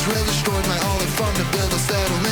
Israel destroyed my olive farm to build a settlement.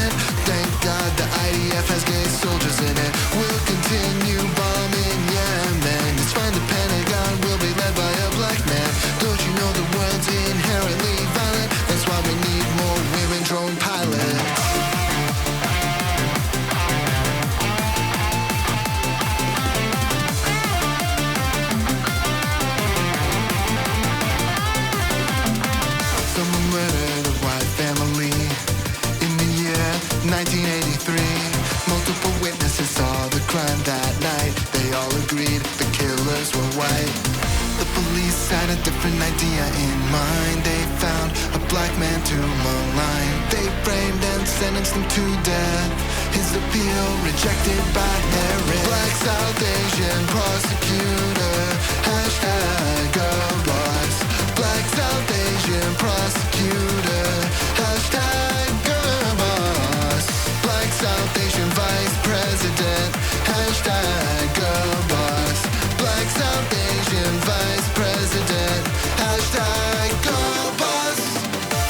mind. They found a black man to malign. They framed and sentenced him to death. His appeal rejected by Harris. Black South Asian prosecutor. Hashtag go boss. Black South Asian prosecutor. Hashtag go boss. Black South Asian vice president. Hashtag go boss. Black South Asian vice president. Hashtag go boss.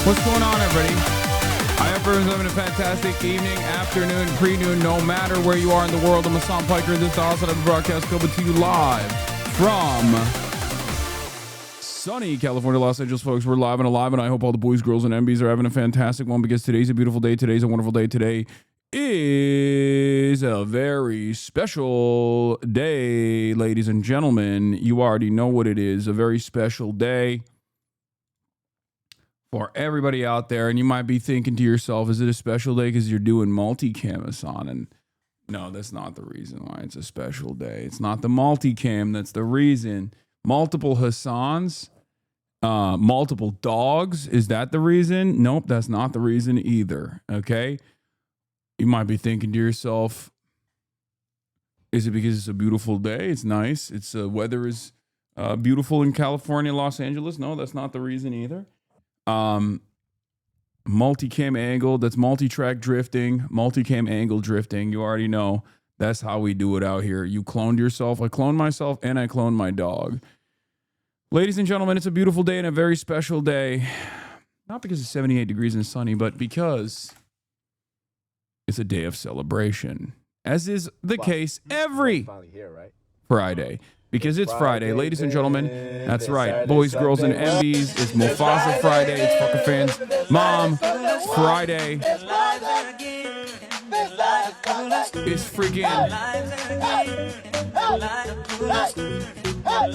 What's going on, everybody? I hope everyone's having a fantastic evening, afternoon, pre-noon, no matter where you are in the world. I'm Hasan Piker. This is the HasanAbi Broadcast coming to you live from sunny California, Los Angeles, folks. We're live and alive, and I hope all the boys, girls, and MBs are having a fantastic one because today's a beautiful day. Today's a wonderful day. Today is a very special day, ladies and gentlemen. You already know what it is. A very special day for everybody out there. And you might be thinking to yourself, is it a special day because you're doing multicam, Hasan? And no, that's not the reason why it's a special day. It's not the multicam that's the reason. Multiple Hasans, multiple dogs, is that the reason? Nope, that's not the reason either, okay? You might be thinking to yourself, is it because it's a beautiful day? It's nice. It's weather is beautiful in California, Los Angeles. No, that's not the reason either. Multicam angle, that's multi-track drifting, multicam angle drifting. You already know that's how we do it out here. You cloned yourself. I cloned myself and I cloned my dog. Ladies and gentlemen, it's a beautiful day and a very special day. Not because it's 78 degrees and sunny, but because it's a day of celebration, as is the case every Friday. Because it's Friday, ladies and gentlemen. That's right. Boys, girls, and MBs. It's Mufasa Friday. It's fucking fans. Mom Friday. It's freaking.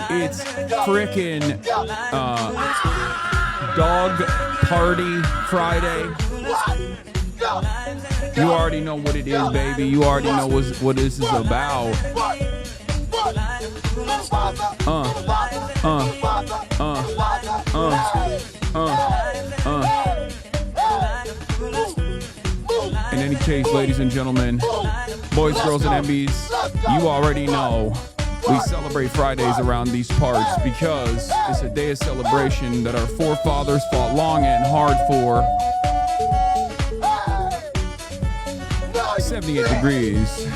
It's freaking Dog Party Friday. You already know what it is, baby. You already know what this is about. In any case, ladies and gentlemen, boys, girls, and MBs, you already know we celebrate Fridays around these parts because it's a day of celebration that our forefathers fought long and hard for. 78 degrees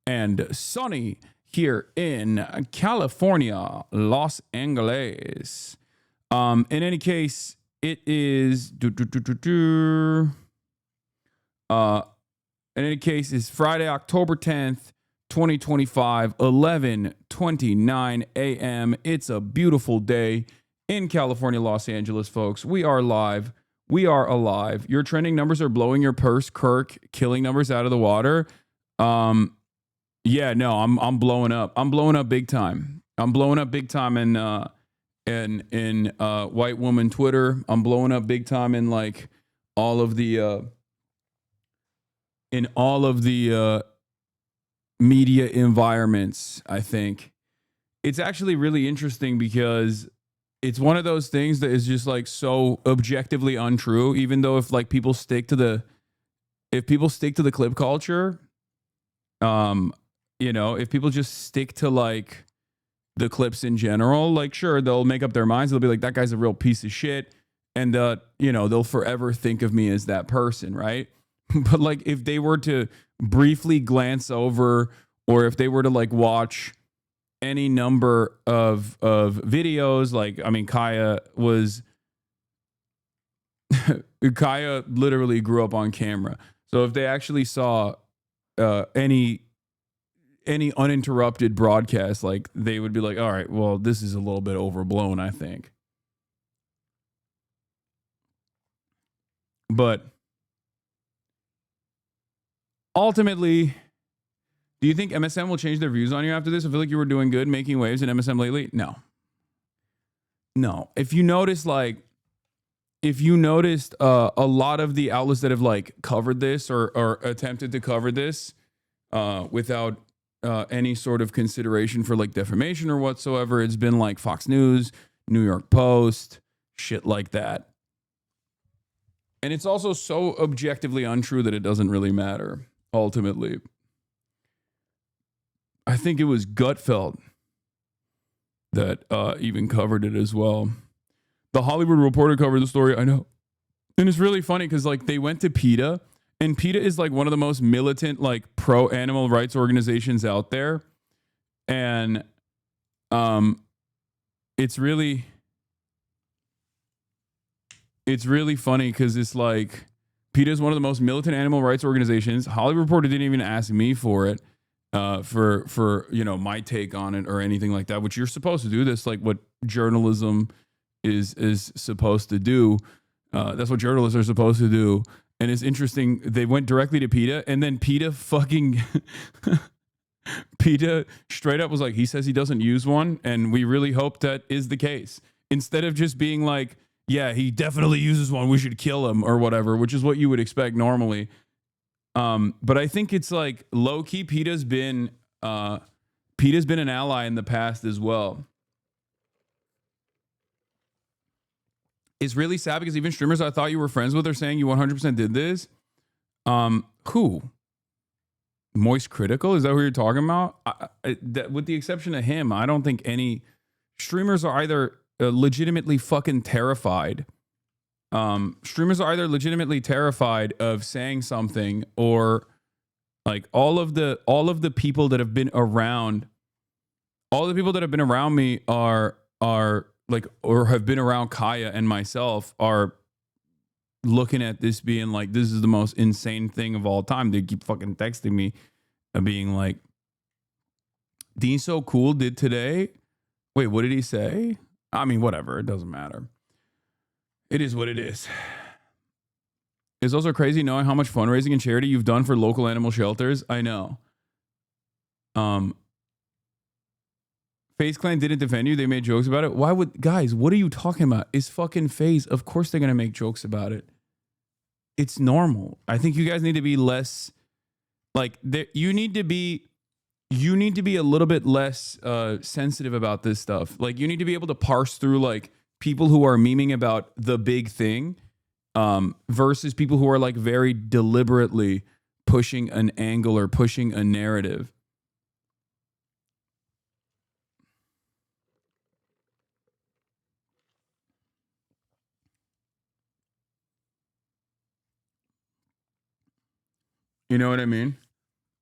and sunny here in California, Los Angeles. In any case, it is in any case, it's Friday, October 10th, 2025, 11:29 a.m. It's a beautiful day in California, Los Angeles, folks. We are live. We are alive. Your trending numbers are blowing your purse, Kirk, killing numbers out of the water. Yeah, no, I'm blowing up. I'm blowing up big time. I'm blowing up big time in white woman Twitter. I'm blowing up big time in like all of the media environments, I think. It's actually really interesting because it's one of those things that is just like so objectively untrue, even though if like people stick to the clip culture, you know, if people just stick to like the clips in general, like sure, they'll make up their minds. They'll be like, that guy's a real piece of shit. And, you know, they'll forever think of me as that person. Right. But like, if they were to briefly glance over, or if they were to like watch any number of videos, like, I mean, Kaya literally grew up on camera. So if they actually saw any uninterrupted broadcast, like they would be like, all right, well, this is a little bit overblown, I think. But ultimately, do you think MSM will change their views on you after this? I feel like you were doing good, making waves in MSM lately. No. If you noticed, a lot of the outlets that have like covered this or attempted to cover this without any sort of consideration for like defamation or whatsoever, it's been like Fox News, New York Post, shit like that. And it's also so objectively untrue that it doesn't really matter, ultimately. I think it was Gutfeld that even covered it as well. The Hollywood Reporter covered the story, I know. And it's really funny because like they went to PETA, and PETA is like one of the most militant, like pro-animal rights organizations out there. And it's really funny because it's like PETA is one of the most militant animal rights organizations. Hollywood Reporter didn't even ask me for it, for you know, my take on it or anything like that, which you're supposed to do. This like what journalism is supposed to do. That's what journalists are supposed to do. And it's interesting. They went directly to PETA, and then PETA fucking PETA straight up was like, he says he doesn't use one, and we really hope that is the case. Instead of just being like, yeah, he definitely uses one, we should kill him or whatever, which is what you would expect normally. But I think it's like low key. PETA's been an ally in the past as well. It's really sad because even streamers I thought you were friends with are saying you 100% did this. Who? Moist Critical? Is that who you're talking about? With the exception of him, I don't think any streamers are either legitimately fucking terrified. Streamers are either legitimately terrified of saying something, or like all of the people that have been around, all the people that have been around me are like, or have been around Kaya and myself, are looking at this being like, this is the most insane thing of all time. They keep fucking texting me and being like, Dean So Cool did today. Wait, what did he say? I mean, whatever. It doesn't matter. It is what it is. It's also crazy knowing how much fundraising and charity you've done for local animal shelters. I know. FaZe Clan didn't defend you. They made jokes about it. Why would, guys, what are you talking about? It's fucking FaZe. Of course they're going to make jokes about it. It's normal. I think you guys need to be less, like, you need to be a little bit less sensitive about this stuff. Like, you need to be able to parse through, like, people who are memeing about the big thing versus people who are, like, very deliberately pushing an angle or pushing a narrative. You know what I mean?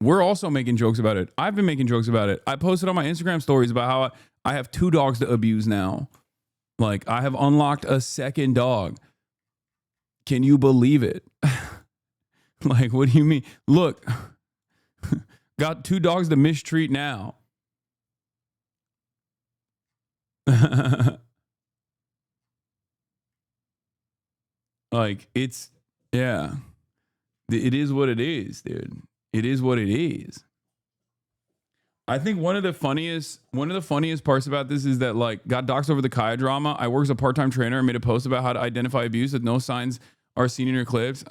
We're also making jokes about it. I've been making jokes about it. I posted on my Instagram stories about how I have 2 dogs to abuse now. Like, I have unlocked a second dog. Can you believe it? Like, what do you mean? Look, got 2 dogs to mistreat now. Like, it's, yeah. It is what it is, dude. It is what it is. I think one of the funniest parts about this is that, like, got doxxed over the Kaya drama. I work as a part-time trainer and made a post about how to identify abuse that no signs are seen in your clips.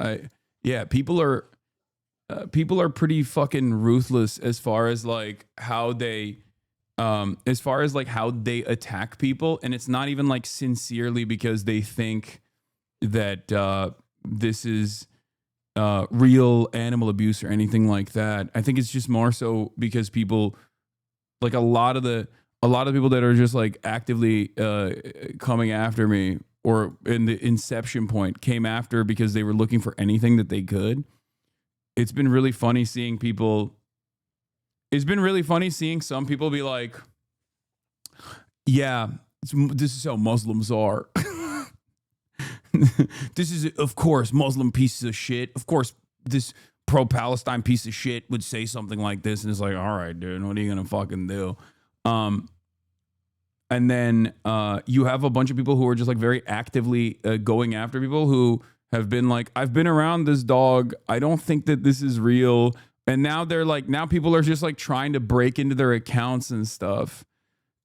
People are pretty fucking ruthless as far as like how they attack people, and it's not even like sincerely because they think that this is real animal abuse or anything like that. I think it's just more so because people, like a lot of the people that are just like actively coming after me, or in the inception point came after because they were looking for anything that they could. It's been really funny seeing people. It's been really funny seeing some people be like, yeah, this is how Muslims are. This is, of course, Muslim pieces of shit. Of course, this pro-Palestine piece of shit would say something like this. And it's like, all right, dude, what are you going to fucking do? And then you have a bunch of people who are just like very actively going after people who have been like, I've been around this dog. I don't think that this is real. And now they're like, now people are just like trying to break into their accounts and stuff.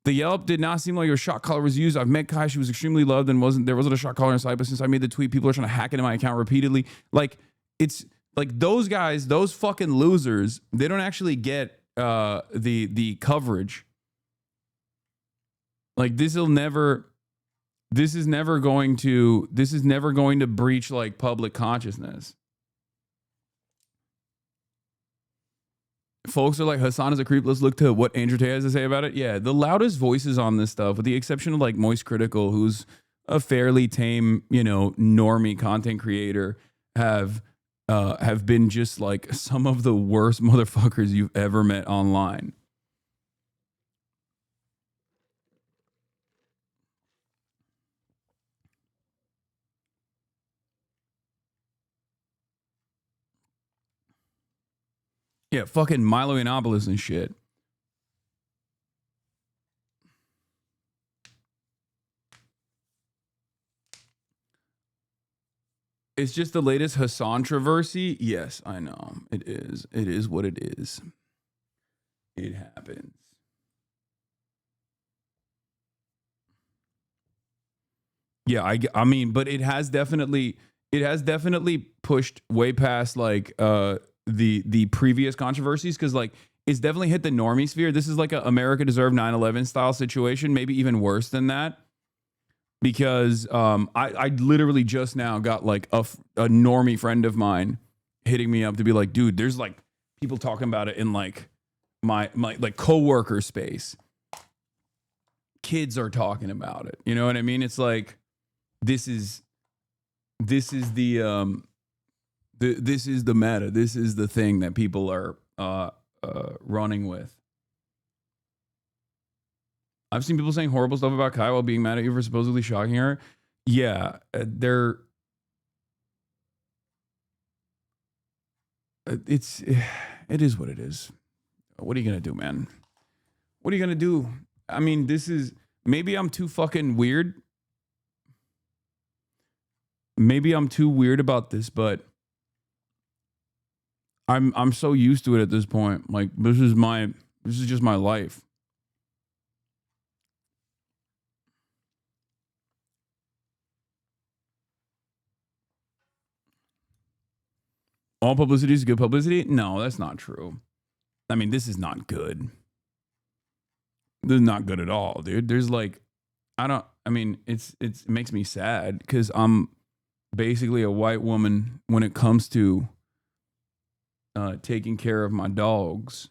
The Yelp did not seem like a shot collar was used. I've met Kai. She was extremely loved and there wasn't a shot collar inside. But since I made the tweet, people are trying to hack into my account repeatedly. Like, it's like those guys, those fucking losers, they don't actually get the coverage. Like, this will never, this is never going to breach like public consciousness. Folks are like, Hasan is a creep. Let's look to what Andrew Tate has to say about it. Yeah, the loudest voices on this stuff, with the exception of like Moist Critical, who's a fairly tame, normie content creator, have been just like some of the worst motherfuckers you've ever met online. Yeah, fucking Milo Yiannopoulos and shit. It's just the latest Hasan controversy. Yes, I know. It is. It is what it is. It happens. Yeah, I mean, but it has definitely pushed way past like the previous controversies, because like it's definitely hit the normie sphere. This is like a America Deserved 9/11 style situation, maybe even worse than that. Because I literally just now got like a normie friend of mine hitting me up to be like, dude, there's like people talking about it in like my like coworker space. Kids are talking about it. You know what I mean? It's like this is the this is the meta. This is the thing that people are running with. I've seen people saying horrible stuff about Kai while being mad at you for supposedly shocking her. Yeah, it is what it is. What are you gonna do, man? What are you gonna do? I mean, maybe I'm too fucking weird. Maybe I'm too weird about this, but I'm so used to it at this point. Like this is just my life. All publicity is good publicity? No, that's not true. I mean, this is not good. This is not good at all, dude. There's like, it makes me sad because I'm basically a white woman when it comes to taking care of my dogs.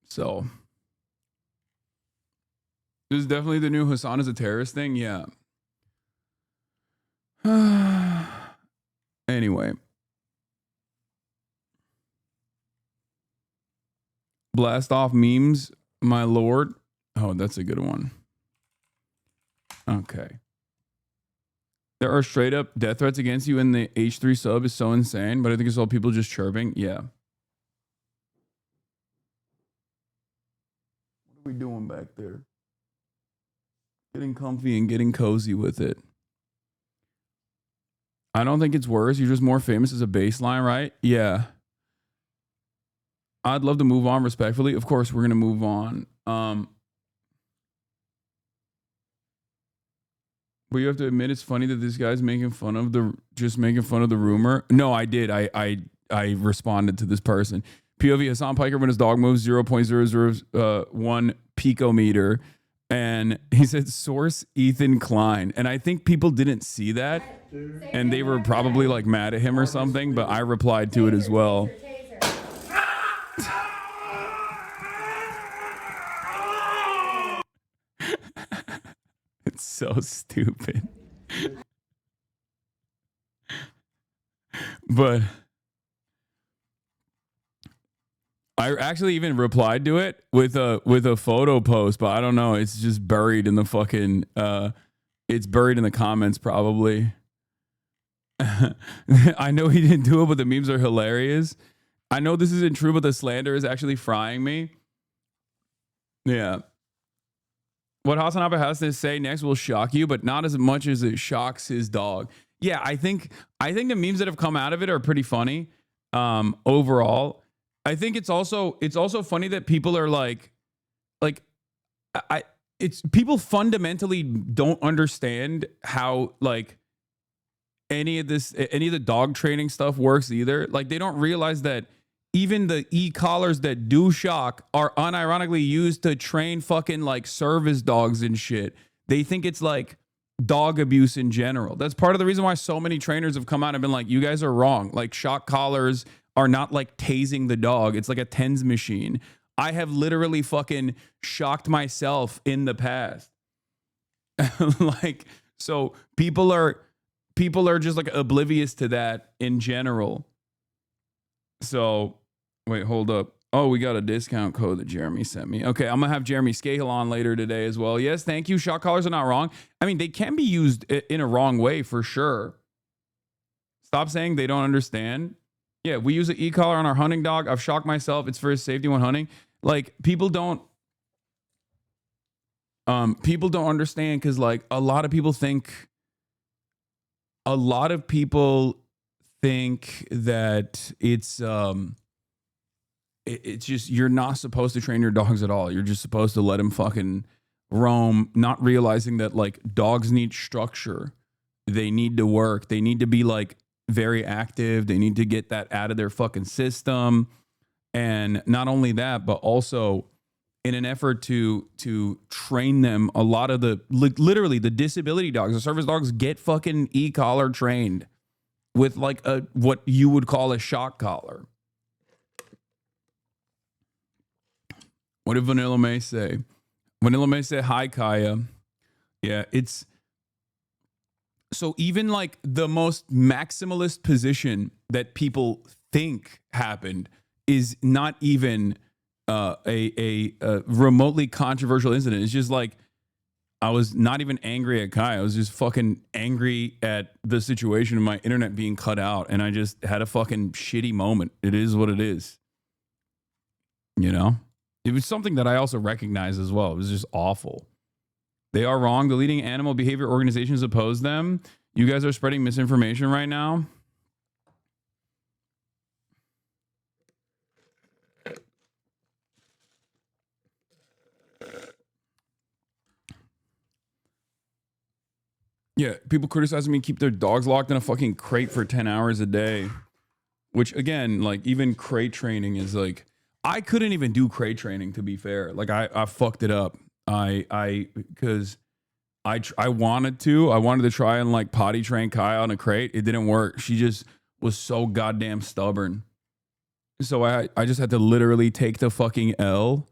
So, this is definitely the new Hasan is a terrorist thing. Yeah. Anyway. Blast off memes, my lord. Oh, that's a good one. Okay. There are straight up death threats against you, and the H3 sub is so insane, but I think it's all people just chirping. Yeah. What are we doing back there? Getting comfy and getting cozy with it. I don't think it's worse. You're just more famous as a baseline, right? Yeah. I'd love to move on respectfully. Of course, we're going to move on. But you have to admit it's funny that this guy's making fun of the rumor. No, I did. I responded to this person. POV Hasan Piker when his dog moves 0.001 picometer. And he said source Ethan Klein. And I think people didn't see that. And they were probably like mad at him or something. But I replied to it as well. It's so stupid. But I actually even replied to it with a photo post, but I don't know. It's just buried in the fucking it's buried in the comments probably. I know he didn't do it, but the memes are hilarious. I know this isn't true, but the slander is actually frying me. Yeah. What HasanAbi has to say next will shock you, but not as much as it shocks his dog. Yeah, I think the memes that have come out of it are pretty funny. Overall, I think it's also funny that people are like it's people fundamentally don't understand how like any of the dog training stuff works either. Like they don't realize that even the e-collars that do shock are unironically used to train fucking like service dogs and shit. They think it's like dog abuse in general. That's part of the reason why so many trainers have come out and been like, you guys are wrong. Like shock collars are not like tasing the dog. It's like a TENS machine. I have literally fucking shocked myself in the past. Like, so people are just like oblivious to that in general. So wait, hold up. Oh, we got a discount code that Jeremy sent me. Okay, I'm gonna have Jeremy SCAHILL on later today as well. Yes, thank you. Shock collars are not wrong. I mean, they can be used in a wrong way for sure. Stop saying they don't understand. Yeah, we use an e-collar on our hunting dog. I've shocked myself. It's for his safety when hunting. Like people don't understand because like a lot of people think that it's just, you're not supposed to train your dogs at all. You're just supposed to let them fucking roam, not realizing that like dogs need structure. They need to work. They need to be like very active. They need to get that out of their fucking system. And not only that, but also in an effort to train them, a lot of the, literally the disability dogs, the service dogs get fucking e-collar trained with like a, what you would call a shock collar. What did Vanilla May say? Vanilla May said, hi, Kaya. Yeah, it's, so even like the most maximalist position that people think happened is not even a remotely controversial incident. It's just like, I was not even angry at Kai. I was just fucking angry at the situation of my internet being cut out. And I just had a fucking shitty moment. It is what it is. You know? It was something that I also recognize as well. It was just awful. They are wrong. The leading animal behavior organizations oppose them. You guys are spreading misinformation right now. Yeah, people criticizing me keep their dogs locked in a fucking crate for 10 hours a day. Which, again, like, even crate training is like... I couldn't even do crate training, to be fair. Like, I fucked it up. Because I wanted to try and, like, potty train Kai on a crate. It didn't work. She just was so goddamn stubborn. So I just had to literally take the fucking L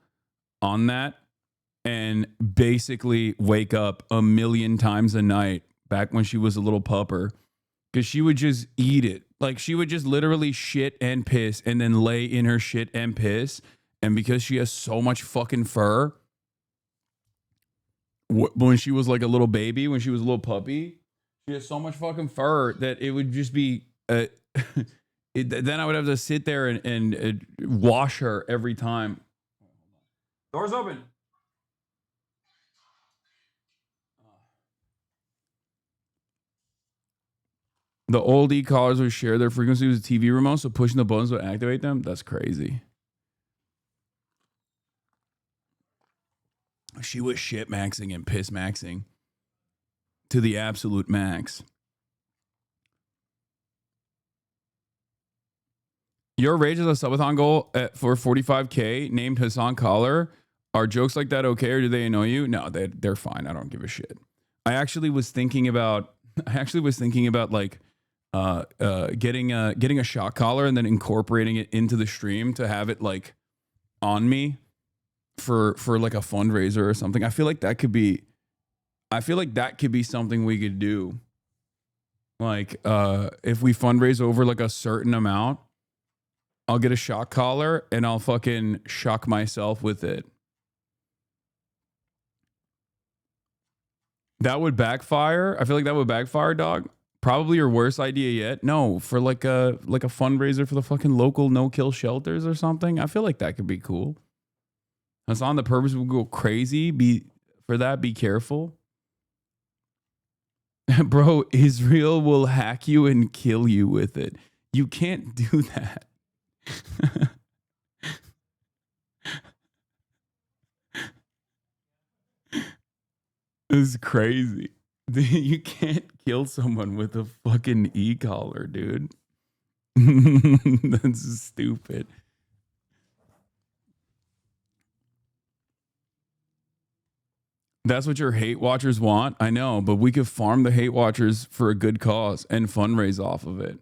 on that and basically wake up a million times a night back when she was a little pupper, because she would just eat it. Like, she would just literally shit and piss and then lay in her shit and piss. And because she has so much fucking fur, when she was like a little baby, when she was a little puppy, she has so much fucking fur that it would just be... then I would have to sit there and wash her every time. Door's open. The old e-collars would share their frequency with the TV remote, so pushing the buttons would activate them. That's crazy. She was shit maxing and piss maxing to the absolute max. Your rage is a subathon goal for 45K named Hasan Collar. Are jokes like that okay, or do they annoy you? No, they're fine. I don't give a shit. I actually was thinking about like getting a shock collar and then incorporating it into the stream to have it like on me for like a fundraiser or something. I feel like that could be something we could do. Like if we fundraise over like a certain amount, I'll get a shock collar and I'll fucking shock myself with it. That would backfire. I feel like that would backfire, dog. Probably your worst idea yet. No, for like a fundraiser for the fucking local no-kill shelters or something. I feel like that could be cool. Hasan, the purpose will go crazy. Be careful. Bro, Israel will hack you and kill you with it. You can't do that. This is crazy. You can't kill someone with a fucking e-collar, dude. That's stupid. That's what your hate watchers want. I know, but we could farm the hate watchers for a good cause and fundraise off of it.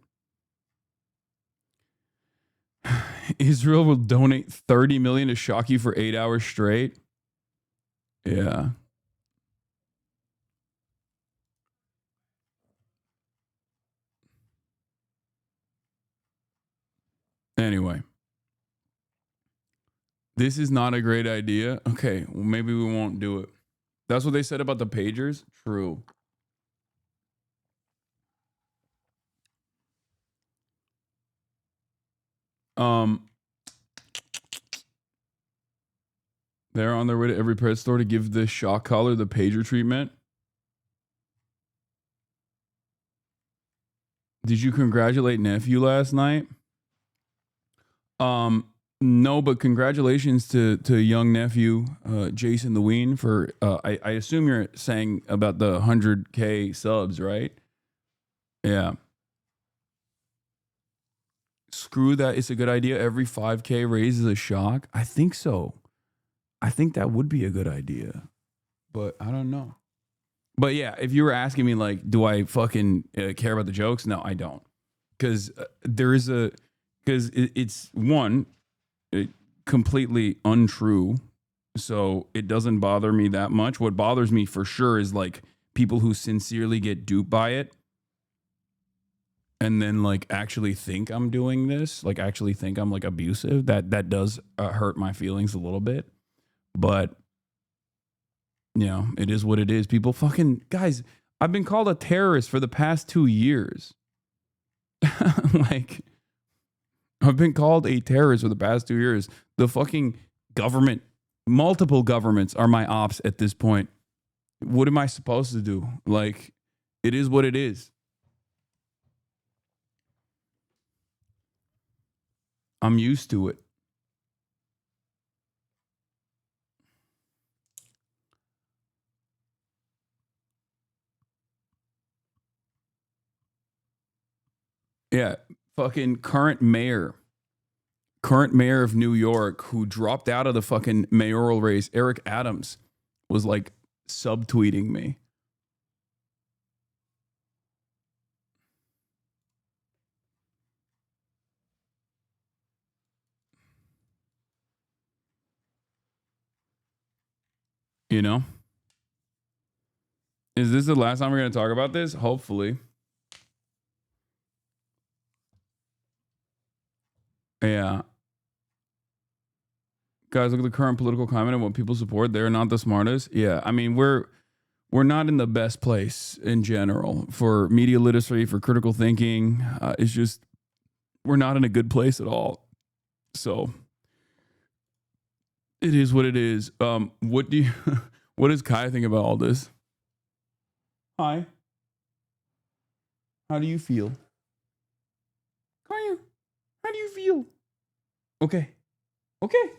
Israel will donate 30 million to shock you for 8 hours straight. Yeah. Anyway. This is not a great idea. Okay, well, maybe we won't do it. That's what they said about the pagers? True. They're on their way to every pet store to give the shock collar the pager treatment. Did you congratulate nephew last night? No, but congratulations to young nephew Jason the Ween for I assume you're saying about the 100K subs, right? Yeah. Screw that. It's a good idea. Every 5K raise is a shock. I think so. I think that would be a good idea, but I don't know. But yeah, if you were asking me like, do I fucking care about the jokes? No, I don't, because it's one, completely untrue, so it doesn't bother me that much. What bothers me for sure is like people who sincerely get duped by it, and then like actually think I'm doing this, like actually think I'm like abusive. That does hurt my feelings a little bit. But, you know, it is what it is. People fucking, guys, I've been called a terrorist for the past 2 years. Like, I've been called a terrorist for the past 2 years. The fucking government, multiple governments are my ops at this point. What am I supposed to do? Like, it is what it is. I'm used to it. Yeah, fucking current mayor of New York who dropped out of the fucking mayoral race, Eric Adams, was like subtweeting me. You know? Is this the last time we're going to talk about this? Hopefully. Yeah. Guys, look at the current political climate and what people support. They're not the smartest. Yeah. I mean, we're not in the best place in general for media literacy, for critical thinking. It's just, we're not in a good place at all. So it is what it is. What does Kai think about all this? Hi. How do you feel? Kai, how do you feel? Okay. Okay.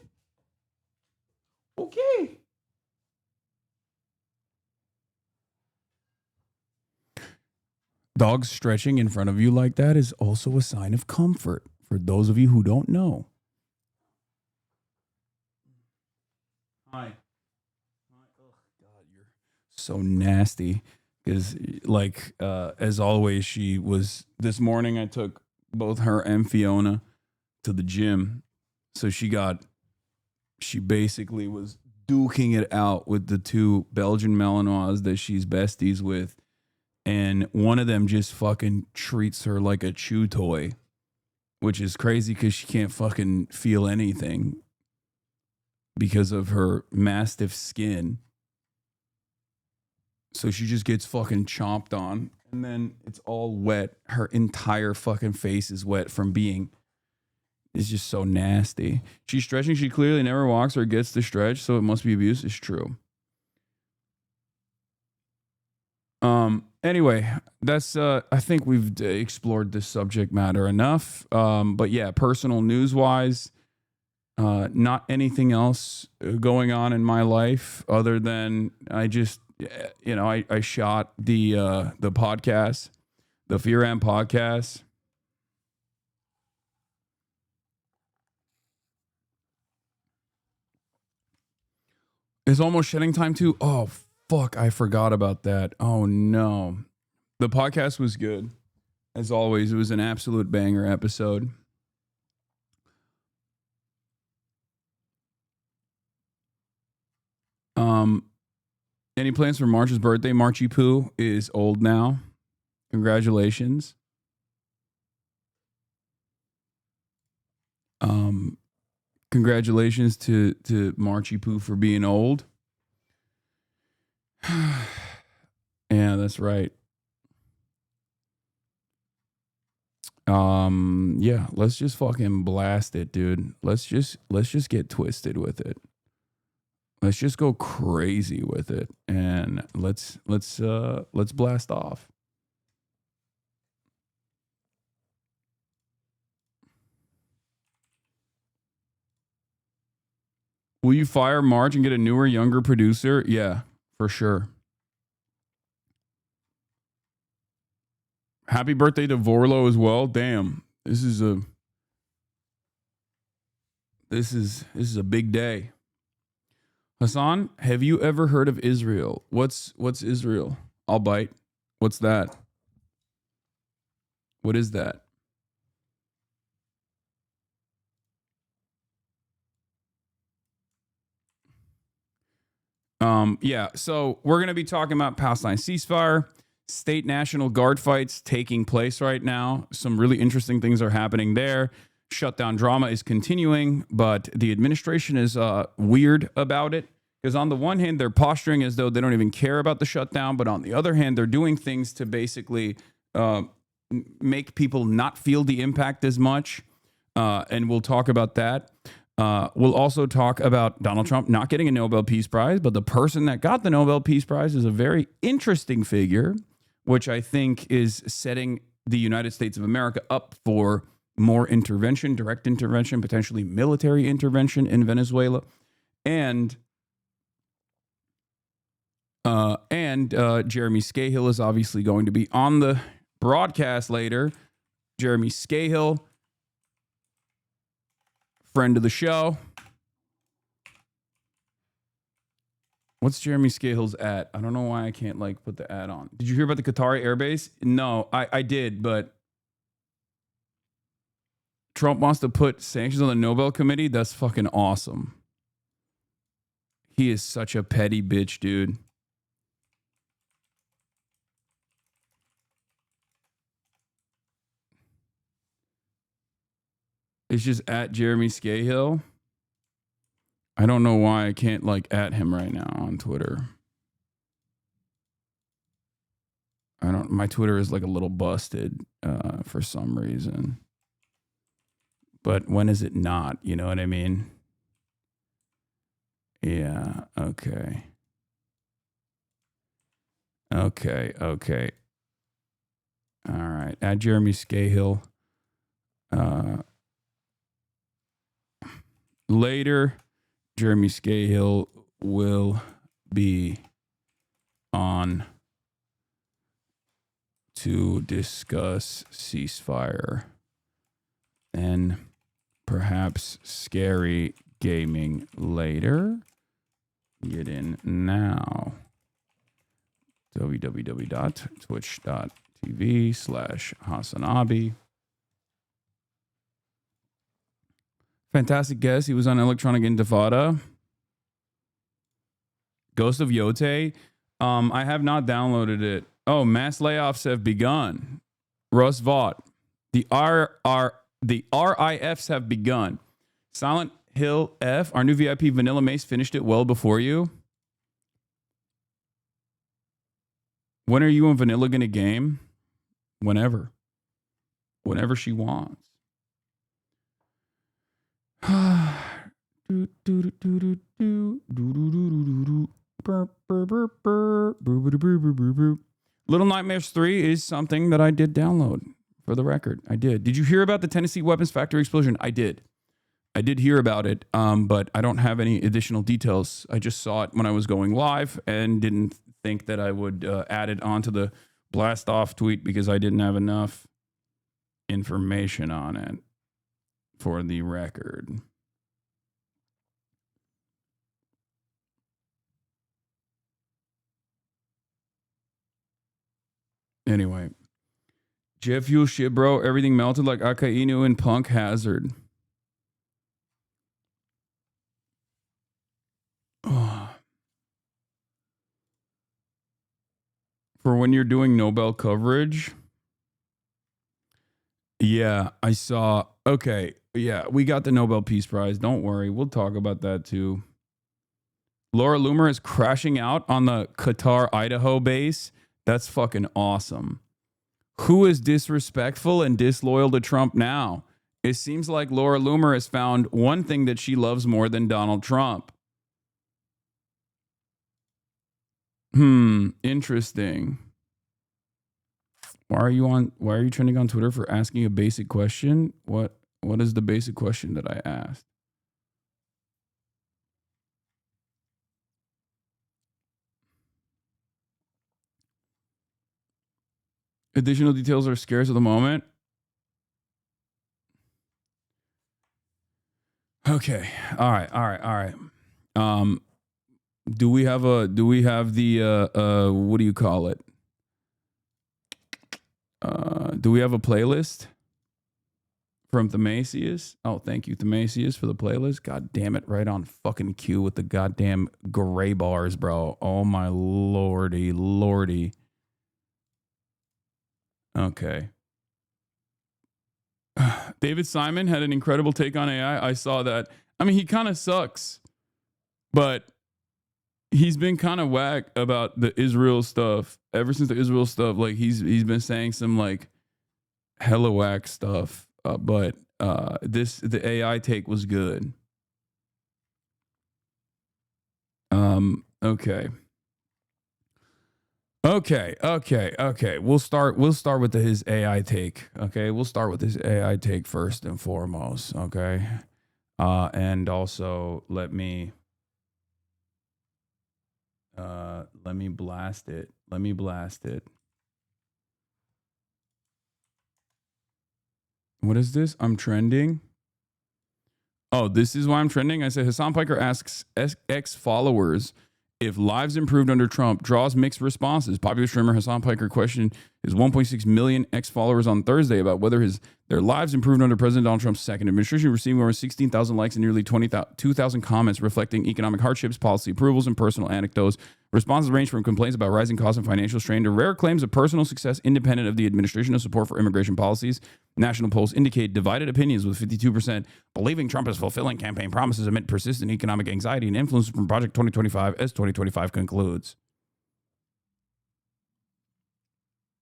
Okay. Dogs stretching in front of you like that is also a sign of comfort for those of you who don't know. Hi. Oh, God, you're so nasty. Because, like, as always, she was. This morning, I took both her and Fiona to the gym. So she basically was duking it out with the two Belgian Malinois that she's besties with. And one of them just fucking treats her like a chew toy, which is crazy because she can't fucking feel anything because of her mastiff skin. So she just gets fucking chomped on, and then it's all wet. Her entire fucking face is wet from being. It's just so nasty. She's stretching. She clearly never walks or gets to stretch, so it must be abuse. It's true. Anyway, that's I think we've explored this subject matter enough. But yeah, personal news wise, not anything else going on in my life other than I just, you know, I shot the podcast, the Fear and podcast. It's almost shedding time too. Oh, Fuck, I forgot about that. Oh no. The podcast was good. As always, it was an absolute banger episode. Any plans for March's birthday? Marchy Poo is old now. Congratulations. Congratulations to Marchy Poo for being old. Yeah, that's right. Yeah, let's just fucking blast it, dude. Let's just get twisted with it. Let's just go crazy with it, and let's blast off. Will you fire March and get a newer, younger producer? Yeah, for sure. Happy birthday to Vorlo as well. Damn, this is a big day. Hasan, have you ever heard of Israel? What's Israel? I'll bite. What's that? What is that? Yeah, so we're going to be talking about Palestine Ceasefire, state National Guard fights taking place right now. Some really interesting things are happening there. Shutdown drama is continuing, but the administration is weird about it. Because on the one hand, they're posturing as though they don't even care about the shutdown, but on the other hand, they're doing things to basically make people not feel the impact as much. And we'll talk about that. We'll also talk about Donald Trump not getting a Nobel Peace Prize, but the person that got the Nobel Peace Prize is a very interesting figure, which I think is setting the United States of America up for more intervention, direct intervention, potentially military intervention in Venezuela. And Jeremy SCAHILL is obviously going to be on the broadcast later. Jeremy SCAHILL, friend of the show. What's Jeremy SCAHILL's at? I don't know why I can't put the ad on. Did you hear about the Qatari airbase? No, I did, but Trump wants to put sanctions on the Nobel Committee. That's fucking awesome. He is such a petty bitch, dude. It's just at Jeremy SCAHILL. I don't know why I can't at him right now on Twitter. My Twitter is a little busted for some reason. But when is it not? You know what I mean? Yeah, okay. Okay. All right. At Jeremy SCAHILL. Later, Jeremy SCAHILL will be on to discuss ceasefire and perhaps scary gaming later. Get in now. www.twitch.tv/HasanAbi. Fantastic guest. He was on Electronic Intifada. Ghost of Yote. I have not downloaded it. Oh, mass layoffs have begun. Russ Vaught. The RIFs have begun. Silent Hill F. Our new VIP Vanilla Mace finished it well before you. When are you and Vanilla going to game? Whenever. Whenever she wants. Little Nightmares 3 is something that I did download, for the record. I did. Did you hear about the Tennessee weapons factory explosion? I did. I did hear about it, but I don't have any additional details. I just saw it when I was going live and didn't think that I would add it onto the blast off tweet because I didn't have enough information on it. For the record. Anyway, jet fuel shit, bro. Everything melted like Akainu and Punk Hazard. Oh. For when you're doing Nobel coverage. Yeah, I saw. Okay, yeah, we got the Nobel Peace Prize. Don't worry, we'll talk about that too. Laura Loomer is crashing out on the Qatar Idaho base. That's fucking awesome. Who is disrespectful and disloyal to Trump now? It seems like Laura Loomer has found one thing that she loves more than Donald Trump. Interesting. Why are you trending on Twitter for asking a basic question? What is the basic question that I asked? Additional details are scarce at the moment. Okay. All right. Do we have the what do you call it? Do we have a playlist from Themasius? Oh, thank you, Themasius, for the playlist. God damn it, right on fucking cue with the goddamn gray bars, bro. Oh my lordy. Okay. David Simon had an incredible take on AI. I saw that. I mean, he kind of sucks, but he's been kind of whack about the Israel stuff ever since the Israel stuff. Like he's been saying some like hella whack stuff, but the AI take was good. Okay. We'll start with his AI take. Okay, we'll start with his AI take first and foremost. Okay, and also let me blast it. What is this? I'm trending. Oh, this is why I'm trending. I said Hasan Piker asks X followers if lives improved under Trump, draws mixed responses. Popular streamer Hasan Piker questioned his 1.6 million X followers on Thursday about whether their lives improved under President Donald Trump's second administration, receiving over 16,000 likes and nearly 2,000 comments reflecting economic hardships, policy approvals, and personal anecdotes. Responses range from complaints about rising costs and financial strain to rare claims of personal success independent of the administration of support for immigration policies. National polls indicate divided opinions, with 52% believing Trump is fulfilling campaign promises amid persistent economic anxiety and influence from Project 2025 as 2025 concludes.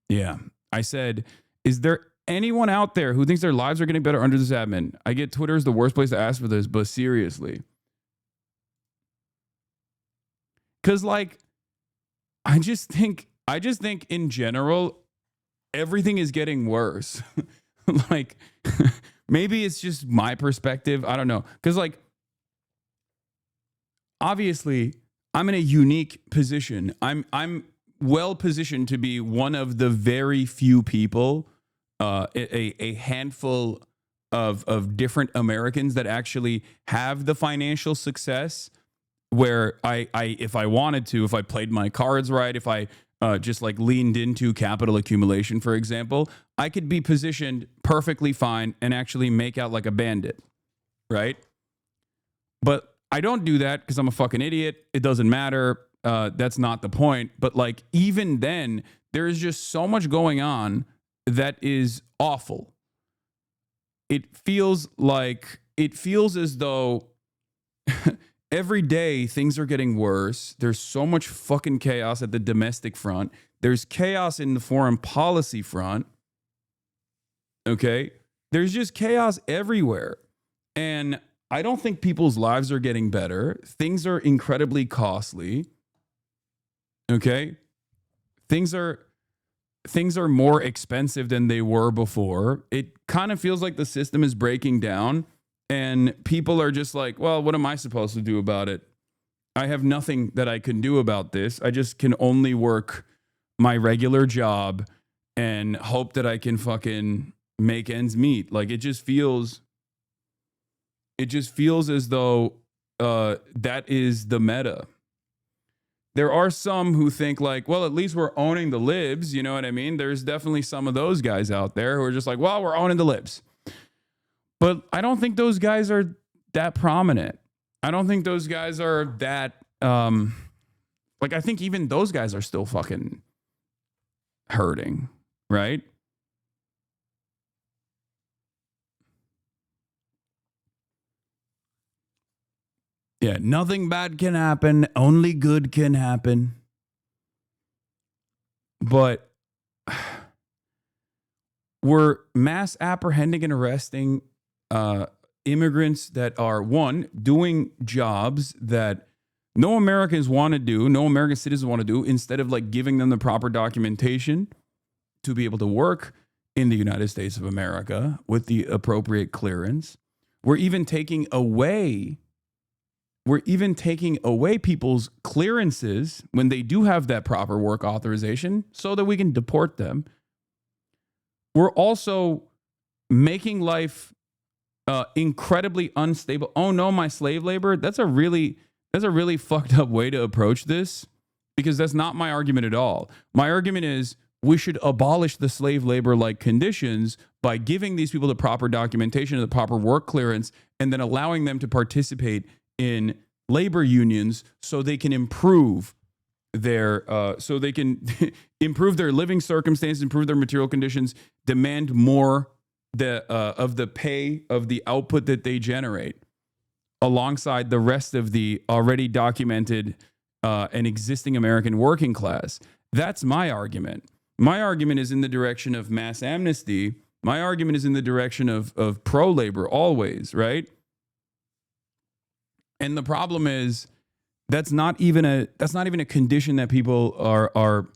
Yeah. I said, is there anyone out there who thinks their lives are getting better under this admin? I get Twitter is the worst place to ask for this, but seriously. Because, like, I just think in general, everything is getting worse. Like, maybe it's just my perspective. I don't know. Because, like, obviously, I'm in a unique position. I'm well positioned to be one of the very few people, a handful of different Americans that actually have the financial success where I if I wanted to, if I played my cards right, if I just like leaned into capital accumulation, for example, I could be positioned perfectly fine and actually make out like a bandit, right? But I don't do that because I'm a fucking idiot. It doesn't matter. That's not the point. But like, even then, there is just so much going on that is awful. It feels as though every day things are getting worse. There's so much fucking chaos at the domestic front. There's chaos in the foreign policy front. Okay? There's just chaos everywhere. And I don't think people's lives are getting better. Things are incredibly costly. Okay? Things are more expensive than they were before. It kind of feels like the system is breaking down and people are just like, well, what am I supposed to do about it? I have nothing that I can do about this. I just can only work my regular job and hope that I can fucking make ends meet. Like, it just feels as though that is the meta. There are some who think like, well, at least we're owning the libs. You know what I mean? There's definitely some of those guys out there who are just like, well, we're owning the libs. But I don't think those guys are that prominent. I don't think those guys are that, like, I think even those guys are still fucking hurting, right? Yeah, nothing bad can happen. Only good can happen. But we're mass apprehending and arresting immigrants that are, one, doing jobs that no Americans want to do, no American citizens want to do, instead of like giving them the proper documentation to be able to work in the United States of America with the appropriate clearance. We're even taking away people's clearances when they do have that proper work authorization so that we can deport them. We're also making life incredibly unstable. Oh no, my slave labor. That's a really fucked up way to approach this, because that's not my argument at all. My argument is we should abolish the slave labor-like conditions by giving these people the proper documentation and the proper work clearance, and then allowing them to participate in labor unions so they can improve their improve their living circumstances, improve their material conditions, demand more of the pay of the output that they generate, alongside the rest of the already documented and existing American working class. That's my argument. My argument is in the direction of mass amnesty. My argument is in the direction of pro-labor always, right? And the problem is that's not even a condition that people are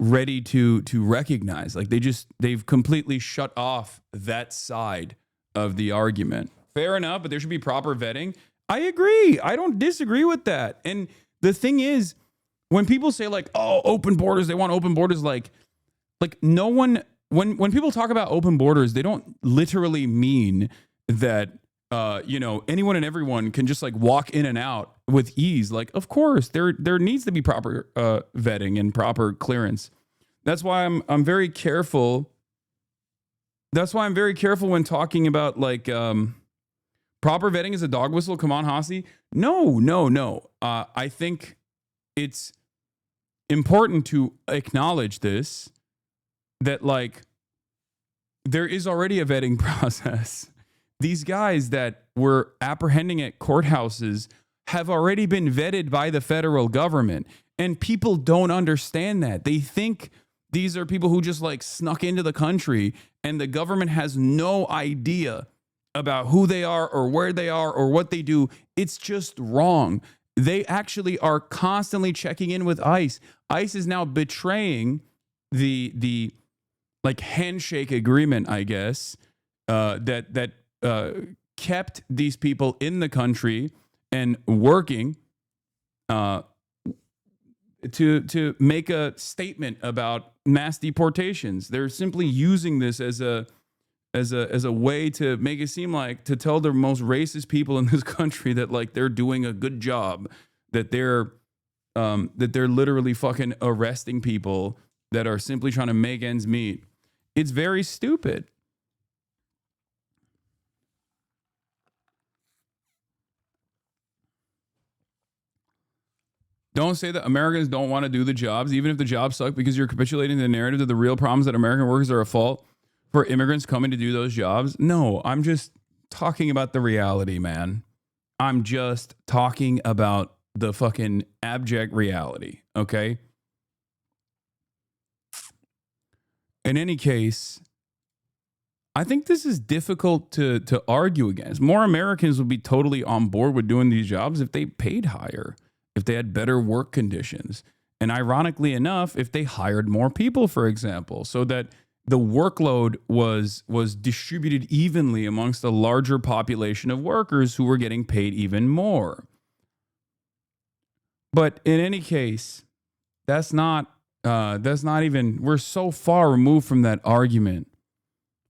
ready to recognize. Like they've completely shut off that side of the argument. Fair enough, but there should be proper vetting. I agree. I don't disagree with that. And the thing is, when people say like, oh, open borders, they want open borders, like no one, when people talk about open borders, they don't literally mean that anyone and everyone can just like walk in and out with ease. Like, of course, there needs to be proper vetting and proper clearance. That's why I'm very careful. That's why I'm very careful when talking about like proper vetting is a dog whistle. Come on, Hasi. No. I think it's important to acknowledge this, that like there is already a vetting process. These guys that were apprehending at courthouses have already been vetted by the federal government, and people don't understand that. They think these are people who just like snuck into the country, and the government has no idea about who they are or where they are or what they do. It's just wrong. They actually are constantly checking in with ICE. ICE is now betraying the like handshake agreement, I guess, that kept these people in the country and working to make a statement about mass deportations. They're simply using this as a way to make it seem like, to tell the most racist people in this country that like they're doing a good job, that they're literally fucking arresting people that are simply trying to make ends meet. It's very stupid. Don't say that Americans don't want to do the jobs, even if the jobs suck, because you're capitulating the narrative that the real problems that American workers are at fault for immigrants coming to do those jobs. No, I'm just talking about the reality, man. I'm just talking about the fucking abject reality, okay? In any case, I think this is difficult to argue against. More Americans would be totally on board with doing these jobs if they paid higher, if they had better work conditions. And ironically enough, if they hired more people, for example, so that the workload was distributed evenly amongst a larger population of workers who were getting paid even more. But in any case, that's not even, we're so far removed from that argument.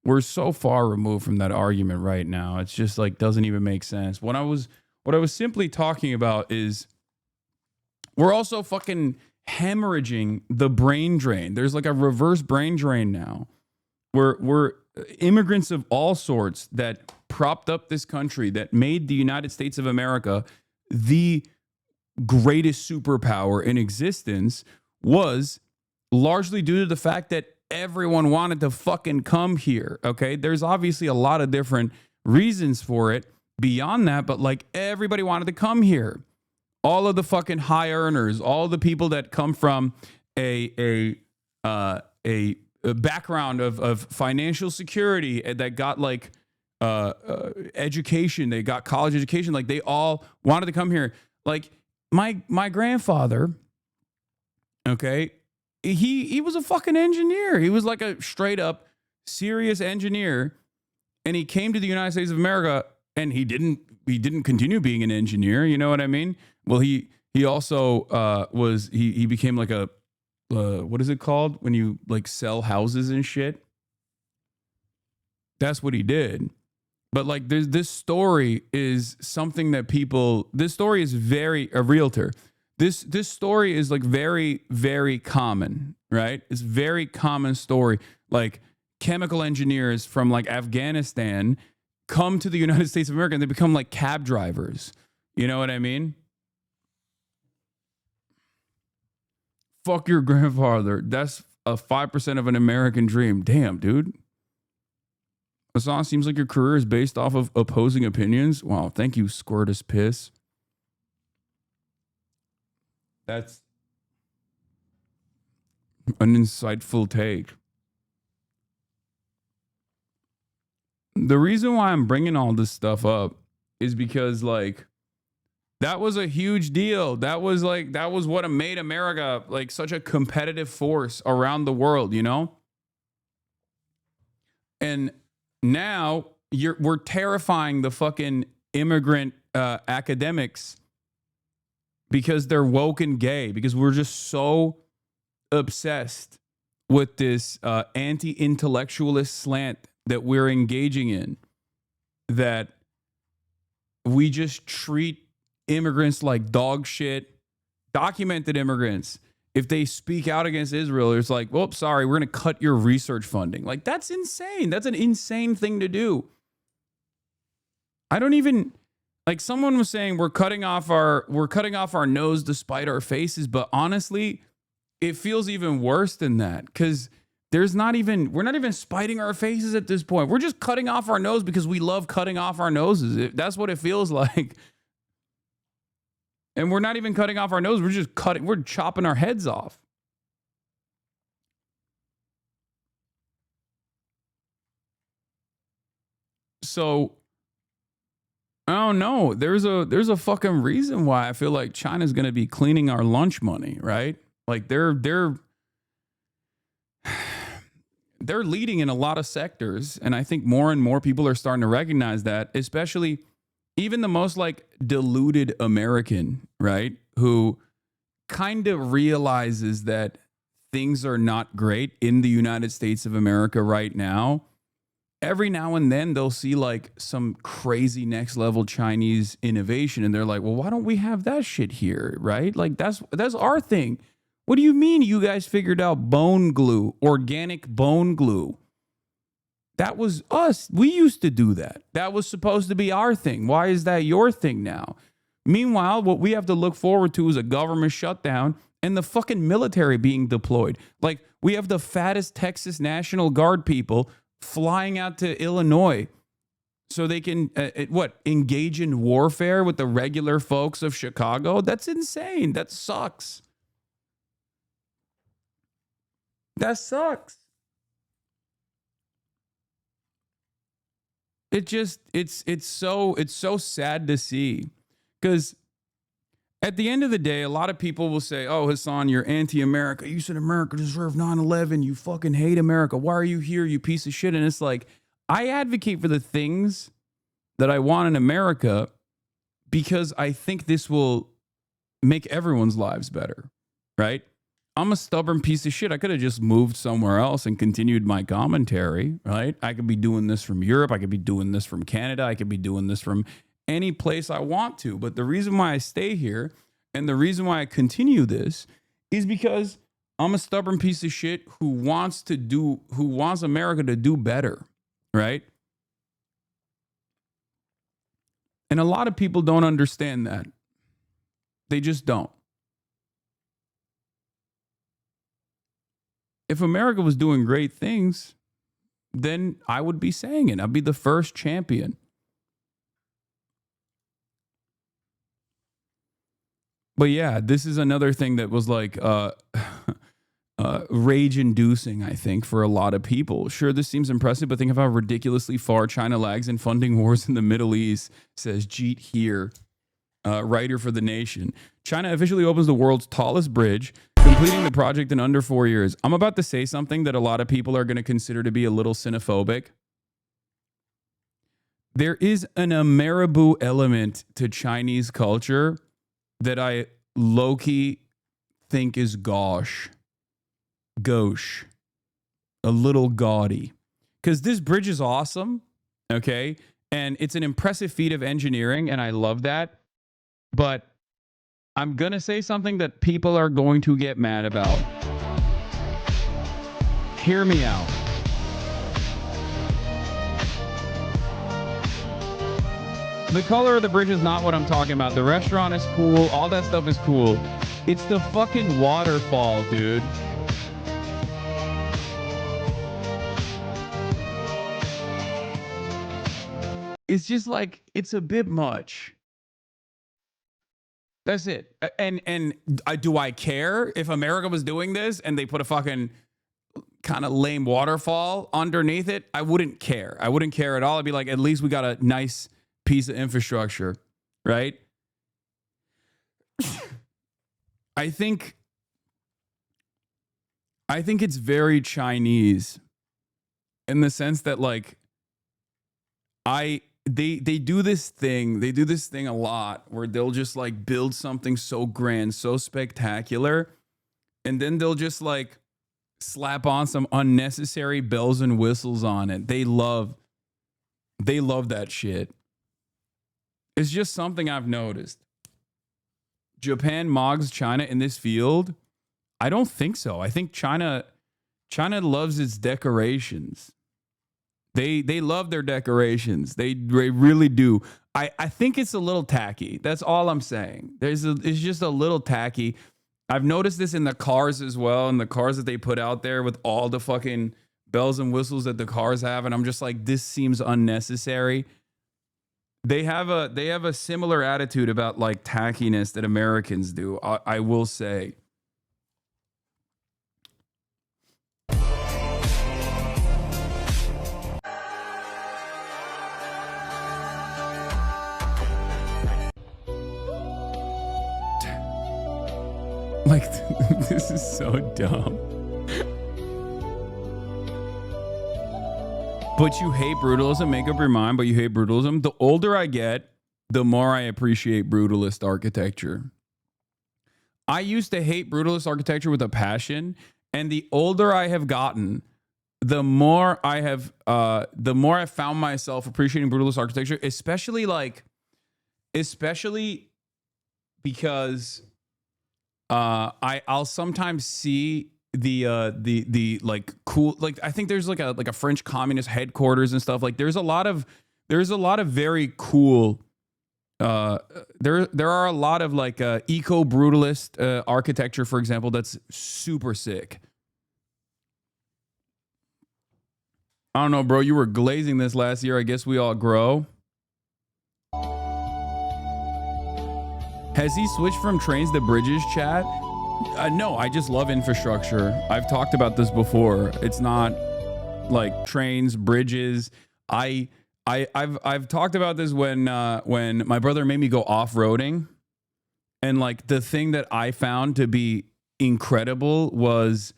We're so far removed from that argument right now. It's just like, doesn't even make sense. What I was simply talking about is We're also fucking hemorrhaging the brain drain. There's like a reverse brain drain now. We're immigrants of all sorts that propped up this country, that made the United States of America the greatest superpower in existence, was largely due to the fact that everyone wanted to fucking come here. Okay. There's obviously a lot of different reasons for it beyond that, but like everybody wanted to come here. All of the fucking high earners, all the people that come from a background of financial security, that got like education, they got college education, like they all wanted to come here. Like my grandfather, okay, he was a fucking engineer. He was like a straight up serious engineer, and he came to the United States of America, and he didn't continue being an engineer. You know what I mean? Well, he also he became like a what is it called when you like sell houses and shit? That's what he did. But like this story is something that this story is a realtor. This story is like very, very common, right? It's a very common story. Like chemical engineers from like Afghanistan come to the United States of America and they become like cab drivers. You know what I mean? Fuck your grandfather. That's a 5% of an American dream. Damn, dude. Hasan, seems like your career is based off of opposing opinions. Wow, thank you, Squirtus Piss. That's an insightful take. The reason why I'm bringing all this stuff up is because, like, that was a huge deal. That was what made America like such a competitive force around the world, you know? And now we're terrifying the fucking immigrant academics because they're woke and gay, because we're just so obsessed with this anti-intellectualist slant that we're engaging in, that we just treat immigrants like dog shit. Documented immigrants, if they speak out against Israel, it's like, well, sorry, we're going to cut your research funding. Like, that's insane. That's an insane thing to do. I don't even, like, someone was saying we're cutting off our nose to spite our faces, but honestly, it feels even worse than that, because we're not even spiting our faces at this point. We're just cutting off our nose because we love cutting off our noses. That's what it feels like. And we're not even cutting off our nose. We're chopping our heads off. So I don't know. There's a fucking reason why I feel like China's going to be cleaning our lunch money, right? Like they're leading in a lot of sectors, and I think more and more people are starting to recognize that, especially even the most like deluded American, right? Who kind of realizes that things are not great in the United States of America right now. Every now and then they'll see like some crazy next level Chinese innovation, and they're like, well, why don't we have that shit here, right? Like that's our thing. What do you mean you guys figured out bone glue, organic bone glue? That was us. We used to do that. That was supposed to be our thing. Why is that your thing now? Meanwhile, what we have to look forward to is a government shutdown and the fucking military being deployed. Like, we have the fattest Texas National Guard people flying out to Illinois so they can, engage in warfare with the regular folks of Chicago? That's insane. That sucks. That sucks. It's so sad to see, because at the end of the day, a lot of people will say, oh, Hasan, you're anti-America. You said America deserved 9/11. You fucking hate America. Why are you here, you piece of shit? And it's like, I advocate for the things that I want in America because I think this will make everyone's lives better, right? I'm a stubborn piece of shit. I could have just moved somewhere else and continued my commentary, right? I could be doing this from Europe. I could be doing this from Canada. I could be doing this from any place I want to. But the reason why I stay here And the reason why I continue this is because I'm a stubborn piece of shit who wants America to do better, right? And a lot of people don't understand that. They just don't. If America was doing great things, then I would be saying it. I'd be the first champion. But yeah, this is another thing that was like rage-inducing, I think, for a lot of people. Sure, this seems impressive, but think of how ridiculously far China lags in funding wars in the Middle East, says Jeet here, writer for The Nation. China officially opens the world's tallest bridge, completing the project in under 4 years. I'm about to say something that a lot of people are going to consider to be a little xenophobic. There is an Ameriboo element to Chinese culture that I low-key think is gauche, a little gaudy. Because this bridge is awesome, okay? And it's an impressive feat of engineering, and I love that. But I'm going to say something that people are going to get mad about. Hear me out. The color of the bridge is not what I'm talking about. The restaurant is cool. All that stuff is cool. It's the fucking waterfall, dude. It's just like, it's a bit much. That's it. And do I care if America was doing this and they put a fucking kind of lame waterfall underneath it? I wouldn't care. I wouldn't care at all. I'd be like, at least we got a nice piece of infrastructure, right? I think it's very Chinese in the sense that like they do this thing a lot where they'll just like build something so grand, so spectacular, and then they'll just like slap on some unnecessary bells and whistles on it. They love that shit. It's just something I've noticed. Japan mogs China in this field? I don't think so. I think China loves its decorations. They love their decorations. They really do. I think it's a little tacky. That's all I'm saying. It's just a little tacky. I've noticed this in the cars as well, in the cars that they put out there with all the fucking bells and whistles that the cars have, and I'm just like, this seems unnecessary. They have a similar attitude about like tackiness that Americans do. I will say. Like, this is so dumb. But you hate brutalism. Make up your mind, but you hate brutalism. The older I get, the more I appreciate brutalist architecture. I used to hate brutalist architecture with a passion, and the older I have gotten, the more I found myself appreciating brutalist architecture, especially because I'll sometimes see the like cool, like I think there's like a French communist headquarters and stuff. Like there's a lot of very cool there are a lot of like eco brutalist architecture, for example, that's super sick. I don't know, bro. You were glazing this last year. I guess we all grow. Has he switched from trains to bridges, chat? No, I just love infrastructure. I've talked about this before. It's not like trains, bridges. I've talked about this when my brother made me go off-roading, and like the thing that I found to be incredible was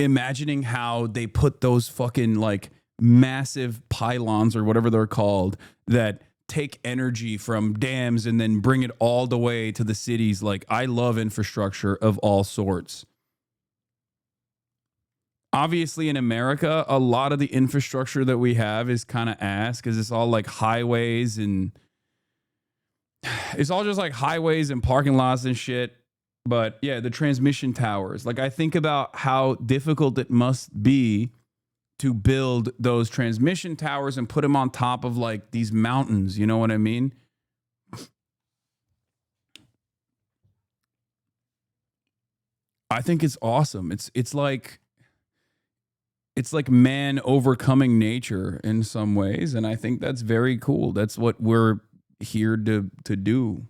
imagining how they put those fucking like massive pylons or whatever they're called that take energy from dams and then bring it all the way to the cities. Like, I love infrastructure of all sorts. Obviously, in America, a lot of the infrastructure that we have is kind of ass because it's all like highways and it's all just like highways and parking lots and shit. But yeah, the transmission towers. Like I think about how difficult it must be to build those transmission towers and put them on top of like these mountains. You know what I mean? I think it's awesome. It's like man overcoming nature in some ways, and I think that's very cool. That's what we're here to do.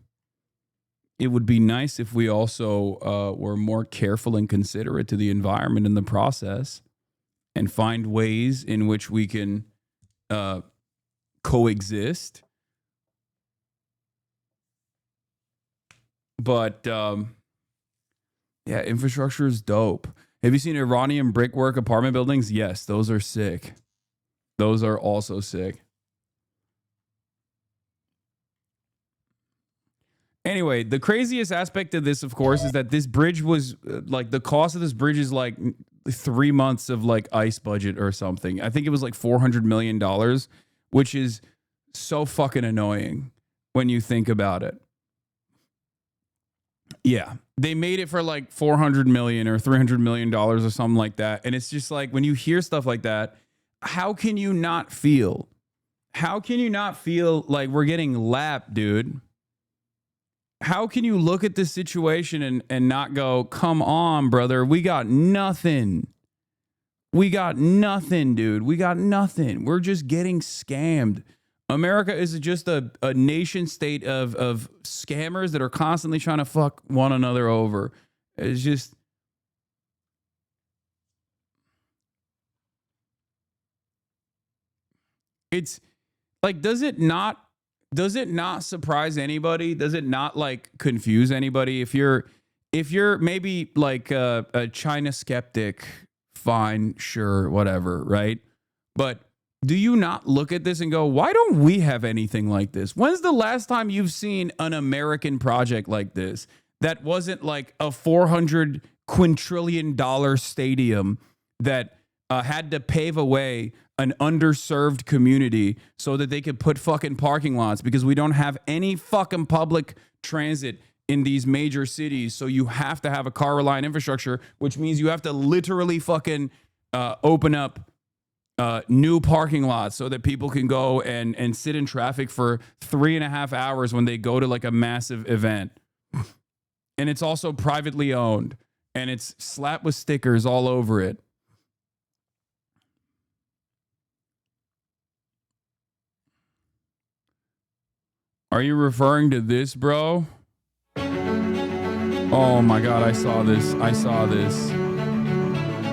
It would be nice if we also were more careful and considerate to the environment in the process, and find ways in which we can coexist. But yeah, infrastructure is dope. Have you seen Iranian brickwork apartment buildings? Yes, those are sick. Those are also sick. Anyway, the craziest aspect of this, of course, is that this bridge was like the cost of this bridge is like 3 months of like ICE budget or something. I think it was like $400 million, which is so fucking annoying when you think about it. Yeah, they made it for like 400 million or 300 million dollars or something like that. And it's just like when you hear stuff like that, how can you not feel? How can you not feel like we're getting lapped, dude? How can you look at this situation and not go, come on, brother, we got nothing. We got nothing, dude. We got nothing. We're just getting scammed. America is just a nation state of scammers that are constantly trying to fuck one another over. It's just... It's like, does it not surprise anybody? Does it not like confuse anybody? If you're maybe like a China skeptic, fine, sure, whatever, right? But do you not look at this and go, why don't we have anything like this? When's the last time you've seen an American project like this that wasn't like a $400 quintillion stadium that had to pave away an underserved community so that they could put fucking parking lots because we don't have any fucking public transit in these major cities. So you have to have a car reliant infrastructure, which means you have to literally fucking open up new parking lots so that people can go and sit in traffic for 3.5 hours when they go to like a massive event. And it's also privately owned and it's slapped with stickers all over it. Are you referring to this, bro? Oh my God, I saw this.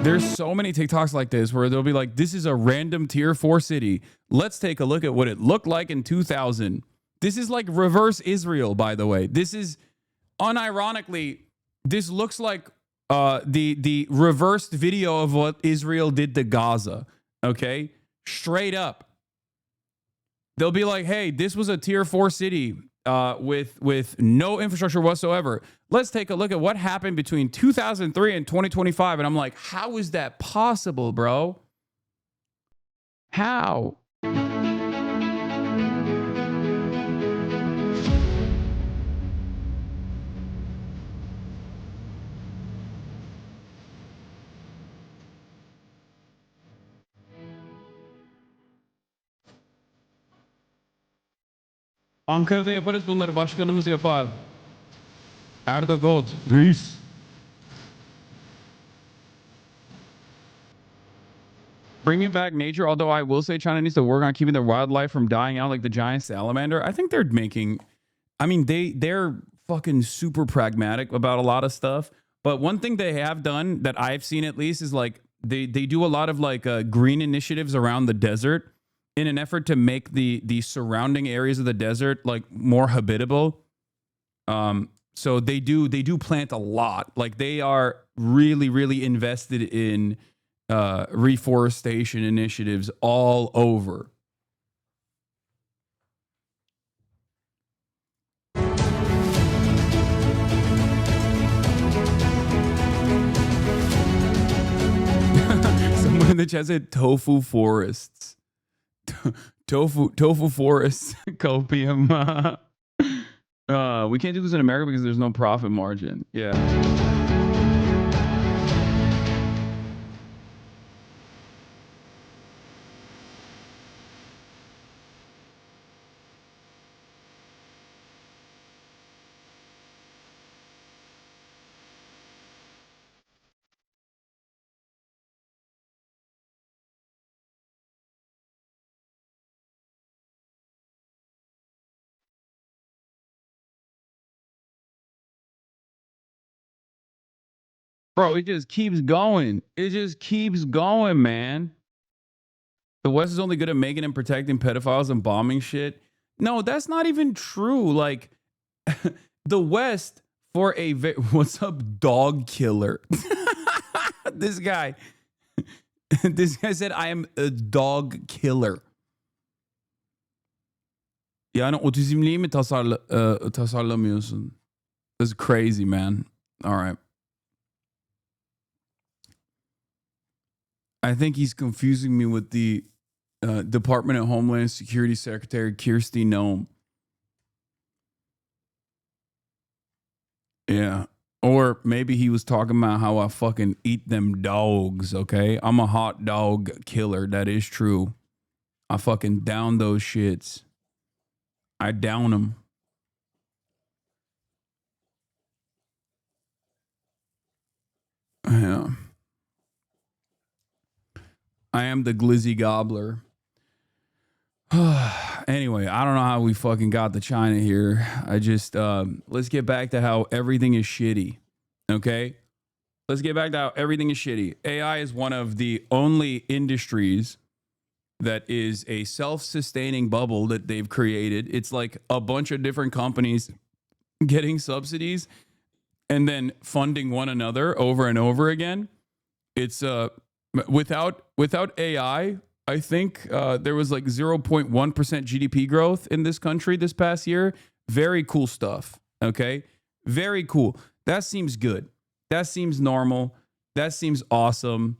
There's so many TikToks like this where they'll be like, this is a random tier 4 city. Let's take a look at what it looked like in 2000. This is like reverse Israel, by the way. This is unironically, this looks like the reversed video of what Israel did to Gaza. Okay? Straight up. They'll be like, hey, this was a tier 4 city with no infrastructure whatsoever. Let's take a look at what happened between 2003 and 2025. And I'm like, how is that possible, bro? How? Ankara'da yaparız bunları. Başkanımız yapar. Erdoğan. Reis. Bringing back nature, although I will say China needs to work on keeping their wildlife from dying out like the giant salamander. I think they're making... I mean, they're fucking super pragmatic about a lot of stuff. But one thing they have done that I've seen at least is like they do a lot of like green initiatives around the desert in an effort to make the surrounding areas of the desert like more habitable. So they do plant a lot. Like they are really invested in reforestation initiatives all over. Someone in the chat said tofu forests. Tofu forests. Copium. We can't do this in America because there's no profit margin. Yeah. Bro, it just keeps going. It just keeps going, man. The West is only good at making and protecting pedophiles and bombing shit. No, that's not even true. Like, the West for a what's up, dog killer? This guy, this guy said, I am a dog killer. Yani otizmliyi mi tasarlamıyorsun? That's crazy, man. All right. I think he's confusing me with the Department of Homeland Security Secretary Kirsty Noem. Yeah. Or maybe he was talking about how I fucking eat them dogs, okay? I'm a hot dog killer. That is true. I fucking down those shits. I down them. Yeah. I am the glizzy gobbler. Anyway, I don't know how we fucking got to China here. I just, let's get back to how everything is shitty. Okay? Let's get back to how everything is shitty. AI is one of the only industries that is a self-sustaining bubble that they've created. It's like a bunch of different companies getting subsidies and then funding one another over and over again. It's without AI, I think there was like 0.1% GDP growth in this country this past year. Very cool stuff. Okay. Very cool. That seems good. That seems normal. That seems awesome.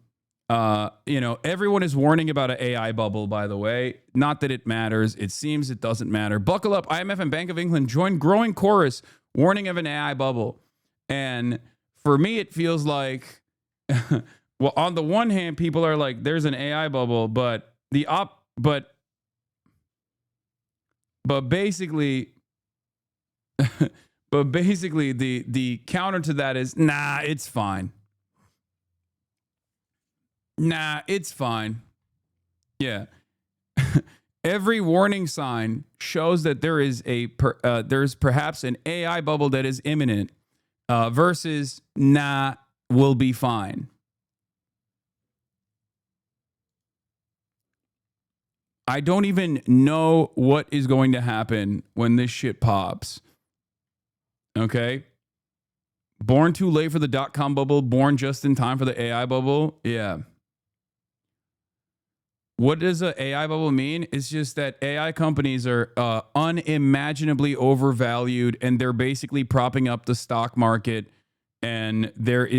Everyone is warning about an AI bubble, by the way. Not that it matters. It seems it doesn't matter. Buckle up. IMF and Bank of England join growing chorus warning of an AI bubble. And for me, it feels like, well, on the one hand, people are like, there's an AI bubble, but basically, the counter to that is, nah, it's fine. Nah, it's fine. Yeah. Every warning sign shows that there is there's perhaps an AI bubble that is imminent, versus nah, we'll be fine. I don't even know what is going to happen when this shit pops. Okay? Born too late for the .com bubble, born just in time for the AI bubble. Yeah. What does an AI bubble mean? It's just that AI companies are unimaginably overvalued, and they're basically propping up the stock market, and there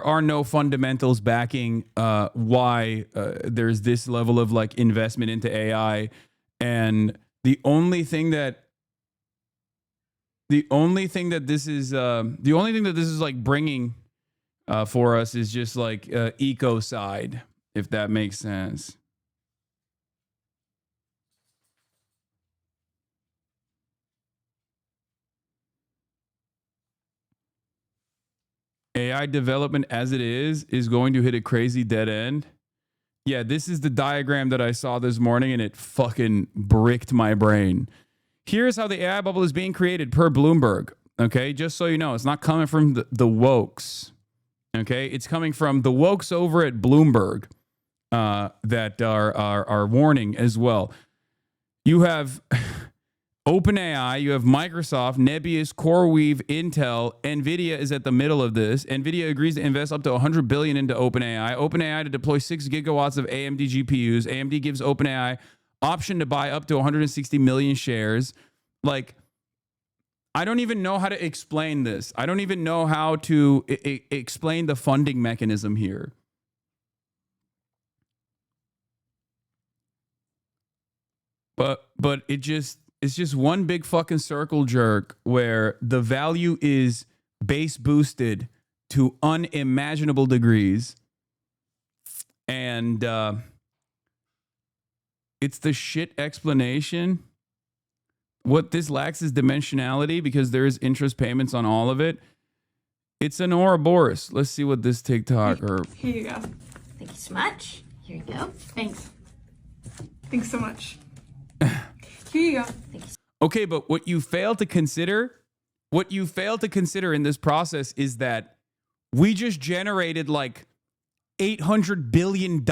are no fundamentals backing why there's this level of like investment into AI. And the only thing that this is like bringing for us is just like eco side, if that makes sense. AI development as it is going to hit a crazy dead end. Yeah, this is the diagram that I saw this morning, and it fucking bricked my brain. Here's how the AI bubble is being created per Bloomberg. Okay, just so you know, it's not coming from the wokes. Okay, it's coming from the wokes over at Bloomberg that are warning as well. You have OpenAI, you have Microsoft, Nebius, CoreWeave, Intel. NVIDIA is at the middle of this. NVIDIA agrees to invest up to $100 billion into OpenAI. OpenAI to deploy 6 gigawatts of AMD GPUs. AMD gives OpenAI option to buy up to 160 million shares. Like, I don't even know how to explain this. I don't even know how to explain the funding mechanism here. But it just, It's just one big fucking circle jerk where the value is base boosted to unimaginable degrees. And it's the shit explanation. What this lacks is dimensionality because there is interest payments on all of it. It's an Ouroboros. Let's see what this TikTok or... Here you go. Thank you so much. Here you go. Thanks. Thanks so much. Here you go. Okay, but what you fail to consider in this process is that we just generated like $800 billion,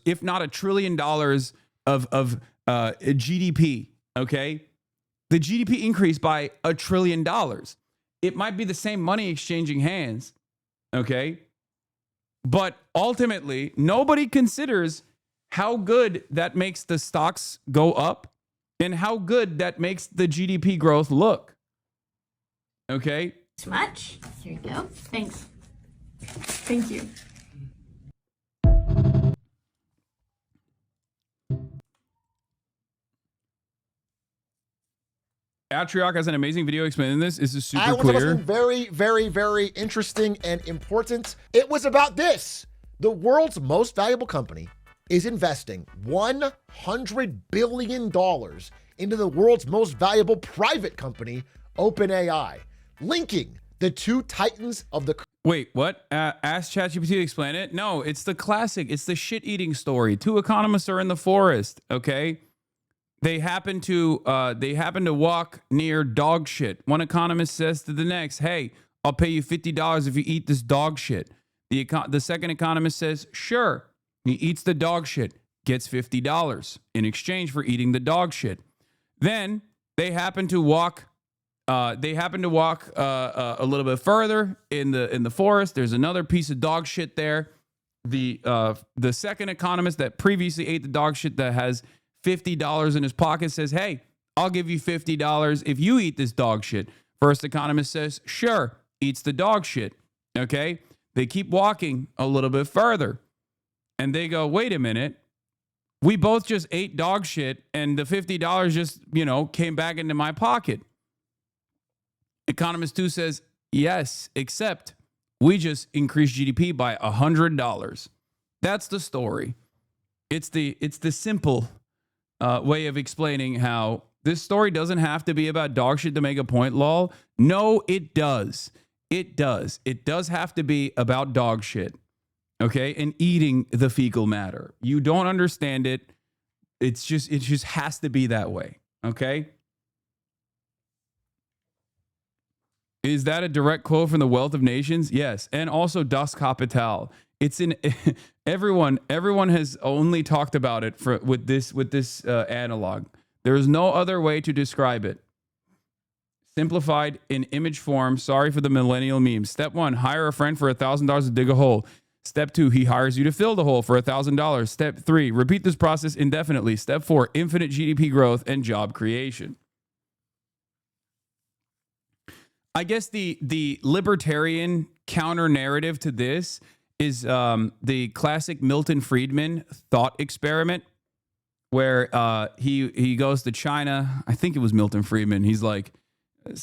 if not $1 trillion of GDP, okay? The GDP increased by $1 trillion. It might be the same money exchanging hands, okay? But ultimately, nobody considers how good that makes the stocks go up and how good that makes the GDP growth look. Okay? So much. Here you go. Thanks. Thank you. Atriarch has an amazing video explaining this. This is super I want clear. to something very, very, very interesting and important. It was about this. The world's most valuable company is investing $100 billion into the world's most valuable private company, OpenAI, linking the two titans of the... Wait, what? Ask ChatGPT to explain it? No, it's the classic. It's the shit-eating story. Two economists are in the forest, okay? They happen to walk near dog shit. One economist says to the next, "Hey, I'll pay you $50 if you eat this dog shit." The second economist says, "Sure." He eats the dog shit, gets $50 in exchange for eating the dog shit. Then they happen to walk. A little bit further in the forest. There's another piece of dog shit there. The second economist that previously ate the dog shit that has $50 in his pocket says, "Hey, I'll give you $50 if you eat this dog shit." First economist says, "Sure," eats the dog shit. Okay? They keep walking a little bit further. And they go, "Wait a minute. We both just ate dog shit and the $50 just, came back into my pocket." Economist 2 says, "Yes, except we just increased GDP by $100. That's the story. It's the simple way of explaining how this story doesn't have to be about dog shit to make a point, lol. No, it does. It does. It does have to be about dog shit, okay, and eating the fecal matter. You don't understand it. It just has to be that way, okay? Is that a direct quote from The Wealth of Nations? Yes, and also Das Kapital. It's in everyone has only talked about it with this analog. There is no other way to describe it. Simplified in image form. Sorry for the millennial memes. Step 1, hire a friend for $1,000 to dig a hole. Step 2, he hires you to fill the hole for $1,000. Step 3, repeat this process indefinitely. Step 4, infinite GDP growth and job creation. I guess the libertarian counter narrative to this is the classic Milton Friedman thought experiment, where he goes to China. I think it was Milton Friedman. He's like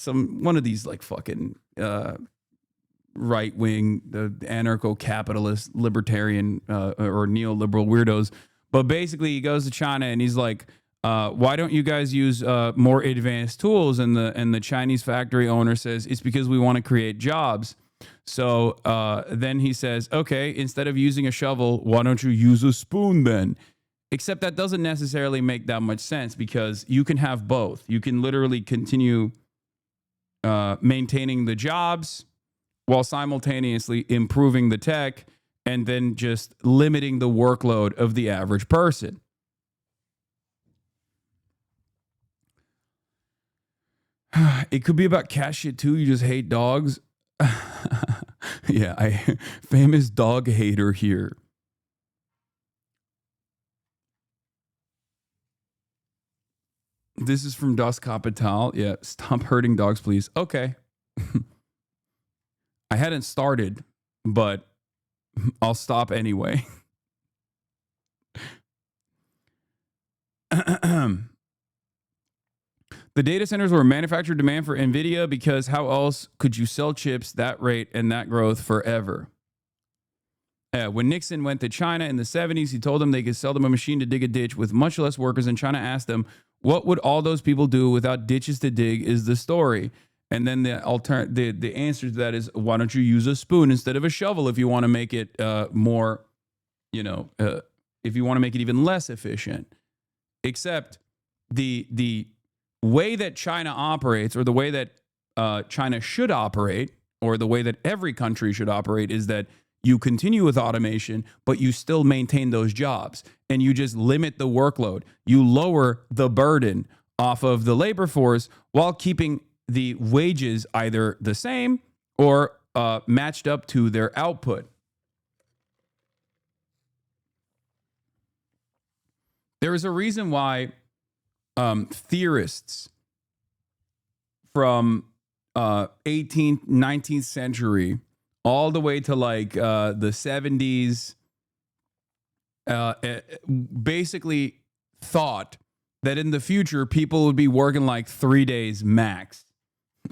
one of these like fucking right wing, anarcho-capitalist, libertarian or neoliberal weirdos. But basically, he goes to China and he's like, "Why don't you guys use more advanced tools?" And the Chinese factory owner says, "It's because we want to create jobs." So then he says, "Okay, instead of using a shovel, why don't you use a spoon then?" Except that doesn't necessarily make that much sense, because you can have both. You can literally continue maintaining the jobs while simultaneously improving the tech and then just limiting the workload of the average person. It could be about cat shit too. You just hate dogs. Yeah, famous dog hater here. This is from Das Kapital. Yeah, stop hurting dogs, please. Okay. I hadn't started, but I'll stop anyway. The data centers were manufactured demand for NVIDIA because how else could you sell chips that rate and that growth forever? When Nixon went to China in the 70s, he told them they could sell them a machine to dig a ditch with much less workers. And China asked them, what would all those people do without ditches to dig is the story. And then the answer to that is, why don't you use a spoon instead of a shovel if you want to make it more, if you want to make it even less efficient. Except the way that China operates, or the way that China should operate, or the way that every country should operate, is that you continue with automation, but you still maintain those jobs, and you just limit the workload. You lower the burden off of the labor force while keeping the wages either the same or matched up to their output. There is a reason why theorists from 18th, 19th century all the way to like the 70s basically thought that in the future people would be working like 3 days max.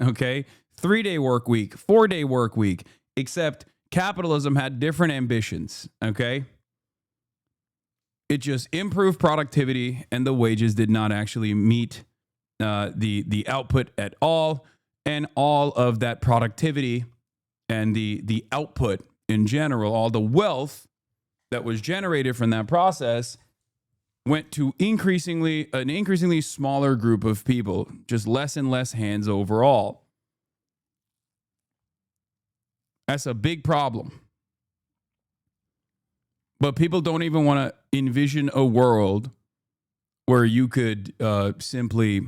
Okay? 3-day work week, 4-day work week, except capitalism had different ambitions. Okay? It just improved productivity, and the wages did not actually meet the output at all. And all of that productivity and the output in general, all the wealth that was generated from that process, went to an increasingly smaller group of people, just less and less hands overall. That's a big problem. But people don't even want to envision a world where you could simply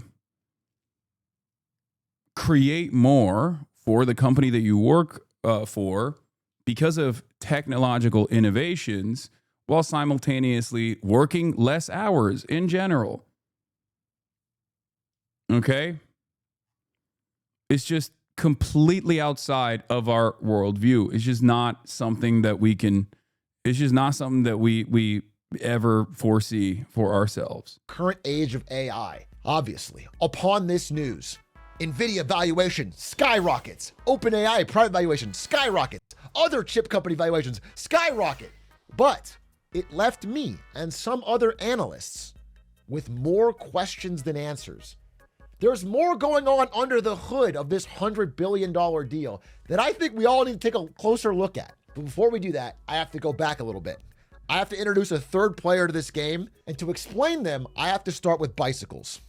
create more for the company that you work for because of technological innovations, while simultaneously working less hours in general. Okay? It's just completely outside of our worldview. It's just not something that we can, it's just not something that we ever foresee for ourselves. Current age of AI, obviously. Upon this news, NVIDIA valuation skyrockets. OpenAI private valuation skyrockets. Other chip company valuations skyrocket. But it left me and some other analysts with more questions than answers. There's more going on under the hood of this $100 billion deal that I think we all need to take a closer look at. But before we do that, I have to go back a little bit. I have to introduce a third player to this game, and to explain them, I have to start with bicycles.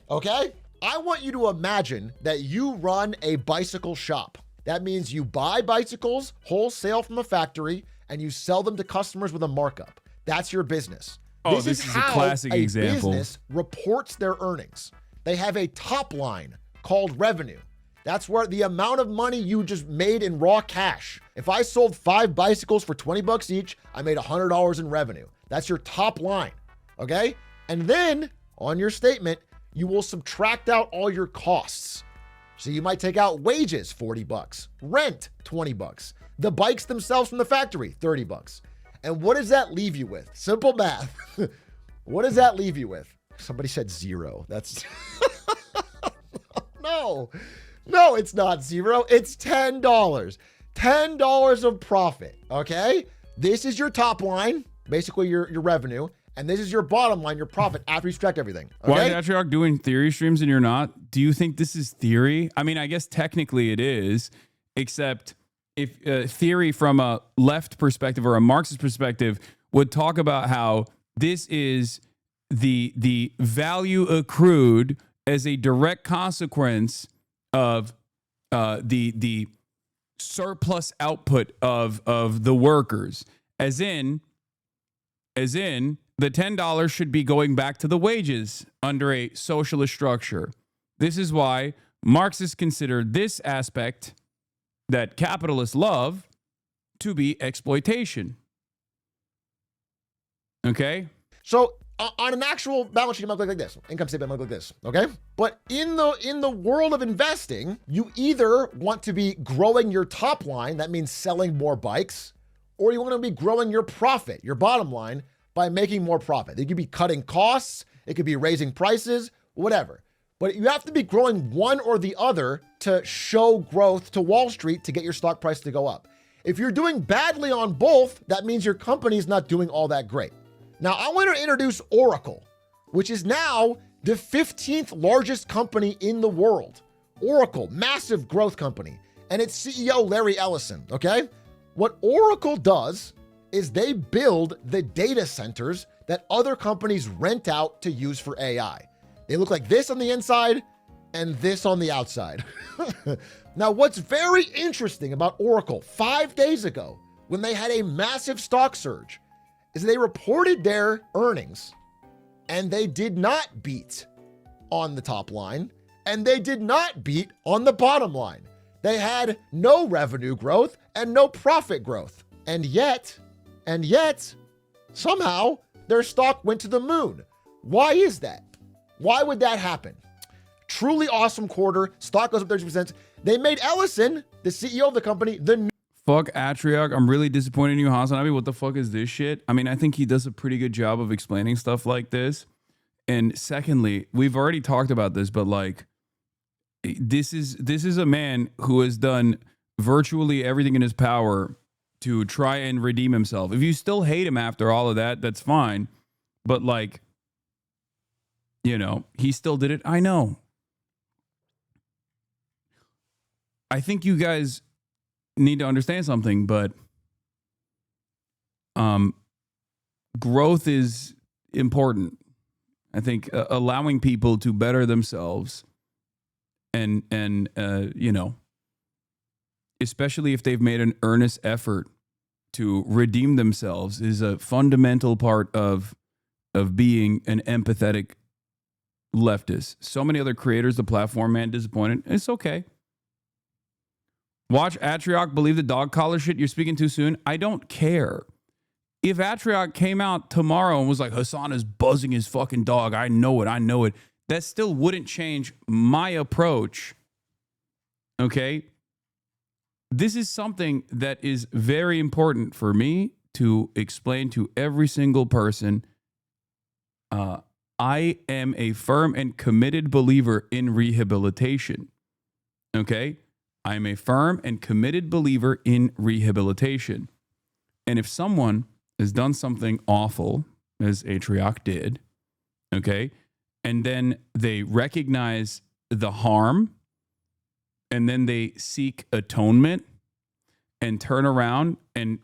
Okay? I want you to imagine that you run a bicycle shop. That means you buy bicycles wholesale from a factory and you sell them to customers with a markup. That's your business. Oh, this is a classic example. Business reports their earnings. They have a top line called revenue. That's where the amount of money you just made in raw cash. If I sold 5 bicycles for 20 bucks each, I made $100 in revenue. That's your top line. Okay? And then on your statement, you will subtract out all your costs. So you might take out wages, 40 bucks, rent, 20 bucks, the bikes themselves from the factory, 30 bucks. And what does that leave you with? Simple math. What does that leave you with? Somebody said 0. That's no, it's not 0. It's $10. $10 of profit. Okay. This is your top line, basically your revenue. And this is your bottom line, your profit after you subtract everything. Okay? Why is Atriarch doing theory streams and you're not? Do you think this is theory? I mean, I guess technically it is, except if theory from a left perspective or a Marxist perspective would talk about how this is the value accrued as a direct consequence of the surplus output of the workers, as in the $10 should be going back to the wages under a socialist structure. This is why Marxists consider this aspect that capitalists love to be exploitation. Okay? So on an actual balance sheet, it might look like this. Income statement might look like this. Okay? But in the world of investing, you either want to be growing your top line, that means selling more bikes, or you want to be growing your profit, your bottom line, by making more profit. It could be cutting costs. It could be raising prices, whatever. But you have to be growing one or the other to show growth to Wall Street to get your stock price to go up. If you're doing badly on both, that means your company is not doing all that great. Now, I want to introduce Oracle, which is now the 15th largest company in the world. Oracle, massive growth company, and its CEO, Larry Ellison, okay? What Oracle does is they build the data centers that other companies rent out to use for AI. They look like this on the inside and this on the outside. Now, what's very interesting about Oracle 5 days ago, when they had a massive stock surge, is they reported their earnings and they did not beat on the top line and they did not beat on the bottom line. They had no revenue growth and no profit growth. And yet, somehow their stock went to the moon. Why is that? Why would that happen? Truly awesome quarter. Stock goes up 30%. They made Ellison, the CEO of the company, the Fuck Atriarch. I'm really disappointed in you, HasanAbi. What the fuck is this shit? I mean, I think he does a pretty good job of explaining stuff like this. And secondly, we've already talked about this, but like, this is a man who has done virtually everything in his power to try and redeem himself. If you still hate him after all of that, that's fine. But like, you know, he still did it. I know. I think you guys need to understand something, but growth is important. I think allowing people to better themselves and you know, especially if they've made an earnest effort to redeem themselves, is a fundamental part of being an empathetic leftist. So many other creators, the platform man, disappointed. It's okay. Watch Atriarch believe the dog collar shit. You're speaking too soon. I don't care. If Atriarch came out tomorrow and was like, Hasan is buzzing his fucking dog, I know it. That still wouldn't change my approach. Okay? This is something that is very important for me to explain to every single person. I am a firm and committed believer in rehabilitation. Okay? I am a firm and committed believer in rehabilitation. And if someone has done something awful, as Atriarch did, okay, and then they recognize the harm, and then they seek atonement and turn around and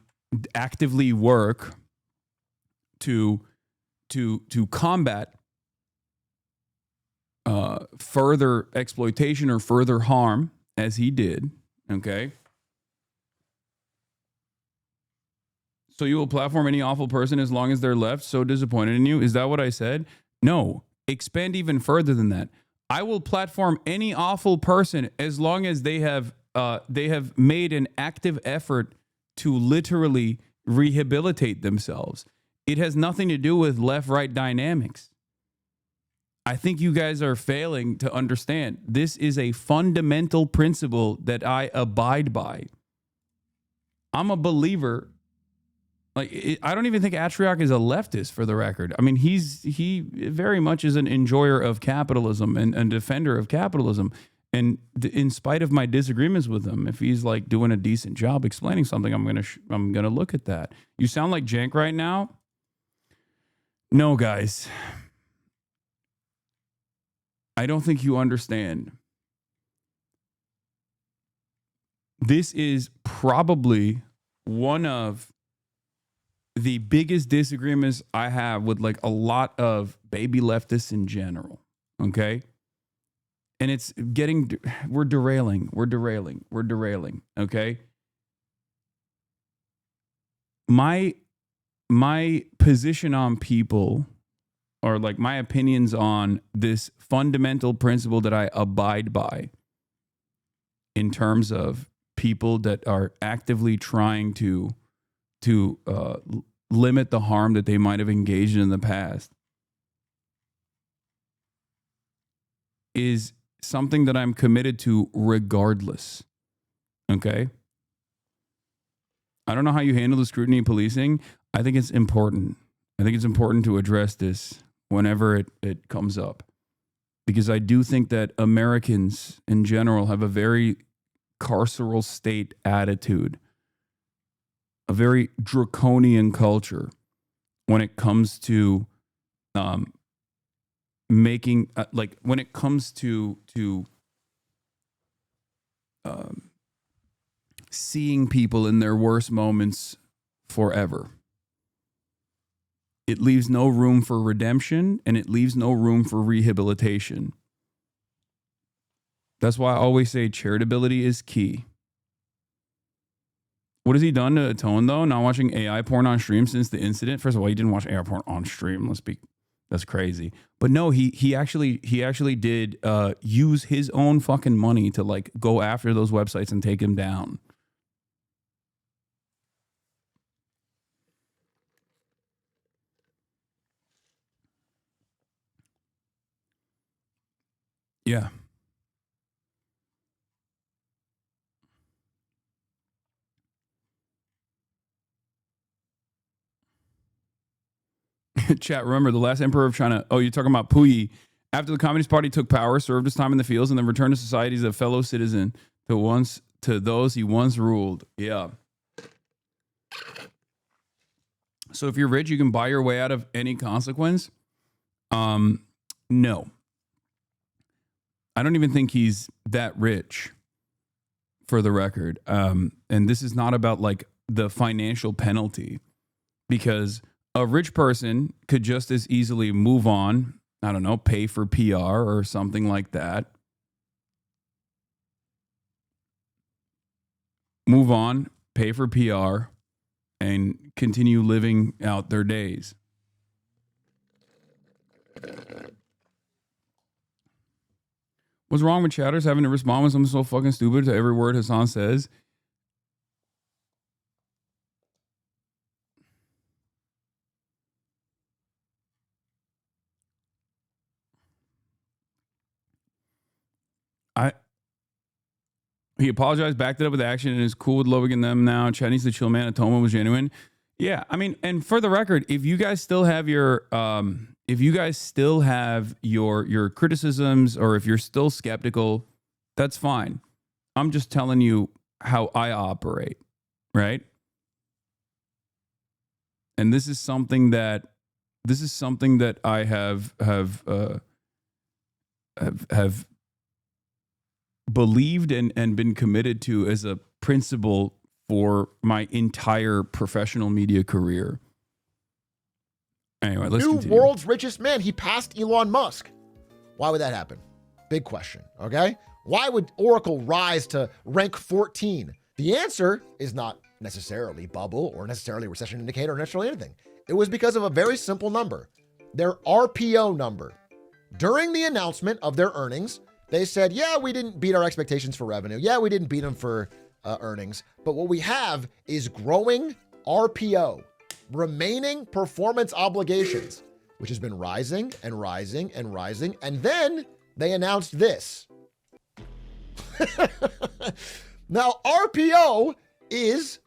actively work to combat further exploitation or further harm, as he did, okay? So you will platform any awful person as long as they're left so disappointed in you? Is that what I said? No. Expand even further than that. I will platform any awful person as long as they have made an active effort to literally rehabilitate themselves. It has nothing to do with left-right dynamics. I think you guys are failing to understand. This is a fundamental principle that I abide by. I'm a believer. Like, I don't even think Atriarch is a leftist, for the record. I mean, he very much is an enjoyer of capitalism and a defender of capitalism. And in spite of my disagreements with him, if he's like doing a decent job explaining something, I'm gonna look at that. You sound like jank right now. No, guys. I don't think you understand. This is probably one of the biggest disagreements I have with like a lot of baby leftists in general. Okay. And it's getting, we're derailing. Okay. My position on people, or like my opinions on this fundamental principle that I abide by in terms of people that are actively trying to limit the harm that they might have engaged in the past, is something that I'm committed to regardless. Okay? I don't know how you handle the scrutiny of policing. I think it's important. I think it's important to address this whenever it comes up. because I do think that Americans in general have a very carceral state attitude, a very draconian culture when it comes to making when it comes to seeing people in their worst moments forever. It leaves no room for redemption, and it leaves no room for rehabilitation. That's why I always say charitability is key. What has he done to atone, though? Not watching AI porn on stream since the incident? First of all, he didn't watch AI porn on stream. That's crazy. But no, he actually did use his own fucking money to like go after those websites and take him down. Yeah. Chat, remember the last emperor of China. Oh, you're talking about Puyi. After the Communist Party took power, served his time in the fields, and then returned to society as a fellow citizen to those he once ruled. Yeah. So if you're rich, you can buy your way out of any consequence. No. I don't even think he's that rich, for the record. And this is not about like the financial penalty, because a rich person could just as easily move on, I don't know, pay for PR or something like that. Move on, pay for PR, and continue living out their days. What's wrong with chatters having to respond with something so fucking stupid to every word Hasan says? He apologized, backed it up with action, and is cool with loving them now. Chad needs to chill, man. Atonement was genuine. Yeah, I mean, and for the record, if you guys still have your your criticisms, or if you're still skeptical, that's fine. I'm just telling you how I operate, right? And this is something that I have believed and been committed to as a principle for my entire professional media career. Anyway, let's continue. World's richest man. He passed Elon Musk. Why would that happen? Big question, okay? Why would Oracle rise to rank 14? The answer is not necessarily bubble or necessarily recession indicator or necessarily anything. It was because of a very simple number, their RPO number. During the announcement of their earnings, they said, yeah, we didn't beat our expectations for revenue. Yeah, we didn't beat them for earnings. But what we have is growing RPO, remaining performance obligations, which has been rising and rising and rising. And then they announced this. Now, RPO is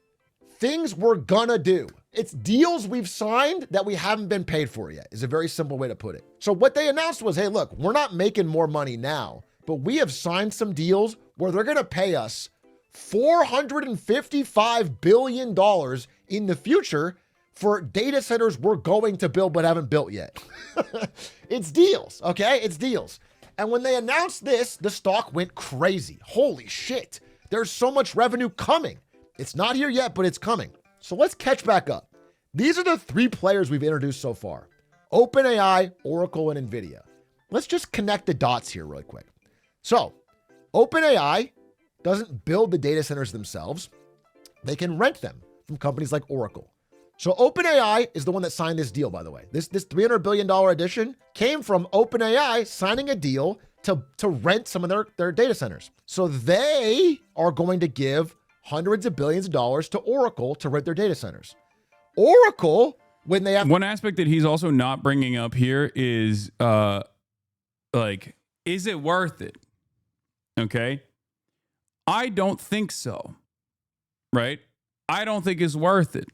things we're gonna do. It's deals we've signed that we haven't been paid for yet, is a very simple way to put it. So what they announced was, hey, look, we're not making more money now, but we have signed some deals where they're gonna pay us $455 billion in the future for data centers we're going to build but haven't built yet. It's deals, okay? It's deals. And when they announced this, the stock went crazy. Holy shit. There's so much revenue coming. It's not here yet, but it's coming. So let's catch back up. These are the three players we've introduced so far: OpenAI, Oracle, and NVIDIA. Let's just connect the dots here really quick. So OpenAI doesn't build the data centers themselves. They can rent them from companies like Oracle. So OpenAI is the one that signed this deal, by the way. This $300 billion addition came from OpenAI signing a deal to rent some of their data centers. So they are going to give hundreds of billions of dollars to Oracle to rent their data centers. Oracle, when they have... One aspect that he's also not bringing up here is, is it worth it? Okay? I don't think so. Right? I don't think it's worth it.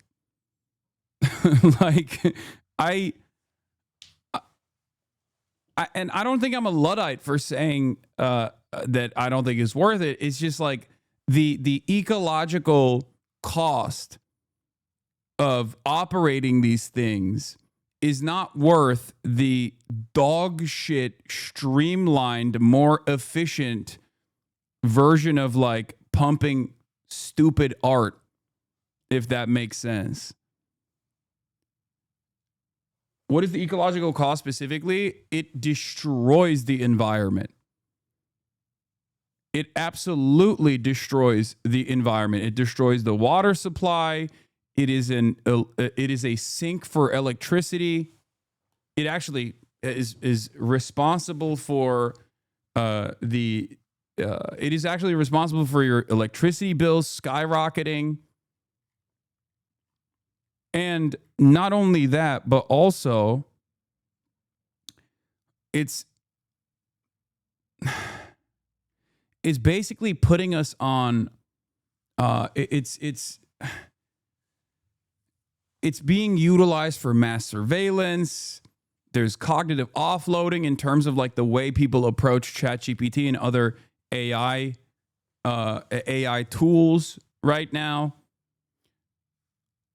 and I don't think I'm a Luddite for saying that I don't think it's worth it. It's just like the ecological cost of operating these things is not worth the dog shit, streamlined, more efficient version of like pumping stupid art, if that makes sense. What is the ecological cost specifically? It destroys the environment. It absolutely destroys the environment. It destroys the water supply. It is a sink for electricity. It actually is responsible for it is actually responsible for your electricity bills skyrocketing. And not only that, but also it's basically putting us on it's being utilized for mass surveillance. There's cognitive offloading in terms of like the way people approach ChatGPT and other AI tools right now.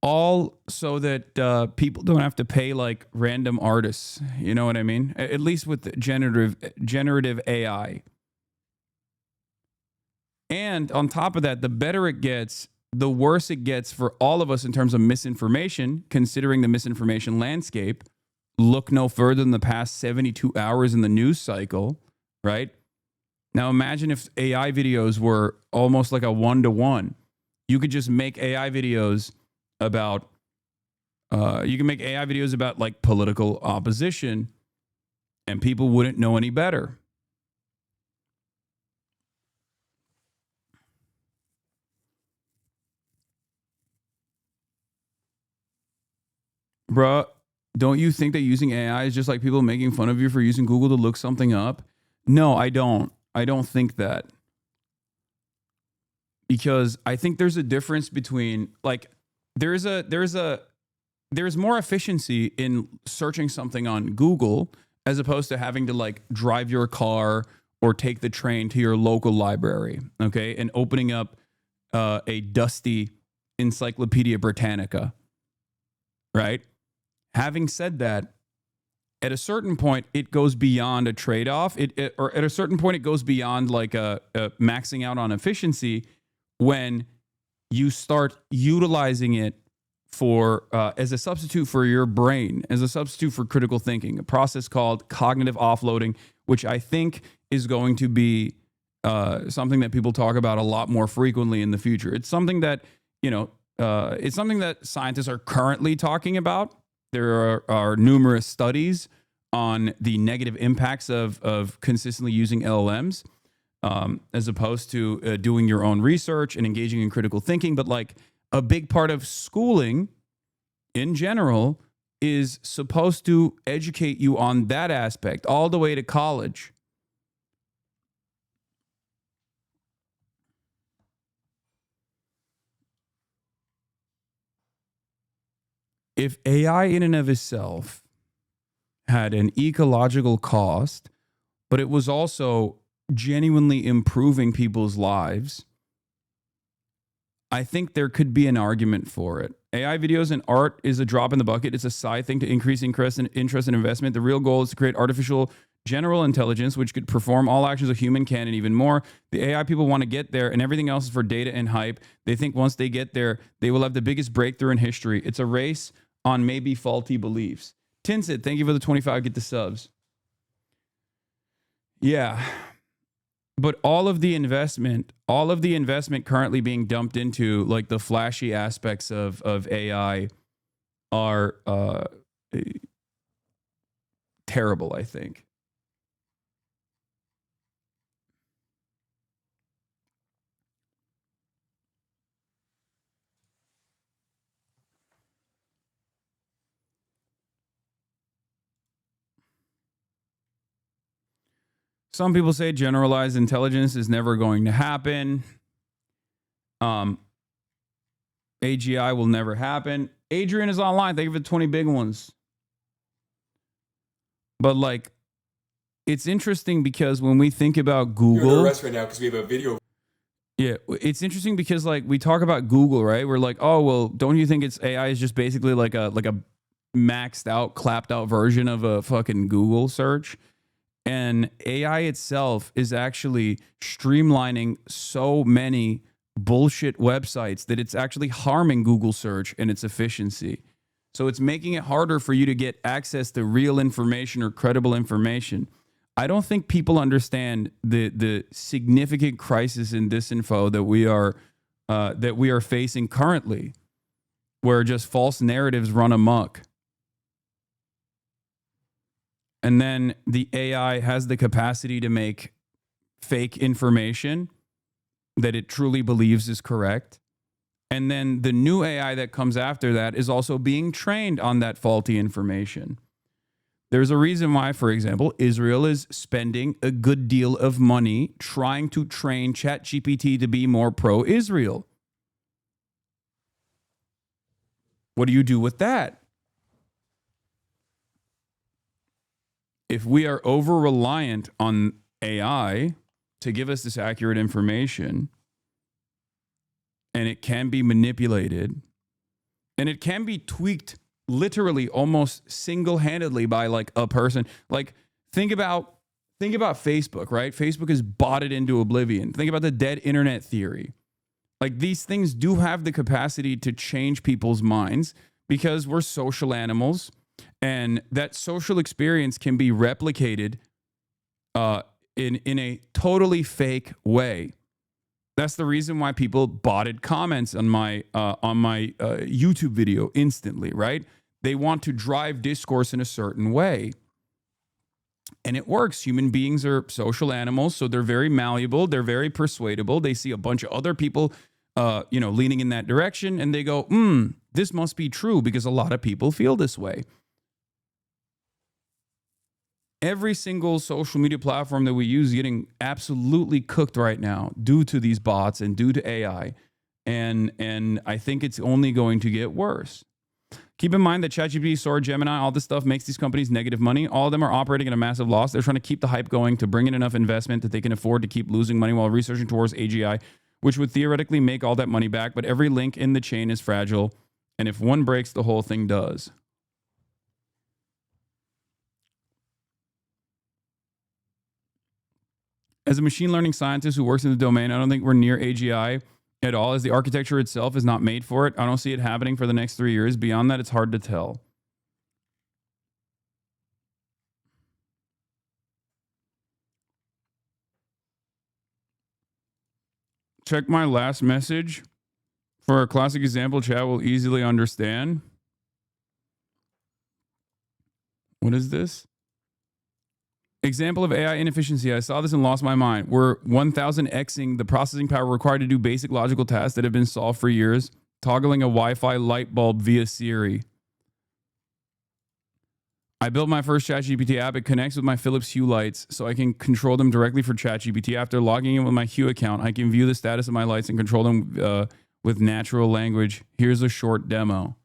All so that people don't have to pay like random artists. You know what I mean? At least with generative AI. And on top of that, the better it gets, the worse it gets for all of us in terms of misinformation, considering the misinformation landscape. Look no further than the past 72 hours in the news cycle, right? Now imagine if AI videos were almost like a 1-to-1. You could just make AI videos about, like political opposition and people wouldn't know any better. Bruh, don't you think that using AI is just like people making fun of you for using Google to look something up? No, I don't. I don't think that. Because I think there's a difference between like there's more efficiency in searching something on Google as opposed to having to like drive your car or take the train to your local library, okay? And opening up a dusty Encyclopedia Britannica, right? Having said that, at a certain point, it goes beyond a trade-off. Or at a certain point, it goes beyond like a maxing out on efficiency when you start utilizing it for as a substitute for your brain, as a substitute for critical thinking, a process called cognitive offloading, which I think is going to be something that people talk about a lot more frequently in the future. It's something that, it's something that scientists are currently talking about. There are numerous studies on the negative impacts of consistently using LLMs as opposed to doing your own research and engaging in critical thinking. But like a big part of schooling in general is supposed to educate you on that aspect all the way to college. If AI in and of itself had an ecological cost, but it was also genuinely improving people's lives, I think there could be an argument for it. AI videos and art is a drop in the bucket. It's a side thing to increase interest and investment. The real goal is to create artificial general intelligence, which could perform all actions a human can and even more. The AI people want to get there, and everything else is for data and hype. They think once they get there, they will have the biggest breakthrough in history. It's a race on maybe faulty beliefs. Tinsit, thank you for the 25. Get the subs. Yeah. But all of the investment currently being dumped into like the flashy aspects of AI are terrible, I think. Some people say generalized intelligence is never going to happen. AGI will never happen. Adrian is online. Thank you for the 20 big ones. But like, it's interesting because when we think about You're Google, under arrest right now because we have a video. yeah, it's interesting because like we talk about Google, right? We're like, oh well, don't you think it's AI is just basically like a maxed out, clapped out version of a fucking Google search? And AI itself is actually streamlining so many bullshit websites that it's actually harming Google search and its efficiency. So it's making it harder for you to get access to real information or credible information. I don't think people understand the significant crisis in disinfo that we are facing currently, where just false narratives run amok. And then the AI has the capacity to make fake information that it truly believes is correct. And then the new AI that comes after that is also being trained on that faulty information. There's a reason why, for example, Israel is spending a good deal of money trying to train ChatGPT to be more pro-Israel. What do you do with that? If we are over-reliant on AI to give us this accurate information, and it can be manipulated, and it can be tweaked literally almost single-handedly by like a person. Like think about Facebook, right? Facebook is botted into oblivion. Think about the dead internet theory. Like these things do have the capacity to change people's minds because we're social animals, and that social experience can be replicated in a totally fake way. That's the reason why people botted comments on my YouTube video instantly, right? They want to drive discourse in a certain way. And it works. Human beings are social animals, so they're very malleable. They're very persuadable. They see a bunch of other people, leaning in that direction, and they go, this must be true because a lot of people feel this way. Every single social media platform that we use is getting absolutely cooked right now due to these bots and due to AI. And I think it's only going to get worse. Keep in mind that ChatGPT, Sora, Gemini, all this stuff makes these companies negative money. All of them are operating at a massive loss. They're trying to keep the hype going to bring in enough investment that they can afford to keep losing money while researching towards AGI, which would theoretically make all that money back. But every link in the chain is fragile. And if one breaks, the whole thing does. As a machine learning scientist who works in the domain, I don't think we're near AGI at all, as the architecture itself is not made for it. I don't see it happening for the next 3 years. Beyond that, it's hard to tell. Check my last message for a classic example chat will easily understand. What is this? Example of AI inefficiency. I saw this and lost my mind. We're 1000xing the processing power required to do basic logical tasks that have been solved for years, toggling a Wi-Fi light bulb via Siri. I built my first ChatGPT app. It connects with my Philips Hue lights so I can control them directly for ChatGPT. After logging in with my Hue account, I can view the status of my lights and control them with natural language. Here's a short demo.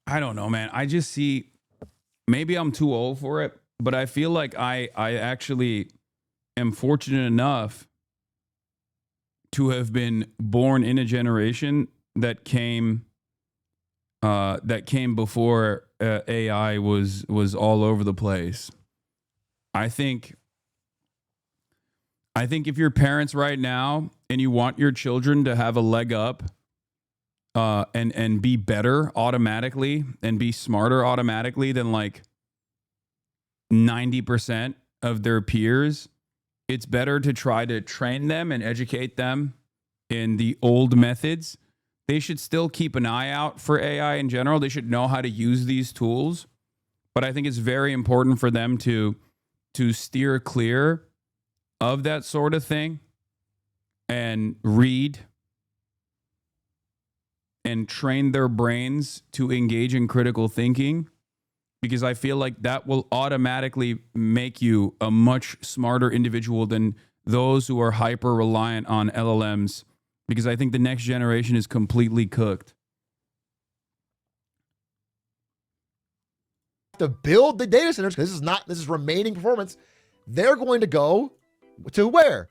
I don't know, man. I just see, maybe I'm too old for it, but I feel like I actually am fortunate enough to have been born in a generation that came before AI was all over the place. I think if you're parents right now and you want your children to have a leg up, and be better automatically and be smarter automatically than like 90% of their peers, it's better to try to train them and educate them in the old methods. They should still keep an eye out for AI in general. They should know how to use these tools. But I think it's very important for them to steer clear of that sort of thing and read and train their brains to engage in critical thinking because I feel like that will automatically make you a much smarter individual than those who are hyper reliant on LLMs, because I think the next generation is completely cooked. To build the data centers, because this is remaining performance, they're going to go to where?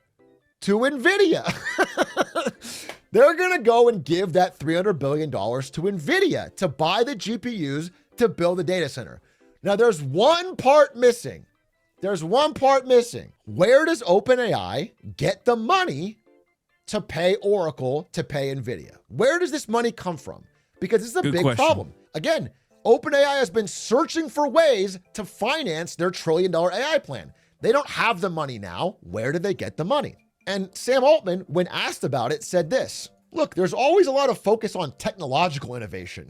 To NVIDIA. They're going to go and give that $300 billion to NVIDIA to buy the GPUs to build the data center. Now, there's one part missing. Where does OpenAI get the money to pay Oracle, to pay NVIDIA? Where does this money come from? Because this is a Good big question. problem. Again, OpenAI has been searching for ways to finance their $1 trillion AI plan. They don't have the money now. Where did they get the money? And Sam Altman, when asked about it, said this: look, there's always a lot of focus on technological innovation.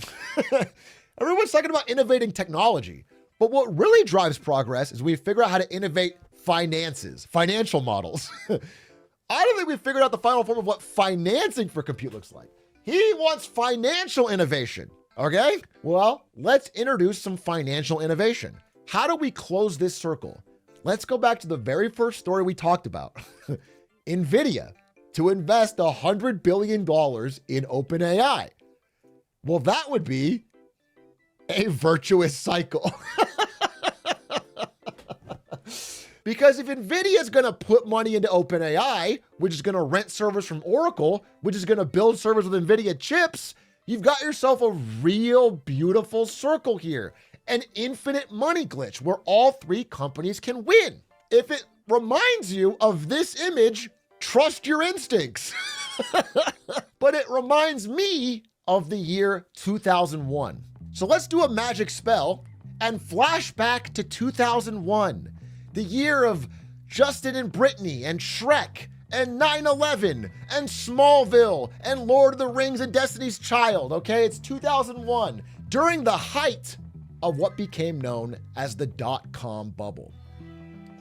Everyone's talking about innovating technology. But what really drives progress is we figure out how to innovate financial models. I don't think we figured out the final form of what financing for compute looks like. He wants financial innovation. Okay, well, let's introduce some financial innovation. How do we close this circle? Let's go back to the very first story we talked about. NVIDIA to invest $100 billion in OpenAI. Well, that would be a virtuous cycle. Because if NVIDIA is going to put money into OpenAI, which is going to rent servers from Oracle, which is going to build servers with NVIDIA chips, you've got yourself a real beautiful circle here. An infinite money glitch where all three companies can win. If it reminds you of this image, trust your instincts. But it reminds me of the year 2001. So let's do a magic spell and flash back to 2001, the year of Justin and Brittany and Shrek and 9/11 and Smallville and Lord of the Rings and Destiny's Child, okay? It's 2001, during the height of what became known as the dot-com bubble.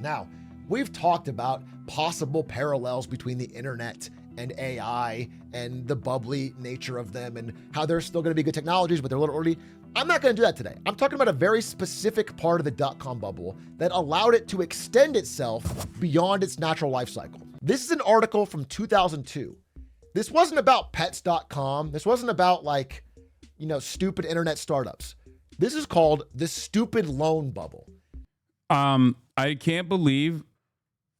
Now, we've talked about possible parallels between the internet and AI and the bubbly nature of them and how they're still going to be good technologies, but they're a little early. I'm not going to do that today. I'm talking about a very specific part of the dot-com bubble that allowed it to extend itself beyond its natural life cycle. This is an article from 2002. This wasn't about pets.com. This wasn't about stupid internet startups. This is called the stupid loan bubble. I can't believe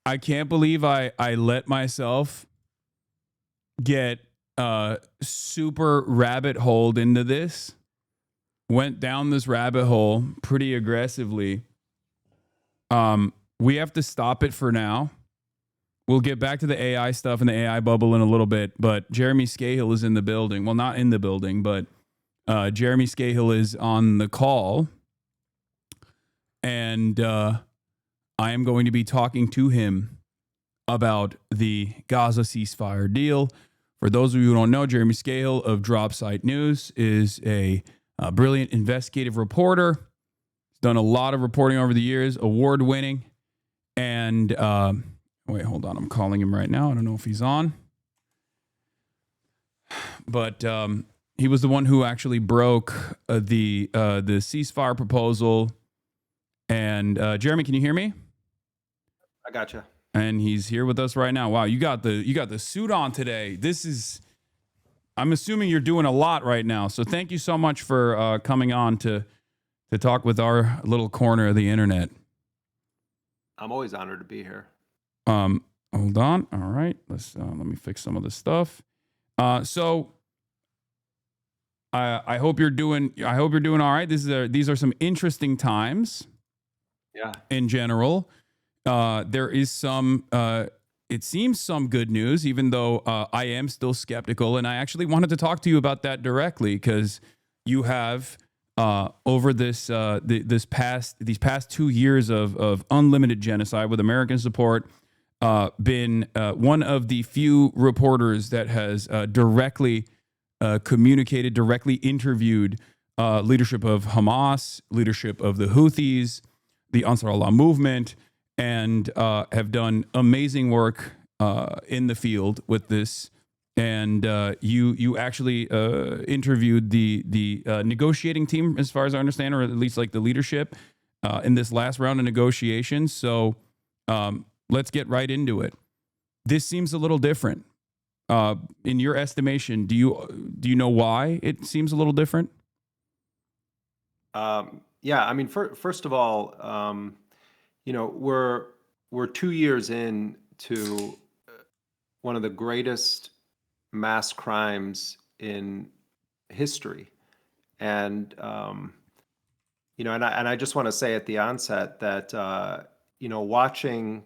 I let myself get super rabbit holed into this. Went down this rabbit hole pretty aggressively. We have to stop it for now. We'll get back to the AI stuff and the AI bubble in a little bit, but Jeremy SCAHILL is in the building. Well, not in the building, but Jeremy SCAHILL is on the call. And I am going to be talking to him about the Gaza ceasefire deal. For those of you who don't know, Jeremy SCAHILL of Dropsite News is a brilliant investigative reporter. He's done a lot of reporting over the years, award-winning. And wait, hold on. I'm calling him right now. I don't know if he's on. But he was the one who actually broke the ceasefire proposal. And Jeremy, can you hear me? I gotcha. And he's here with us right now. Wow, you got the suit on today. I'm assuming you're doing a lot right now. So thank you so much for coming on to talk with our little corner of the internet. I'm always honored to be here. Hold on. All right. Let me fix some of this stuff. So I hope you're doing all right. These are some interesting times. Yeah. In general. There is some it seems some good news, even though I am still skeptical. And I actually wanted to talk to you about that directly, because you have over these past 2 years of unlimited genocide with American support, been one of the few reporters that has directly communicated, directly interviewed leadership of Hamas, leadership of the Houthis, the Ansar Allah movement, and have done amazing work in the field with this and you actually interviewed the negotiating team, as far as I understand, or at least like the leadership in this last round of negotiations. So let's get right into it. This seems a little different. In your estimation, do you know why it seems a little different? Yeah, I mean, first of all, we're 2 years in to one of the greatest mass crimes in history, and and I just want to say at the onset that watching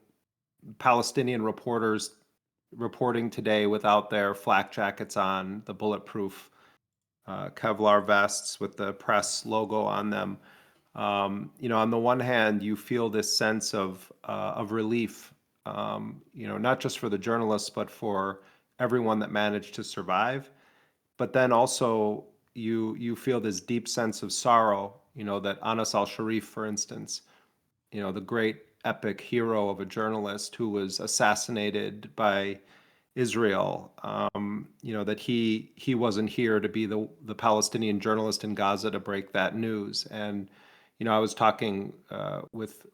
Palestinian reporters reporting today without their flak jackets on, the bulletproof Kevlar vests with the press logo on them. On the one hand, you feel this sense of relief, not just for the journalists, but for everyone that managed to survive. But then also you feel this deep sense of sorrow, that Anas al-Sharif, for instance, the great epic hero of a journalist who was assassinated by Israel, that he wasn't here to be the Palestinian journalist in Gaza to break that news. And I was talking with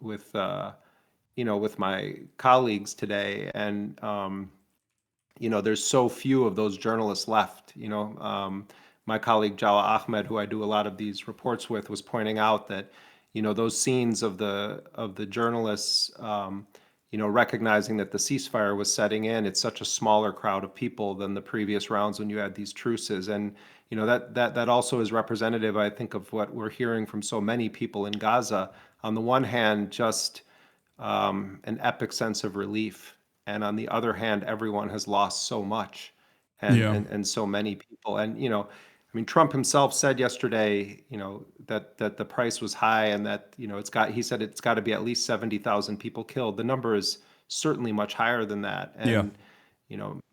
my colleagues today, and there's so few of those journalists left. My colleague Jala Ahmed, who I do a lot of these reports with, was pointing out that those scenes of the journalists, recognizing that the ceasefire was setting in. It's such a smaller crowd of people than the previous rounds when you had these truces, and that also is representative, I think, of what we're hearing from so many people in Gaza. On the one hand, just an epic sense of relief, and on the other hand, everyone has lost so much, and so many people, and I mean, Trump himself said yesterday, that the price was high, and that he said it's got to be at least 70,000 people killed. The number is certainly much higher than that, and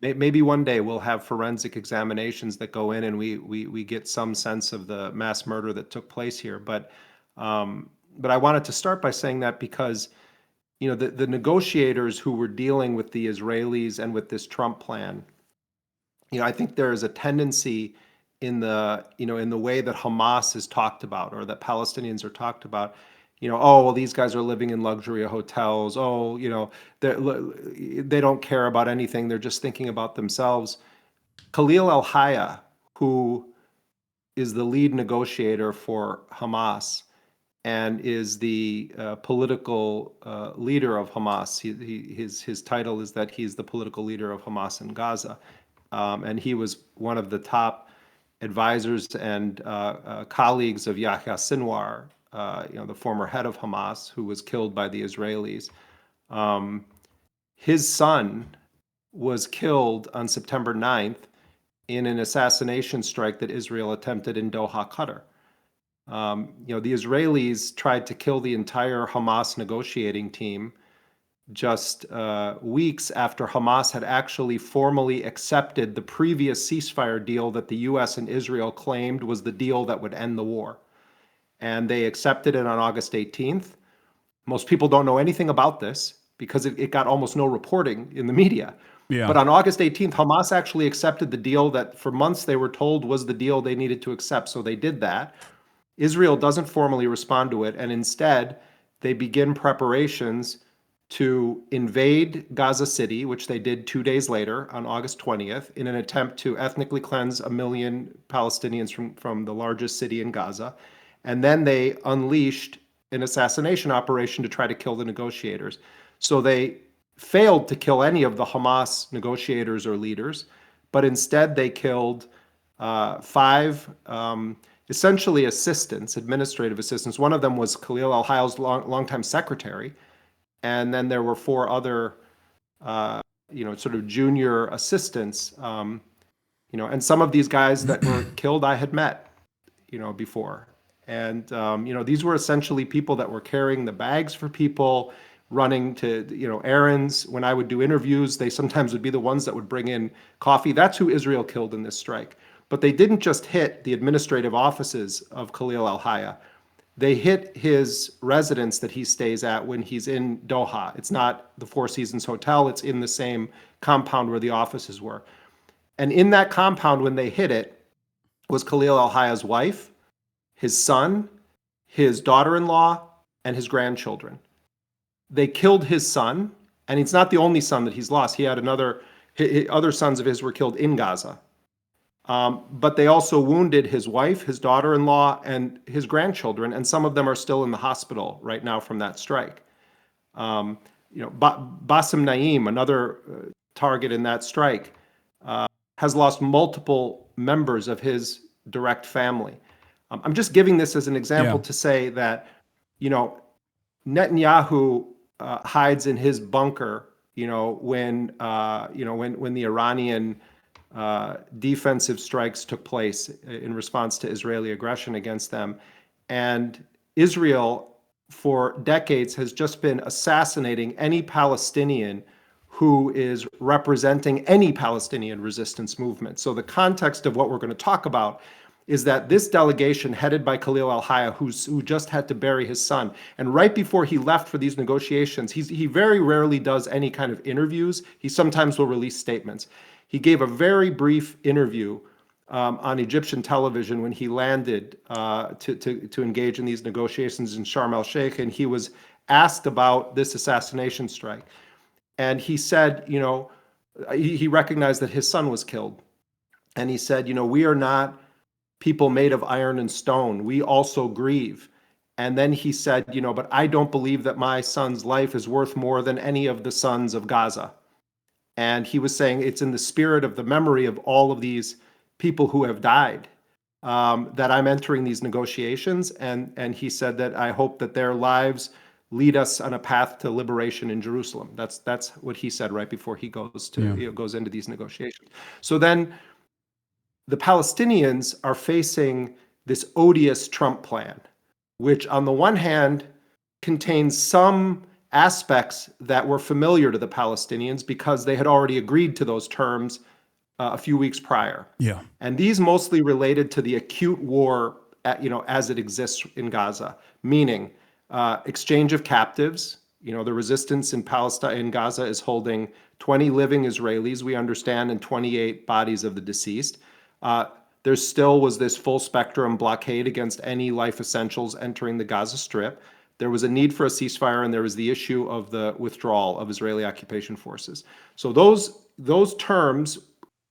maybe one day we'll have forensic examinations that go in and we get some sense of the mass murder that took place here. But I wanted to start by saying that because the negotiators who were dealing with the Israelis and with this Trump plan, I think there is a tendency in the way that Hamas is talked about, or that Palestinians are talked about, oh, well, these guys are living in luxury hotels. Oh, they don't care about anything. They're just thinking about themselves. Khalil al-Hayya, who is the lead negotiator for Hamas and is the political leader of Hamas. His title is that he's the political leader of Hamas in Gaza. And he was one of the top advisors and colleagues of Yahya Sinwar, the former head of Hamas, who was killed by the Israelis. His son was killed on September 9th in an assassination strike that Israel attempted in Doha, Qatar. The Israelis tried to kill the entire Hamas negotiating team just weeks after Hamas had actually formally accepted the previous ceasefire deal that the U.S. and Israel claimed was the deal that would end the war. And they accepted it on August 18th. Most people don't know anything about this because it got almost no reporting in the media. Yeah. But on August 18th, Hamas actually accepted the deal that for months they were told was the deal they needed to accept. So they did that. Israel doesn't formally respond to it, and instead they begin preparations to invade Gaza City, which they did 2 days later on August 20th, in an attempt to ethnically cleanse 1 million Palestinians from the largest city in Gaza. And then they unleashed an assassination operation to try to kill the negotiators. So they failed to kill any of the Hamas negotiators or leaders, but instead they killed 5 essentially assistants, administrative assistants. One of them was Khalil al-Hayya's longtime secretary. And then there were 4 other, sort of junior assistants, and some of these guys that were killed I had met, before. And, these were essentially people that were carrying the bags for people, running to, errands. When I would do interviews, they sometimes would be the ones that would bring in coffee. That's who Israel killed in this strike. But they didn't just hit the administrative offices of Khalil al-Hayya. They hit his residence that he stays at when he's in Doha. It's not the Four Seasons Hotel. It's in the same compound where the offices were. And in that compound, when they hit it, was Khalil al-Hayya's wife, his son, his daughter-in-law, and his grandchildren. They killed his son, and it's not the only son that he's lost. He had other sons of his were killed in Gaza. But they also wounded his wife, his daughter-in-law, and his grandchildren, and some of them are still in the hospital right now from that strike. Bassem Naim, another target in that strike, has lost multiple members of his direct family. I'm just giving this as an example to say that, Netanyahu hides in his bunker, when the Iranian defensive strikes took place in response to Israeli aggression against them. And Israel, for decades, has just been assassinating any Palestinian who is representing any Palestinian resistance movement. So the context of what we're going to talk about is that this delegation headed by Khalil al-Hayya, who just had to bury his son, and right before he left for these negotiations, he very rarely does any kind of interviews. He sometimes will release statements. He gave a very brief interview on Egyptian television when he landed to engage in these negotiations in Sharm el-Sheikh, and he was asked about this assassination strike. And he said, he recognized that his son was killed. And he said, we are not people made of iron and stone. We also grieve. And then he said, but I don't believe that my son's life is worth more than any of the sons of Gaza. And he was saying it's in the spirit of the memory of all of these people who have died that I'm entering these negotiations. And he said that I hope that their lives lead us on a path to liberation in Jerusalem. That's what he said right before he goes into these negotiations. So then the Palestinians are facing this odious Trump plan, which on the one hand contains some aspects that were familiar to the Palestinians because they had already agreed to those terms a few weeks prior. Yeah. And these mostly related to the acute war, as it exists in Gaza, meaning exchange of captives. The resistance in Palestine, in Gaza, is holding 20 living Israelis, we understand, and 28 bodies of the deceased. There still was this full spectrum blockade against any life essentials entering the Gaza Strip. There was a need for a ceasefire, and there was the issue of the withdrawal of Israeli occupation forces. So those terms,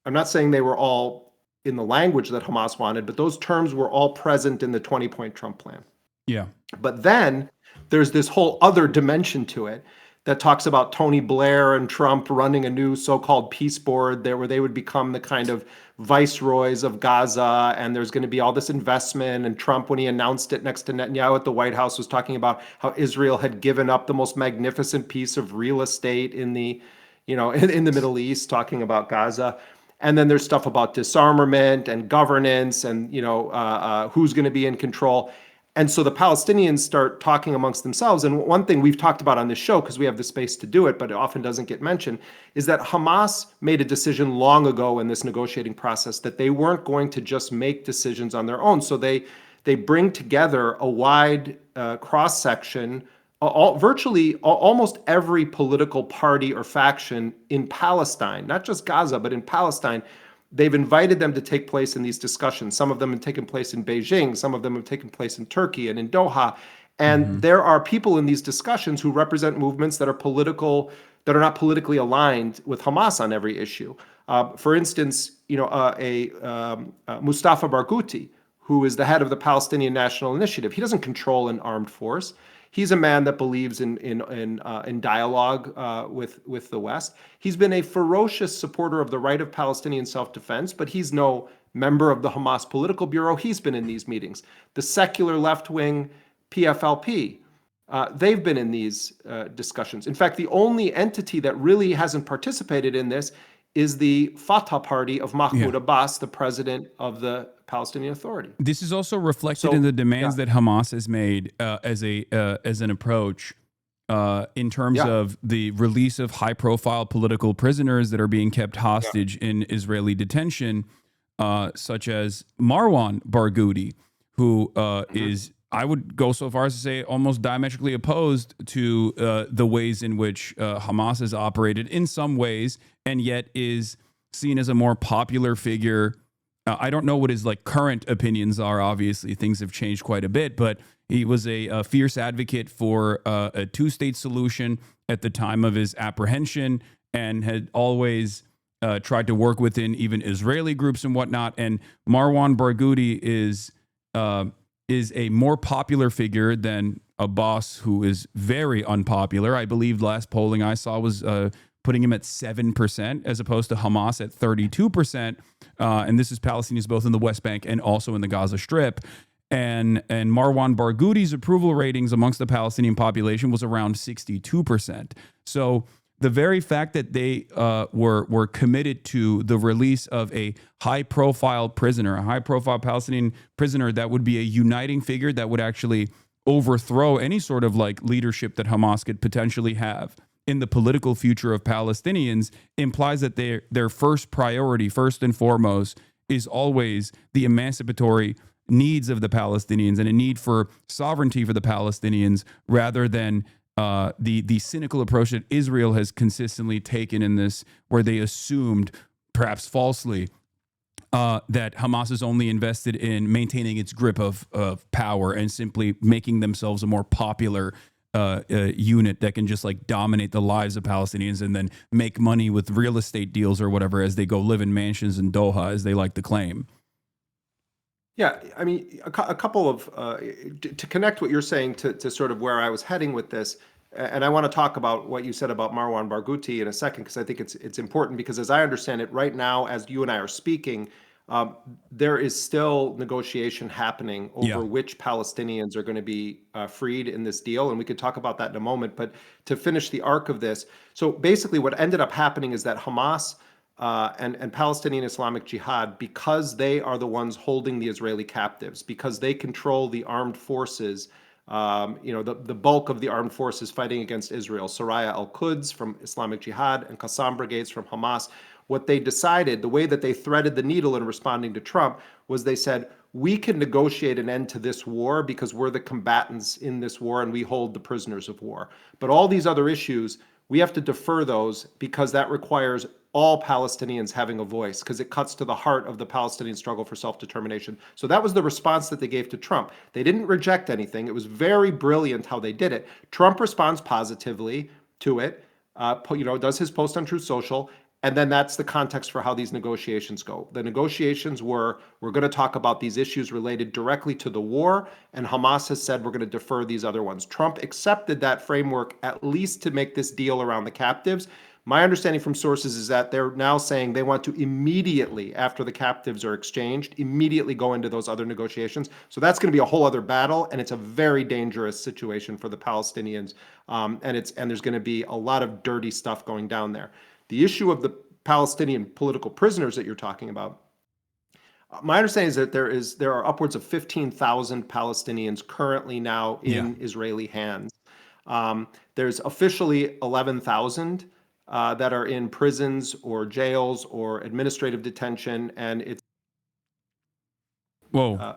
I'm not saying they were all in the language that Hamas wanted, but those terms were all present in the 20-point Trump plan. Yeah. But then there's this whole other dimension to it that talks about Tony Blair and Trump running a new so-called peace board there where they would become the kind of viceroys of Gaza, and there's going to be all this investment. And Trump, when he announced it next to Netanyahu at the White House, was talking about how Israel had given up the most magnificent piece of real estate in the Middle East, talking about Gaza. And then there's stuff about disarmament and governance and, who's going to be in control. And so the Palestinians start talking amongst themselves. And one thing we've talked about on this show, because we have the space to do it, but it often doesn't get mentioned, is that Hamas made a decision long ago in this negotiating process that they weren't going to just make decisions on their own. So they bring together a wide cross-section, virtually almost every political party or faction in Palestine, not just Gaza, but in Palestine. They've invited them to take place in these discussions. Some of them have taken place in Beijing. Some of them have taken place in Turkey and in Doha. And there are people in these discussions who represent movements that are not politically aligned with Hamas on every issue. For instance, Mustafa Barghouti, who is the head of the Palestinian National Initiative, he doesn't control an armed force. He's a man that believes in dialogue with the West. He's been a ferocious supporter of the right of Palestinian self-defense, but he's no member of the Hamas political bureau. He's been in these meetings. The secular left-wing PFLP, they've been in these discussions. In fact, the only entity that really hasn't participated in this is the Fatah party of Mahmoud Abbas, the president of the Palestinian Authority. This is also reflected in the demands that Hamas has made as an approach in terms of the release of high-profile political prisoners that are being kept hostage in Israeli detention, such as Marwan Barghouti, who is, I would go so far as to say, almost diametrically opposed to the ways in which Hamas has operated in some ways, and yet is seen as a more popular figure. I don't know what his like current opinions are. Obviously, things have changed quite a bit, but he was a fierce advocate for a two-state solution at the time of his apprehension, and had always tried to work within even Israeli groups and whatnot. And Marwan Barghouti is a more popular figure than Abbas, who is very unpopular. I believe last polling I saw was putting him at 7% as opposed to Hamas at 32%. And this is Palestinians both in the West Bank and also in the Gaza Strip. And Marwan Barghouti's approval ratings amongst the Palestinian population was around 62%. So the very fact that they were committed to the release of a high-profile prisoner, a high-profile Palestinian prisoner that would be a uniting figure that would actually overthrow any sort of like leadership that Hamas could potentially have in the political future of Palestinians, implies that their first priority, first and foremost, is always the emancipatory needs of the Palestinians and a need for sovereignty for the Palestinians, rather than the cynical approach that Israel has consistently taken in this, where they assumed, perhaps falsely, that Hamas is only invested in maintaining its grip of power and simply making themselves a more popular unit that can just like dominate the lives of Palestinians and then make money with real estate deals or whatever as they go live in mansions in Doha, as they like to claim. Yeah, I mean, a couple of to connect what you're saying to sort of where I was heading with this, and I want to talk about what you said about Marwan Barghouti in a second, because I think it's important, because as I understand it right now, as you and I are speaking, there is still negotiation happening over which Palestinians are going to be freed in this deal, and we could talk about that in a moment. But to finish the arc of this, so basically what ended up happening is that Hamas and Palestinian Islamic Jihad, because they are the ones holding the Israeli captives, because they control the armed forces, the bulk of the armed forces fighting against Israel, Soraya al-Quds from Islamic Jihad and Qassam brigades from Hamas, what they decided, the way that they threaded the needle in responding to Trump, was they said, we can negotiate an end to this war because we're the combatants in this war and we hold the prisoners of war. But all these other issues, we have to defer those because that requires all Palestinians having a voice, because it cuts to the heart of the Palestinian struggle for self-determination. So that was the response that they gave to Trump. They didn't reject anything. It was very brilliant how they did it. Trump responds positively to it, does his post on Truth Social, and then that's the context for how these negotiations go. The negotiations we're going to talk about these issues related directly to the war, and Hamas has said we're going to defer these other ones. Trump accepted that framework at least to make this deal around the captives. My understanding from sources is that they're now saying they want to immediately, after the captives are exchanged, immediately go into those other negotiations. So that's going to be a whole other battle, and it's a very dangerous situation for the Palestinians, and there's going to be a lot of dirty stuff going down there. The issue of the Palestinian political prisoners that you're talking about, my understanding is that there are upwards of 15,000 Palestinians currently now in Israeli hands. There's officially 11,000 that are in prisons or jails or administrative detention, and it's. Whoa.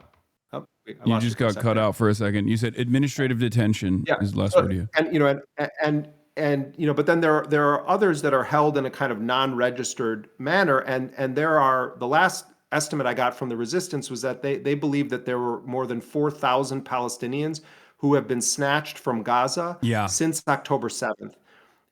You just got cut out for a second. You said administrative detention is the last word you. But then there are others that are held in a kind of non-registered manner, and the last estimate I got from the resistance was that they believe that there were more than 4,000 Palestinians who have been snatched from Gaza since October 7th.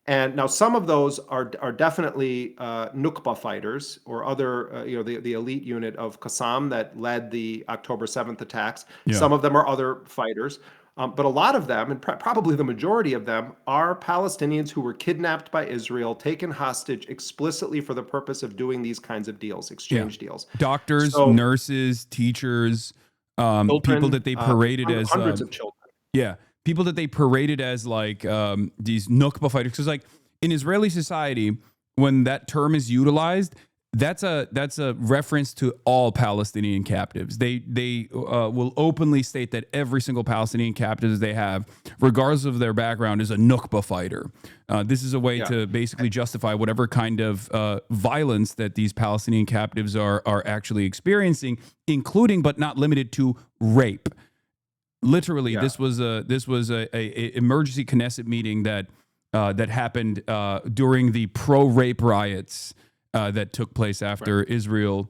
And now some of those are definitely Nukba fighters or other, the elite unit of Qassam that led the October 7th attacks. Yeah. Some of them are other fighters. But a lot of them, and probably the majority of them, are Palestinians who were kidnapped by Israel, taken hostage explicitly for the purpose of doing these kinds of deals, exchange deals. Doctors, nurses, teachers, children, people that they paraded as hundreds of children. Yeah, people that they paraded as like these Nukba fighters. Because like in Israeli society, when that term is utilized, that's a reference to all Palestinian captives. They will openly state that every single Palestinian captive they have, regardless of their background, is a Nukba fighter. This is a way to basically justify whatever kind of violence that these Palestinian captives are actually experiencing, including but not limited to rape. Literally, this was a emergency Knesset meeting that happened during the pro-rape riots that took place after Israel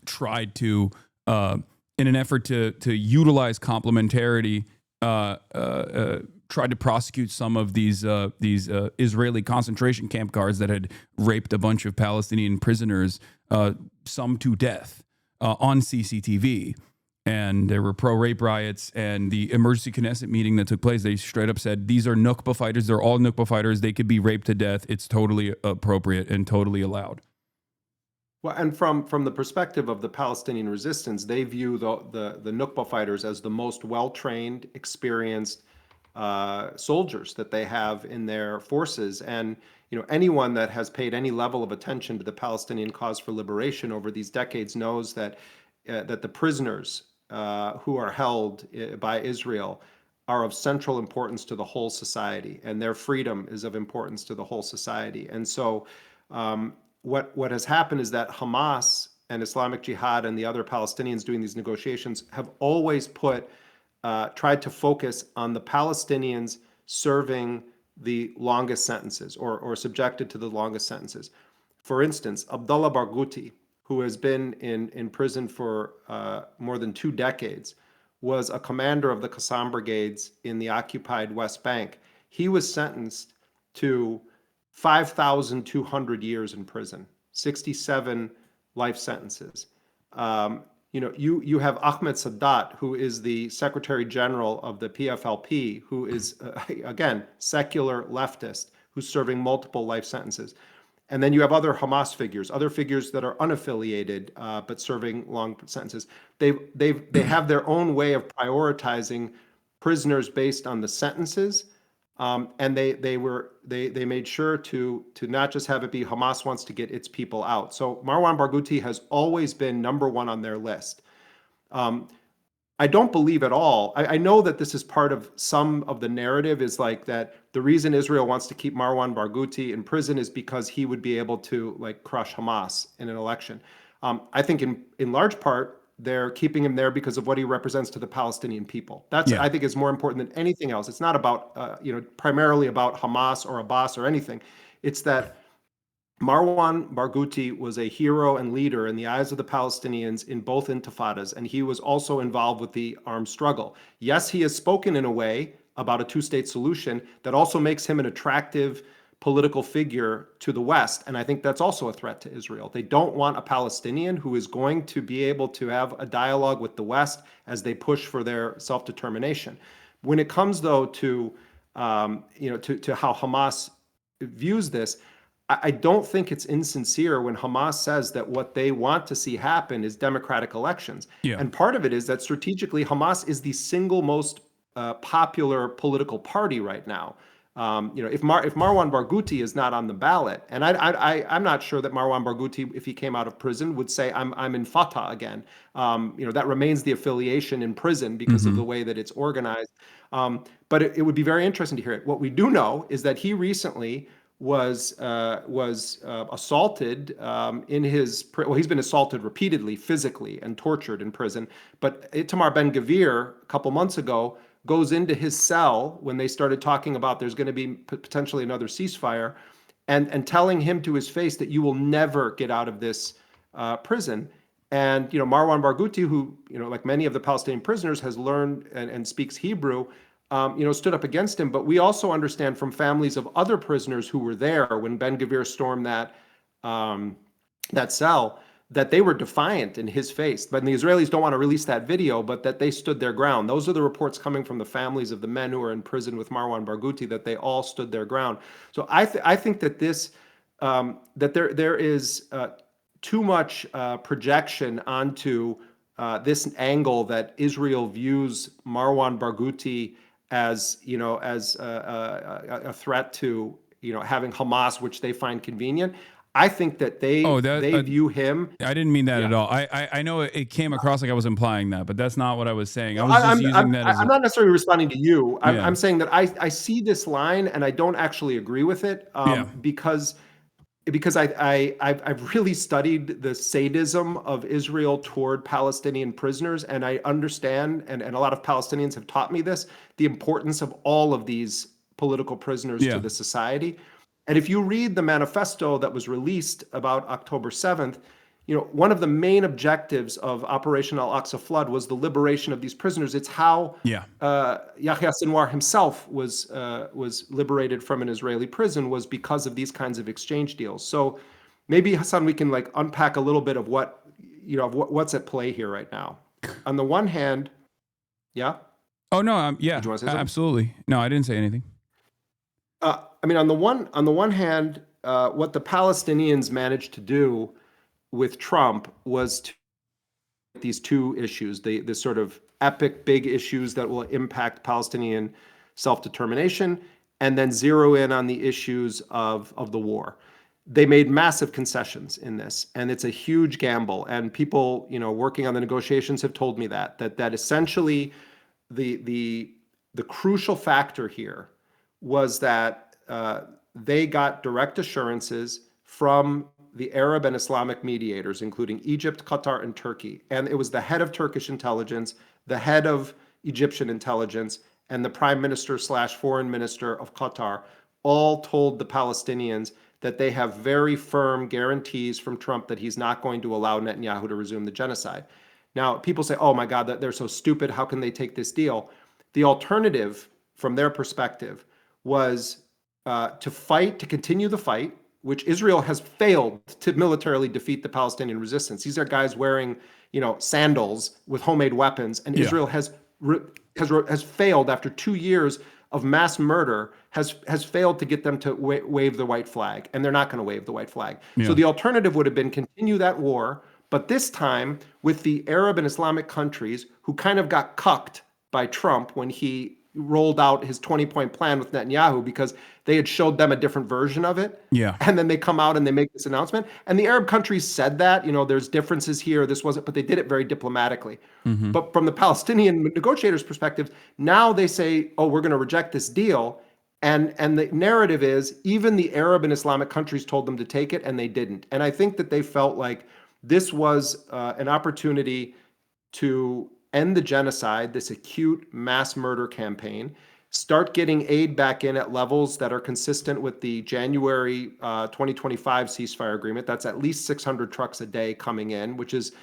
tried to, in an effort to utilize complementarity, tried to prosecute some of these Israeli concentration camp guards that had raped a bunch of Palestinian prisoners, some to death, on CCTV. And there were pro-rape riots, and the emergency Knesset meeting that took place, they straight up said, these are Nukba fighters. They're all Nukba fighters. They could be raped to death. It's totally appropriate and totally allowed. Well, and from the perspective of the Palestinian resistance, they view the Nukba fighters as the most well-trained, experienced soldiers that they have in their forces. And anyone that has paid any level of attention to the Palestinian cause for liberation over these decades knows that the prisoners who are held by Israel are of central importance to the whole society, and their freedom is of importance to the whole society. And so what has happened is that Hamas and Islamic Jihad and the other Palestinians doing these negotiations have always tried to focus on the Palestinians serving the longest sentences or subjected to the longest sentences. For instance, Abdullah Barghouti, who has been in prison for more than 2 decades, was a commander of the Qassam brigades in the occupied West Bank. He was sentenced to 5,200 years in prison, 67 life sentences. You have Ahmed Sadat, who is the Secretary General of the PFLP, who is, again, secular leftist, who's serving multiple life sentences. And then you have other Hamas figures, other figures that are unaffiliated but serving long sentences. They have their own way of prioritizing prisoners based on the sentences, and they made sure to not just have it be Hamas wants to get its people out. So Marwan Barghouti has always been number one on their list. I don't believe at all. I know that this is part of some of the narrative, is like that the reason Israel wants to keep Marwan Barghouti in prison is because he would be able to crush Hamas in an election. I think in large part they're keeping him there because of what he represents to the Palestinian people. That's I think is more important than anything else. It's not about primarily about Hamas or Abbas or anything. It's that Marwan Barghouti was a hero and leader in the eyes of the Palestinians in both intifadas, and he was also involved with the armed struggle. Yes, he has spoken in a way about a two-state solution that also makes him an attractive political figure to the West, and I think that's also a threat to Israel. They don't want a Palestinian who is going to be able to have a dialogue with the West as they push for their self-determination. When it comes, though, to how Hamas views this, I don't think it's insincere when Hamas says that what they want to see happen is democratic elections. And part of it is that strategically, Hamas is the single most popular political party right now. If Marwan Barghouti is not on the ballot, and I'm not sure that Marwan Barghouti, if he came out of prison, would say I'm in Fatah again. That remains the affiliation in prison because of the way that it's organized. But it would be very interesting to hear it. What we do know is that he recently was assaulted he's been assaulted repeatedly, physically, and tortured in prison. But Itamar Ben-Gvir, a couple months ago, goes into his cell when they started talking about there's going to be potentially another ceasefire, and telling him to his face that you will never get out of this prison. And Marwan Barghouti, who like many of the Palestinian prisoners, has learned and speaks Hebrew, stood up against him. But we also understand from families of other prisoners who were there when Ben-Gvir stormed that cell, that they were defiant in his face. But the Israelis don't want to release that video, but that they stood their ground. Those are the reports coming from the families of the men who are in prison with Marwan Barghouti, that they all stood their ground. So I think that this that there is too much projection onto this angle that Israel views Marwan Barghouti as a threat to having Hamas, which they find convenient. I think that they view him. I didn't mean that at all. I know it came across like I was implying that, but that's not what I was saying. I was just using that as I'm not necessarily responding to you. I'm saying that I see this line and I don't actually agree with it because I've really studied the sadism of Israel toward Palestinian prisoners, and I understand, and a lot of Palestinians have taught me this, the importance of all of these political prisoners to the society. And if you read the manifesto that was released about October 7th, one of the main objectives of Operation Al-Aqsa Flood was the liberation of these prisoners. It's how Yahya Sinwar himself was liberated from an Israeli prison, was because of these kinds of exchange deals. So maybe, Hasan, we can unpack a little bit of what's at play here right now. On the one hand, yeah. Oh no, yeah, Did you want to say something? absolutely. No, I didn't say anything. On the one hand, what the Palestinians managed to do with Trump was to these two issues, the sort of epic big issues that will impact Palestinian self-determination, and then zero in on the issues of the war. They made massive concessions in this, and it's a huge gamble. And people, working on the negotiations have told me that essentially the crucial factor here was that they got direct assurances from the Arab and Islamic mediators, including Egypt, Qatar, and Turkey. And it was the head of Turkish intelligence, the head of Egyptian intelligence, and the prime minister / foreign minister of Qatar all told the Palestinians that they have very firm guarantees from Trump that he's not going to allow Netanyahu to resume the genocide. Now, people say, oh my God, that they're so stupid. How can they take this deal? The alternative from their perspective was to fight, to continue the fight, which Israel has failed to militarily defeat the Palestinian resistance. These are guys wearing, sandals with homemade weapons, and Israel has failed after 2 years of mass murder, has failed to get them to wave the white flag, and they're not going to wave the white flag. So the alternative would have been continue that war, but this time with the Arab and Islamic countries who kind of got cucked by Trump when he rolled out his 20-point plan with Netanyahu, because they had showed them a different version of it. Yeah. And then they come out and they make this announcement. And the Arab countries said that, there's differences here, this wasn't, but they did it very diplomatically. Mm-hmm. But from the Palestinian negotiators' perspective, now they say, oh, we're going to reject this deal. And the narrative is even the Arab and Islamic countries told them to take it, and they didn't. And I think that they felt like this was an opportunity to end the genocide, this acute mass murder campaign, start getting aid back in at levels that are consistent with the January 2025 ceasefire agreement. That's at least 600 trucks a day coming in, which is,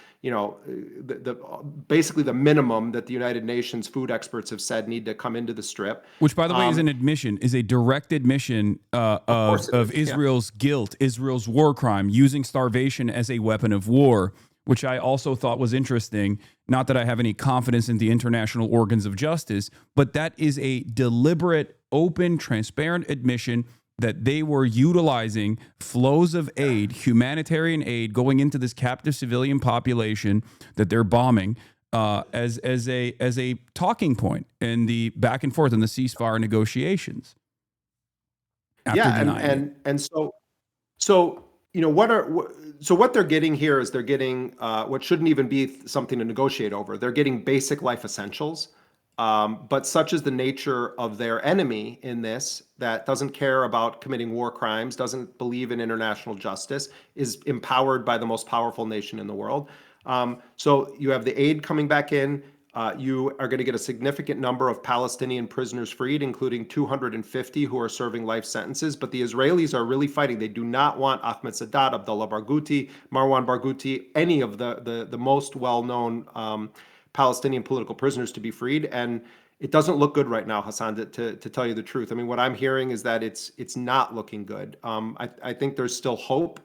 basically the minimum that the United Nations food experts have said need to come into the Strip. Which, by the way, is an admission, is a direct admission of Israel's guilt, Israel's war crime, using starvation as a weapon of war, which I also thought was interesting. Not that I have any confidence in the international organs of justice, but that is a deliberate, open, transparent admission that they were utilizing flows of aid, humanitarian aid, going into this captive civilian population that they're bombing as a talking point in the back and forth in the ceasefire negotiations. So what they're getting here is they're getting what shouldn't even be something to negotiate over. They're getting basic life essentials. But such is the nature of their enemy in this, that doesn't care about committing war crimes, doesn't believe in international justice, is empowered by the most powerful nation in the world. So you have the aid coming back in. You are going to get a significant number of Palestinian prisoners freed, including 250 who are serving life sentences. But the Israelis are really fighting. They do not want Ahmed Sadat, Abdullah Barghouti, Marwan Barghouti, any of the most well-known Palestinian political prisoners to be freed. And it doesn't look good right now, Hasan, to tell you the truth. I mean, what I'm hearing is that it's not looking good. I think there's still hope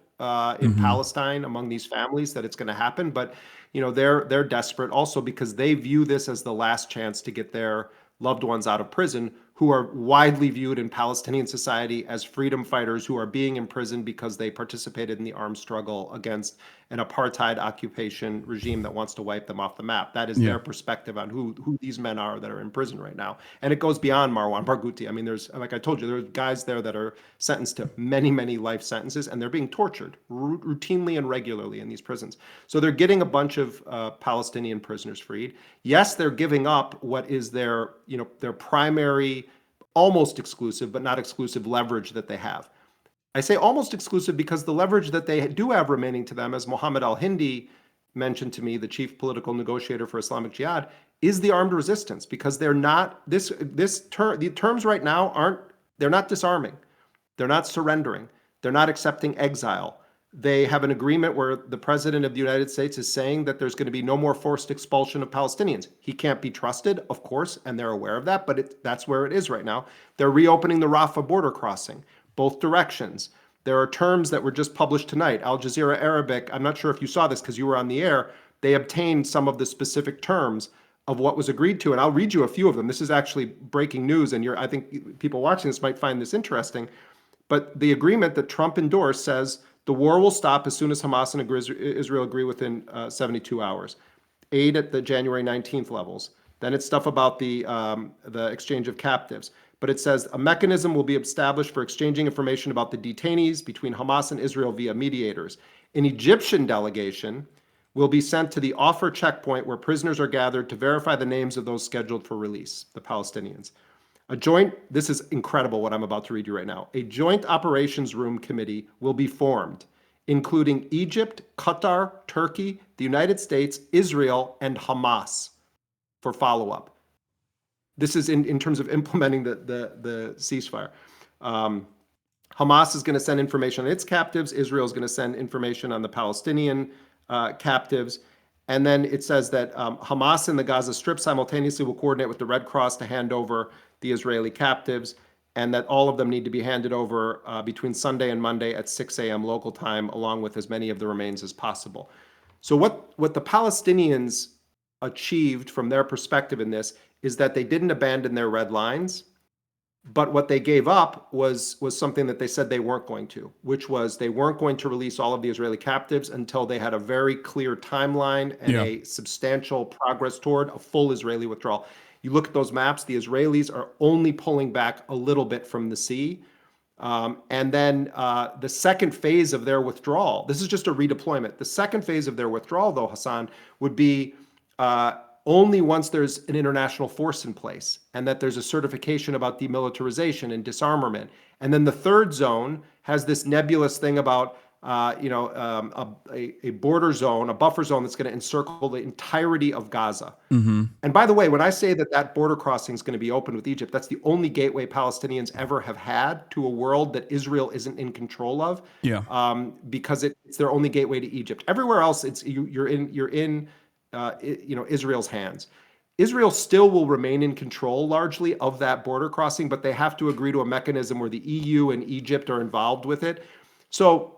in Palestine among these families that it's going to happen. But they're desperate also because they view this as the last chance to get their loved ones out of prison, who are widely viewed in Palestinian society as freedom fighters who are being imprisoned because they participated in the armed struggle against an apartheid occupation regime that wants to wipe them off the map. That is their perspective on who these men are that are in prison right now. And it goes beyond Marwan Barghouti. I mean, there's, like I told you, there's guys there that are sentenced to many, many life sentences, and they're being tortured routinely and regularly in these prisons. So they're getting a bunch of Palestinian prisoners freed. Yes, they're giving up what is their primary, almost exclusive, but not exclusive leverage that they have. I say almost exclusive because the leverage that they do have remaining to them, as Mohammed al-Hindi mentioned to me, the chief political negotiator for Islamic Jihad, is the armed resistance, because they're not, the terms right now they're not disarming. They're not surrendering. They're not accepting exile. They have an agreement where the president of the United States is saying that there's going to be no more forced expulsion of Palestinians. He can't be trusted, of course, and they're aware of that, but that's where it is right now. They're reopening the Rafah border crossing, both directions. There are terms that were just published tonight. Al Jazeera Arabic, I'm not sure if you saw this because you were on the air, they obtained some of the specific terms of what was agreed to, and I'll read you a few of them. This is actually breaking news, and I think people watching this might find this interesting. But the agreement that Trump endorsed says the war will stop as soon as Hamas and Israel agree within 72 hours. Aid at the January 19th levels. Then it's stuff about the exchange of captives. But it says a mechanism will be established for exchanging information about the detainees between Hamas and Israel via mediators. An Egyptian delegation will be sent to the Offer checkpoint where prisoners are gathered to verify the names of those scheduled for release, the Palestinians. This is incredible what I'm about to read you right now. A joint operations room committee will be formed, including Egypt, Qatar, Turkey, the United States, Israel, and Hamas for follow-up. This is in terms of implementing the ceasefire. Hamas is going to send information on its captives. Israel is going to send information on the Palestinian captives. And then it says that Hamas in the Gaza Strip simultaneously will coordinate with the Red Cross to hand over the Israeli captives, and that all of them need to be handed over between Sunday and Monday at 6 a.m. local time, along with as many of the remains as possible. So what the Palestinians achieved from their perspective in this is that they didn't abandon their red lines, but what they gave up was something that they said they weren't going to, which was they weren't going to release all of the Israeli captives until they had a very clear timeline and a substantial progress toward a full Israeli withdrawal. You look at those maps, the Israelis are only pulling back a little bit from the sea. And then the second phase of their withdrawal, this is just a redeployment. The second phase of their withdrawal, though, Hasan, would be only once there's an international force in place and that there's a certification about demilitarization and disarmament. And then the third zone has this nebulous thing about a border zone, a buffer zone that's going to encircle the entirety of Gaza. Mm-hmm. And by the way, when I say that border crossing is going to be open with Egypt, that's the only gateway Palestinians ever have had to a world that Israel isn't in control of. Yeah. Because it's their only gateway to Egypt. Everywhere else, you're in Israel's hands. Israel still will remain in control largely of that border crossing, but they have to agree to a mechanism where the EU and Egypt are involved with it. So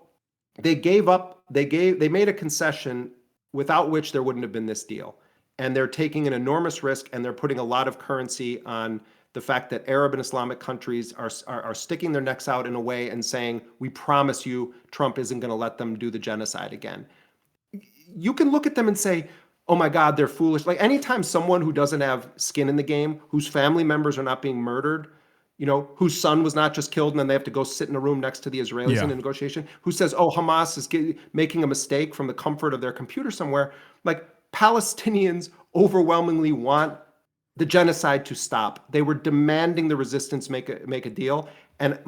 they made a concession without which there wouldn't have been this deal. And they're taking an enormous risk, and they're putting a lot of currency on the fact that Arab and Islamic countries are sticking their necks out in a way and saying, we promise you Trump isn't going to let them do the genocide again. You can look at them and say, oh my God, they're foolish. Like anytime someone who doesn't have skin in the game, whose family members are not being murdered, whose son was not just killed and then they have to go sit in a room next to the Israelis in a negotiation, who says, oh, Hamas is making a mistake from the comfort of their computer somewhere. Like Palestinians overwhelmingly want the genocide to stop. They were demanding the resistance make a deal. And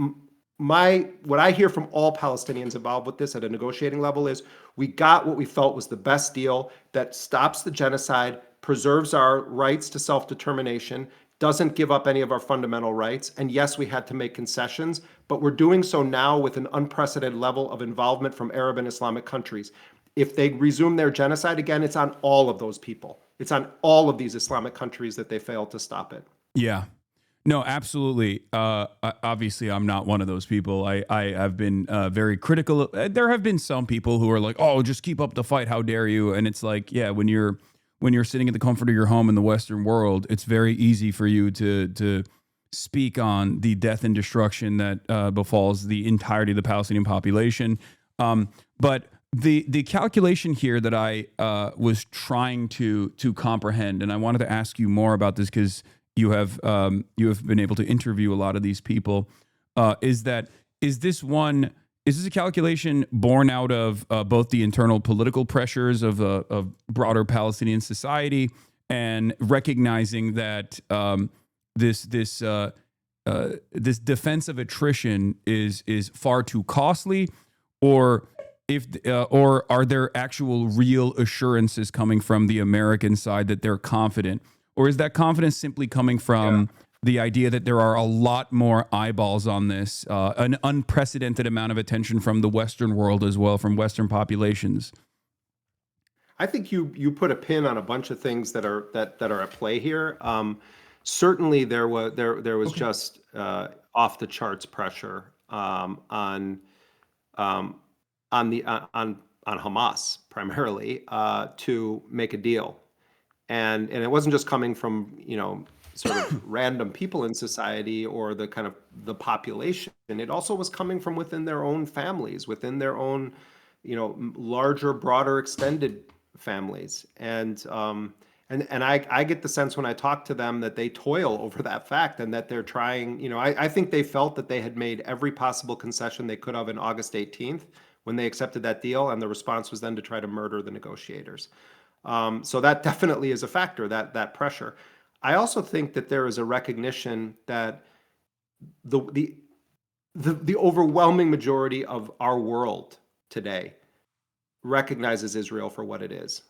what I hear from all Palestinians involved with this at a negotiating level is we got what we felt was the best deal that stops the genocide, preserves our rights to self-determination, doesn't give up any of our fundamental rights. And yes, we had to make concessions, but we're doing so now with an unprecedented level of involvement from Arab and Islamic countries. If they resume their genocide again, it's on all of those people. It's on all of these Islamic countries that they failed to stop it. Yeah. No, absolutely. Obviously, I'm not one of those people. I have been very critical. There have been some people who are like, oh, just keep up the fight. How dare you? And it's like, yeah, when you're sitting in the comfort of your home in the Western world, it's very easy for you to speak on the death and destruction that befalls the entirety of the Palestinian population. But the calculation here that I was trying to comprehend, and I wanted to ask you more about this because you have been able to interview a lot of these people, is this a calculation born out of both the internal political pressures of broader Palestinian society and recognizing that this defensive attrition is far too costly, or are there actual real assurances coming from the American side that they're confident? Or is that confidence simply coming from the idea that there are a lot more eyeballs on this, an unprecedented amount of attention from the Western world as well, from Western populations. I think you put a pin on a bunch of things that are at play here. Certainly, there was just off the charts pressure on Hamas primarily to make a deal, and it wasn't just coming from sort of random people in society or the kind of the population. It also was coming from within their own families, within their own larger, broader, extended families, and I get the sense when I talk to them that they toil over that fact and that they're trying. I think they felt that they had made every possible concession they could have in August 18th when they accepted that deal, and the response was then to try to murder the negotiators. So that definitely is a factor, that pressure. I also think that there is a recognition that the overwhelming majority of our world today recognizes Israel for what it is,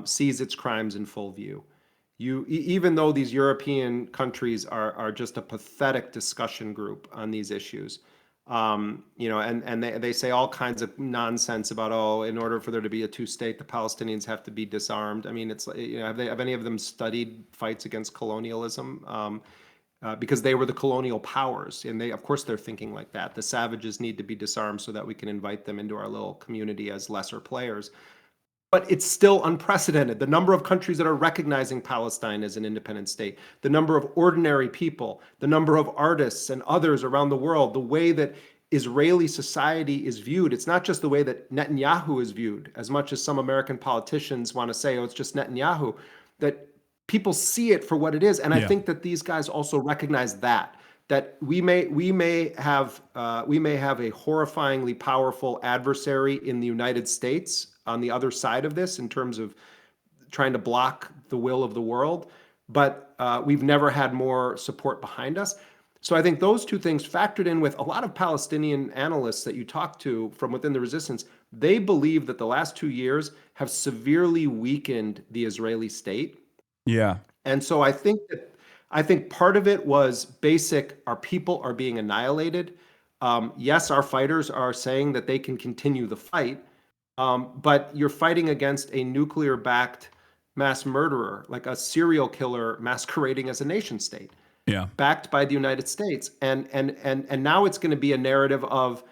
sees its crimes in full view. Even though these European countries are just a pathetic discussion group on these issues, and they say all kinds of nonsense about, in order for there to be a two-state, the Palestinians have to be disarmed. I mean, it's have any of them studied fights against colonialism? Because they were the colonial powers, and of course they're thinking like that. The savages need to be disarmed so that we can invite them into our little community as lesser players. But it's still unprecedented. The number of countries that are recognizing Palestine as an independent state, the number of ordinary people, the number of artists and others around the world, the way that Israeli society is viewed. It's not just the way that Netanyahu is viewed, as much as some American politicians want to say, it's just Netanyahu, that people see it for what it is. And I think that these guys also recognize that we may have a horrifyingly powerful adversary in the United States on the other side of this in terms of trying to block the will of the world, but we've never had more support behind us. So I think those two things factored in with a lot of Palestinian analysts that you talk to from within the resistance. They believe that the last 2 years have severely weakened the Israeli state. Yeah. And so I think part of it was basic, our people are being annihilated. Yes, our fighters are saying that they can continue the fight, but you're fighting against a nuclear-backed mass murderer, like a serial killer masquerading as a nation state, backed by the United States. And now it's going to be a narrative of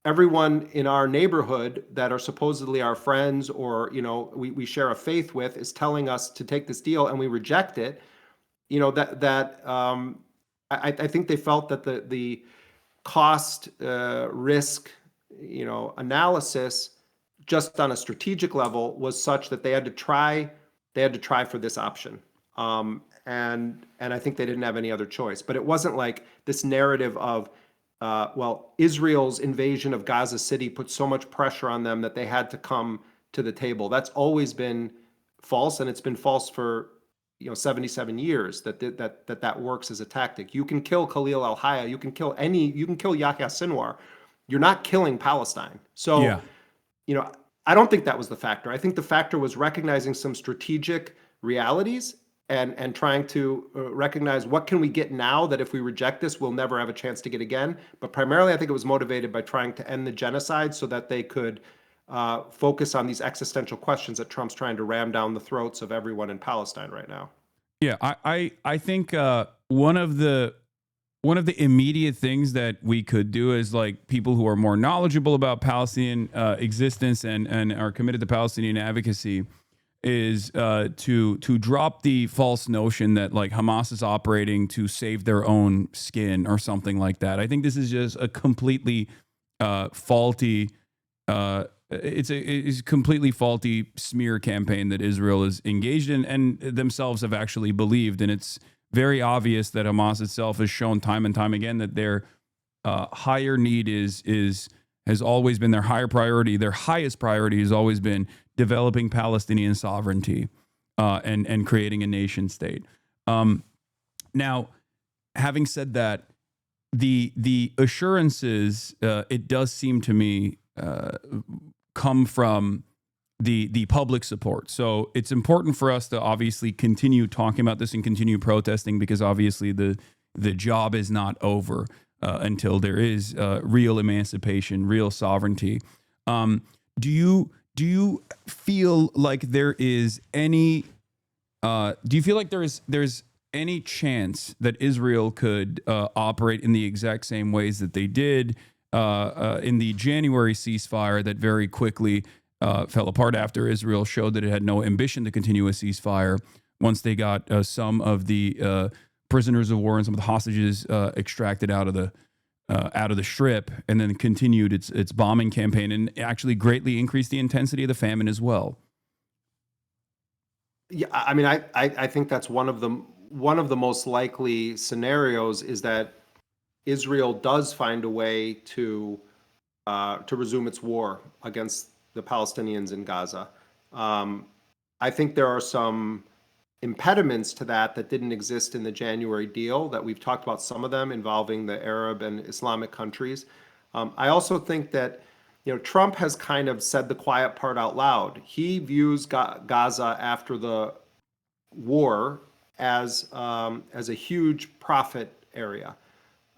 everyone in our neighborhood that are supposedly our friends or we share a faith with is telling us to take this deal and we reject it. I think they felt that the cost risk analysis just on a strategic level was such that they had to try for this option. And I think they didn't have any other choice. But it wasn't like this narrative of Israel's invasion of Gaza City put so much pressure on them that they had to come to the table. That's always been false, and it's been false for 77 years that works as a tactic. You can kill Khalil al-Hayya, you can kill Yahya Sinwar. You're not killing Palestine. So, I don't think that was the factor. I think the factor was recognizing some strategic realities and trying to recognize what can we get now that if we reject this, we'll never have a chance to get again. But primarily, I think it was motivated by trying to end the genocide so that they could focus on these existential questions that Trump's trying to ram down the throats of everyone in Palestine right now. Yeah, I think one of the immediate things that we could do as like people who are more knowledgeable about Palestinian existence and are committed to Palestinian advocacy is to drop the false notion that like Hamas is operating to save their own skin or something like that. I think this is just a completely faulty. It's a completely faulty smear campaign that Israel is engaged in and themselves have actually believed. And it's very obvious that Hamas itself has shown time and time again that their higher need has always been their higher priority. Their highest priority has always been developing Palestinian sovereignty and creating a nation state. Now, having said that, the assurances, it does seem to me, come from the public support. So it's important for us to obviously continue talking about this and continue protesting, because obviously the job is not over until there is real emancipation, real sovereignty. Do you feel like there is any there's any chance that Israel could operate in the exact same ways that they did in the January ceasefire that very quickly fell apart after Israel showed that it had no ambition to continue a ceasefire once they got some of the prisoners of war and some of the hostages extracted out of the strip, and then continued its bombing campaign and actually greatly increased the intensity of the famine as well? Yeah, I mean, I think that's one of the most likely scenarios, is that Israel does find a way to resume its war against the Palestinians in Gaza. I think there are some impediments to that didn't exist in the January deal, that we've talked about some of them involving the Arab and Islamic countries. I also think that, Trump has kind of said the quiet part out loud. He views Gaza after the war as a huge profit area.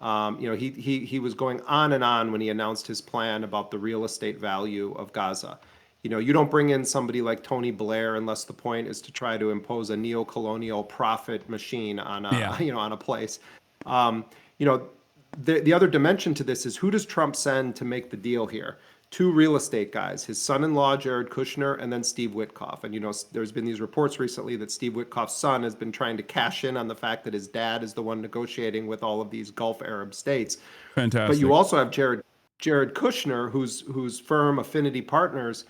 He was going on and on when he announced his plan about the real estate value of Gaza. You don't bring in somebody like Tony Blair unless the point is to try to impose a neo-colonial profit machine on a place. The other dimension to this is, who does Trump send to make the deal here? Two real estate guys, his son-in-law, Jared Kushner, and then Steve Witkoff. And, there's been these reports recently that Steve Witkoff's son has been trying to cash in on the fact that his dad is the one negotiating with all of these Gulf Arab states. Fantastic. But you also have Jared Kushner, whose firm Affinity Partners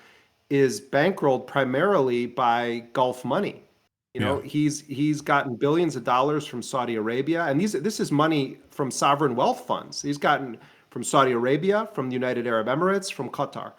is bankrolled primarily by Gulf money. He's gotten billions of dollars from Saudi Arabia, and this is money from sovereign wealth funds. He's gotten from Saudi Arabia, from the United Arab Emirates, from Qatar.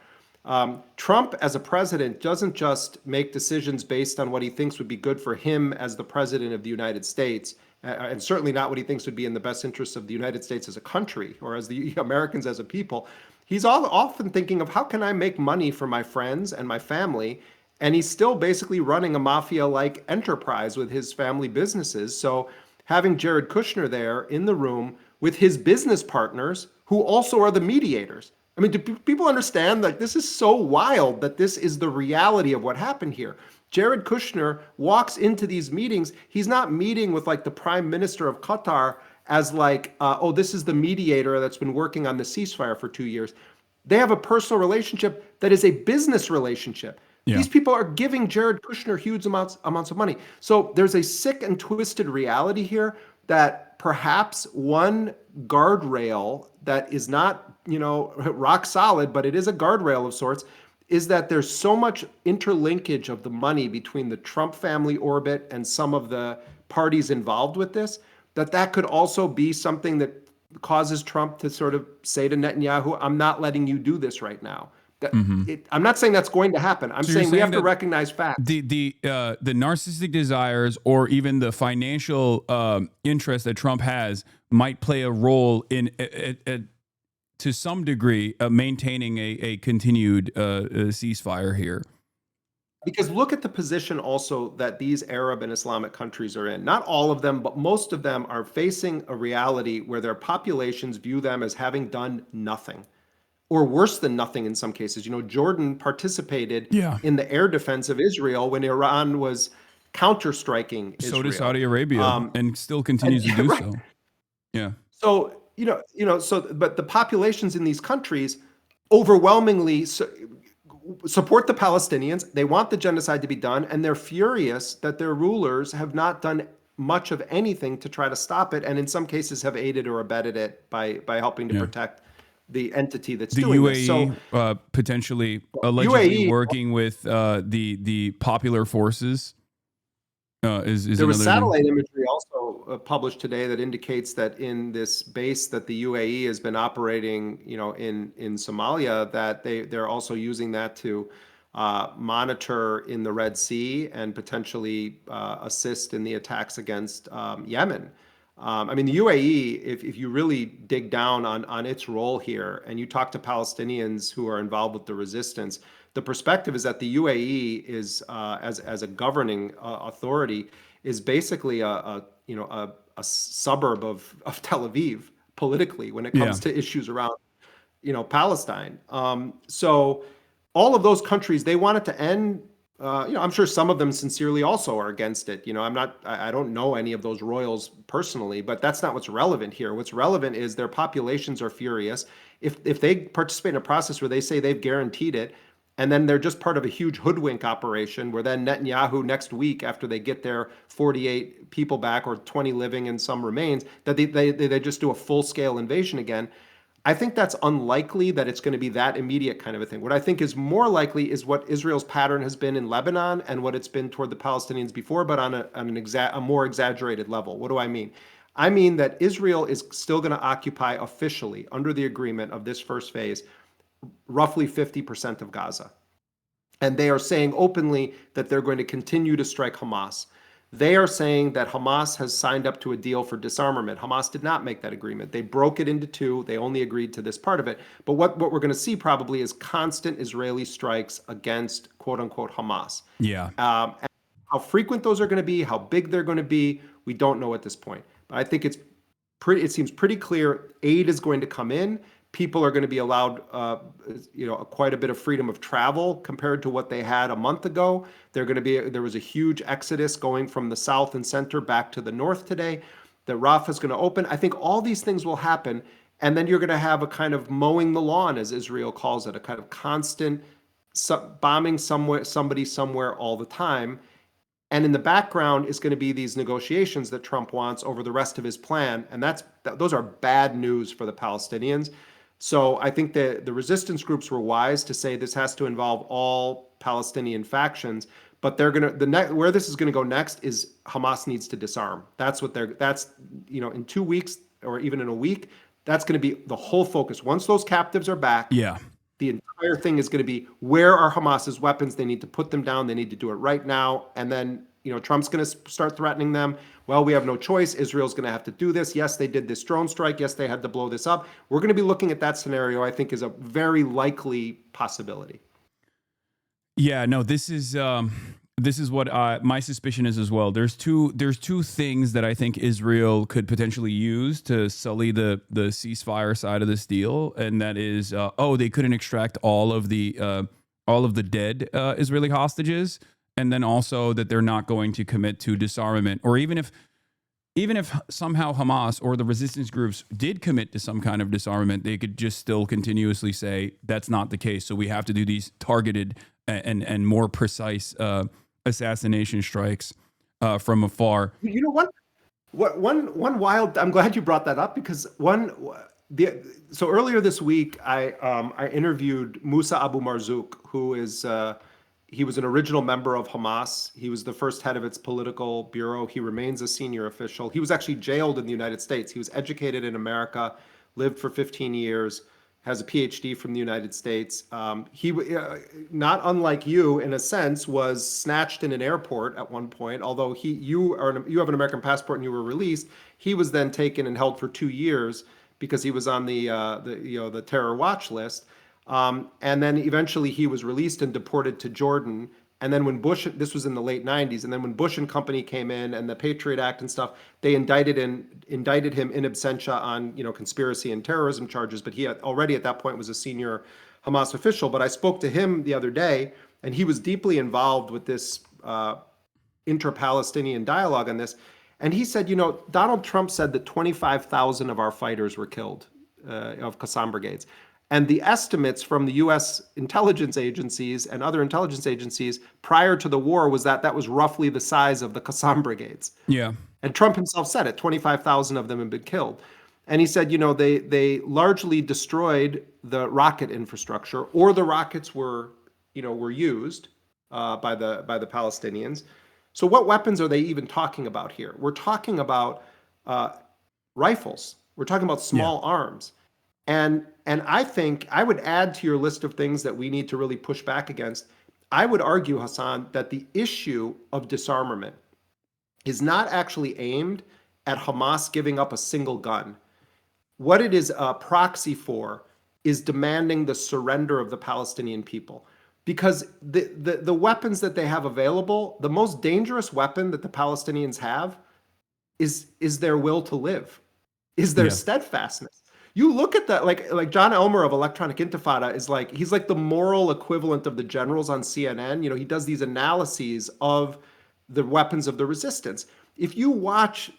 Trump, as a president, doesn't just make decisions based on what he thinks would be good for him as the president of the United States, and certainly not what he thinks would be in the best interests of the United States as a country, or as the Americans as a people. He's often thinking of, how can I make money for my friends and my family? And he's still basically running a mafia-like enterprise with his family businesses. So having Jared Kushner there in the room with his business partners, who also are the mediators. I mean, do people understand that this is so wild that this is the reality of what happened here? Jared Kushner walks into these meetings. He's not meeting with like the prime minister of Qatar as like, this is the mediator that's been working on the ceasefire for 2 years. They have a personal relationship that is a business relationship. Yeah. These people are giving Jared Kushner huge amounts of money. So there's a sick and twisted reality here that perhaps one guardrail that is not, rock solid, but it is a guardrail of sorts, is that there's so much interlinkage of the money between the Trump family orbit and some of the parties involved with this, that could also be something that causes Trump to sort of say to Netanyahu, I'm not letting you do this right now. I'm not saying that's going to happen. I'm saying we have to recognize facts. The narcissistic desires, or even the financial interest that Trump has, might play a role in, to some degree, maintaining a continued ceasefire here. Because look at the position also that these Arab and Islamic countries are in. Not all of them, but most of them are facing a reality where their populations view them as having done nothing, or worse than nothing in some cases. Jordan participated in the air defense of Israel when Iran was counter-striking Israel. So did Saudi Arabia, and still continues to do so. Yeah. So, but the populations in these countries overwhelmingly support the Palestinians. They want the genocide to be done, and they're furious that their rulers have not done much of anything to try to stop it, and in some cases have aided or abetted it by helping to protect the entity that's doing UAE, this. So potentially allegedly working with the popular forces. Is there was satellite imagery also published today that indicates that in this base that the UAE has been operating, in Somalia, that they're also using that to monitor in the Red Sea and potentially assist in the attacks against Yemen. The UAE, if you really dig down on its role here, and you talk to Palestinians who are involved with the resistance, the perspective is that the UAE is, as a governing authority, is basically a suburb of Tel Aviv politically when it comes to issues around Palestine. So all of those countries, they want it to end. I'm sure some of them sincerely also are against it. I don't know any of those royals personally, but that's not what's relevant here. What's relevant is their populations are furious. If they participate in a process where they say they've guaranteed it, and then they're just part of a huge hoodwink operation where then Netanyahu next week, after they get their 48 people back or 20 living and some remains, that they just do a full-scale invasion again. I think that's unlikely that it's going to be that immediate kind of a thing. What I think is more likely is what Israel's pattern has been in Lebanon and what it's been toward the Palestinians before, but on a more exaggerated level. What do I mean? I mean that Israel is still going to occupy officially, under the agreement of this first phase, roughly 50% of Gaza. And they are saying openly that they're going to continue to strike Hamas. They are saying that Hamas has signed up to a deal for disarmament. Hamas did not make that agreement. They broke it into two. They only agreed to this part of it. But what we're going to see probably is constant Israeli strikes against quote unquote Hamas. Yeah. And how frequent those are going to be, how big they're going to be, we don't know at this point. But I think it seems pretty clear aid is going to come in. People are going to be allowed, quite a bit of freedom of travel compared to what they had a month ago. There was a huge exodus going from the south and center back to the north today. The Rafah is going to open. I think all these things will happen, and then you're going to have a kind of mowing the lawn, as Israel calls it, a kind of constant bombing somebody somewhere all the time. And in the background is going to be these negotiations that Trump wants over the rest of his plan, and those are bad news for the Palestinians. So I think the resistance groups were wise to say this has to involve all Palestinian factions, but where this is going to go next is Hamas needs to disarm. In 2 weeks or even in a week, that's going to be the whole focus. Once those captives are back, the entire thing is going to be, where are Hamas's weapons? They need to put them down. They need to do it right now. And then Trump's going to start threatening them. Well, we have no choice. Israel's going to have to do this. Yes, they did this drone strike. Yes, they had to blow this up. We're going to be looking at that scenario, I think, is a very likely possibility. Yeah, no, this is what my suspicion is as well. There's two things that I think Israel could potentially use to sully the ceasefire side of this deal, and that is, they couldn't extract all of the dead Israeli hostages. And then also that they're not going to commit to disarmament, or even if somehow Hamas or the resistance groups did commit to some kind of disarmament, they could just still continuously say that's not the case. So we have to do these targeted and more precise assassination strikes from afar. You know what? One wild. I'm glad you brought that up, because so earlier this week I interviewed Musa Abu Marzouk, who is. He was an original member of Hamas. He was the first head of its political bureau. He remains a senior official. He was actually jailed in the United States. He was educated in America, lived for 15 years, has a PhD from the United States. He, not unlike you, in a sense, was snatched in an airport at one point. Although you have an American passport and you were released, he was then taken and held for 2 years because he was on the terror watch list. And then eventually he was released and deported to Jordan. And then when this was in the late 90s, and then when Bush and company came in and the Patriot Act and stuff, they indicted him in absentia on, conspiracy and terrorism charges. But he already at that point was a senior Hamas official. But I spoke to him the other day, and he was deeply involved with this intra-Palestinian dialogue on this. And he said, Donald Trump said that 25,000 of our fighters were killed, of Qassam brigades. And the estimates from the U.S. intelligence agencies and other intelligence agencies prior to the war was that was roughly the size of the Qassam brigades. Yeah. And Trump himself said it, 25,000 of them had been killed. And he said, they largely destroyed the rocket infrastructure, or the rockets were used by the Palestinians. So what weapons are they even talking about here? We're talking about rifles. We're talking about small arms. And I think I would add to your list of things that we need to really push back against. I would argue, Hasan, that the issue of disarmament is not actually aimed at Hamas giving up a single gun. What it is a proxy for is demanding the surrender of the Palestinian people. because the weapons that they have available, the most dangerous weapon that the Palestinians have is their will to live, is their steadfastness. You look at that, like John Elmer of Electronic Intifada is he's like the moral equivalent of the generals on CNN. You know, he does these analyses of the weapons of the resistance. If you watch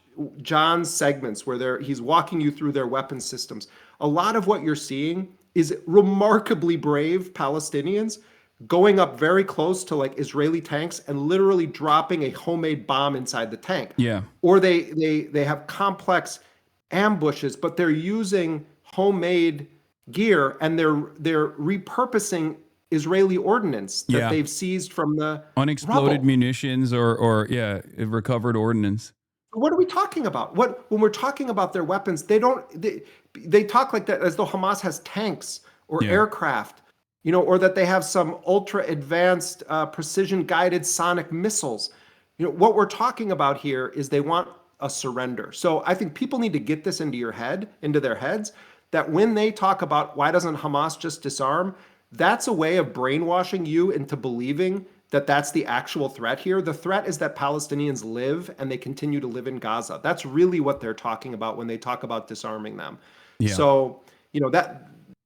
John's segments where he's walking you through their weapon systems, a lot of what you're seeing is remarkably brave Palestinians going up very close to like Israeli tanks and literally dropping a homemade bomb inside the tank. Yeah. Or they have complex ambushes, but they're using homemade gear and they're repurposing Israeli ordnance that they've seized from the unexploded rubble. munitions or recovered ordnance. What are we talking about? When we're talking about their weapons, they talk like that as though Hamas has tanks or aircraft, you know, or that they have some ultra advanced precision guided sonic missiles. You know, what we're talking about here is they want a surrender. So I think people need to get this into their heads, that when they talk about why doesn't Hamas just disarm, that's a way of brainwashing you into believing that that's the actual threat here. The threat is that Palestinians live and they continue to live in Gaza. That's really what they're talking about when they talk about disarming them. Yeah. So, you know,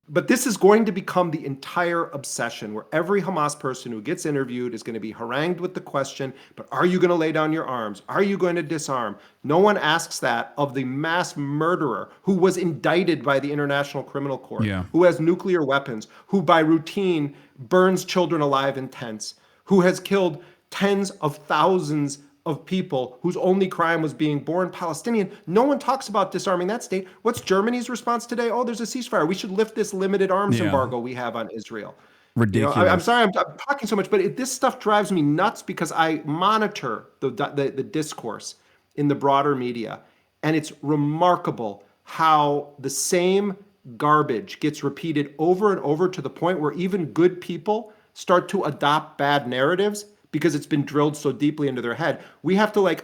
but this is going to become the entire obsession where every Hamas person who gets interviewed is going to be harangued with the question, but are you going to lay down your arms? Are you going to disarm? No one asks that of the mass murderer who was indicted by the International Criminal Court, who has nuclear weapons, who by routine burns children alive in tents, who has killed tens of thousands of people whose only crime was being born Palestinian. No one talks about disarming that state. What's Germany's response today? Oh, there's a ceasefire. We should lift this limited arms embargo we have on Israel. Ridiculous. You know, I'm sorry I'm talking so much, but this stuff drives me nuts because I monitor the discourse in the broader media, and it's remarkable how the same garbage gets repeated over and over to the point where even good people start to adopt bad narratives because it's been drilled so deeply into their head. We have to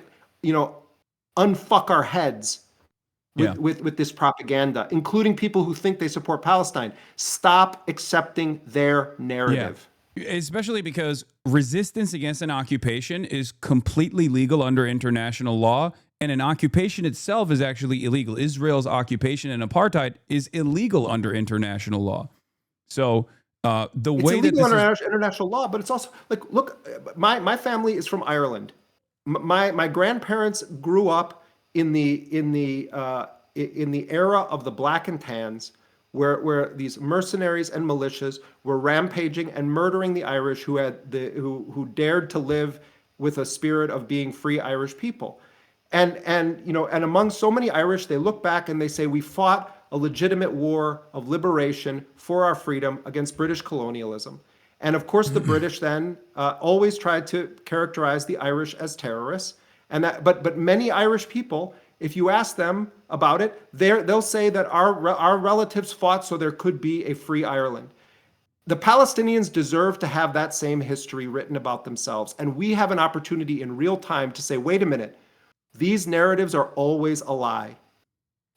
unfuck our heads with this propaganda, including people who think they support Palestine. Stop accepting their narrative. Yeah. Especially because resistance against an occupation is completely legal under international law, and an occupation itself is actually illegal. Israel's occupation and apartheid is illegal under international law. So the it's way illegal that under international law, but it's also like, look, my family is from Ireland. My grandparents grew up in the era of the black and tans, where these mercenaries and militias were rampaging and murdering the Irish who dared to live with a spirit of being free Irish people. And among so many Irish, they look back and they say, we fought a legitimate war of liberation for our freedom against British colonialism. And of course, the British then always tried to characterize the Irish as terrorists. But many Irish people, if you ask them about it, they'll say that our relatives fought so there could be a free Ireland. The Palestinians deserve to have that same history written about themselves. And we have an opportunity in real time to say, wait a minute, these narratives are always a lie.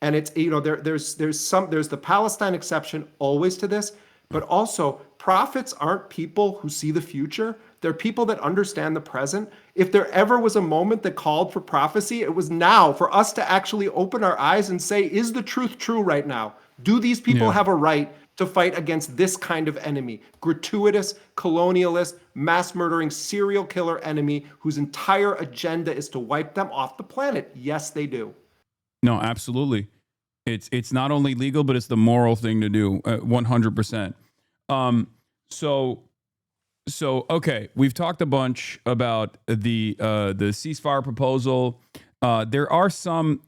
And it's, there's the Palestine exception always to this, but also prophets aren't people who see the future. They're people that understand the present. If there ever was a moment that called for prophecy, it was now for us to actually open our eyes and say, is the truth true right now? Do these people have a right to fight against this kind of enemy? Gratuitous, colonialist, mass murdering, serial killer enemy whose entire agenda is to wipe them off the planet. Yes, they do. No, absolutely. It's not only legal, but it's the moral thing to do, 100%. So okay, we've talked a bunch about the ceasefire proposal. There are some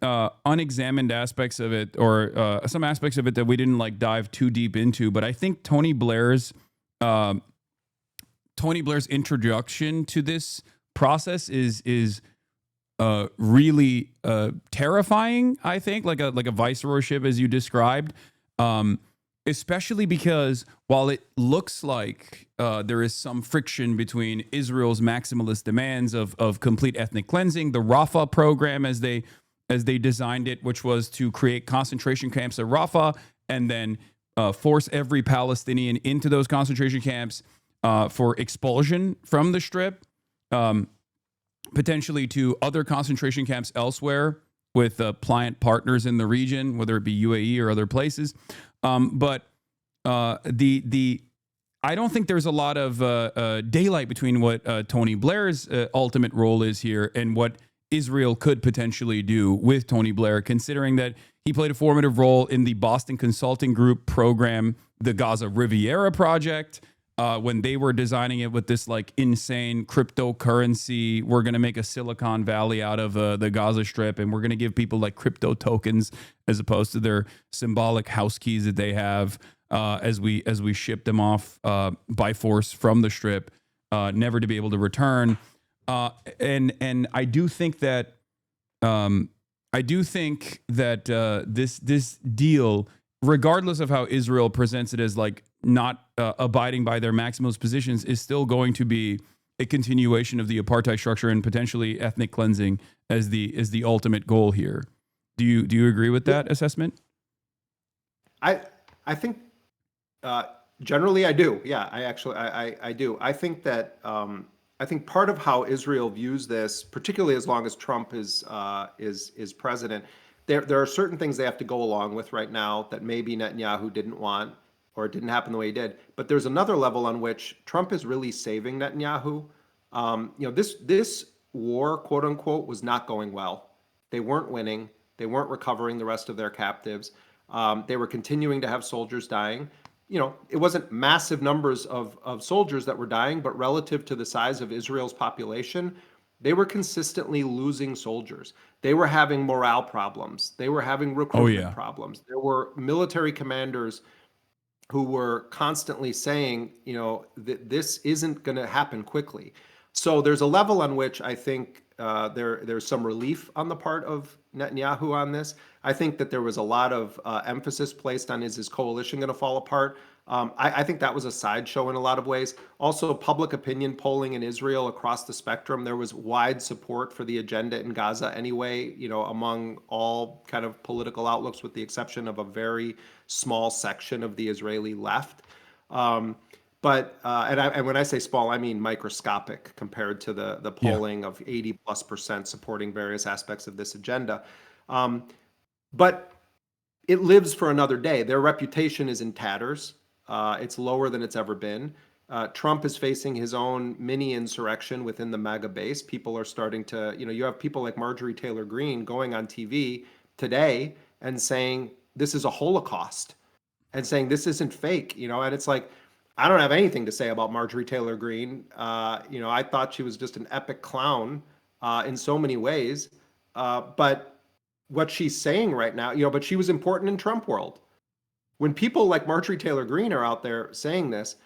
unexamined aspects of it, or some aspects of it that we didn't dive too deep into. But I think Tony Blair's introduction to this process is really terrifying. I think like a viceroyship, as you described, especially because while it looks like there is some friction between Israel's maximalist demands of complete ethnic cleansing, the Rafah program as they designed it, which was to create concentration camps at Rafah and then force every Palestinian into those concentration camps, for expulsion from the Strip, potentially to other concentration camps elsewhere with pliant partners in the region, whether it be UAE or other places. But I don't think there's a lot of daylight between what Tony Blair's ultimate role is here and what Israel could potentially do with Tony Blair, considering that he played a formative role in the Boston Consulting Group program, the Gaza Riviera project, when they were designing it with this like insane cryptocurrency. We're going to make a Silicon Valley out of the Gaza Strip, and we're going to give people like crypto tokens as opposed to their symbolic house keys that they have as we ship them off by force from the Strip, never to be able to return. And I do think that this deal, regardless of how Israel presents it as like not abiding by their maximalist positions, is still going to be a continuation of the apartheid structure and potentially ethnic cleansing as the ultimate goal here. Do you agree with that assessment? I think generally I do. Yeah, I do. I think that I think part of how Israel views this, particularly as long as Trump is president, there are certain things they have to go along with right now that maybe Netanyahu didn't want, or it didn't happen the way he did. But there's another level on which Trump is really saving Netanyahu. This war, quote unquote, was not going well. They weren't winning. They weren't recovering the rest of their captives. They were continuing to have soldiers dying. It wasn't massive numbers of soldiers that were dying, but relative to the size of Israel's population, they were consistently losing soldiers. They were having morale problems. They were having recruitment problems. There were military commanders who were constantly saying, that this isn't going to happen quickly. So there's a level on which I think there's some relief on the part of Netanyahu on this. I think that there was a lot of emphasis placed on is his coalition going to fall apart. I think that was a sideshow in a lot of ways. Also, public opinion polling in Israel across the spectrum, there was wide support for the agenda in Gaza anyway, among all kind of political outlooks, with the exception of a very small section of the Israeli left. And when I say small, I mean microscopic compared to the polling of 80+% supporting various aspects of this agenda. But it lives for another day. Their reputation is in tatters. It's lower than it's ever been. Trump is facing his own mini insurrection within the MAGA base. People are starting to, you have people like Marjorie Taylor Greene going on TV today and saying this is a Holocaust and saying this isn't fake, and it's like, I don't have anything to say about Marjorie Taylor Greene. I thought she was just an epic clown in so many ways. But what she's saying right now, but she was important in Trump world. When people like Marjorie Taylor Greene are out there saying this,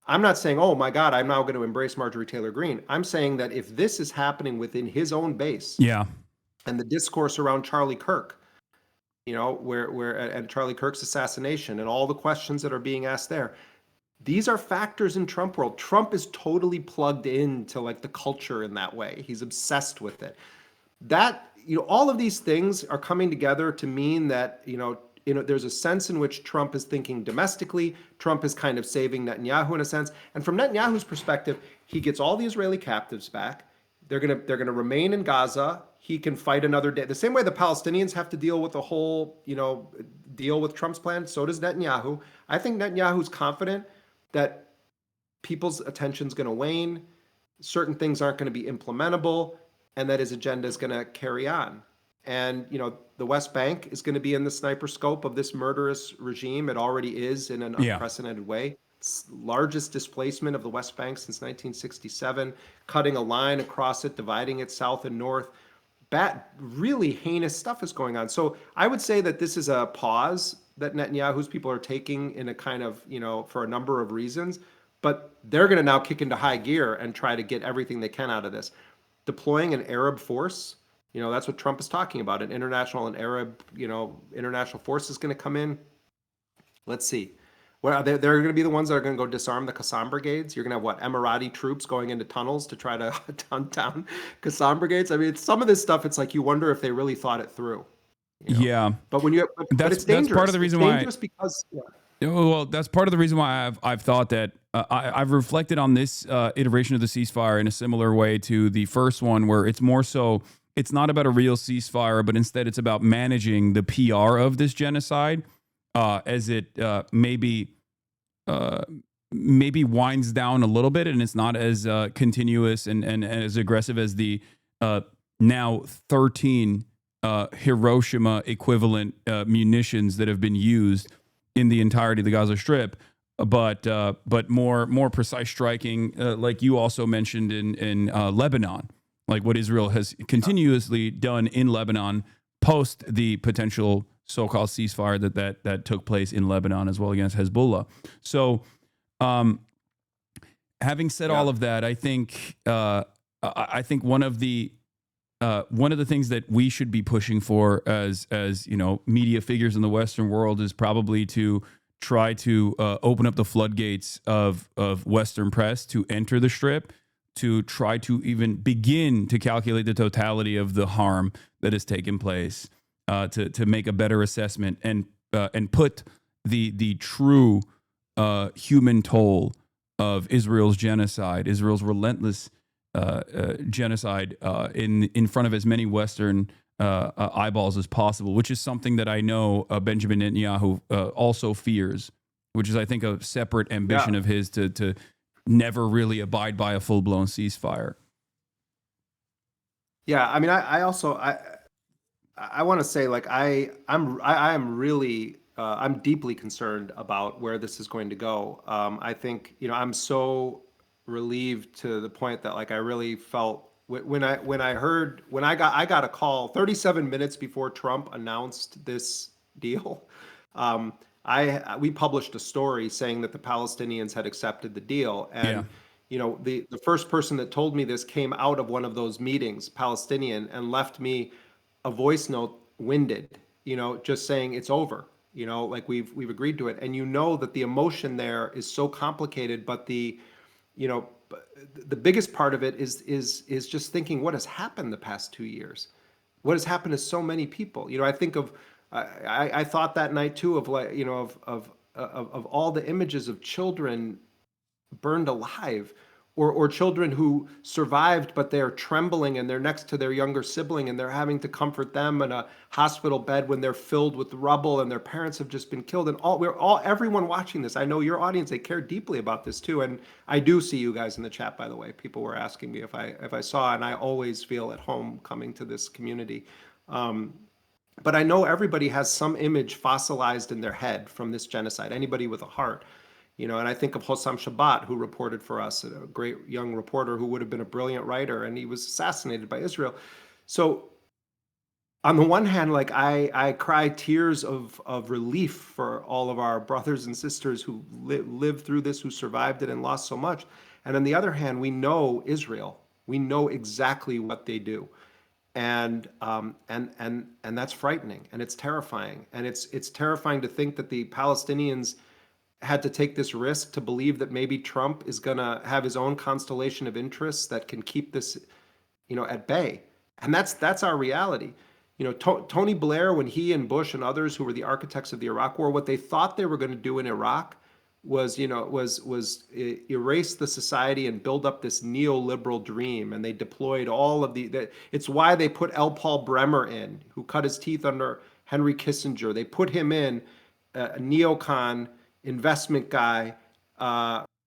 I'm not saying, oh my God, I'm now going to embrace Marjorie Taylor Greene. I'm saying that if this is happening within his own base, and the discourse around Charlie Kirk, and Charlie Kirk's assassination and all the questions that are being asked there, these are factors in Trump world. Trump is totally plugged into like the culture in that way. He's obsessed with it. That, all of these things are coming together to mean that, there's a sense in which Trump is thinking domestically. Trump is kind of saving Netanyahu in a sense. And from Netanyahu's perspective, he gets all the Israeli captives back. They're gonna remain in Gaza. He can fight another day. The same way the Palestinians have to deal with the whole, deal with Trump's plan, so does Netanyahu. I think Netanyahu's confident that people's attention's going to wane, certain things aren't going to be implementable, and that his agenda is going to carry on. And, the West Bank is going to be in the sniper scope of this murderous regime. It already is in an unprecedented way. It's largest displacement of the West Bank since 1967, cutting a line across it, dividing it south and north. Really heinous stuff is going on. So I would say that this is a pause that Netanyahu's people are taking in a kind of, for a number of reasons, but they're going to now kick into high gear and try to get everything they can out of this. Deploying an Arab force, that's what Trump is talking about. An international and Arab, international force is going to come in. Let's see. Well, they're going to be the ones that are going to go disarm the Qassam brigades. You're going to have Emirati troops going into tunnels to try to hunt down Qassam brigades. I mean, some of this stuff, it's like you wonder if they really thought it through. Yeah. But when but it's dangerous. That's part of the reason why. Because Well, that's part of the reason why I've thought that I've reflected on this iteration of the ceasefire in a similar way to the first one, where it's more so it's not about a real ceasefire, but instead it's about managing the PR of this genocide as it maybe winds down a little bit, and it's not as continuous and as aggressive as the now 13 Hiroshima equivalent munitions that have been used in the entirety of the Gaza Strip, but more precise striking, like you also mentioned in Lebanon, like what Israel has continuously done in Lebanon post the potential so-called ceasefire that took place in Lebanon as well against Hezbollah. So, having said all of that, I think one of the things that we should be pushing for as media figures in the Western world is probably to try to open up the floodgates of Western press to enter the Strip, to try to even begin to calculate the totality of the harm that has taken place, to make a better assessment and put the true human toll of Israel's genocide, Israel's relentless genocide in front of as many Western eyeballs as possible, which is something that I know Benjamin Netanyahu also fears, which is, I think, a separate ambition of his to never really abide by a full-blown ceasefire. Yeah, I mean, I also want to say, like, I am really I'm deeply concerned about where this is going to go. I think, I'm so relieved to the point that, like, I really felt when I got a call 37 minutes before Trump announced this deal. We published a story saying that the Palestinians had accepted the deal, and the first person that told me this came out of one of those meetings, Palestinian, and left me a voice note, winded, just saying it's over, like we've agreed to it. And that the emotion there is so complicated, but the biggest part of it is just thinking what has happened the past 2 years, what has happened to so many people. I think of, I thought that night too of, like, of all the images of children burned alive, or children who survived, but they're trembling and they're next to their younger sibling and they're having to comfort them in a hospital bed when they're filled with rubble and their parents have just been killed. And everyone watching this, I know your audience, they care deeply about this too. And I do see you guys in the chat, by the way. People were asking me if I saw, and I always feel at home coming to this community. But I know everybody has some image fossilized in their head from this genocide, anybody with a heart. And I think of Hossam Shabbat, who reported for us, a great young reporter who would have been a brilliant writer, and he was assassinated by Israel. So on the one hand, like, I cry tears of relief for all of our brothers and sisters who lived through this, who survived it and lost so much. And on the other hand, we know Israel. We know exactly what they do. And that's frightening, and it's terrifying. And it's terrifying to think that the Palestinians had to take this risk to believe that maybe Trump is going to have his own constellation of interests that can keep this, at bay. And that's our reality. Tony Blair, when he and Bush and others who were the architects of the Iraq War, what they thought they were going to do in Iraq was erase the society and build up this neoliberal dream. And they deployed all of it's why they put L. Paul Bremer in, who cut his teeth under Henry Kissinger. They put him in, a neocon, investment guy,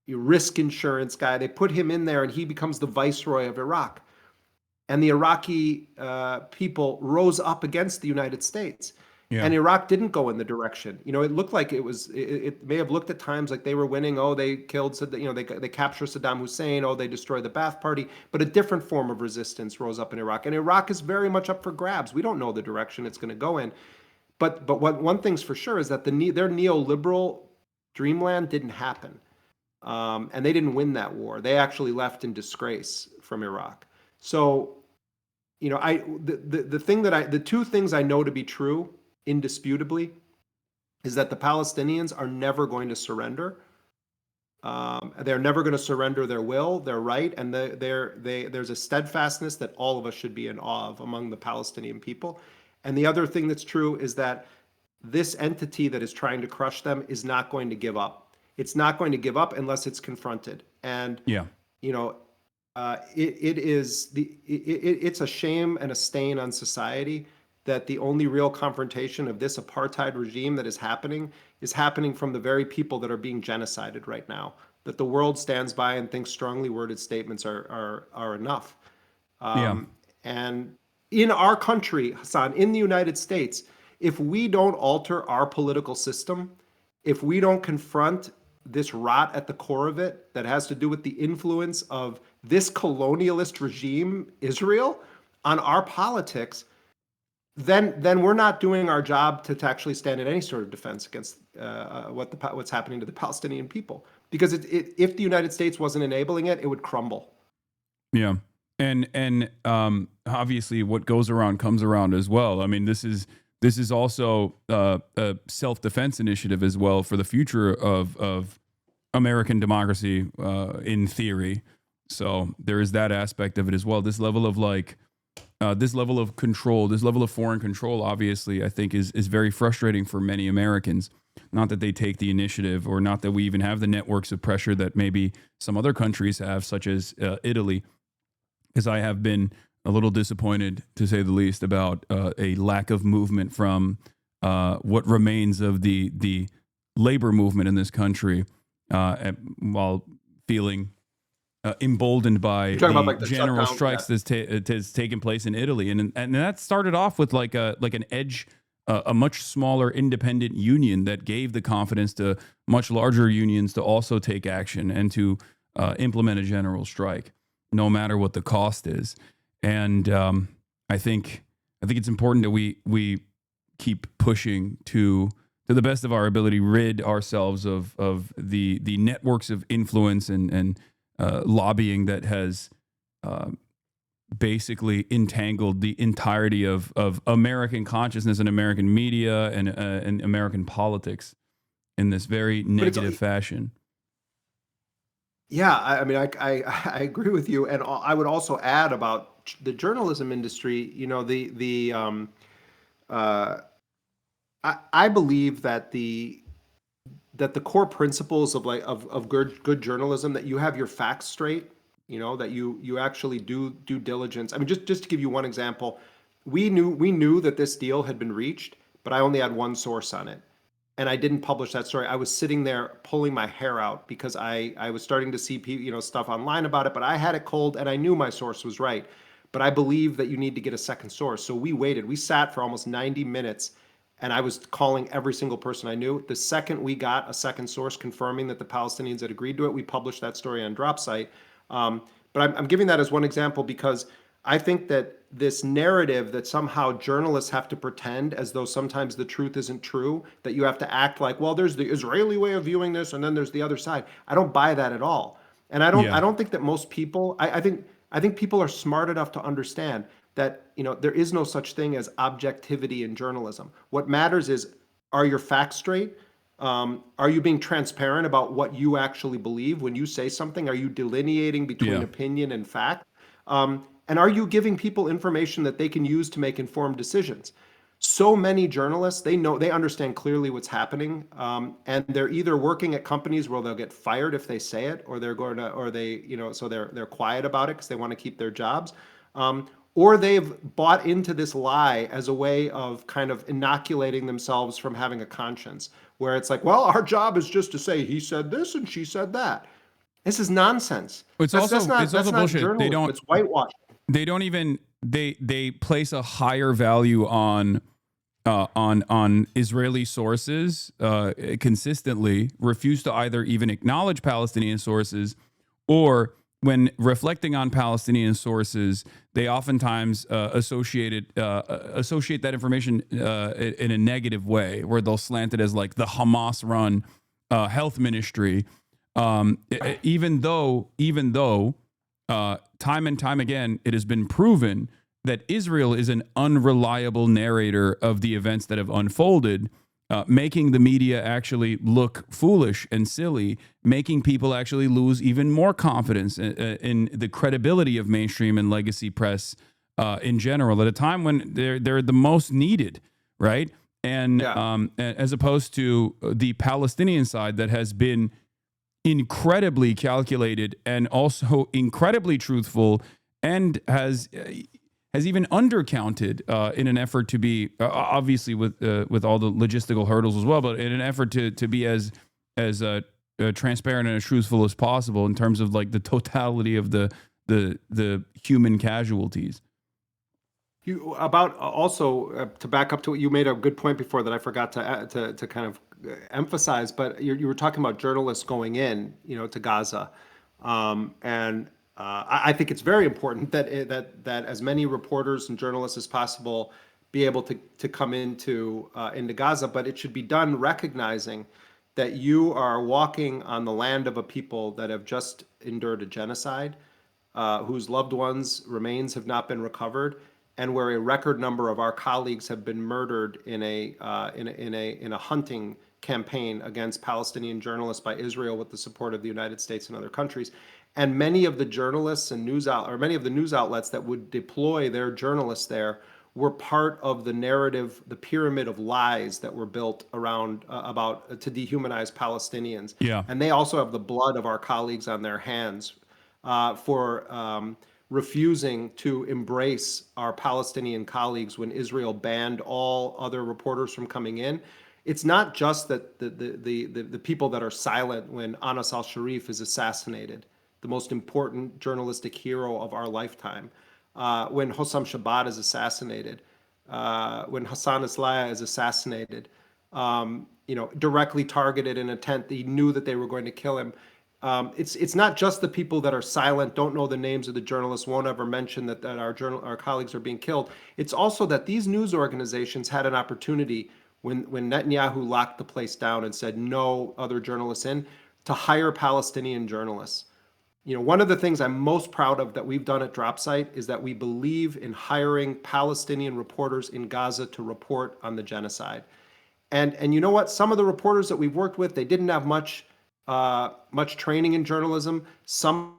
risk insurance guy. They put him in there and he becomes the viceroy of Iraq. And the Iraqi people rose up against the United States. Yeah. And Iraq didn't go in the direction. It looked like it may have looked at times like they were winning. Oh, they killed, they captured Saddam Hussein. Oh, they destroyed the Ba'ath Party. But a different form of resistance rose up in Iraq. And Iraq is very much up for grabs. We don't know the direction it's going to go in. But one thing's for sure is that their neoliberal dreamland didn't happen. And they didn't win that war. They actually left in disgrace from Iraq. So, the two things I know to be true, indisputably, is that the Palestinians are never going to surrender. They're never going to surrender their will, their right, and there's a steadfastness that all of us should be in awe of among the Palestinian people. And the other thing that's true is that this entity that is trying to crush them is not going to give up. It's not going to give up unless it's confronted. And Yeah. you know, it's a shame and a stain on society that the only real confrontation of this apartheid regime that is happening from the very people that are being genocided right now. That the world stands by and thinks strongly worded statements are enough. And in our country, Hasan, in the United States, if we don't alter our political system, if we don't confront this rot at the core of it that has to do with the influence of this colonialist regime, Israel, on our politics, then we're not doing our job to actually stand in any sort of defense against what's happening to the Palestinian people. Because if the United States wasn't enabling it, it would crumble. Yeah. And obviously what goes around comes around as well. I mean, this is also a self-defense initiative as well for the future of American democracy in theory. So there is that aspect of it as well. This level of control, this level of foreign control, obviously, I think is very frustrating for many Americans. Not that they take the initiative, or not that we even have the networks of pressure that maybe some other countries have, such as Italy, because I have been a little disappointed, to say the least, about a lack of movement from what remains of the labor movement in this country, while feeling emboldened by the general strikes that's taken place in Italy, and that started off with like an edge, a much smaller independent union that gave the confidence to much larger unions to also take action and to implement a general strike, no matter what the cost is. And I think it's important that we keep pushing to the best of our ability, rid ourselves of the networks of influence and lobbying that has basically entangled the entirety of American consciousness and American media and American politics in this very negative fashion. Yeah, I mean, I agree with you, and I would also add about the journalism industry. You know, I believe that the core principles of good journalism, that you have your facts straight, you know, that you actually do due diligence. I mean, just to give you one example, we knew that this deal had been reached, but I only had one source on it. And I didn't publish that story. I was sitting there pulling my hair out because I was starting to see stuff online about it, but I had it cold and I knew my source was right. But I believe that you need to get a second source. So we waited. We sat for almost 90 minutes and I was calling every single person I knew. The second we got a second source confirming that the Palestinians had agreed to it, we published that story on DropSite. But I'm giving that as one example because I think that this narrative that somehow journalists have to pretend as though sometimes the truth isn't true, that you have to act like, well, there's the Israeli way of viewing this and then there's the other side. I don't buy that at all. And I don't think that most people, I think people are smart enough to understand that, you know, there is no such thing as objectivity in journalism. What matters is, are your facts straight? Are you being transparent about what you actually believe when you say something? Are you delineating between opinion and fact? And are you giving people information that they can use to make informed decisions? So many journalists, they understand clearly what's happening, and they're either working at companies where they'll get fired if they say it, or so they're quiet about it because they want to keep their jobs, or they've bought into this lie as a way of kind of inoculating themselves from having a conscience, where it's like, well, our job is just to say he said this and she said that. This is nonsense. It's also bullshit. It's whitewash. They don't even they place a higher value on Israeli sources consistently, refuse to either even acknowledge Palestinian sources, or when reflecting on Palestinian sources, they oftentimes associate that information in a negative way, where they'll slant it as like the Hamas-run health ministry, even though time and time again it has been proven that Israel is an unreliable narrator of the events that have unfolded, making the media actually look foolish and silly, making people actually lose even more confidence in the credibility of mainstream and legacy press in general, at a time when they're the most needed, right? and as opposed to the Palestinian side that has been incredibly calculated and also incredibly truthful, and has even undercounted in an effort to be obviously with all the logistical hurdles as well, but in an effort to be as transparent and as truthful as possible in terms of like the totality of the human casualties. You about also to back up to what you made a good point before that I forgot to kind of emphasize, but you were talking about journalists going in, to Gaza, and I think it's very important that as many reporters and journalists as possible be able to come into Gaza, but it should be done recognizing that you are walking on the land of a people that have just endured a genocide, whose loved ones' remains have not been recovered, and where a record number of our colleagues have been murdered in a hunting campaign against Palestinian journalists by Israel with the support of the United States and other countries. And many of the journalists and many of the news outlets that would deploy their journalists there were part of the narrative, the pyramid of lies that were built around to dehumanize Palestinians. Yeah. And they also have the blood of our colleagues on their hands for refusing to embrace our Palestinian colleagues when Israel banned all other reporters from coming in. It's not just that the people that are silent when Anas al-Sharif is assassinated, the most important journalistic hero of our lifetime, when Hossam Shabbat is assassinated, when Hassan Islaya is assassinated, directly targeted in a tent. He knew that they were going to kill him. It's not just the people that are silent, don't know the names of the journalists, won't ever mention that our colleagues are being killed. It's also that these news organizations had an opportunity when Netanyahu locked the place down and said no other journalists in, to hire Palestinian journalists. One of the things I'm most proud of that we've done at Dropsite is that we believe in hiring Palestinian reporters in Gaza to report on the genocide. And you know what? Some of the reporters that we've worked with, they didn't have much training in journalism. Some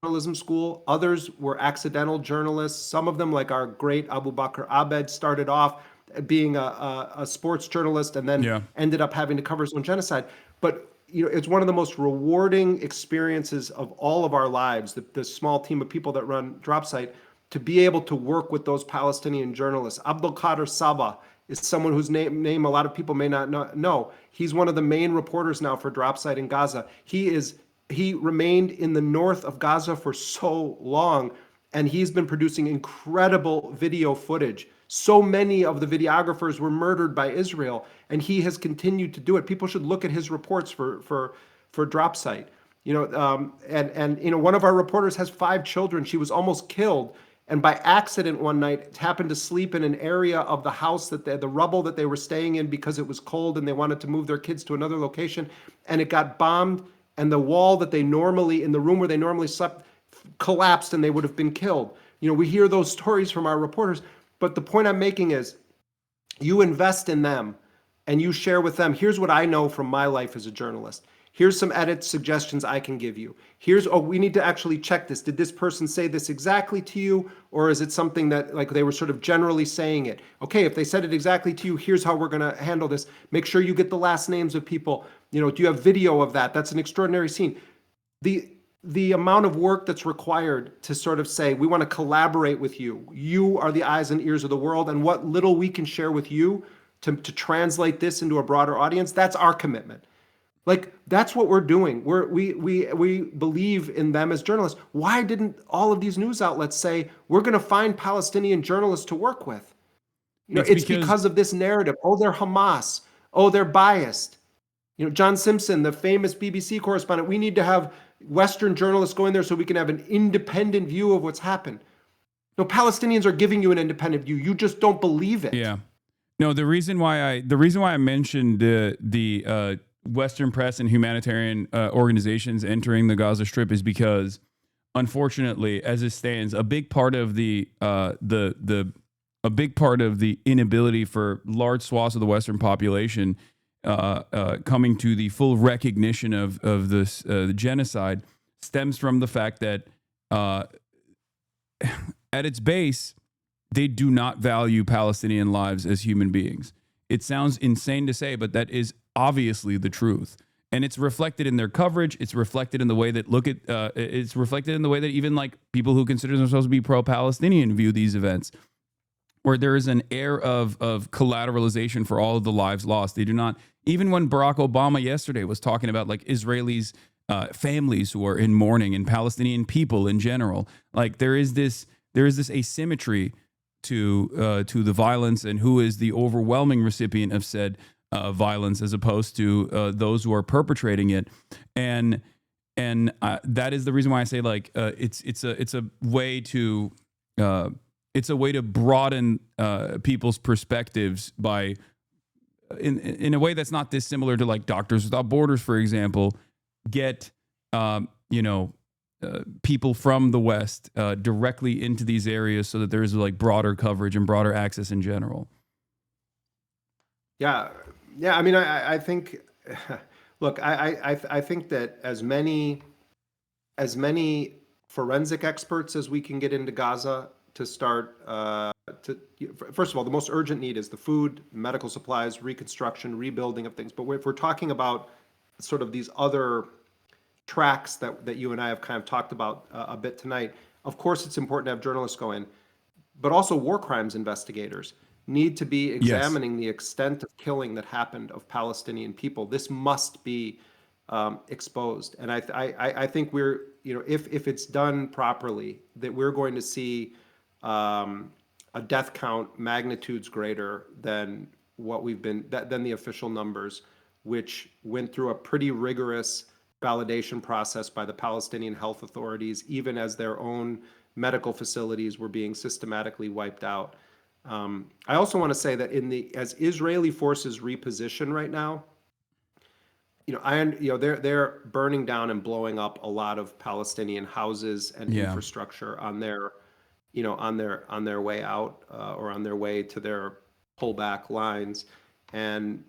journalism school, others were accidental journalists. Some of them, like our great Abu Bakr Abed, started off being a sports journalist and then ended up having to cover his own genocide. But it's one of the most rewarding experiences of all of our lives, the small team of people that run Dropsite, to be able to work with those Palestinian journalists. Abdul Qadir Sabah is someone whose name a lot of people may not know. He's one of the main reporters now for Dropsite in Gaza. He remained in the north of Gaza for so long, and he's been producing incredible video footage. So many of the videographers were murdered by Israel, and he has continued to do it. People should look at his reports for Dropsite. One of our reporters has 5 children. She was almost killed, and by accident one night happened to sleep in an area of the house the rubble that they were staying in because it was cold and they wanted to move their kids to another location, and it got bombed, and the wall that in the room where they normally slept collapsed, and they would have been killed. We hear those stories from our reporters. But the point I'm making is you invest in them and you share with them, here's what I know from my life as a journalist. Here's some edit suggestions I can give you. We need to actually check this. Did this person say this exactly to you? Or is it something that like they were sort of generally saying it? Okay, if they said it exactly to you, here's how we're going to handle this. Make sure you get the last names of people. Do you have video of that? That's an extraordinary scene. The amount of work that's required to sort of say, we want to collaborate with you. You are the eyes and ears of the world, and what little we can share with you to translate this into a broader audience, that's our commitment. Like, that's what we're doing. We believe in them as journalists. Why didn't all of these news outlets say, we're going to find Palestinian journalists to work with? It's because of this narrative. Oh, they're Hamas. Oh, they're biased. John Simpson, the famous BBC correspondent, we need to have Western journalists go in there so we can have an independent view of what's happened. No, Palestinians are giving you an independent view. You just don't believe it. Yeah. No, the reason why I mentioned the Western press and humanitarian organizations entering the Gaza Strip is because, unfortunately, as it stands, a big part of the inability for large swaths of the Western population coming to the full recognition of this the genocide stems from the fact that at its base, they do not value Palestinian lives as human beings. It sounds insane to say, but that is obviously the truth. And it's reflected in their coverage. It's reflected in the way that it's reflected in the way that even like people who consider themselves to be pro-Palestinian view these events, where there is an air of collateralization for all of the lives lost. They do not, even when Barack Obama yesterday was talking about like Israelis, families who are in mourning and Palestinian people in general, like there is this asymmetry to the violence and who is the overwhelming recipient of said violence as opposed to those who are perpetrating it. And that is the reason why I say like it's a way to broaden people's perspectives by in a way that's not dissimilar to like Doctors Without Borders, for example, get people from the West directly into these areas so that there's like broader coverage and broader access in general. Yeah. I mean, I think, look, I think that as many forensic experts as we can get into Gaza to start, first of all, the most urgent need is the food, medical supplies, reconstruction, rebuilding of things. But if we're talking about sort of these other tracks that you and I have kind of talked about a bit tonight, of course, it's important to have journalists go in, but also war crimes investigators need to be examining the extent of killing that happened of Palestinian people. This must be exposed. And I think we're, if it's done properly, that we're going to see a death count magnitudes greater than what we've been, than the official numbers, which went through a pretty rigorous validation process by the Palestinian health authorities, even as their own medical facilities were being systematically wiped out. I also want to say that as Israeli forces reposition right now, they're burning down and blowing up a lot of Palestinian houses and infrastructure on their way out or on their way to their pullback lines. And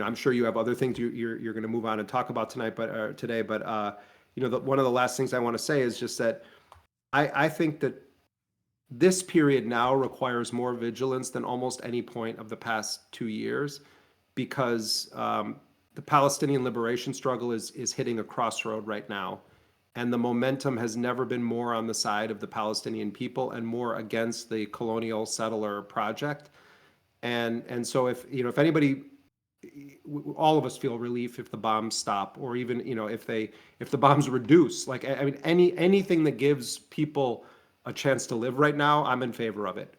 I'm sure you have other things you're going to move on and talk about tonight, but today. But one of the last things I want to say is just that I think that this period now requires more vigilance than almost any point of the past 2 years, because the Palestinian liberation struggle is hitting a crossroad right now, and the momentum has never been more on the side of the Palestinian people and more against the colonial settler project. And so if anybody, all of us feel relief if the bombs stop, or even if the bombs reduce. Like, I mean, anything that gives people a chance to live right now, I'm in favor of it.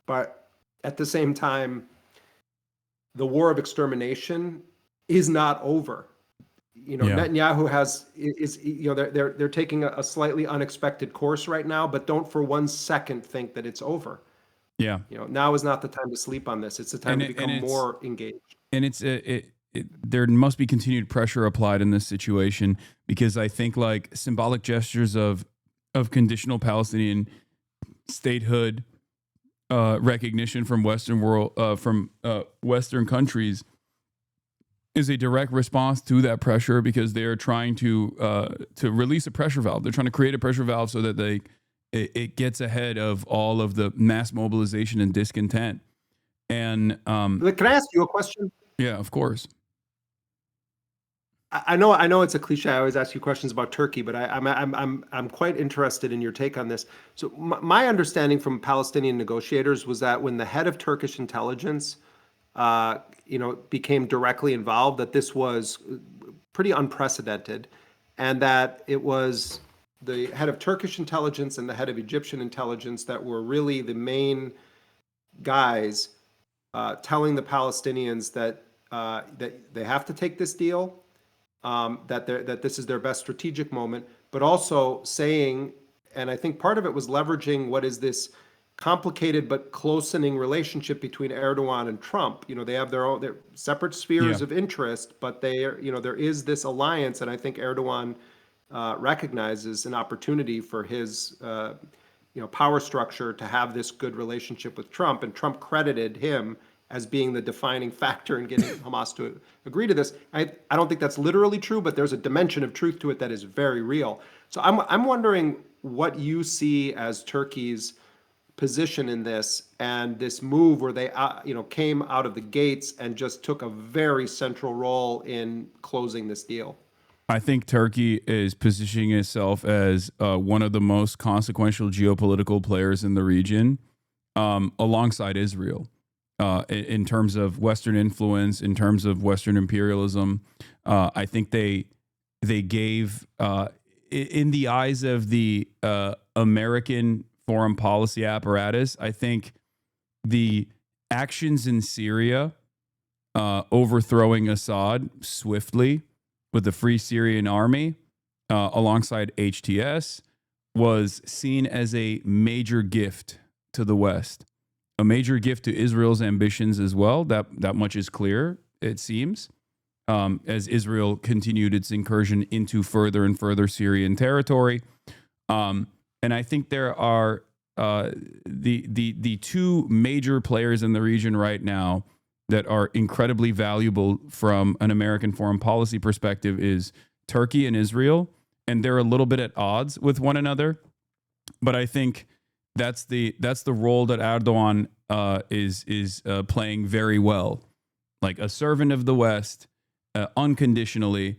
But at the same time, the war of extermination is not over. Netanyahu they're taking a slightly unexpected course right now, but don't for one second think that it's over. Yeah. Now is not the time to sleep on this. It's the time to become more engaged. And there must be continued pressure applied in this situation, because I think like symbolic gestures of conditional Palestinian statehood, recognition from Western countries is a direct response to that pressure, because they are trying to release a pressure valve. They're trying to create a pressure valve so that it gets ahead of all of the mass mobilization and discontent. And can I ask you a question? Yeah, of course. I know it's a cliche. I always ask you questions about Turkey, but I'm quite interested in your take on this. So my understanding from Palestinian negotiators was that when the head of Turkish intelligence, became directly involved, that this was pretty unprecedented, and that it was the head of Turkish intelligence and the head of Egyptian intelligence that were really the main guys telling the Palestinians that they have to take this deal. That this is their best strategic moment, but also saying, and I think part of it was leveraging what is this complicated but closening relationship between Erdogan and Trump. They have their separate spheres of interest, but there is this alliance, and I think Erdogan recognizes an opportunity for his power structure to have this good relationship with Trump, and Trump credited him as being the defining factor in getting Hamas to agree to this. I don't think that's literally true, but there's a dimension of truth to it that is very real. So I'm wondering what you see as Turkey's position in this, and this move where they came out of the gates and just took a very central role in closing this deal? I think Turkey is positioning itself as one of the most consequential geopolitical players in the region, alongside Israel, in terms of Western influence, in terms of Western imperialism. I think they gave, in the eyes of the American foreign policy apparatus, I think the actions in Syria, overthrowing Assad swiftly with the Free Syrian Army, alongside HTS, was seen as a major gift to the West, a major gift to Israel's ambitions as well. That much is clear, it seems, as Israel continued its incursion into further and further Syrian territory. And I think there are the two major players in the region right now that are incredibly valuable from an American foreign policy perspective is Turkey and Israel, and they're a little bit at odds with one another. But I think that's the role that Erdogan is playing very well, like a servant of the West, unconditionally,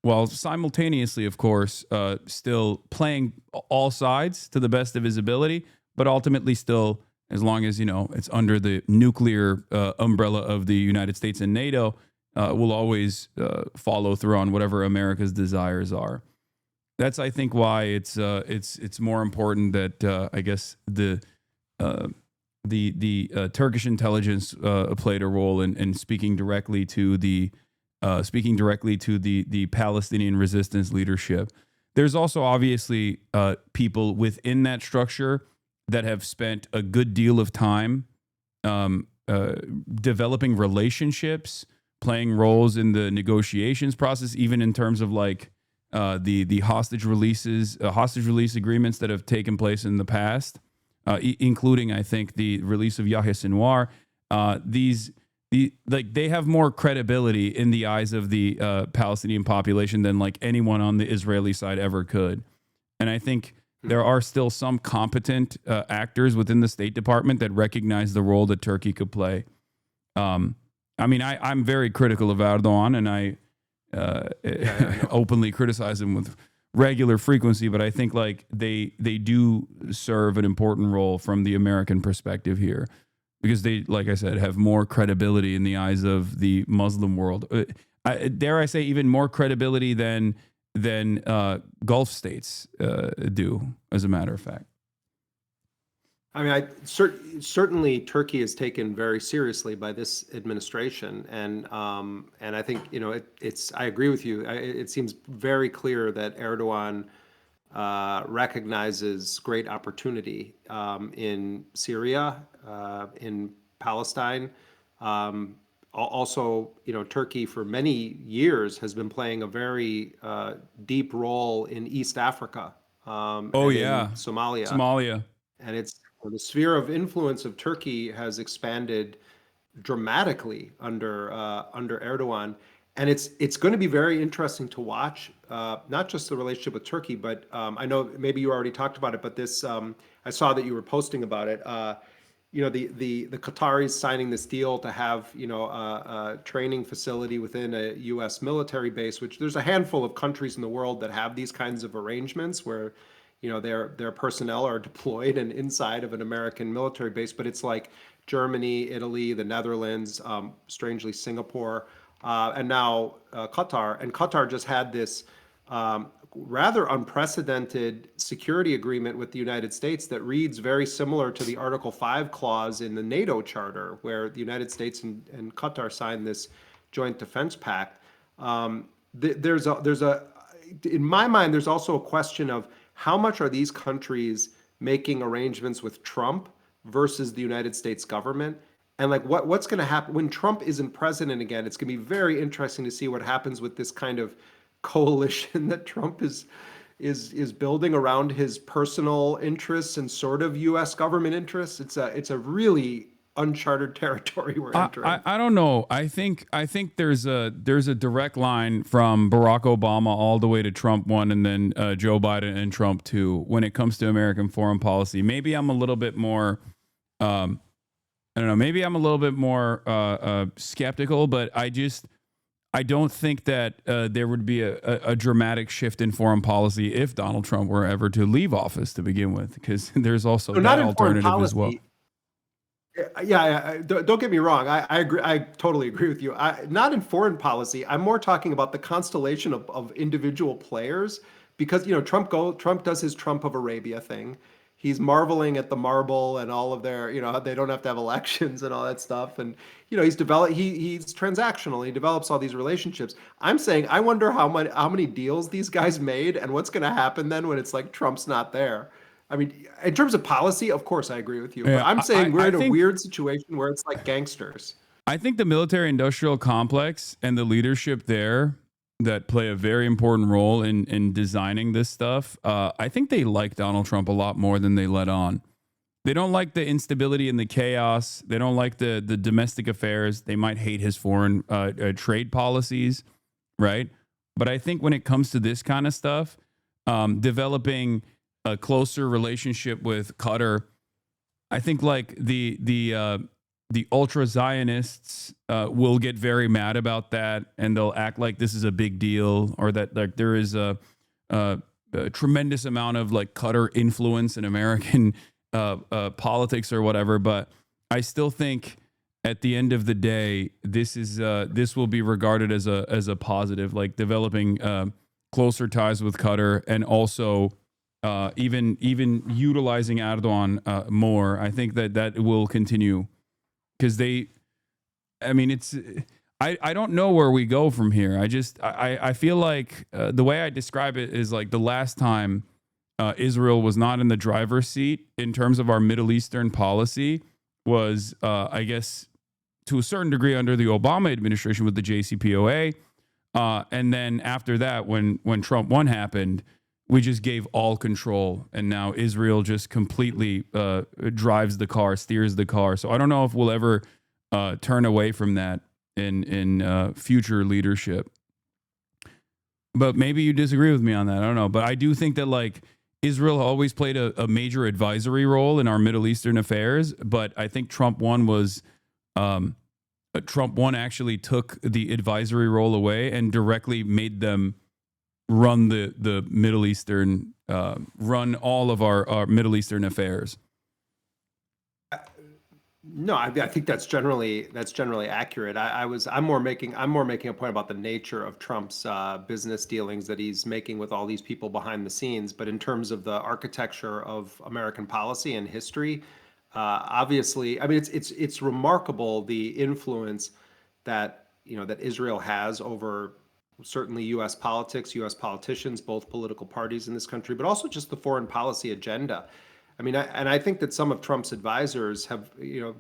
while simultaneously, of course, still playing all sides to the best of his ability, but ultimately still, as long as, it's under the nuclear umbrella of the United States and NATO, will always follow through on whatever America's desires are. That's, I think, why it's more important that I guess the Turkish intelligence played a role in speaking directly to the Palestinian resistance leadership. There's also obviously people within that structure that have spent a good deal of time developing relationships, playing roles in the negotiations process, even in terms of like the hostage release agreements that have taken place in the past, including, I think, the release of Yahya Sinwar. They have more credibility in the eyes of the Palestinian population than like anyone on the Israeli side ever could. And I think there are still some competent actors within the State Department that recognize the role that Turkey could play. I'm very critical of Erdogan, and I openly criticize him with regular frequency, but I think like they do serve an important role from the American perspective here, because they, like I said, have more credibility in the eyes of the Muslim world. Dare I say, even more credibility than Gulf states do, as a matter of fact. I mean, certainly Turkey is taken very seriously by this administration, and I think I agree with you. It seems very clear that Erdogan recognizes great opportunity in Syria, in Palestine. Also, Turkey for many years has been playing a very deep role in East Africa. In Somalia. And the sphere of influence of Turkey has expanded dramatically under Erdogan, and it's going to be very interesting to watch. Not just the relationship with Turkey, but I know maybe you already talked about it, but this I saw that you were posting about it. The Qataris signing this deal to have a training facility within a U.S. military base, which there's a handful of countries in the world that have these kinds of arrangements where their personnel are deployed and inside of an American military base, but it's like Germany, Italy, the Netherlands, strangely Singapore, and now Qatar. And Qatar just had this rather unprecedented security agreement with the United States that reads very similar to the Article 5 clause in the NATO Charter, where the United States and Qatar signed this joint defense pact. In my mind, there's also a question of how much are these countries making arrangements with Trump versus the United States government? And like what's going to happen when Trump isn't president again? It's going to be very interesting to see what happens with this kind of coalition that Trump is building around his personal interests and sort of U.S. government interests. It's a really uncharted territory we're entering. I don't know. I think there's a direct line from Barack Obama all the way to Trump 1 and then Joe Biden and Trump 2 when it comes to American foreign policy. Maybe I'm a little bit more I don't know. Maybe I'm a little bit more skeptical, but I don't think that there would be a dramatic shift in foreign policy if Donald Trump were ever to leave office to begin with, because there's also that alternative as well. Yeah, don't get me wrong. I agree. I totally agree with you. Not in foreign policy. I'm more talking about the constellation of individual players, because Trump does his Trump of Arabia thing. He's marveling at the marble and all of their, they don't have to have elections and all that stuff. And, he's transactional. He develops all these relationships. I'm saying, I wonder how many deals these guys made and what's going to happen then when it's like Trump's not there. I mean, in terms of policy, of course, I agree with you. Yeah, but I'm saying we're in a weird situation where it's like gangsters. I think the military-industrial complex and the leadership there that play a very important role in designing this stuff, I think they like Donald Trump a lot more than they let on. They don't like the instability and the chaos. They don't like the domestic affairs. They might hate his foreign trade policies, right? But I think when it comes to this kind of stuff, developing a closer relationship with Qatar, I think like the ultra Zionists will get very mad about that, and they'll act like this is a big deal, or that like there is a tremendous amount of like Qatar influence in American politics or whatever. But I still think at the end of the day, this will be regarded as a positive, like developing closer ties with Qatar, and also even utilizing Erdogan more. I think that will continue. Because I don't know where we go from here. I feel like the way I describe it is like the last time Israel was not in the driver's seat in terms of our Middle Eastern policy was, I guess, to a certain degree under the Obama administration with the JCPOA. And then after that, when Trump 1 happened, we just gave all control, and now Israel just completely drives the car, steers the car. So I don't know if we'll ever turn away from that in future leadership. But maybe you disagree with me on that. I don't know. But I do think that like Israel always played a major advisory role in our Middle Eastern affairs. But I think Trump 1 was Trump 1 actually took the advisory role away and directly made them run the Middle Eastern, run all of our Middle Eastern affairs. No, I think that's generally accurate. I'm more making a point about the nature of Trump's business dealings that he's making with all these people behind the scenes. But in terms of the architecture of American policy and history, obviously, I mean, it's remarkable the influence that that Israel has over certainly U.S. politics, U.S. politicians, both political parties in this country, but also just the foreign policy agenda. I mean, I think that some of Trump's advisors have,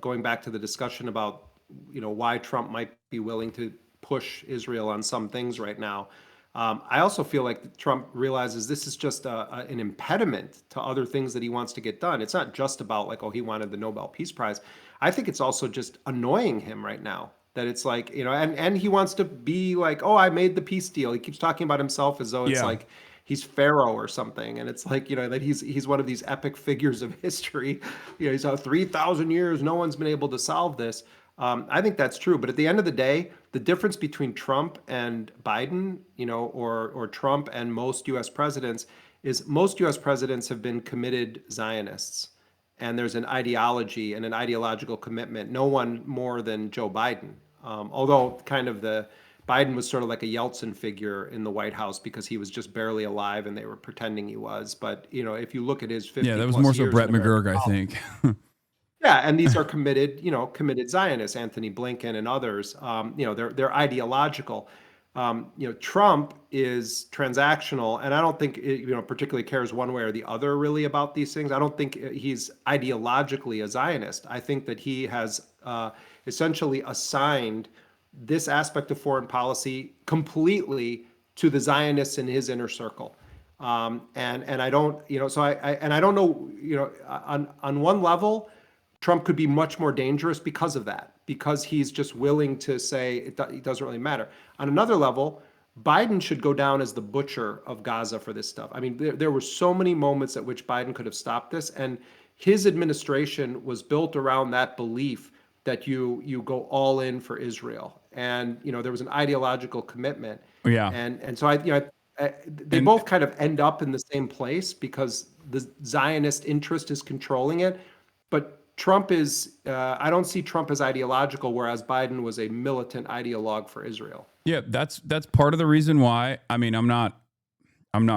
going back to the discussion about, why Trump might be willing to push Israel on some things right now. I also feel like Trump realizes this is just an impediment to other things that he wants to get done. It's not just about like, oh, he wanted the Nobel Peace Prize. I think it's also just annoying him right now. That it's like, and he wants to be like, oh, I made the peace deal. He keeps talking about himself as though it's like he's Pharaoh or something. And it's like, that he's one of these epic figures of history. He's 3,000 years. No one's been able to solve this. I think that's true. But at the end of the day, the difference between Trump and Biden, or Trump and most U.S. presidents is most U.S. presidents have been committed Zionists. And there's an ideology and an ideological commitment, no one more than Joe Biden. Although kind of Biden was sort of like a Yeltsin figure in the White House because he was just barely alive and they were pretending he was. But, if you look at his 50 that was more so Brett McGurk, I think. Yeah, and these are committed Zionists, Anthony Blinken and others. They're ideological. Trump is transactional, and I don't think particularly cares one way or the other really about these things. I don't think he's ideologically a Zionist. I think that he has essentially assigned this aspect of foreign policy completely to the Zionists in his inner circle. And I don't, so I don't know, on one level, Trump could be much more dangerous because of that, because he's just willing to say it doesn't really matter. On another level, Biden should go down as the butcher of Gaza for this stuff. I mean, there were so many moments at which Biden could have stopped this, and his administration was built around that belief that you go all in for Israel, and there was an ideological commitment. Yeah, and so they both kind of end up in the same place because the Zionist interest is controlling it, but Trump is, I don't see Trump as ideological, whereas Biden was a militant ideologue for Israel. Yeah, that's part of the reason why. I mean, I'm not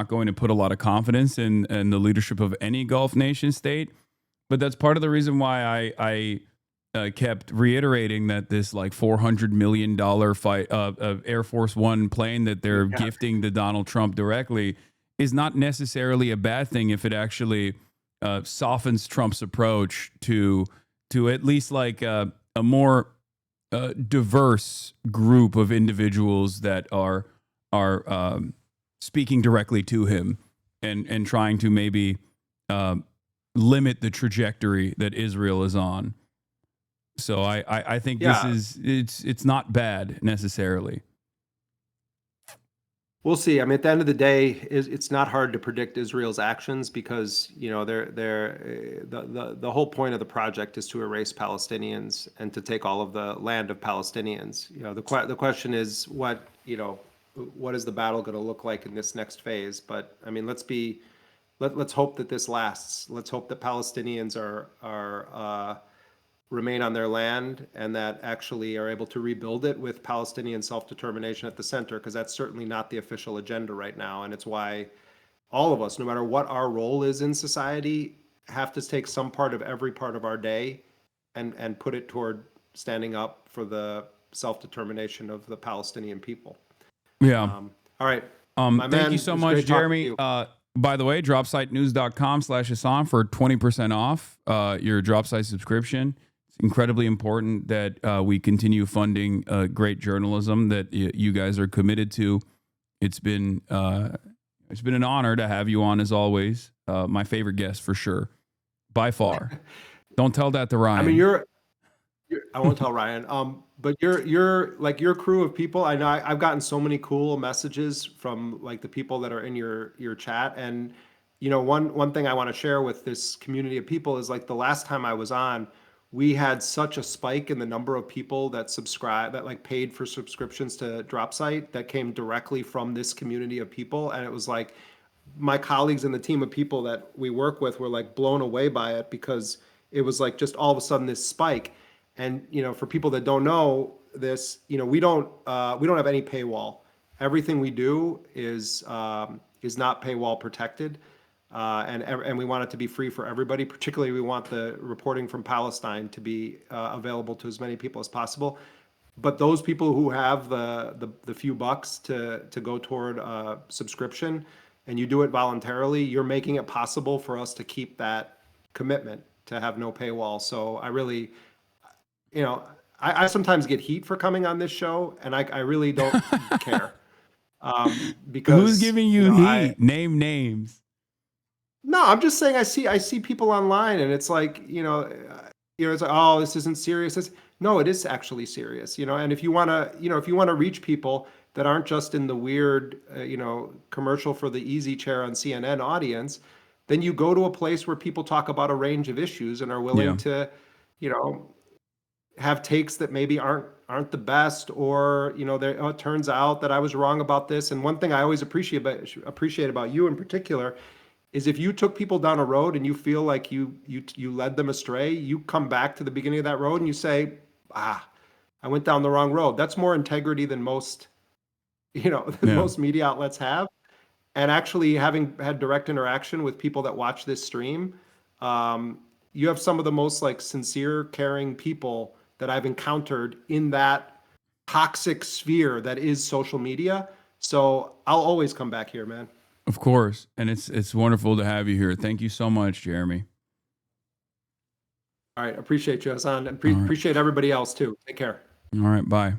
going to put a lot of confidence in the leadership of any Gulf nation state, but that's part of the reason why I kept reiterating that this like $400 million fight of Air Force One plane that they're gifting to Donald Trump directly is not necessarily a bad thing if it actually softens Trump's approach to at least like a more diverse group of individuals that are speaking directly to him and trying to maybe limit the trajectory that Israel is on. So I think it's not bad necessarily. We'll see. I mean, at the end of the day, it's not hard to predict Israel's actions because the whole point of the project is to erase Palestinians and to take all of the land of Palestinians. The question is what is the battle going to look like in this next phase? But I mean, let's hope that this lasts. Let's hope that Palestinians are remain on their land and that actually are able to rebuild it with Palestinian self-determination at the center, because that's certainly not the official agenda right now. And it's why all of us, no matter what our role is in society, have to take some part of every part of our day and put it toward standing up for the self-determination of the Palestinian people. Yeah. All right. Thank you so much, Jeremy. By the way, dropsitenews.com/Hasan for 20% off your dropsite subscription. It's incredibly important that we continue funding great journalism that you guys are committed to. It's been an honor to have you on as always. My favorite guest for sure, by far. Don't tell that to Ryan. I mean, I won't tell Ryan. But you're like your crew of people. I know I've gotten so many cool messages from like the people that are in your chat. And one thing I want to share with this community of people is like the last time I was on, we had such a spike in the number of people that paid for subscriptions to Dropsite that came directly from this community of people. And it was like my colleagues and the team of people that we work with were like blown away by it because it was like just all of a sudden this spike. And for people that don't know this, we don't have any paywall. Everything we do is not paywall protected, and we want it to be free for everybody. Particularly, we want the reporting from Palestine to be available to as many people as possible. But those people who have the few bucks to go toward a subscription, and you do it voluntarily, you're making it possible for us to keep that commitment to have no paywall. So I really. I sometimes get heat for coming on this show, and I really don't care. Because who's giving you heat? Name names. No, I'm just saying I see people online, and it's like it's like, oh, this isn't serious. No, it is actually serious. And if you want to reach people that aren't just in the weird commercial for the easy chair on CNN audience, then you go to a place where people talk about a range of issues and are willing to have takes that maybe aren't the best, or it turns out that I was wrong about this. And one thing I always appreciate about you in particular is if you took people down a road and you feel like you led them astray, you come back to the beginning of that road and you say, I went down the wrong road. That's more integrity than most most media outlets have. And actually, having had direct interaction with people that watch this stream, you have some of the most like sincere, caring people that I've encountered in that toxic sphere that is social media. So I'll always come back here, man. Of course. And it's wonderful to have you here. Thank you so much, Jeremy. All right. Appreciate you, Hasan. Appreciate everybody else too. Take care. All right. Bye.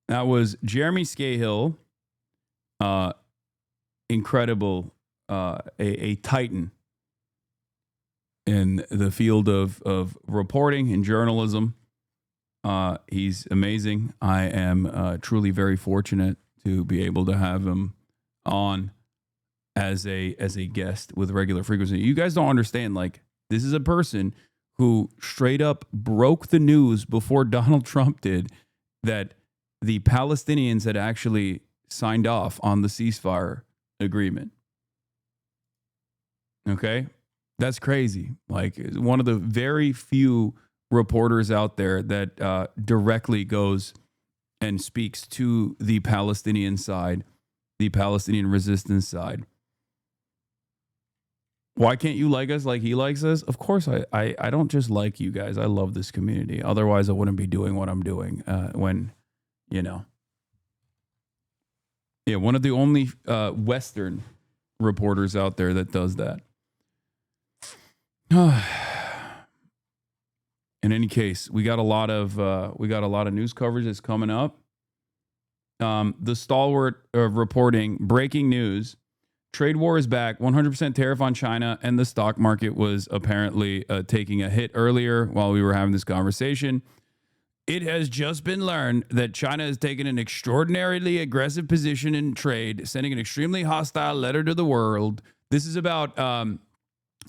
That was Jeremy SCAHILL. Incredible. A titan in the field of reporting and journalism. He's amazing. I am truly very fortunate to be able to have him on as a guest with regular frequency. You guys don't understand. Like, this is a person who straight up broke the news before Donald Trump did that the Palestinians had actually signed off on the ceasefire agreement. Okay? That's crazy. Like, one of the very few reporters out there that directly goes and speaks to the Palestinian side, the Palestinian resistance side. Why can't you like us like he likes us? Of course, I don't just like you guys. I love this community. Otherwise, I wouldn't be doing what I'm doing when, you know. Yeah, one of the only Western reporters out there that does that. In any case, we got a lot of news coverage that's coming up. The stalwart of reporting, breaking news: trade war is back. 100% tariff on China, and the stock market was apparently taking a hit earlier while we were having this conversation. It has just been learned that China has taken an extraordinarily aggressive position in trade, sending an extremely hostile letter to the world. This is about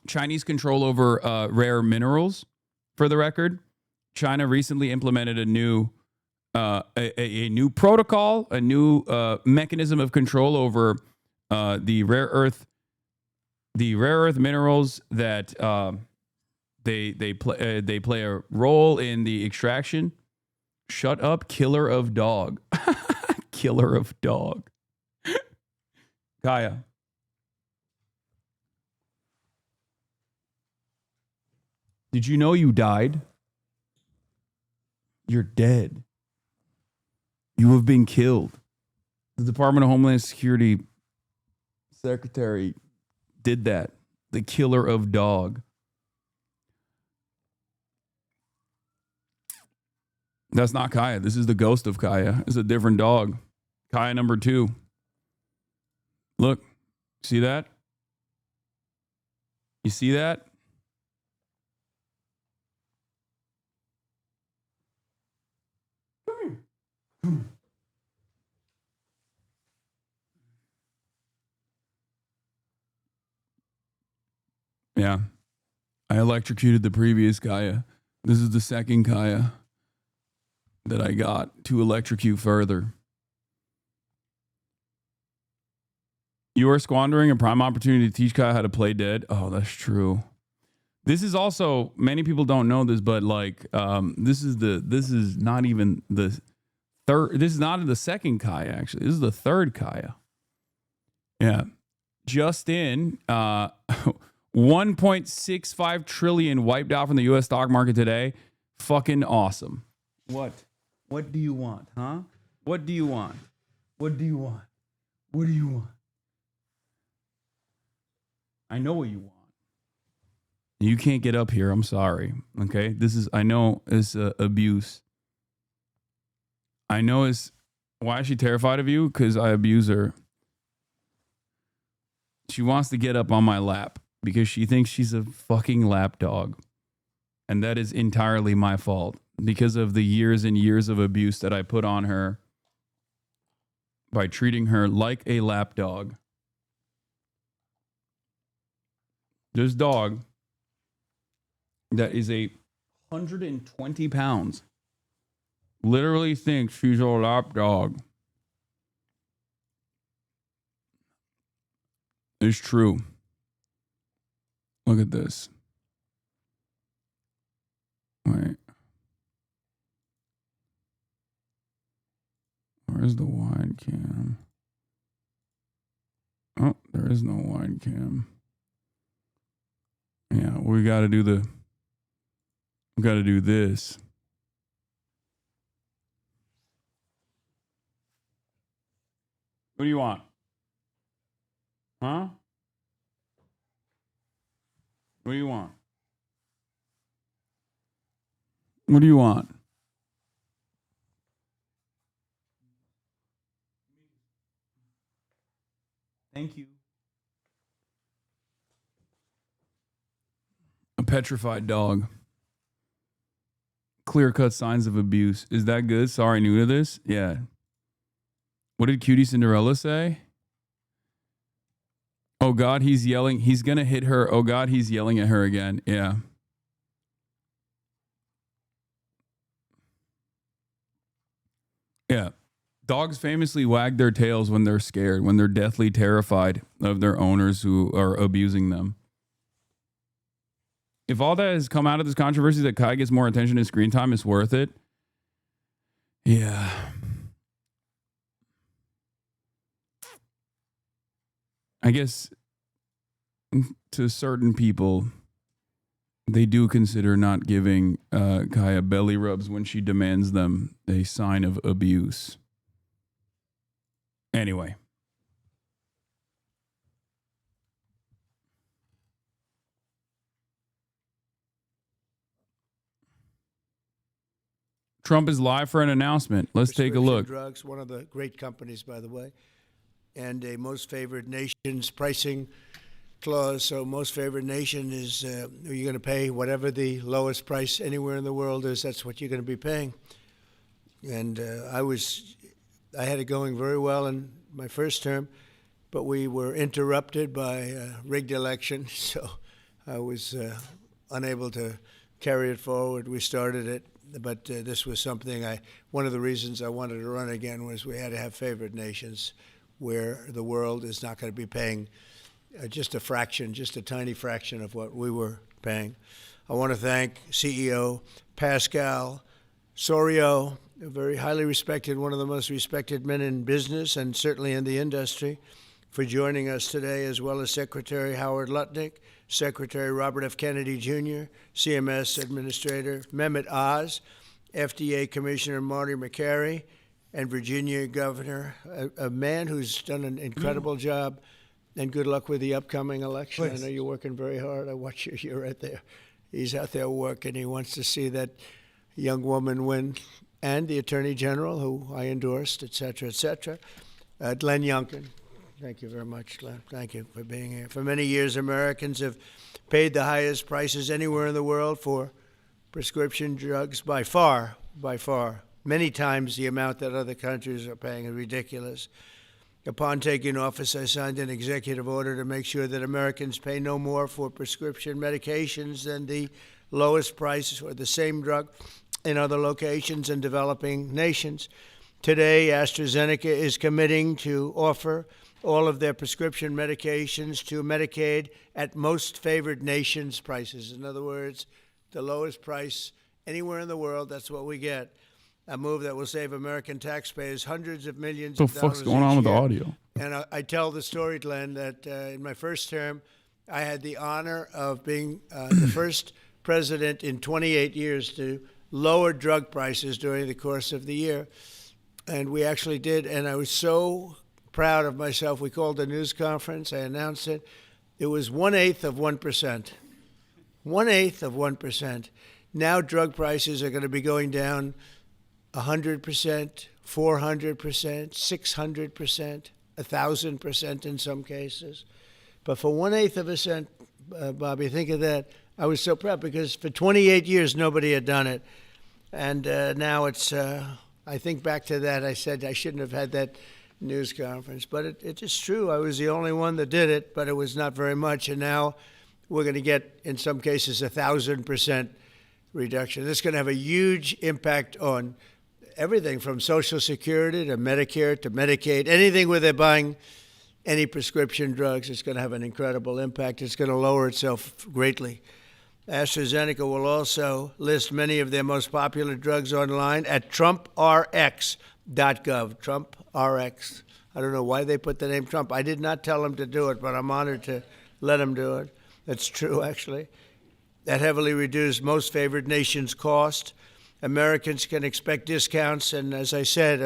Chinese control over rare minerals. For the record, China recently implemented a new protocol, a new mechanism of control over the rare earth minerals that they play a role in the extraction. Shut up, killer of dog. Killer of dog. Kaya. Did you know you died? You're dead. You have been killed. The Department of Homeland Security Secretary did that. The killer of dog. That's not Kaya. This is the ghost of Kaya. It's a different dog. Kaya number 2. Look. See that? You see that? Yeah. I electrocuted the previous Kaya. This is the second Kaya that I got to electrocute further. You are squandering a prime opportunity to teach Kaya how to play dead. Oh, that's true. This is also, many people don't know this, but like, this is not even the third. This is not the second Kaya, actually. This is the third Kaya. Yeah. Just in, 1.65 trillion wiped out from the U.S. stock market today. Fucking awesome. What? What do you want, huh? What do you want? What do you want? What do you want? I know what you want. You can't get up here. I'm sorry. Okay? I know it's abuse. I know it's, why is she terrified of you? Because I abuse her. She wants to get up on my lap because she thinks she's a fucking lap dog. And that is entirely my fault because of the years and years of abuse that I put on her by treating her like a lap dog. This dog that is 120 pounds literally thinks she's a lap dog. It's true. Look at this. Wait. Where's the wide cam? Oh, there is no wide cam. Yeah, we got to do this. What do you want? Huh? What do you want? What do you want? Thank you. petrified dog. Clear-cut signs of abuse. Is that good? Sorry, new to this? Yeah. What did Cutie Cinderella say? Oh, God, he's yelling. He's going to hit her. Oh, God, he's yelling at her again. Yeah. Yeah. Dogs famously wag their tails when they're scared, when they're deathly terrified of their owners who are abusing them. If all that has come out of this controversy that Kai gets more attention and screen time, it's worth it. Yeah. I guess to certain people, they do consider not giving Kaya belly rubs when she demands them a sign of abuse. Anyway. Trump is live for an announcement. Let's take a look. Drugs, one of the great companies, by the way, and a most favored nations pricing clause. So most favored nation is you're going to pay whatever the lowest price anywhere in the world is. That's what you're going to be paying. And I had it going very well in my first term, but we were interrupted by a rigged election, so I was unable to carry it forward. We started it. But this was something one of the reasons I wanted to run again was we had to have favored nations where the world is not going to be paying just a fraction, just a tiny fraction of what we were paying. I want to thank CEO Pascal Soriot, a very highly respected, one of the most respected men in business and certainly in the industry, for joining us today, as well as Secretary Howard Lutnick, Secretary Robert F. Kennedy Jr., CMS Administrator Mehmet Oz, FDA Commissioner Marty McCary, and Virginia Governor, a man who's done an incredible job, and good luck with the upcoming election. Please. I know you're working very hard. I watch you. You're right there. He's out there working. He wants to see that young woman win, and the Attorney General, who I endorsed, et cetera, et cetera. Glenn Youngkin. Thank you very much, Glenn. Thank you for being here. For many years, Americans have paid the highest prices anywhere in the world for prescription drugs by far, many times the amount that other countries are paying is ridiculous. Upon taking office, I signed an executive order to make sure that Americans pay no more for prescription medications than the lowest price for the same drug in other locations in developing nations. Today, AstraZeneca is committing to offer all of their prescription medications to Medicaid at most favored nations prices. In other words, the lowest price anywhere in the world, that's what we get. A move that will save American taxpayers hundreds of millions of dollars. What the fuck's going on with the audio? And I tell the story, Glenn, that in my first term, I had the honor of being the first president in 28 years to lower drug prices during the course of the year. And we actually did, and I was so proud of myself. We called a news conference. I announced it. It was 1/8 of 1%. 1/8 of 1%. Now drug prices are going to be going down 100%, 400%, 600%, 1,000% in some cases. But for 1/8 of a cent, Bobby, think of that. I was so proud because for 28 years, nobody had done it. And now it's, I think back to that, I said I shouldn't have had that news conference, but it is true. I was the only one that did it, but it was not very much. And now we're going to get, in some cases, 1,000% reduction. This is going to have a huge impact on everything from Social Security to Medicare to Medicaid, anything where they're buying any prescription drugs. It's going to have an incredible impact. It's going to lower itself greatly. AstraZeneca will also list many of their most popular drugs online at TrumpRx.gov. TrumpRx. I don't know why they put the name Trump. I did not tell them to do it, but I'm honored to let them do it. That's true, actually. That heavily reduced most favored nations cost. Americans can expect discounts, and as I said,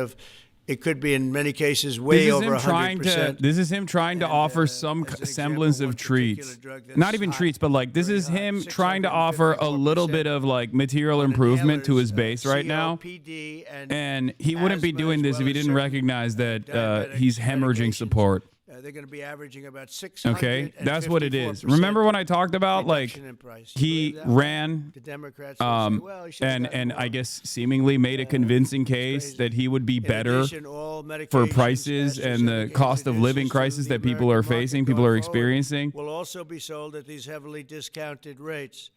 it could be in many cases way over 100%. This is him trying to offer some semblance of treats. Not even treats, but like this is him trying to offer a little bit of like material improvement to his base right now. And he wouldn't be doing this if he didn't recognize that he's hemorrhaging support. they're going to be averaging about 600. Okay, that's what it is. Remember when I talked about like he ran the Democrats say, well, he should've gotten and more. I guess seemingly made a convincing case crazy. that he would be In better addition, all for medications, prices statutes, and the cost of living introduced crisis to the that people are American market facing, people going are forward experiencing, will also be sold at these heavily discounted rates.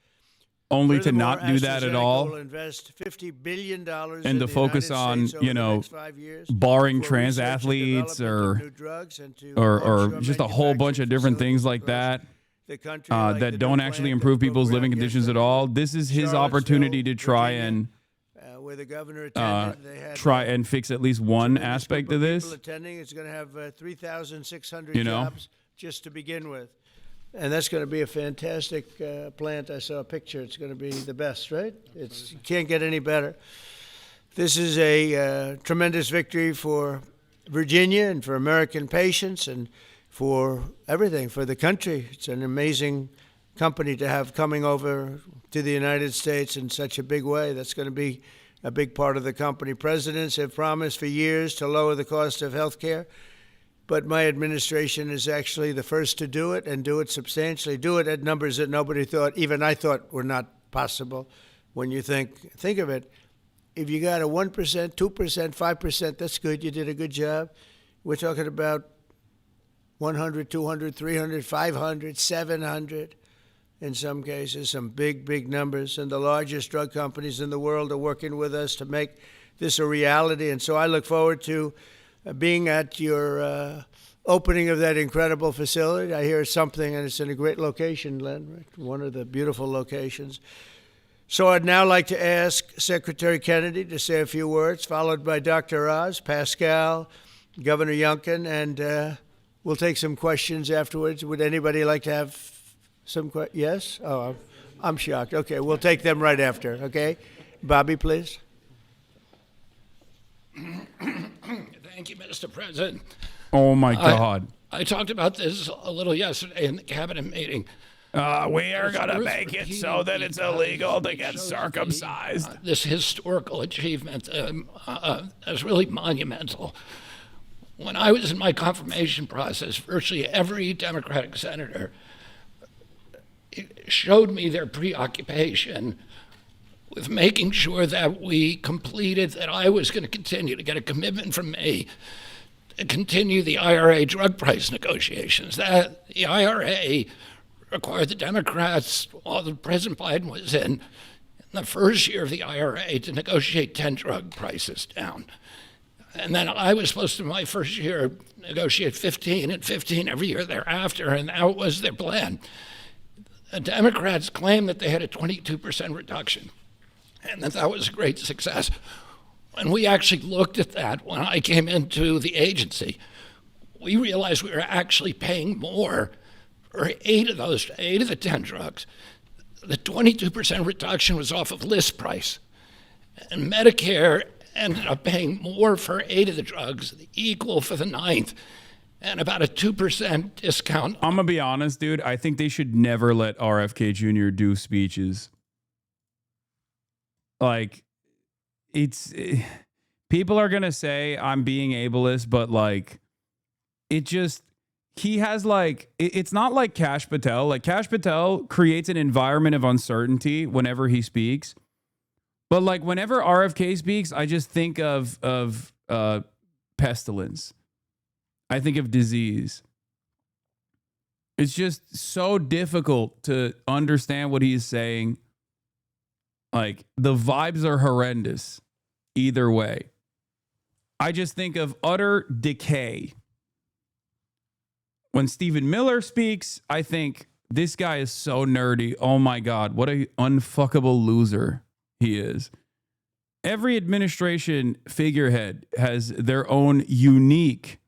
only to Furthermore, not do that at AstraZeneca all. will invest $50 billion And in to the focus United on, States over you the know, next 5 years barring for trans research and athletes development of new drugs and to or onshore just a whole bunch of different manufacturing things like facilities that. across the country, like That the don't new actually plant improve that people's broke living ground conditions at yesterday all. in This is his Charlottesville, opportunity to try Virginia, and where the governor attended. They had try and fix at least one tremendous aspect group of people this. attending. It's going to have 3,600 You know? jobs just to begin with. And that's going to be a fantastic plant. I saw a picture. It's going to be the best, right? You can't get any better. This is a tremendous victory for Virginia and for American patients and for everything, for the country. It's an amazing company to have coming over to the United States in such a big way. That's going to be a big part of the company. Presidents have promised for years to lower the cost of health care. But my administration is actually the first to do it and do it substantially, do it at numbers that nobody thought, even I thought were not possible. When you think of it, if you got a 1%, 2%, 5%, that's good. You did a good job. We're talking about 100, 200, 300, 500, 700 in some cases, some big, big numbers. And the largest drug companies in the world are working with us to make this a reality. And so I look forward to being at your opening of that incredible facility. I hear something, and it's in a great location, Len, right? One of the beautiful locations. So I'd now like to ask Secretary Kennedy to say a few words, followed by Dr. Oz, Pascal, Governor Youngkin, and we'll take some questions afterwards. Would anybody like to have some questions? Yes? Oh, I'm shocked. Okay, we'll take them right after, okay? Bobby, please. Thank you, Mr. President. Oh my God. I talked about this a little yesterday in the cabinet meeting. We are going to make it so that it's illegal to get circumcised. This historical achievement is really monumental. When I was in my confirmation process, virtually every Democratic senator showed me their preoccupation with making sure that we completed, that I was going to continue to get a commitment from me to continue the IRA drug price negotiations. That the IRA required the Democrats, while President Biden was in the first year of the IRA, to negotiate 10 drug prices down. And then I was supposed to, my first year, negotiate 15 and 15 every year thereafter, and that was their plan. The Democrats claimed that they had a 22% reduction, and that was a great success. When we actually looked at that, when I came into the agency, we realized we were actually paying more for 8 of the 10 drugs. The 22% reduction was off of list price. And Medicare ended up paying more for 8 of the drugs, equal for the 9th, and about a 2% discount. I'm going to be honest, dude. I think they should never let RFK Jr. do speeches. Like, people are going to say I'm being ableist, but like, he has like, it's not like Kash Patel. Like, Kash Patel creates an environment of uncertainty whenever he speaks. But like, whenever RFK speaks, I just think of pestilence. I think of disease. It's just so difficult to understand what he's saying. Like, the vibes are horrendous either way. I just think of utter decay. When Stephen Miller speaks, I think this guy is so nerdy. Oh my God, what a unfuckable loser he is. Every administration figurehead has their own unique,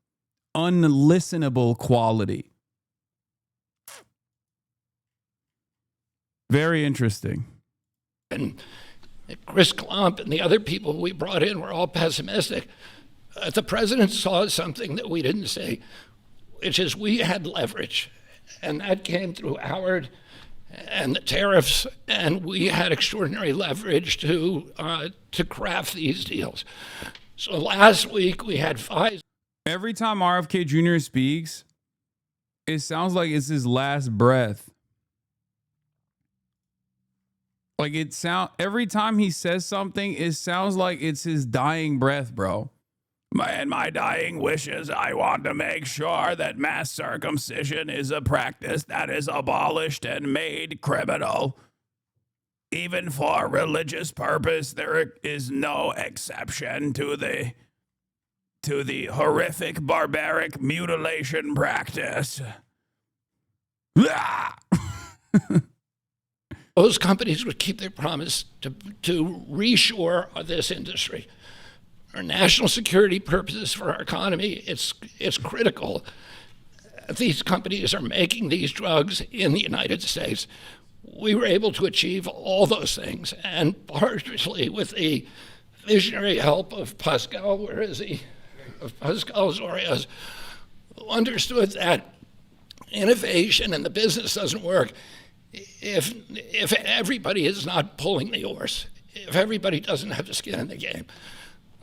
unlistenable quality. Very interesting. And Chris Klump and the other people we brought in were all pessimistic. The president saw something that we didn't see, which is we had leverage, and that came through Howard and the tariffs, and we had extraordinary leverage to craft these deals. So last week we had Pfizer. Every time RFK Jr. speaks, It sounds like it's his last breath. Like every time he says something, it sounds like it's his dying breath, bro. In my dying wishes, I want to make sure that mass circumcision is a practice that is abolished and made criminal. Even for religious purpose, there is no exception to the horrific barbaric mutilation practice. Those companies would keep their promise to reshore this industry. For national security purposes, for our economy, it's critical. These companies are making these drugs in the United States. We were able to achieve all those things, and partially with the visionary help of Pascal, where is he? Of Pascal Zorias, who understood that innovation and the business doesn't work if everybody is not pulling the oars, if everybody doesn't have the skin in the game.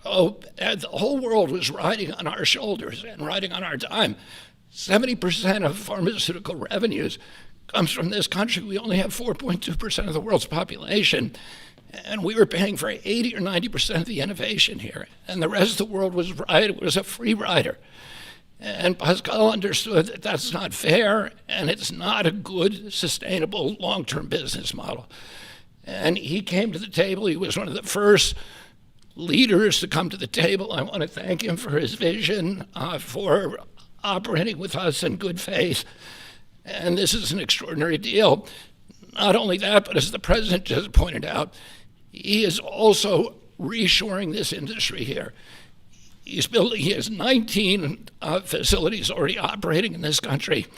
The whole world was riding on our shoulders and riding on our dime. 70% of pharmaceutical revenues comes from this country. We only have 4.2% of the world's population, and we were paying for 80 or 90% of the innovation here, and the rest of the world was a free rider. And Pascal understood that that's not fair, and it's not a good, sustainable, long-term business model. And he came to the table. He was one of the first leaders to come to the table. I want to thank him for his vision, for operating with us in good faith. And this is an extraordinary deal. Not only that, but as the president just pointed out, he is also reshoring this industry here. He has 19 facilities already operating in this country.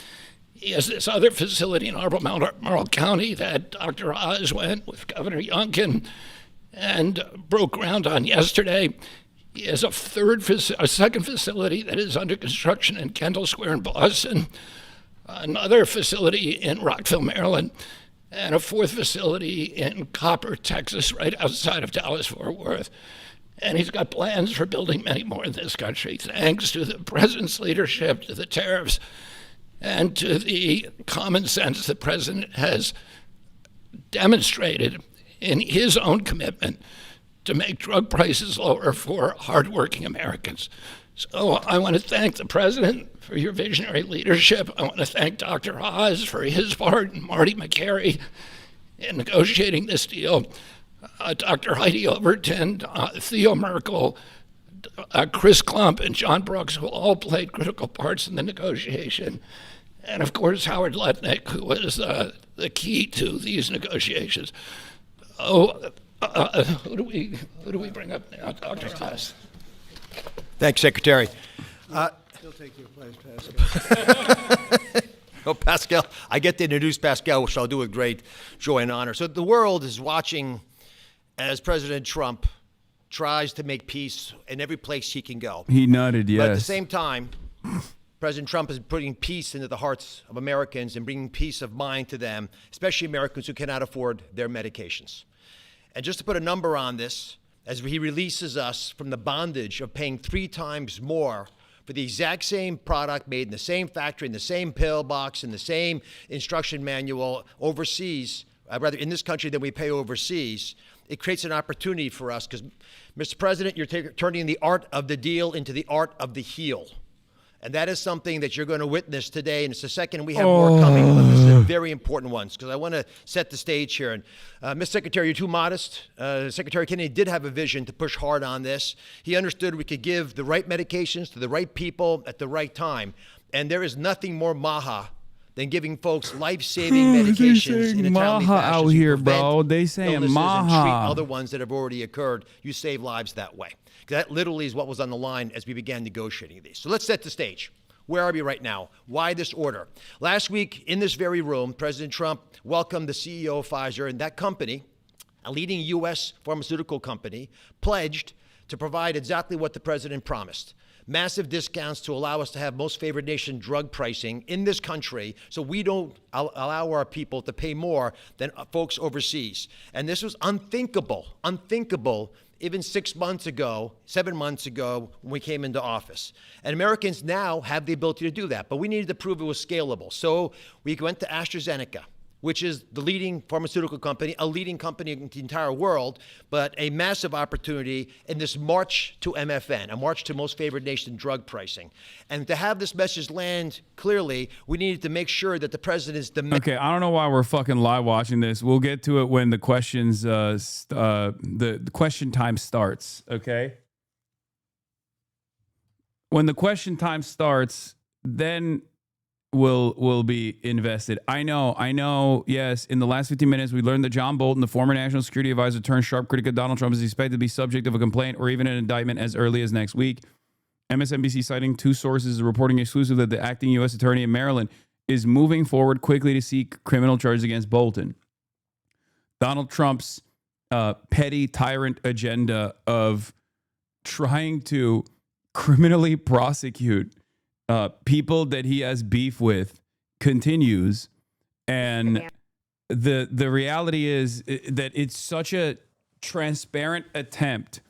He has this other facility in Albemarle County that Dr. Oz went with Governor Youngkin and broke ground on yesterday. He has a second facility that is under construction in Kendall Square in Boston, another facility in Rockville, Maryland, and a fourth facility in Copper, Texas, right outside of Dallas-Fort Worth. And he's got plans for building many more in this country, thanks to the president's leadership, to the tariffs, and to the common sense the president has demonstrated in his own commitment to make drug prices lower for hardworking Americans. So I want to thank the president for your visionary leadership. I want to thank Dr. Oz for his part, and Marty McCary in negotiating this deal. Dr. Heidi Overton, Theo Merkel, Chris Klump, and John Brooks, who all played critical parts in the negotiation. And of course, Howard Lutnick, who was the key to these negotiations. Who do we bring up now? Dr. Oz. Thanks, Secretary. He'll take your place, Pascal. Oh, Pascal, I get to introduce Pascal, which I'll do with great joy and honor. So the world is watching as President Trump tries to make peace in every place he can go. He nutted, yes. But at the same time, President Trump is putting peace into the hearts of Americans and bringing peace of mind to them, especially Americans who cannot afford their medications. And just to put a number on this, as he releases us from the bondage of paying 3 times more for the exact same product made in the same factory, in the same pill box, in the same instruction manual overseas, rather in this country than we pay overseas, it creates an opportunity for us because, Mr. President, you're turning the art of the deal into the art of the heel. And that is something that you're going to witness today. And it's the second, we have more coming, but this is a very important one because I want to set the stage here. And Mr. Secretary, you're too modest. Secretary Kennedy did have a vision to push hard on this. He understood we could give the right medications to the right people at the right time. And there is nothing more maha than giving folks life-saving medications in a timely maha fashion out to here, prevent bro. They saying illnesses maha. and treat other ones that have already occurred. You save lives that way. That literally is what was on the line as we began negotiating these. So let's set the stage. Where are we right now? Why this order? Last week, in this very room, President Trump welcomed the CEO of Pfizer, and that company, a leading U.S. pharmaceutical company, pledged to provide exactly what the president promised. Massive discounts to allow us to have most favored nation drug pricing in this country so we don't allow our people to pay more than folks overseas. And this was unthinkable even 6 months ago, 7 months ago, when we came into office. And Americans now have the ability to do that, but we needed to prove it was scalable. So we went to AstraZeneca, which is the leading pharmaceutical company, a leading company in the entire world, but a massive opportunity in this march to MFN, a march to most favored nation drug pricing. And to have this message land clearly, we needed to make sure that the president's Okay, I don't know why we're fucking live watching this. We'll get to it when the questions, the question time starts, okay? When the question time starts, then will be invested. I know. Yes, in the last 15 minutes, we learned that John Bolton, the former national security advisor turned sharp critic of Donald Trump, is expected to be subject of a complaint or even an indictment as early as next week. MSNBC, citing two sources, is reporting exclusively that the acting U.S. attorney in Maryland is moving forward quickly to seek criminal charges against Bolton. Donald Trump's petty tyrant agenda of trying to criminally prosecute people that he has beef with continues, and the reality is that it's such a transparent attempt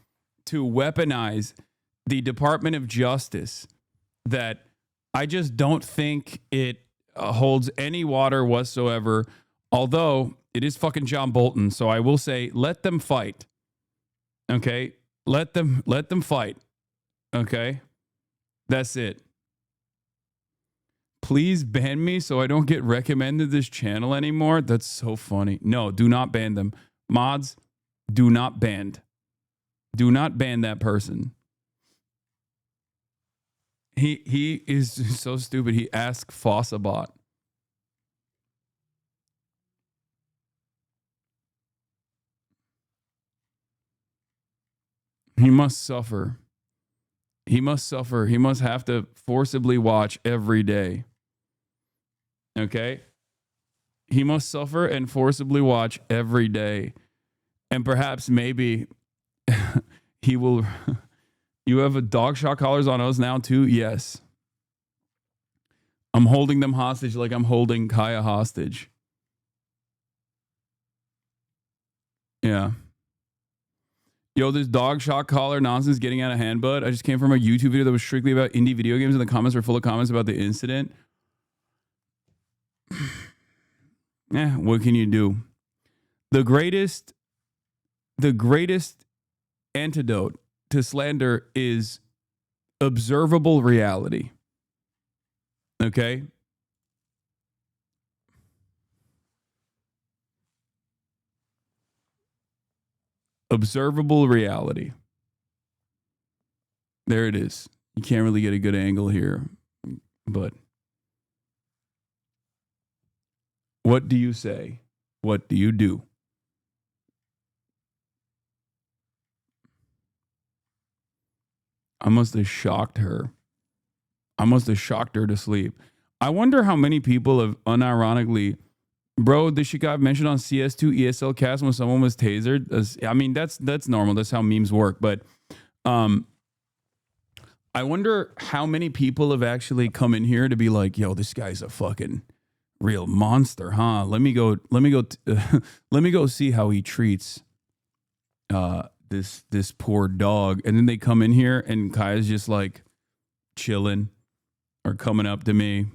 to weaponize the Department of Justice that I just don't think it holds any water whatsoever. Although it is fucking John Bolton, so I will say, let them fight. Okay, let them fight. Okay, that's it. Please ban me so I don't get recommended this channel anymore. That's so funny. No, do not ban them. Mods, do not ban. Do not ban that person. He is so stupid. He asked Fossabot. He must suffer. He must suffer. He must have to forcibly watch every day. Okay? He must suffer and forcibly watch every day. And perhaps maybe he will... You have a dog shot collars on us now too? Yes. I'm holding them hostage like I'm holding Kaya hostage. Yeah. Yo, this dog shot collar nonsense getting out of hand, bud. I just came from a YouTube video that was strictly about indie video games, and the comments were full of comments about the incident. What can you do? The greatest antidote to slander is observable reality. Okay? Observable reality. There it is. You can't really get a good angle here, but what do you say? What do you do? I must have shocked her. I must have shocked her to sleep. I wonder how many people have unironically... Bro, this shit got mentioned on CS2 ESL cast when someone was tasered. I mean, that's normal. That's how memes work. But I wonder how many people have actually come in here to be like, yo, this guy's a fucking real monster, huh? Let me go see how he treats this poor dog. And then they come in here and Kaya's just like chilling or coming up to me,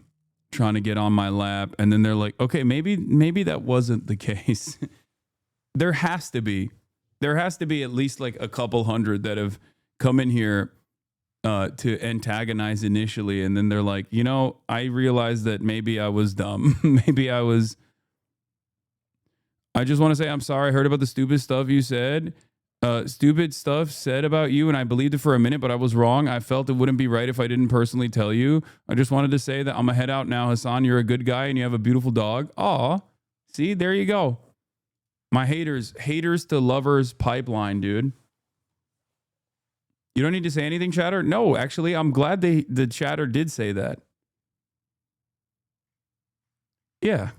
trying to get on my lap, and then they're like, okay, maybe that wasn't the case. There has to be at least like a couple hundred that have come in here to antagonize initially, and then they're like, you know, I realized that maybe I was dumb. I just want to say I'm sorry. I heard about the stupid stuff you said. Stupid stuff said about you, and I believed it for a minute, but I was wrong. I felt it wouldn't be right if I didn't personally tell you. I just wanted to say that I'm gonna head out now, Hasan. You're a good guy, and you have a beautiful dog. Aw, see, there you go. My haters to lovers pipeline, dude. You don't need to say anything, chatter. No, actually, I'm glad the chatter did say that. Yeah.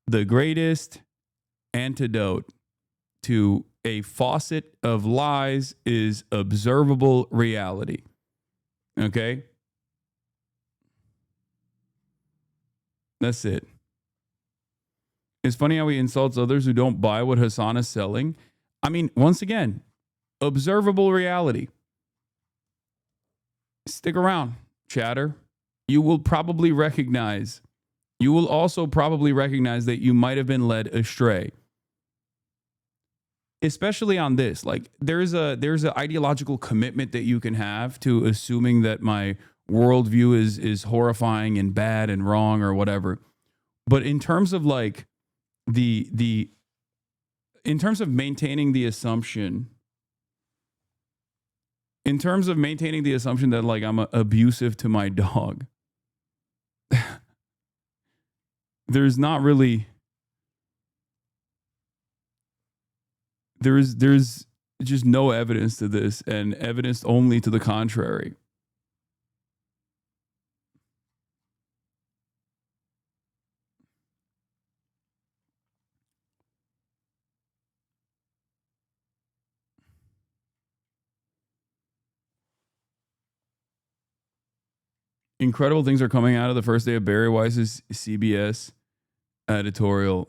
The greatest antidote to a faucet of lies is observable reality. Okay? That's it. It's funny how he insults others who don't buy what Hasan is selling. I mean, once again, observable reality. Stick around, chatter. You will also probably recognize that you might have been led astray. Especially on this, like there's an ideological commitment that you can have to assuming that my worldview is horrifying and bad and wrong or whatever. But in terms of like in terms of maintaining the assumption, that like I'm abusive to my dog, there's not really. There's just no evidence to this, and evidence only to the contrary. Incredible things are coming out of the first day of Barry Weiss's CBS editorial.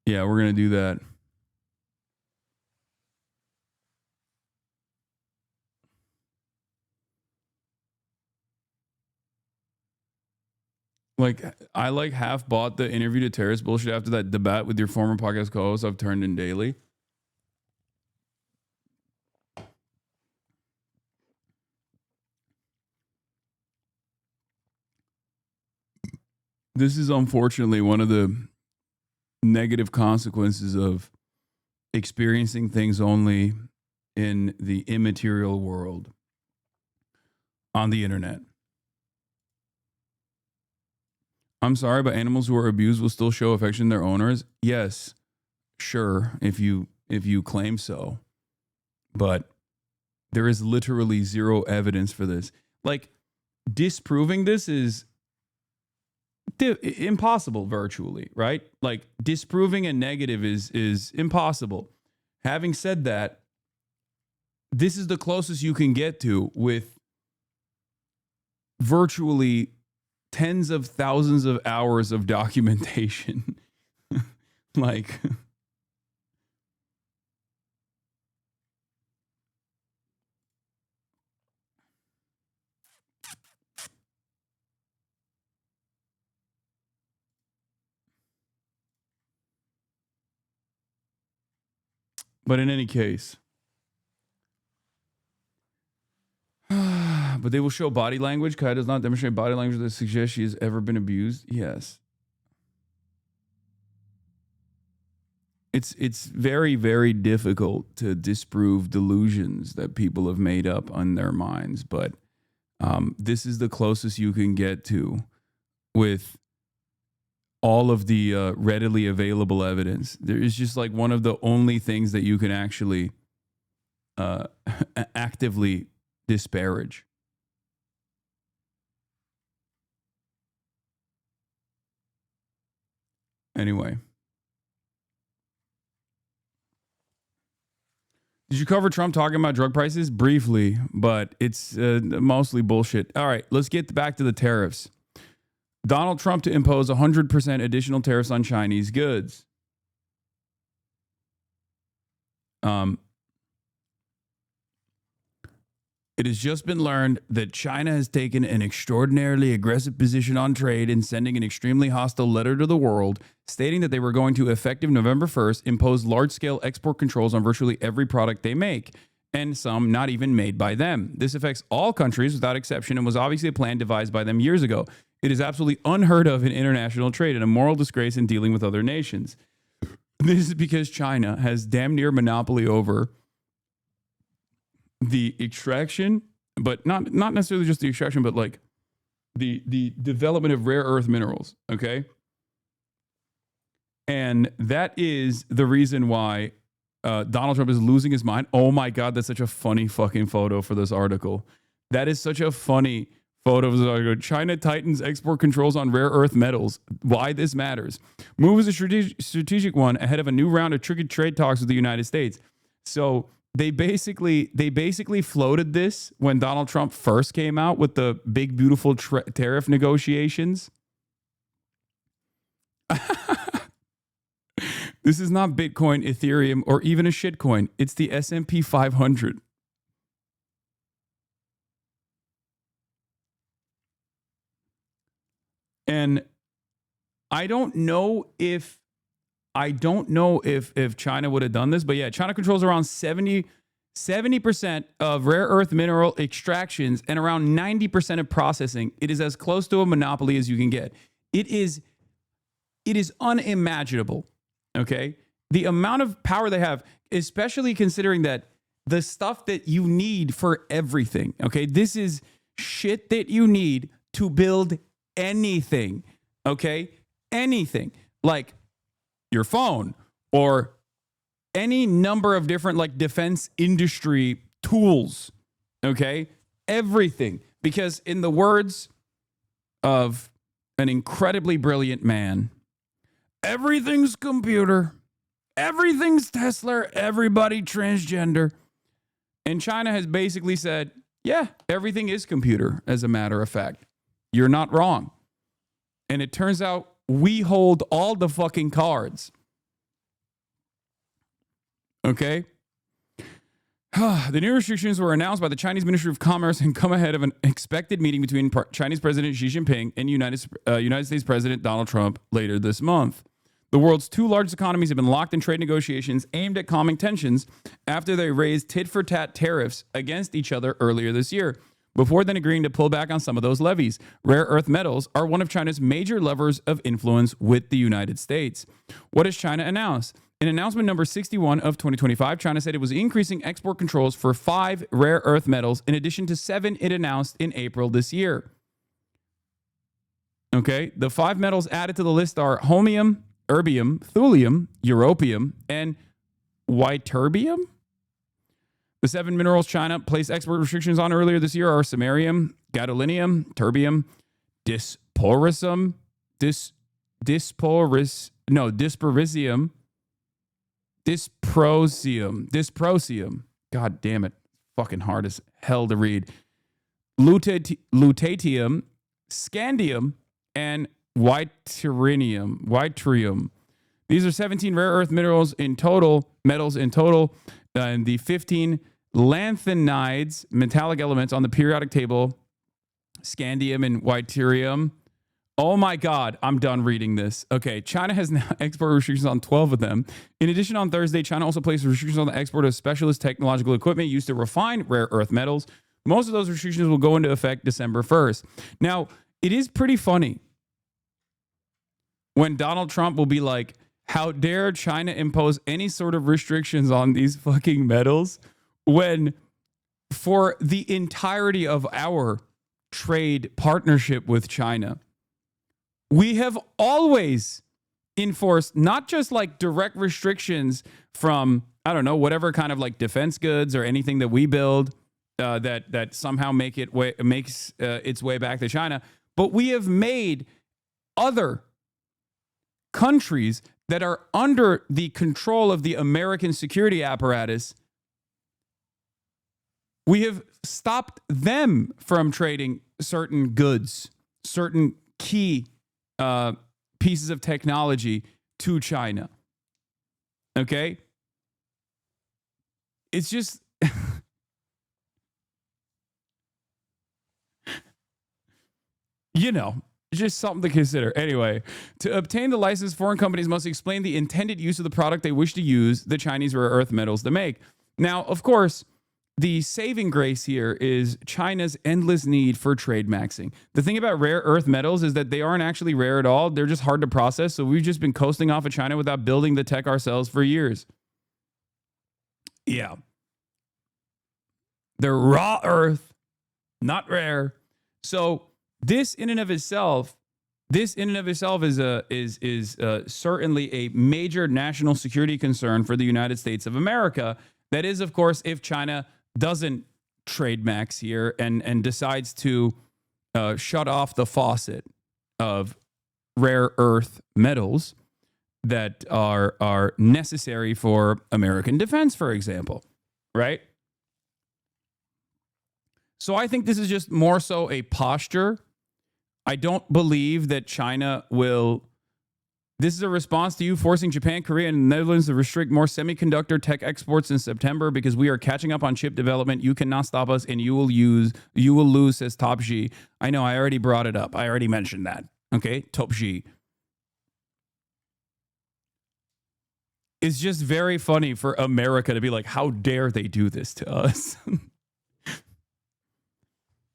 Yeah, we're going to do that. Like, I like half bought the interview to terrorist bullshit after that debate with your former podcast co-host I've turned in daily. This is unfortunately one of the negative consequences of experiencing things only in the immaterial world on the internet. I'm sorry, but animals who are abused will still show affection to their owners. Yes, sure, if you claim so. But there is literally zero evidence for this. Like, disproving this is impossible virtually, right? Like, disproving a negative is impossible. Having said that, this is the closest you can get to with virtually tens of thousands of hours of documentation. Like, but in any case, but they will show body language. Kai does not demonstrate body language that suggests she has ever been abused. Yes. It's very, very difficult to disprove delusions that people have made up on their minds. But this is the closest you can get to with all of the readily available evidence. There is just like one of the only things that you can actually actively disparage. Anyway. Did you cover Trump talking about drug prices? Briefly, but it's mostly bullshit. All right, let's get back to the tariffs. Donald Trump to impose 100% additional tariffs on Chinese goods. It has just been learned that China has taken an extraordinarily aggressive position on trade in sending an extremely hostile letter to the world, stating that they were going to, effective November 1st, impose large-scale export controls on virtually every product they make, and some not even made by them. This affects all countries without exception and was obviously a plan devised by them years ago. It is absolutely unheard of in international trade and a moral disgrace in dealing with other nations. This is because China has damn near monopoly over the extraction, but not necessarily just the extraction, but like the development of rare earth minerals, okay? And that is the reason why Donald Trump is losing his mind. Oh my God, that's such a funny fucking photo for this article. That is such a funny photo of this article. China tightens export controls on rare earth metals. Why this matters. Move is a strategic one ahead of a new round of tricky trade talks with the United States. So they basically floated this when Donald Trump first came out with the big, beautiful tariff negotiations. This is not Bitcoin, Ethereum, or even a shitcoin. It's the S&P 500. And I don't know if China would have done this, but yeah, China controls around 70% of rare earth mineral extractions and around 90% of processing. It is as close to a monopoly as you can get. It is unimaginable, okay? The amount of power they have, especially considering that the stuff that you need for everything, okay? This is shit that you need to build anything, okay? Anything. Like your phone or any number of different like defense industry tools, okay? Everything. Because in the words of an incredibly brilliant man, everything's computer, everything's Tesla, everybody transgender. And China has basically said, yeah, everything is computer, as a matter of fact. You're not wrong. And it turns out we hold all the fucking cards. Okay? The new restrictions were announced by the Chinese Ministry of Commerce and come ahead of an expected meeting between Chinese President Xi Jinping and United States President Donald Trump later this month. The world's two largest economies have been locked in trade negotiations aimed at calming tensions after they raised tit-for-tat tariffs against each other earlier this year, before then agreeing to pull back on some of those levies. Rare earth metals are one of China's major levers of influence with the United States. What has China announced? In announcement number 61 of 2025, China said it was increasing export controls for 5 rare earth metals in addition to 7 it announced in April this year. Okay, the 5 metals added to the list are holmium, erbium, thulium, europium, and ytterbium. The 7 minerals China placed export restrictions on earlier this year are samarium, gadolinium, terbium, dysprosium, dysprosium. God damn it. Fucking hard as hell to read. Lutetium, scandium, and yttrium. These are 17 rare earth metals in total, and the 15 lanthanides, metallic elements on the periodic table, scandium and yttrium. Oh my God, I'm done reading this. Okay, China has now export restrictions on 12 of them. In addition, on Thursday, China also placed restrictions on the export of specialist technological equipment used to refine rare earth metals. Most of those restrictions will go into effect December 1st. Now, it is pretty funny when Donald Trump will be like, how dare China impose any sort of restrictions on these fucking metals, when for the entirety of our trade partnership with China, we have always enforced not just like direct restrictions from, I don't know, whatever kind of like defense goods or anything that we build that somehow makes its way back to China, but we have made other countries that are under the control of the American security apparatus, we have stopped them from trading certain goods, certain key pieces of technology to China. Okay? It's just... you know, just something to consider. Anyway, to obtain the license, foreign companies must explain the intended use of the product they wish to use the Chinese rare earth metals to make. Now, of course, the saving grace here is China's endless need for trade maxing. The thing about rare earth metals is that they aren't actually rare at all. They're just hard to process. So we've just been coasting off of China without building the tech ourselves for years. Yeah. They're raw earth, not rare. So this in and of itself is certainly a major national security concern for the United States of America. That is, of course, if China doesn't trade max here and decides to shut off the faucet of rare earth metals that are necessary for American defense, for example, right? So I think this is just more so a posture. I don't believe that China will This is a response to you forcing Japan, Korea, and the Netherlands to restrict more semiconductor tech exports in September because we are catching up on chip development. You cannot stop us, and you will lose, says Top G. I know, I already brought it up. I already mentioned that. Okay, Top G. It's just very funny for America to be like, how dare they do this to us?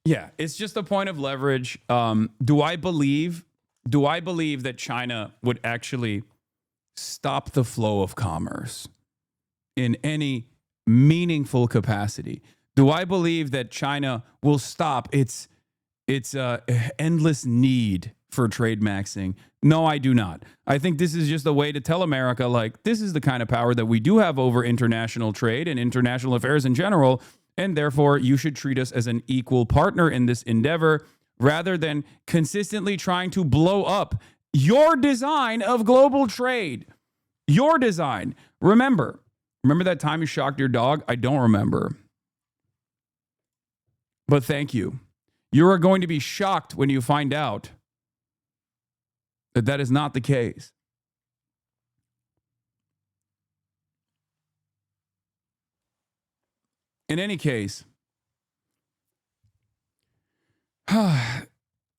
Yeah, it's just a point of leverage. Do I believe that China would actually stop the flow of commerce in any meaningful capacity? Do I believe that China will stop its endless need for trade maxing? No, I do not. I think this is just a way to tell America, like, this is the kind of power that we do have over international trade and international affairs in general, and therefore you should treat us as an equal partner in this endeavor, rather than consistently trying to blow up your design of global trade. Your design. Remember that time you shocked your dog? I don't remember. But thank you. You are going to be shocked when you find out that that is not the case. In any case,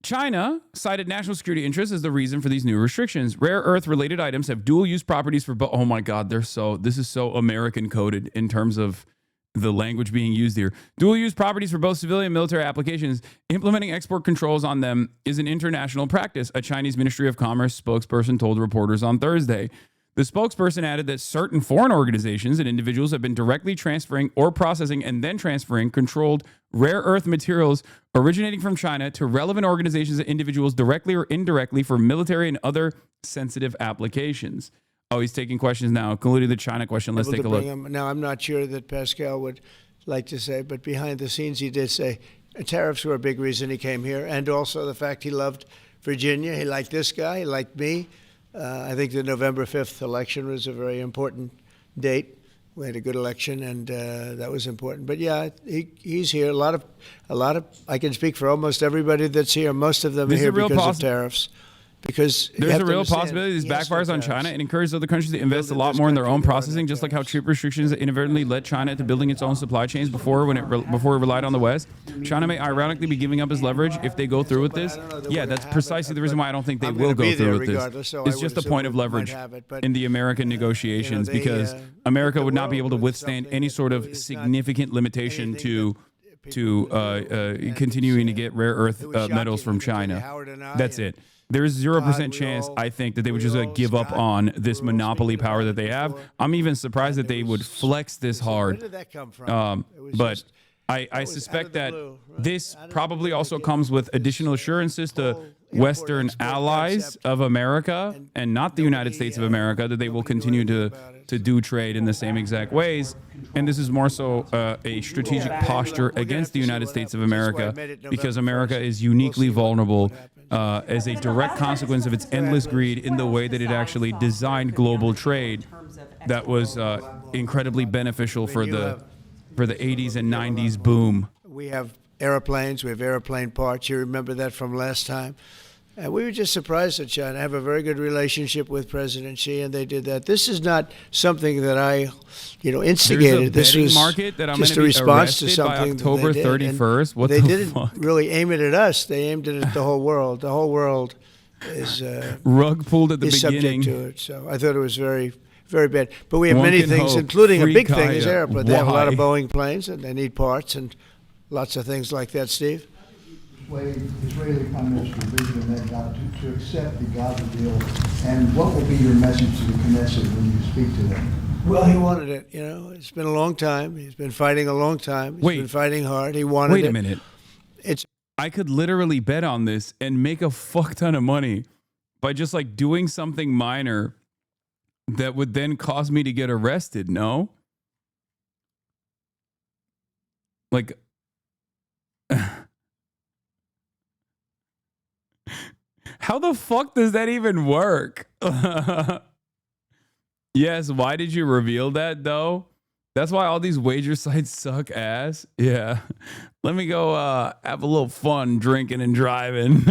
China cited national security interests as the reason for these new restrictions. Rare earth related items have dual use properties for both. Oh my God, this is so American coded in terms of the language being used here. Dual use properties for both civilian and military applications. Implementing export controls on them is an international practice, a Chinese Ministry of Commerce spokesperson told reporters on Thursday. The spokesperson added that certain foreign organizations and individuals have been directly transferring or processing and then transferring controlled rare earth materials originating from China to relevant organizations and individuals directly or indirectly for military and other sensitive applications. Oh, he's taking questions now, including the China question. Let's take a look. Now, I'm not sure that Pascal would like to say, but behind the scenes he did say tariffs were a big reason he came here, and also the fact he loved Virginia. He liked this guy. He liked me. I think the November 5th election was a very important date. We had a good election, and that was important. But yeah, he's here. A lot of. I can speak for almost everybody that's here. Most of them are here because of tariffs. Because there's a real possibility this backfires on China and encourages other countries to invest a lot more in their own processing, just like how chip restrictions inadvertently led China into building its own supply chains before it relied on the West. China may ironically be giving up its leverage if they go through with this. Yeah, that's precisely the reason why I don't think they will go through with this. It's just a point of leverage in the American negotiations, because America would not be able to withstand any sort of significant limitation to continuing to get rare earth metals from China. That's it. There's 0% chance, I think, that they would just give up on this monopoly power that they have. I'm even surprised that they would flex this hard. Where did that come from? But I suspect that this probably also comes with additional assurances to Western allies of America and not the United States of America that they will continue to do trade in the same exact ways. And this is more so a strategic posture against the United States of America, because America is uniquely vulnerable as a direct consequence of its endless greed in the way that it actually designed global trade that was incredibly beneficial for the 80s and 90s boom. We have airplanes, we have airplane parts. You remember that from last time. And we were just surprised that China. I have a very good relationship with President Xi, and they did that. This is not something that I, instigated. There's this was market that I'm just a be response to something by October that they did. 31st. What they the didn't fuck? really aim it at us. They aimed it at the whole world. The whole world is rug pulled at the subject beginning. to it. So I thought it was very, very bad. But we have many things, including a big thing is airplanes. They have a lot of Boeing planes, and they need parts and lots of things like that. Steve? Israeli Prime Minister visiting Natguard to accept the Gaza deal, and what will be your message to the Knesset when you speak to them? Well, he wanted it. It's been a long time. He's been fighting a long time. He's been fighting hard. He wanted it. Wait a minute. I could literally bet on this and make a fuck ton of money by just doing something minor that would then cause me to get arrested. No? How the fuck does that even work? Yes, why did you reveal that though? That's why all these wager sites suck ass. Yeah. Let me go have a little fun drinking and driving.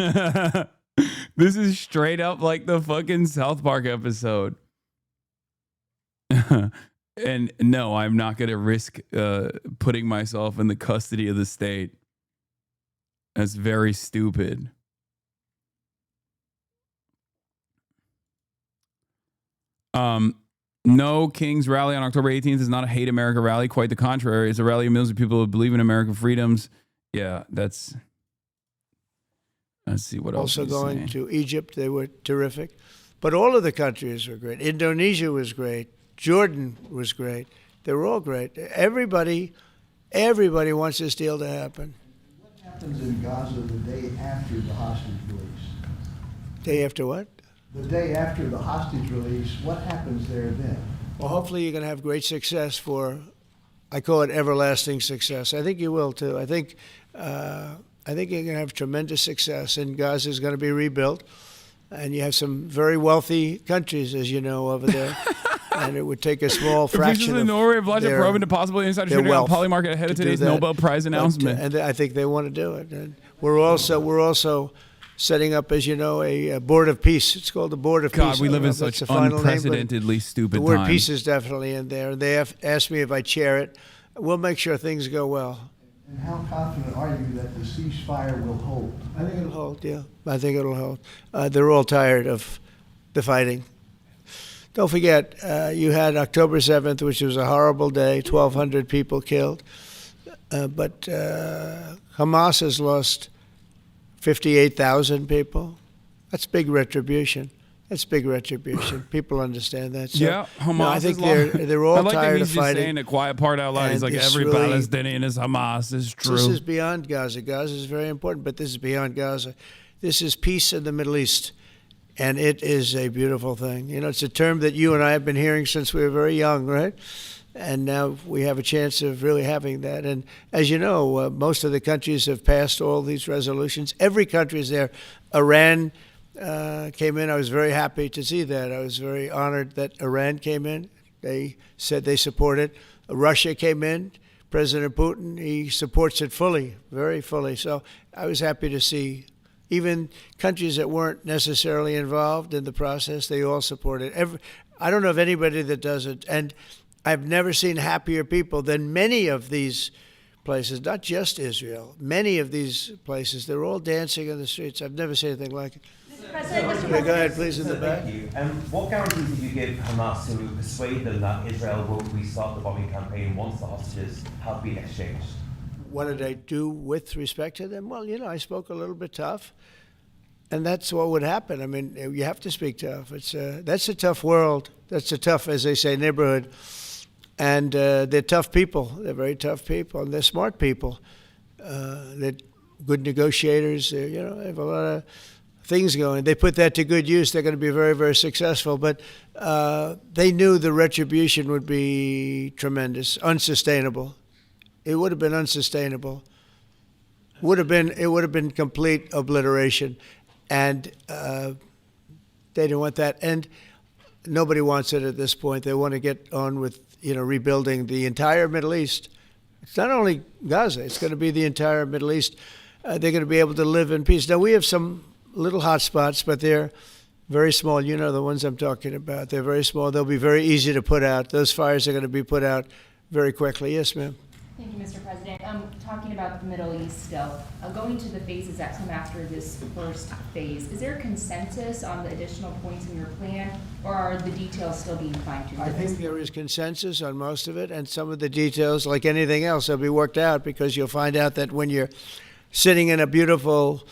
This is straight up like the fucking South Park episode. And no, I'm not going to risk putting myself in the custody of the state. That's very stupid. No, King's rally on October 18th is not a hate America rally. Quite the contrary. It's a rally of millions of people who believe in American freedoms. Yeah, that's... Let's see what else. Also going to Egypt, they were terrific. But all of the countries were great. Indonesia was great. Jordan was great. They were all great. Everybody wants this deal to happen. What happens in Gaza the day after the hostage release? Day after what? The day after the hostage release, what happens there then? Well, hopefully you're going to have great success I call it everlasting success. I think you will too. I think you're going to have tremendous success, and Gaza is going to be rebuilt. And you have some very wealthy countries, as you know, over there. And it would take a small fraction of Norway have launched a probe into possible insider trading on Polymarket ahead of today's Nobel Prize announcement. And I think they want to do it. And we're also setting up, as you know, a board of peace. It's called the board of peace. God, we live in such unprecedentedly stupid times. The word peace is definitely in there. And they have asked me if I chair it. We'll make sure things go well. And how confident are you that the ceasefire will hold? I think it'll hold, yeah. I think it'll hold. They're all tired of the fighting. Don't forget, you had October 7th, which was a horrible day, 1,200 people killed. But Hamas has lost 58,000 people. That's big retribution. That's big retribution. People understand that. So, yeah, Hamas. No, I think they're all tired of fighting. Just saying a quiet part out loud. He's like, every Palestinian is Hamas. Is true. This is beyond Gaza. Gaza is very important, but this is beyond Gaza. This is peace in the Middle East, and it is a beautiful thing. You know, it's a term that you and I have been hearing since we were very young, right? And now we have a chance of really having that. And as you know, most of the countries have passed all these resolutions. Every country is there. Iran came in. I was very happy to see that. I was very honored that Iran came in. They said they support it. Russia came in. President Putin, he supports it fully, very fully. So I was happy to see even countries that weren't necessarily involved in the process, they all support it. I don't know of anybody that doesn't. And I've never seen happier people than many of these places, not just Israel. Many of these places, they're all dancing in the streets. I've never seen anything like it. Go ahead, please, in the back. Thank you. What guarantees did you give Hamas to persuade them that Israel will restart the bombing campaign once the hostages have been exchanged? What did I do with respect to them? Well, you know, I spoke a little bit tough, and that's what would happen. I mean, you have to speak tough. That's a tough world. That's a tough, as they say, neighborhood. And they're tough people. They're very tough people, and they're smart people. They're good negotiators. They have a lot of things going. They put that to good use. They're going to be very, very successful. But they knew the retribution would be tremendous, unsustainable. It would have been unsustainable. It would have been complete obliteration, and they didn't want that. And nobody wants it at this point. They want to get on with rebuilding the entire Middle East. It's not only Gaza. It's going to be the entire Middle East. They're going to be able to live in peace. Now we have some little hot spots, but they're very small. You know the ones I'm talking about. They're very small. They'll be very easy to put out. Those fires are going to be put out very quickly. Yes, ma'am. Thank you, Mr. President. Talking about the Middle East still, going to the phases that come after this first phase, is there a consensus on the additional points in your plan, or are the details still being fine-tuned? I think there is consensus on most of it, and some of the details, like anything else, will be worked out, because you'll find out that when you're sitting in a beautiful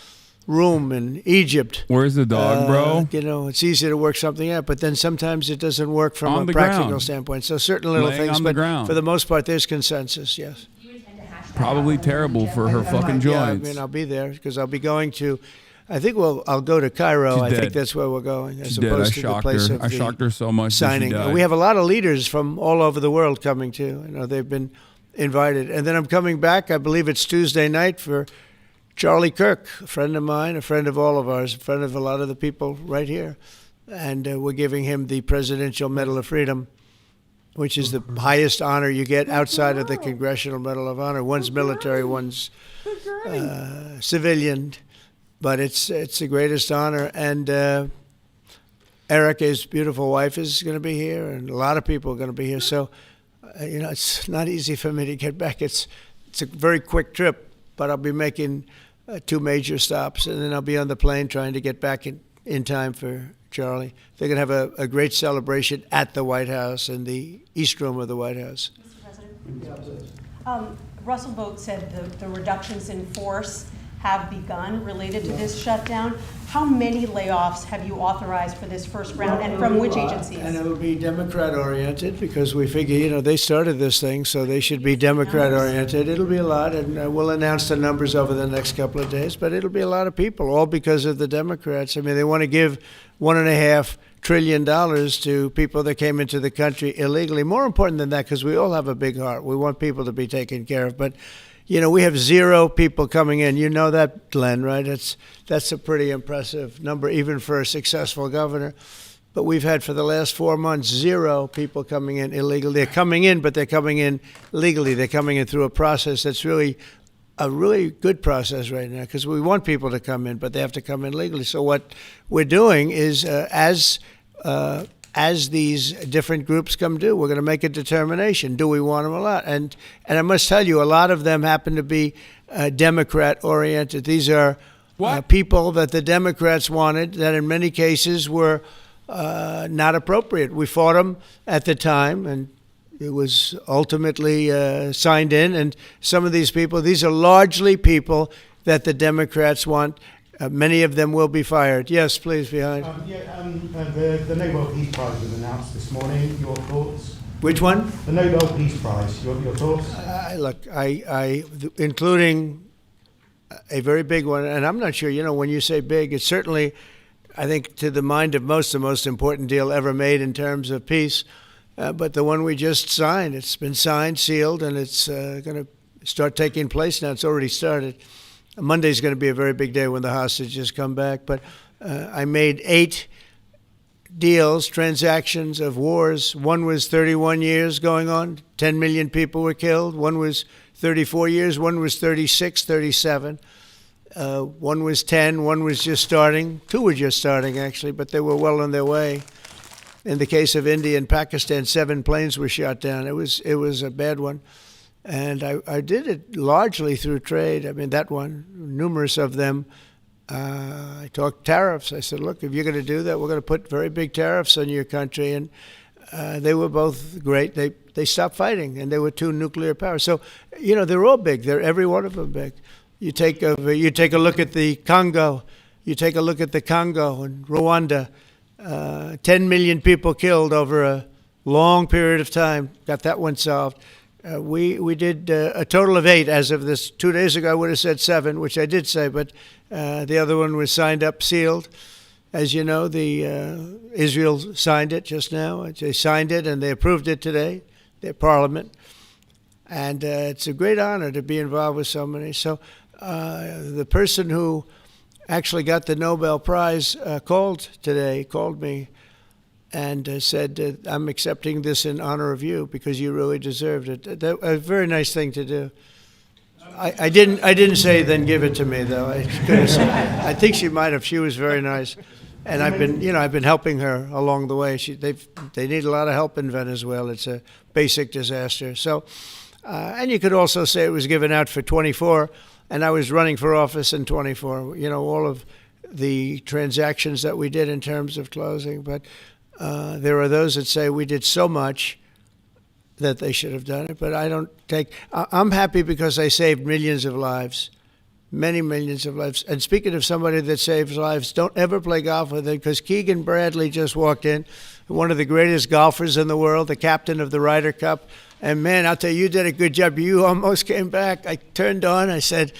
room in Egypt. Where's the dog, bro? It's easy to work something out, but then sometimes it doesn't work from a practical standpoint. So certain little things, but for the most part, there's consensus, yes. Probably terrible for her fucking joints. Yeah, I'll be there, because I'll be going to, I'll go to Cairo. I think that's where we're going, as opposed to the place of I shocked her so much signing. We have a lot of leaders from all over the world coming too. They've been invited. And then I'm coming back, I believe it's Tuesday night, for Charlie Kirk, a friend of mine, a friend of all of ours, a friend of a lot of the people right here. And we're giving him the Presidential Medal of Freedom, which is the highest honor you get outside of the Congressional Medal of Honor. One's military, one's civilian. but it's the greatest honor. And Erica's beautiful wife is going to be here, and a lot of people are going to be here. So, it's not easy for me to get back. It's a very quick trip, but I'll be making 2 major stops, and then I'll be on the plane trying to get back in time for Charlie. They're going to have a great celebration at the White House, in the East Room of the White House. Mr. President? Russell Vogt said the reductions in force have begun related to this shutdown. How many layoffs have you authorized for this first round, and from which agencies? And it'll be Democrat-oriented, because we figure, they started this thing, so they should be Democrat-oriented. It'll be a lot, and we'll announce the numbers over the next couple of days, but it'll be a lot of people, all because of the Democrats. I mean, they want to give $1.5 trillion to people that came into the country illegally. More important than that, because we all have a big heart. We want people to be taken care of, but we have 0 people coming in. You know that, Glenn, right? That's a pretty impressive number, even for a successful governor. But we've had, for the last 4 months, 0 people coming in illegally. They're coming in, but they're coming in legally. They're coming in through a process that's really a really good process right now, because we want people to come in, but they have to come in legally. So what we're doing is, as these different groups come due, we're going to make a determination. Do we want them or not? And I must tell you, a lot of them happen to be Democrat-oriented. These are people that the Democrats wanted, that in many cases were not appropriate. We fought them at the time, and it was ultimately signed in. And some of these people, these are largely people that the Democrats want. Many of them will be fired. Yes, please, behind. The Nobel Peace Prize was announced this morning. Your thoughts? Which one? The Nobel Peace Prize. Your thoughts? Look, including a very big one, and I'm not sure, when you say big, it's certainly, I think, to the mind of most, the most important deal ever made in terms of peace. But the one we just signed, it's been signed, sealed, and it's going to start taking place now. It's already started. Monday's going to be a very big day when the hostages come back. But I made 8 deals, transactions of wars. One was 31 years going on. 10 million people were killed. One was 34 years. One was 36, 37. One was 10. One was just starting. 2 were just starting, actually, but they were well on their way. In the case of India and Pakistan, 7 planes were shot down. It was a bad one. And I did it largely through trade. I mean, that one, numerous of them. I talked tariffs. I said, look, if you're going to do that, we're going to put very big tariffs on your country. And they were both great. They stopped fighting, and there were 2 nuclear powers. So, they're all big. They're every one of them big. You take a look at the Congo. You take a look at the Congo and Rwanda. 10 million people killed over a long period of time. Got that one solved. We did a total of 8 as of this. 2 days ago, I would have said 7, which I did say, but the other one was signed up, sealed. As you know, Israel signed it just now. They signed it and they approved it today, their parliament. And it's a great honor to be involved with so many. So the person who actually got the Nobel Prize called me and said, I'm accepting this in honor of you because you really deserved it. A very nice thing to do. I didn't say then give it to me, though. I think she might have. She was very nice. And I've been helping her along the way. They need a lot of help in Venezuela. It's a basic disaster. So, and you could also say it was given out for 24, and I was running for office in 24. All of the transactions that we did in terms of closing, but there are those that say we did so much that they should have done it, but I'm happy because I saved millions of lives, many millions of lives. And speaking of somebody that saves lives, don't ever play golf with him, because Keegan Bradley just walked in, one of the greatest golfers in the world, the captain of the Ryder Cup. And man, I'll tell you, you did a good job. You almost came back. I turned on, I said,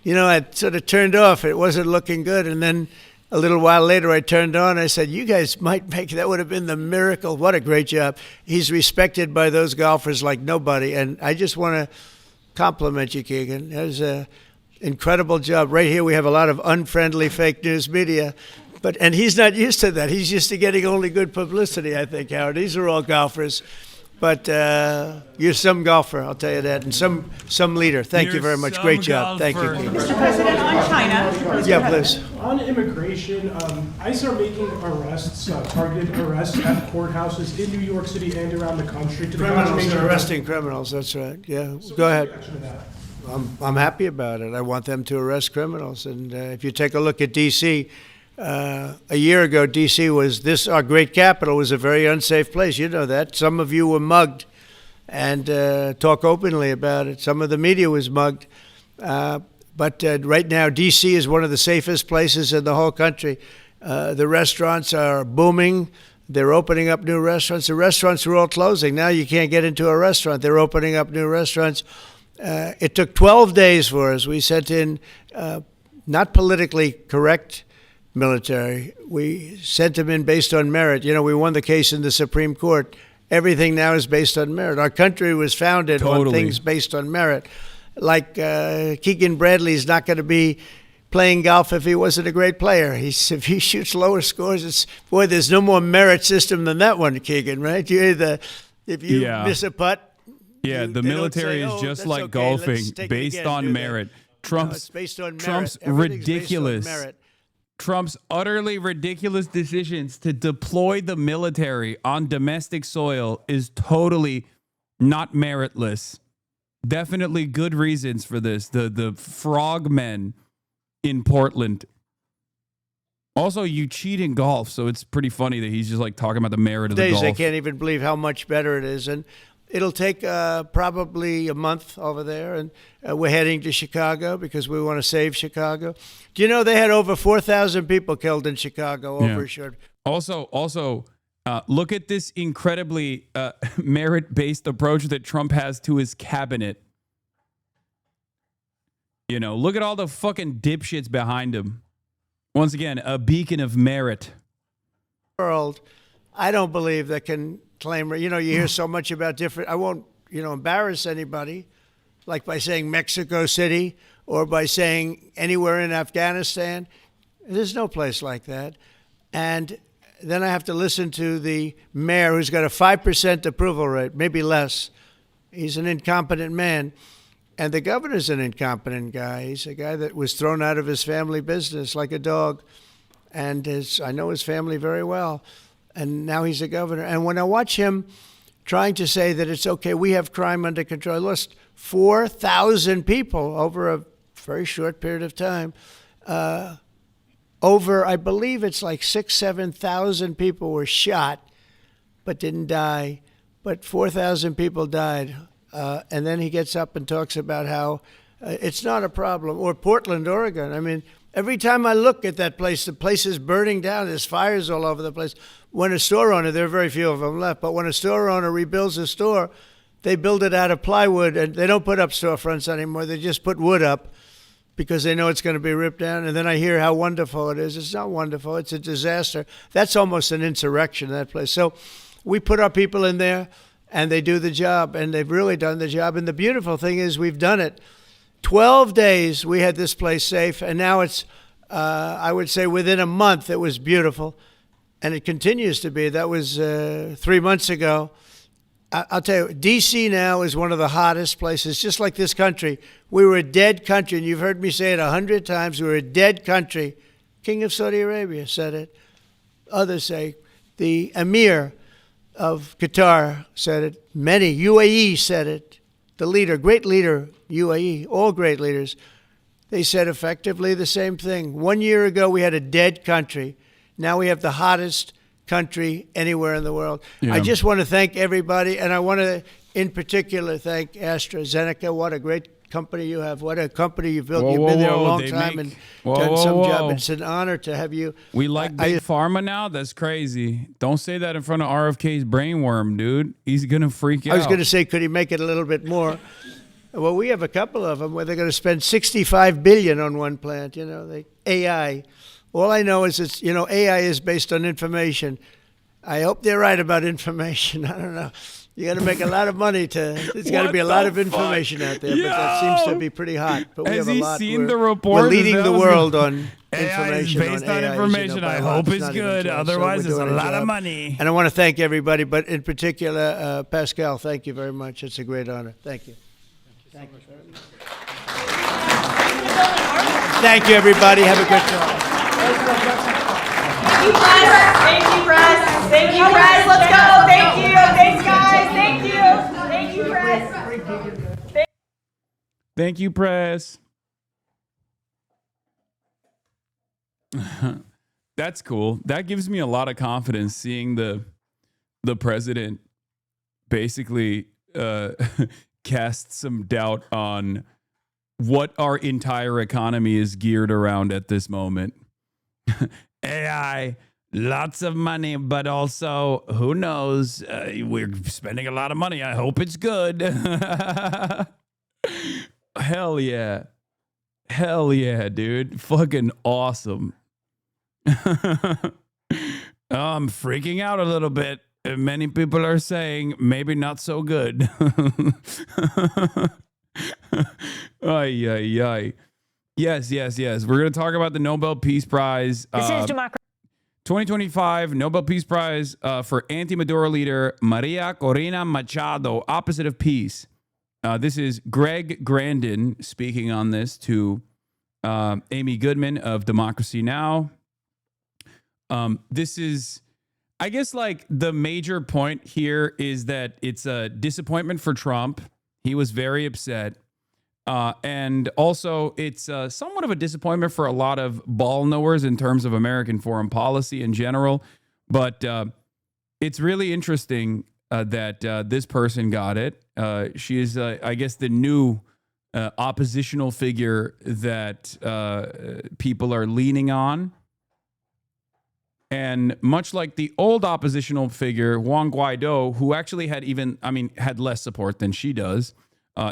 I sort of turned off. It wasn't looking good. And then a little while later, I turned on. I said, you guys might make, that would have been the miracle. What a great job. He's respected by those golfers like nobody. And I just want to compliment you, Keegan. That was an incredible job. Right here, we have a lot of unfriendly fake news media. And he's not used to that. He's used to getting only good publicity, I think, Howard. These are all golfers. But you're some golfer, I'll tell you that, and some leader. Thank you very much. Great job. Thank you. Mr. President, on China. Yeah, please. On immigration, ICE are making arrests, targeted arrests at courthouses in New York City and around the country. Criminals, they're arresting criminals, that's right. Yeah, go ahead. I'm happy about it. I want them to arrest criminals. And if you take a look at D.C., a year ago, D.C. was our great capital was a very unsafe place. You know that. Some of you were mugged and talk openly about it. Some of the media was mugged. But right now, D.C. is one of the safest places in the whole country. The restaurants are booming. They're opening up new restaurants. The restaurants are all closing. Now you can't get into a restaurant. They're opening up new restaurants. It took 12 days for us. We sent in not politically correct military. We sent them in based on merit. You know, we won the case in the Supreme Court. Everything now is based on merit. Our country was founded on things based on merit. Like Keegan Bradley's not going to be playing golf if he wasn't a great player. If he shoots lower scores, there's no more merit system than that one, Keegan, right? If you miss a putt, the military is just like golfing, based on merit. Trump's ridiculous. Trump's utterly ridiculous decisions to deploy the military on domestic soil is totally not meritless. Definitely good reasons for this. The frogmen in Portland. Also, you cheat in golf, so it's pretty funny that he's just like talking about the merit of the golf. I can't even believe how much better it is. And it'll take probably a month over there, and we're heading to Chicago because we want to save Chicago. Do you know they had over 4,000 people killed in Chicago over a short... Also, look at this incredibly merit-based approach that Trump has to his cabinet. You know, look at all the fucking dipshits behind him. Once again, a beacon of merit. World, I don't believe that can claim, you hear so much about different, I won't, embarrass anybody, like by saying Mexico City or by saying anywhere in Afghanistan. There's no place like that. And then I have to listen to the mayor who's got a 5% approval rate, maybe less. He's an incompetent man. And the governor's an incompetent guy. He's a guy that was thrown out of his family business like a dog. And I know his family very well. And now he's a governor. And when I watch him trying to say that it's okay, we have crime under control. I lost 4,000 people over a very short period of time. I believe it's like 7,000 people were shot but didn't die. But 4,000 people died. And then he gets up and talks about how it's not a problem. Or Portland, Oregon. I mean, every time I look at that place, the place is burning down. There's fires all over the place. When a store owner, there are very few of them left, but when a store owner rebuilds a store, they build it out of plywood, and they don't put up storefronts anymore. They just put wood up because they know it's going to be ripped down. And then I hear how wonderful it is. It's not wonderful. It's a disaster. That's almost an insurrection, that place. So we put our people in there, and they do the job, and they've really done the job. And the beautiful thing is we've done it. 12 days we had this place safe, and now it's, I would say within a month, it was beautiful. And it continues to be. That was 3 months ago. I'll tell you, D.C. now is one of the hottest places, just like this country. We were a dead country, and you've heard me say it 100 times. We were a dead country. King of Saudi Arabia said it. Others say the Emir of Qatar said it. Many. UAE said it. The leader, great leader, UAE, all great leaders. They said effectively the same thing. 1 year ago, we had a dead country. Now we have the hottest country anywhere in the world. Yeah. I just want to thank everybody, and I want to, in particular, thank AstraZeneca. What a great company you have. What a company you've built. You've been there a long time and done some job. It's an honor to have you. We like Big Pharma now? That's crazy. Don't say that in front of RFK's brainworm, dude. He's going to freak out. I was going to say, could he make it a little bit more? Well, we have a couple of them where they're going to spend $65 billion on one plant, AI. All I know is it's, AI is based on information. I hope they're right about information. I don't know. You got to make a lot of money there's got to be a lot of information out there, but that seems to be pretty hot. But we Has have a he lot. seen the report? We're leading the world on AI is information. based on AI, information. I hope it's not good. even close. Otherwise, So it's we're a doing lot of job. money. And I want to thank everybody, but in particular, Pascal, thank you very much. It's a great honor. Thank you. Thank you. Thank you, everybody. Have a good time. Thank you, press. Thank you, press. Thank you, press. Let's go. Thank you. Thanks, guys. Thank you. Thank you, press. Thank you, press. That's cool. That gives me a lot of confidence seeing the president basically cast some doubt on what our entire economy is geared around at this moment. AI, lots of money, but also, who knows? We're spending a lot of money. I hope it's good. Hell yeah. Hell yeah, dude. Fucking awesome. I'm freaking out a little bit. Many people are saying maybe not so good. Ay, ay, ay. Yes. We're going to talk about the Nobel Peace Prize. This is democracy. 2025 Nobel Peace Prize for anti-Maduro leader Maria Corina Machado, opposite of peace. This is Greg Grandin speaking on this to Amy Goodman of Democracy Now! This is, I guess, like the major point here is that it's a disappointment for Trump. He was very upset. And also, it's somewhat of a disappointment for a lot of ball knowers in terms of American foreign policy in general. But it's really interesting that this person got it. She is, I guess, the new oppositional figure that people are leaning on. And much like the old oppositional figure, Juan Guaido, who actually had less support than she does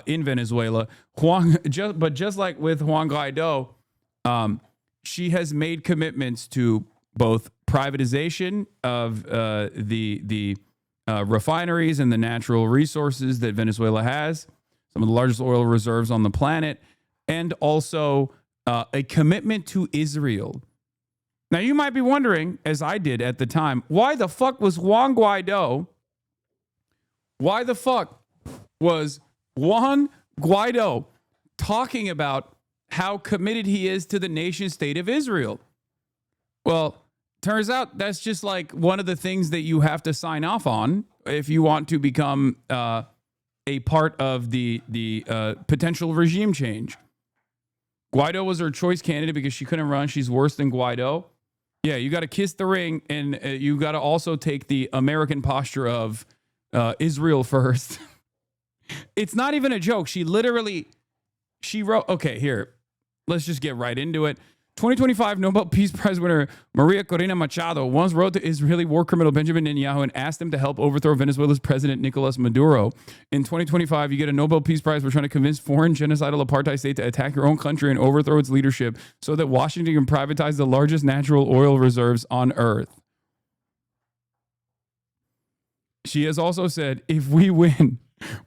in Venezuela. But just like with Juan Guaido, she has made commitments to both privatization of the refineries and the natural resources that Venezuela has, some of the largest oil reserves on the planet, and also a commitment to Israel. Now, you might be wondering, as I did at the time, why the fuck was Juan Guaido talking about how committed he is to the nation state of Israel? Well, turns out that's just like one of the things that you have to sign off on if you want to become a part of the potential regime change. Guaido was her choice candidate because she couldn't run. She's worse than Guaido. Yeah, you got to kiss the ring, and you got to also take the American posture of Israel first. It's not even a joke. She wrote, okay, here, let's just get right into it. 2025 Nobel Peace Prize winner Maria Corina Machado once wrote to Israeli war criminal Benjamin Netanyahu and asked him to help overthrow Venezuela's president Nicolas Maduro. In 2025, you get a Nobel Peace Prize for trying to convince foreign genocidal apartheid state to attack your own country and overthrow its leadership so that Washington can privatize the largest natural oil reserves on earth. She has also said, if we win,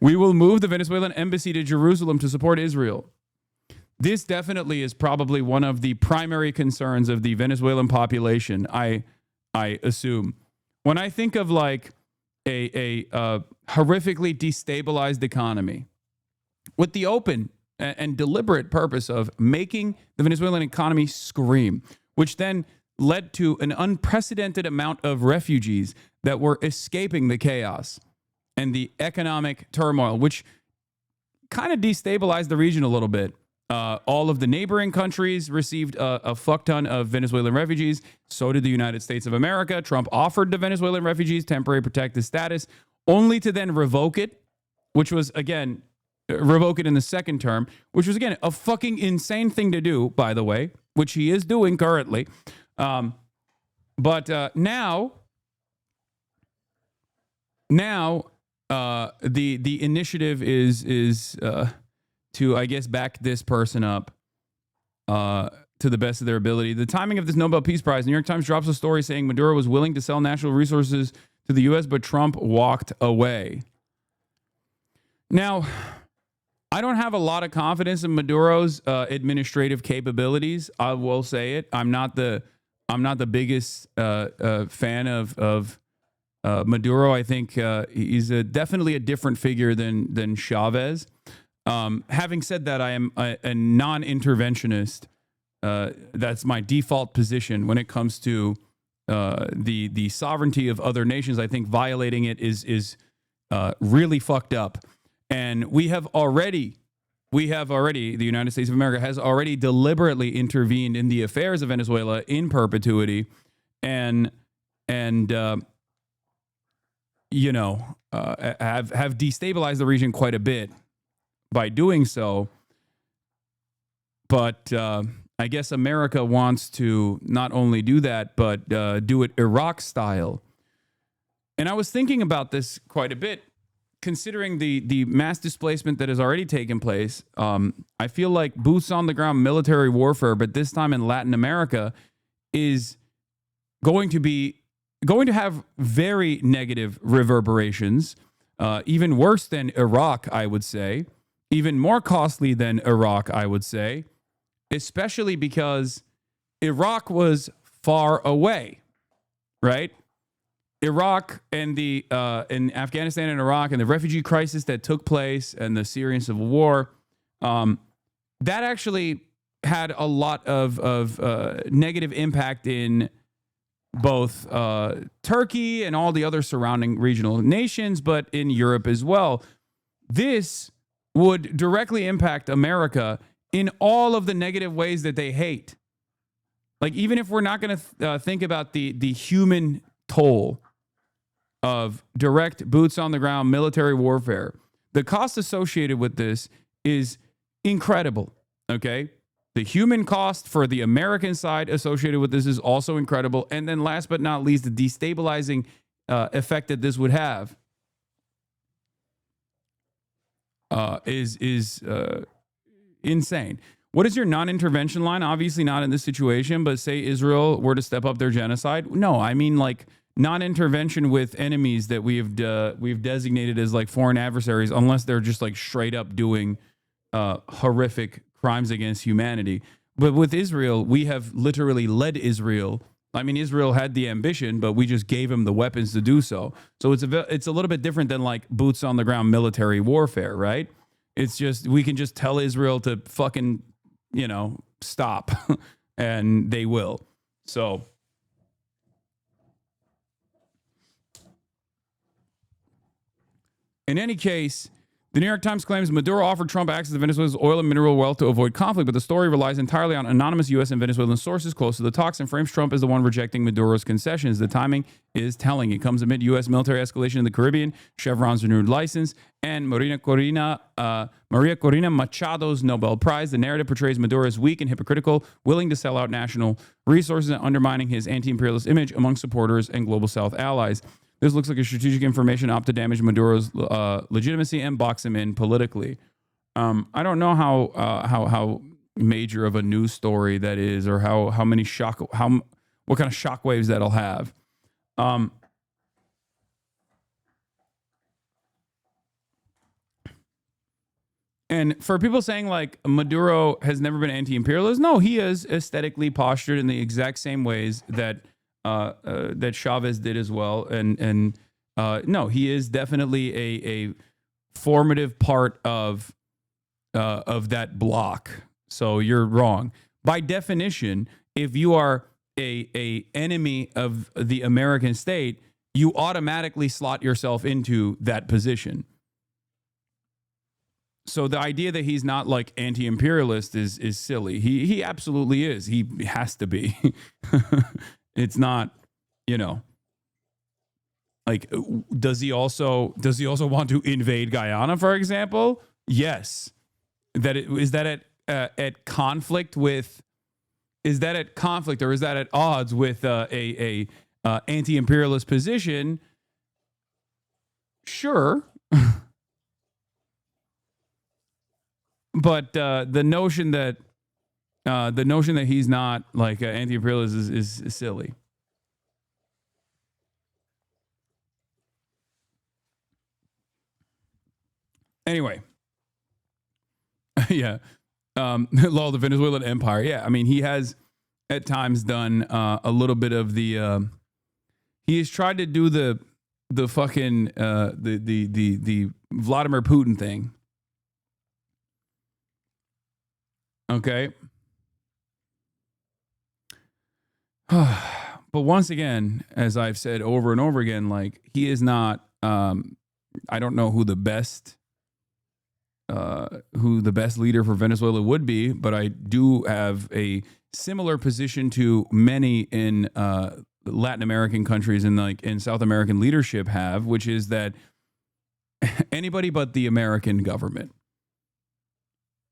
we will move the Venezuelan embassy to Jerusalem to support Israel. This definitely is probably one of the primary concerns of the Venezuelan population, I assume. When I think of like a horrifically destabilized economy with the open and deliberate purpose of making the Venezuelan economy scream, which then led to an unprecedented amount of refugees that were escaping the chaos and the economic turmoil, which kind of destabilized the region a little bit. All of the neighboring countries received a fuck ton of Venezuelan refugees. So did the United States of America. Trump offered the Venezuelan refugees temporary protected status, only to then revoke it, which was, again, revoke it in the second term, which was, again, a fucking insane thing to do, by the way, which he is doing currently. But now, the initiative is to, I guess, back this person up to the best of their ability. The timing of this Nobel Peace Prize, New York Times drops a story saying Maduro was willing to sell natural resources to the U.S., but Trump walked away. Now, I don't have a lot of confidence in Maduro's administrative capabilities. I will say it. I'm not the biggest fan of Maduro. I think he's definitely a different figure than Chavez. Having said that, I am a non-interventionist. That's my default position when it comes to the sovereignty of other nations. I think violating it is really fucked up. And we have already, the United States of America has already deliberately intervened in the affairs of Venezuela in perpetuity, and have destabilized the region quite a bit by doing so. But I guess America wants to not only do that, but do it Iraq style. And I was thinking about this quite a bit, considering the mass displacement that has already taken place. I feel like boots on the ground military warfare, but this time in Latin America, is going to have very negative reverberations, even worse than Iraq, I would say, even more costly than Iraq, I would say, especially because Iraq was far away, right? Iraq and in Afghanistan and Iraq and the refugee crisis that took place and the Syrian civil war, that actually had a lot of negative impact in both Turkey and all the other surrounding regional nations, but in Europe as well. This would directly impact America in all of the negative ways that they hate. Like, even if we're not going to think about the human toll of direct boots on the ground military warfare, the cost associated with this is incredible. Okay. The human cost for the American side associated with this is also incredible. And then last but not least, the destabilizing effect that this would have is insane. What is your non-intervention line? Obviously not in this situation, but say Israel were to step up their genocide. No, I mean like non-intervention with enemies that we've designated as like foreign adversaries, unless they're just like straight up doing horrific crimes against humanity. But with Israel, we have literally led Israel. I mean, Israel had the ambition, but we just gave him the weapons to do so. So it's a little bit different than like boots on the ground military warfare, right? It's just, we can just tell Israel to fucking, stop, and they will. So in any case, the New York Times claims Maduro offered Trump access to Venezuela's oil and mineral wealth to avoid conflict, but the story relies entirely on anonymous U.S. and Venezuelan sources close to the talks and frames Trump as the one rejecting Maduro's concessions. The timing is telling. It comes amid U.S. military escalation in the Caribbean, Chevron's renewed license, and Maria Corina Machado's Nobel Prize. The narrative portrays Maduro as weak and hypocritical, willing to sell out national resources and undermining his anti-imperialist image among supporters and global South allies. This looks like a strategic information op to damage Maduro's legitimacy and box him in politically. I don't know how major of a news story that is, or what kind of shockwaves that'll have. And for people saying like Maduro has never been anti-imperialist, no, he is aesthetically postured in the exact same ways that Chavez did as well, and no, he is definitely a formative part of that block. So you're wrong. By definition, if you are a enemy of the American state, you automatically slot yourself into that position. So the idea that he's not like anti-imperialist is silly. He absolutely is. He has to be. It's not, like, does he also want to invade Guyana, for example? Yes. Is that at conflict with? Is that at conflict, or is that at odds with a anti-imperialist position? Sure. But the notion that he's not like anti-imperialist is silly. Anyway. Yeah. Law, the Venezuelan empire. Yeah. I mean, he has at times done a little bit of the, he has tried to do the fucking, the Vladimir Putin thing. Okay. But once again, as I've said over and over again, like, he is not, I don't know who the best leader for Venezuela would be, but I do have a similar position to many in Latin American countries and like in South American leadership have, which is that anybody but the American government.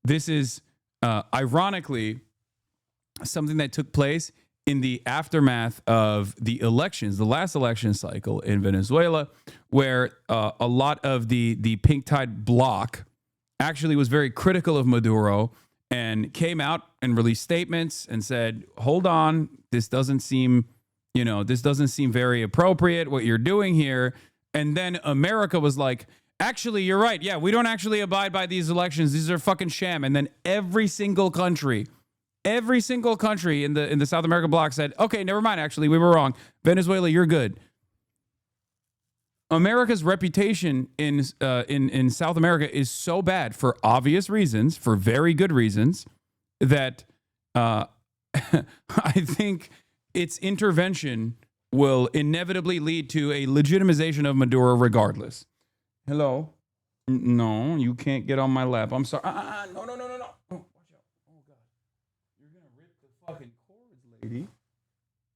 This is ironically something that took place in the aftermath of the elections, the last election cycle in Venezuela, where a lot of the pink tide bloc actually was very critical of Maduro and came out and released statements and said, hold on, this doesn't seem very appropriate what you're doing here. And then America was like, actually, you're right. Yeah, we don't actually abide by these elections. These are fucking sham. And then every single country in the South American bloc said, okay, never mind. Actually, we were wrong. Venezuela, you're good. America's reputation in South America is so bad for obvious reasons, for very good reasons, that I think its intervention will inevitably lead to a legitimization of Maduro regardless. Hello? No, you can't get on my lap. I'm sorry. No. Oh, watch out. Oh, God. You're going to rip the fucking cords, lady.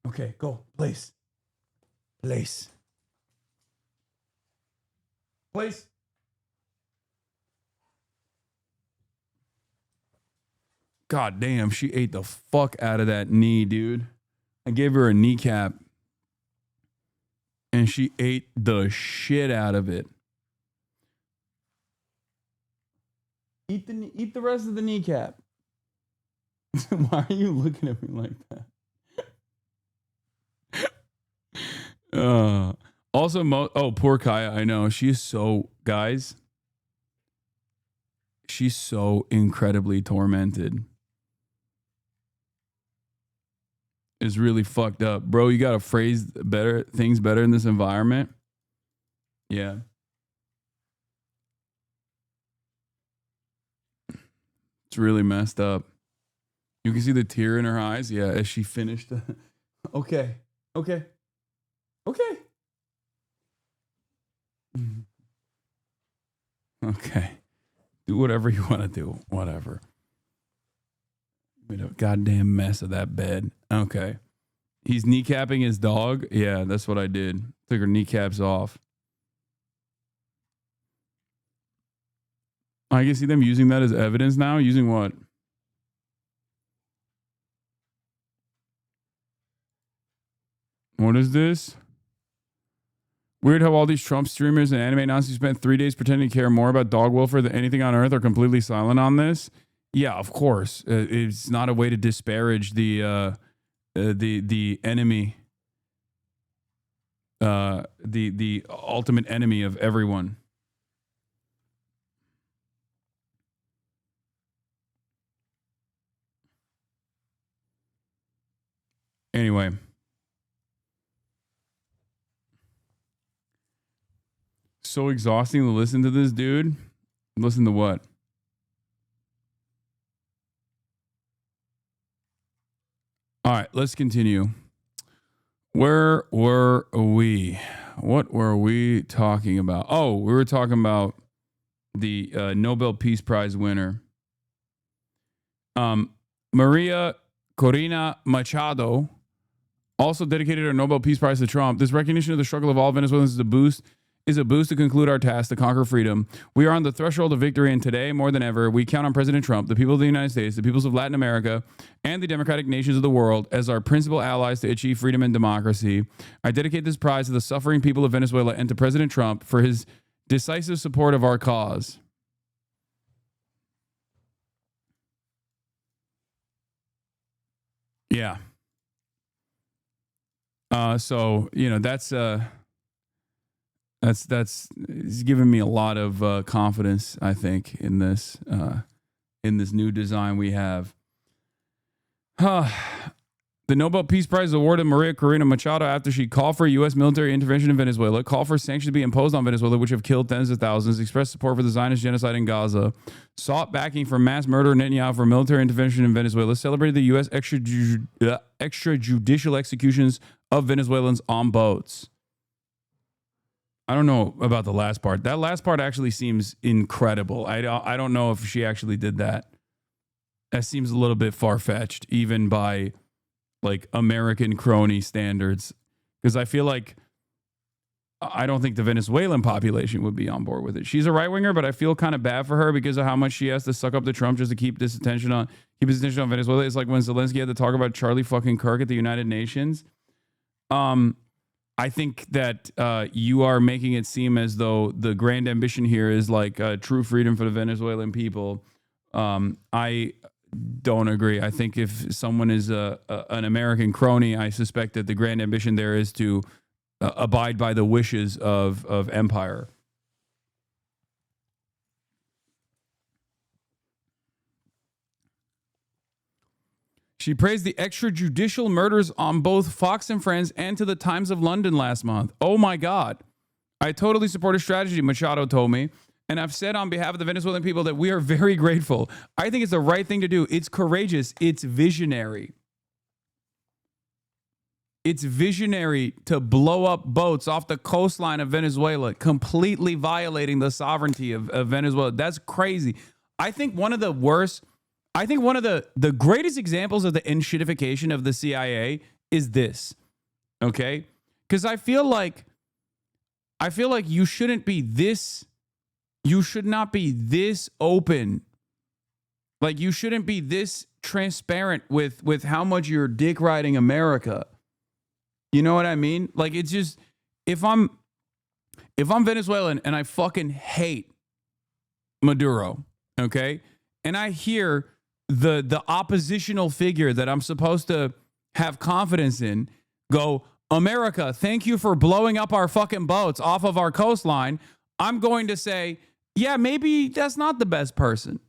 Okay, go. Place. God damn, she ate the fuck out of that knee, dude. I gave her a kneecap. And she ate the shit out of it. Eat the rest of the kneecap. Why are you looking at me like that? Also, poor Kaya. I know she's so incredibly tormented. Is really fucked up, bro. You gotta phrase things better in this environment. Yeah. It's really messed up. You can see the tear in her eyes. Yeah, as she finished. Okay. Okay. Do whatever you want to do. Whatever. Made a goddamn mess of that bed. Okay. He's kneecapping his dog. Yeah, that's what I did. Took her kneecaps off. I can see them using that as evidence now. Using what? What is this? Weird how all these Trump streamers and anime Nazis spent 3 days pretending to care more about dog welfare than anything on earth, are completely silent on this. Yeah, of course. It's not a way to disparage the enemy, the ultimate enemy of everyone. Anyway. So exhausting to listen to this dude. Listen to what? All right, let's continue. Where were we? What were we talking about? Oh, we were talking about the Nobel Peace Prize winner. Maria Corina Machado also dedicated her Nobel Peace Prize to Trump. This recognition of the struggle of all Venezuelans is a boost to conclude our task to conquer freedom. We are on the threshold of victory, and today, more than ever, we count on President Trump, the people of the United States, the peoples of Latin America, and the democratic nations of the world as our principal allies to achieve freedom and democracy. I dedicate this prize to the suffering people of Venezuela and to President Trump for his decisive support of our cause. Yeah. So, that's It's given me a lot of confidence, I think, in this new design we have. The Nobel Peace Prize awarded Maria Corina Machado after she called for U.S. military intervention in Venezuela, called for sanctions to be imposed on Venezuela, which have killed tens of thousands, expressed support for the Zionist genocide in Gaza, sought backing for mass murder in Netanyahu for military intervention in Venezuela, celebrated the U.S. extrajudicial executions of Venezuelans on boats. I don't know about the last part. That last part actually seems incredible. I don't know if she actually did that. That seems a little bit far-fetched, even by like American crony standards, because I feel like I don't think the Venezuelan population would be on board with it. She's a right-winger, but I feel kind of bad for her because of how much she has to suck up to Trump just to keep his attention on Venezuela. It's like when Zelensky had to talk about Charlie fucking Kirk at the United Nations. I think that you are making it seem as though the grand ambition here is like true freedom for the Venezuelan people. I don't agree. I think if someone is an American crony, I suspect that the grand ambition there is to abide by the wishes of empire. She praised the extrajudicial murders on both Fox and Friends and to the Times of London last month. Oh my God. I totally support a strategy, Machado told me. And I've said on behalf of the Venezuelan people that we are very grateful. I think it's the right thing to do. It's courageous. It's visionary. It's visionary to blow up boats off the coastline of Venezuela, completely violating the sovereignty of Venezuela. That's crazy. I think one of the greatest examples of the enshittification of the CIA is this. Okay? Because I feel like you shouldn't be this. You should not be this open. Like, you shouldn't be this transparent with how much you're dick riding America. You know what I mean? Like, it's just, if I'm Venezuelan and I fucking hate Maduro, okay? And I hear the oppositional figure that I'm supposed to have confidence in go, America, thank you for blowing up our fucking boats off of our coastline. I'm going to say, yeah, maybe that's not the best person.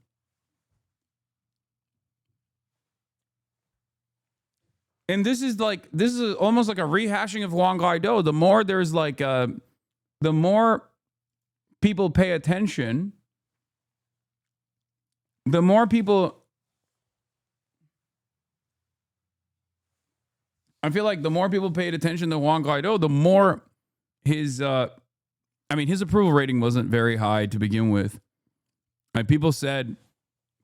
And this is almost like a rehashing of Juan Guaido. The more there's like, the more people pay attention, the more people, I feel like the more people paid attention to Juan Guaido, the more his approval rating wasn't very high to begin with. Like, people said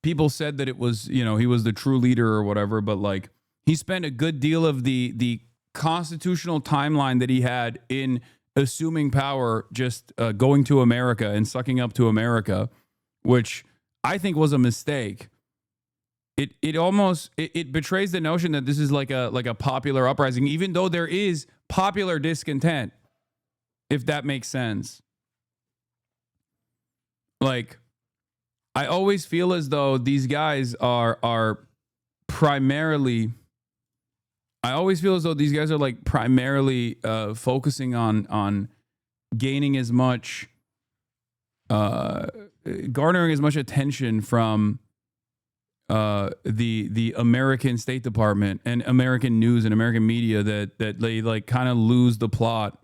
that it was, he was the true leader or whatever, but like, he spent a good deal of the constitutional timeline that he had in assuming power, just going to America and sucking up to America, which I think was a mistake. It betrays the notion that this is like a popular uprising, even though there is popular discontent, if that makes sense. Like, I always feel as though these guys are primarily, like primarily focusing on gaining as much, garnering as much attention from the American State Department and American news and American media that they like kind of lose the plot.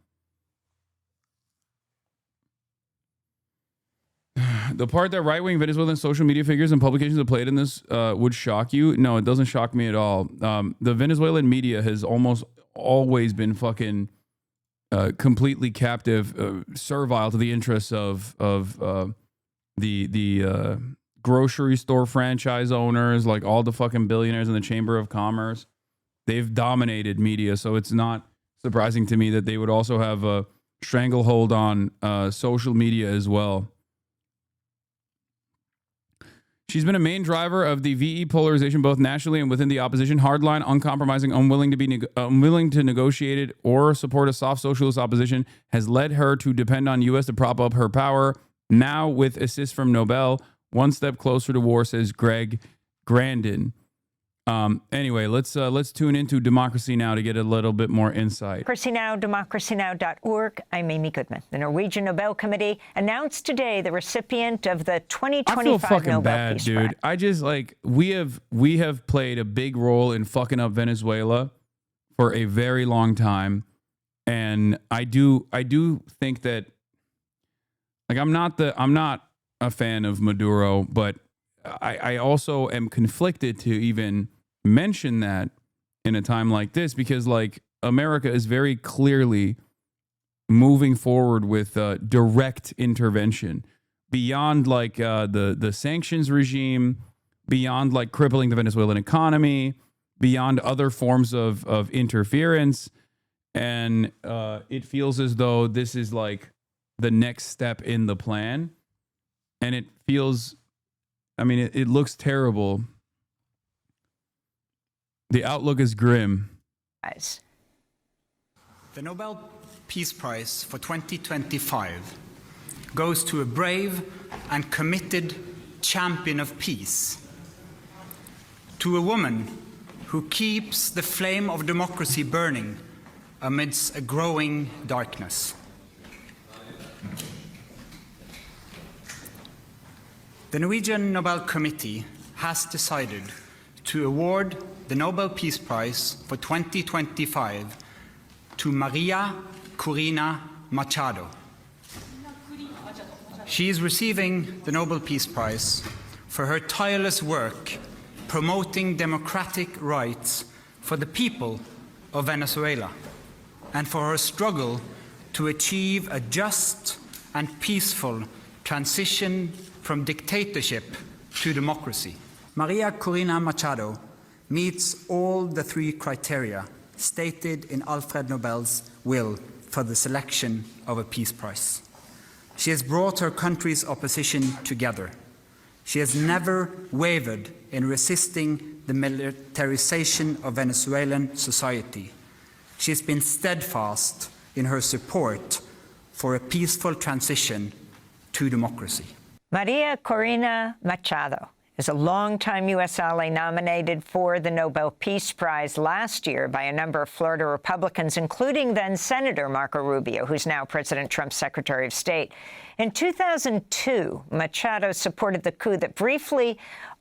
The part that right-wing Venezuelan social media figures and publications have played in this would shock you. No, it doesn't shock me at all. The Venezuelan media has almost always been fucking completely captive, servile to the interests of the grocery store franchise owners, like all the fucking billionaires in the Chamber of Commerce. They've dominated media, so it's not surprising to me that they would also have a stranglehold on social media as well. She's been a main driver of the VE polarization both nationally and within the opposition. Hardline, uncompromising, unwilling to negotiate it or support a soft socialist opposition has led her to depend on U.S. to prop up her power. Now, with assist from Nobel, one step closer to war, says Greg Grandin. Anyway, let's tune into Democracy Now! To get a little bit more insight. Democracy Now!, democracynow.org. I'm Amy Goodman. The Norwegian Nobel Committee announced today the recipient of the 2025 I feel fucking Nobel bad, Peace dude. Prize. I just like we have played a big role in fucking up Venezuela for a very long time, and I do think that like I'm not a fan of Maduro, but I also am conflicted to even mention that in a time like this, because like America is very clearly moving forward with direct intervention beyond like the sanctions regime, beyond like crippling the Venezuelan economy, beyond other forms of interference. And it feels as though this is like the next step in the plan. And it feels, I mean, it looks terrible. The outlook is grim. The Nobel Peace Prize for 2025 goes to a brave and committed champion of peace, to a woman who keeps the flame of democracy burning amidst a growing darkness. The Norwegian Nobel Committee has decided to award the Nobel Peace Prize for 2025 to Maria Corina Machado. She is receiving the Nobel Peace Prize for her tireless work promoting democratic rights for the people of Venezuela and for her struggle to achieve a just and peaceful transition from dictatorship to democracy. Maria Corina Machado meets all the three criteria stated in Alfred Nobel's will for the selection of a peace prize. She has brought her country's opposition together. She has never wavered in resisting the militarization of Venezuelan society. She has been steadfast in her support for a peaceful transition to democracy. Maria Corina Machado is a longtime U.S. ally nominated for the Nobel Peace Prize last year by a number of Florida Republicans, including then-Senator Marco Rubio, who's now President Trump's Secretary of State. In 2002, Machado supported the coup that briefly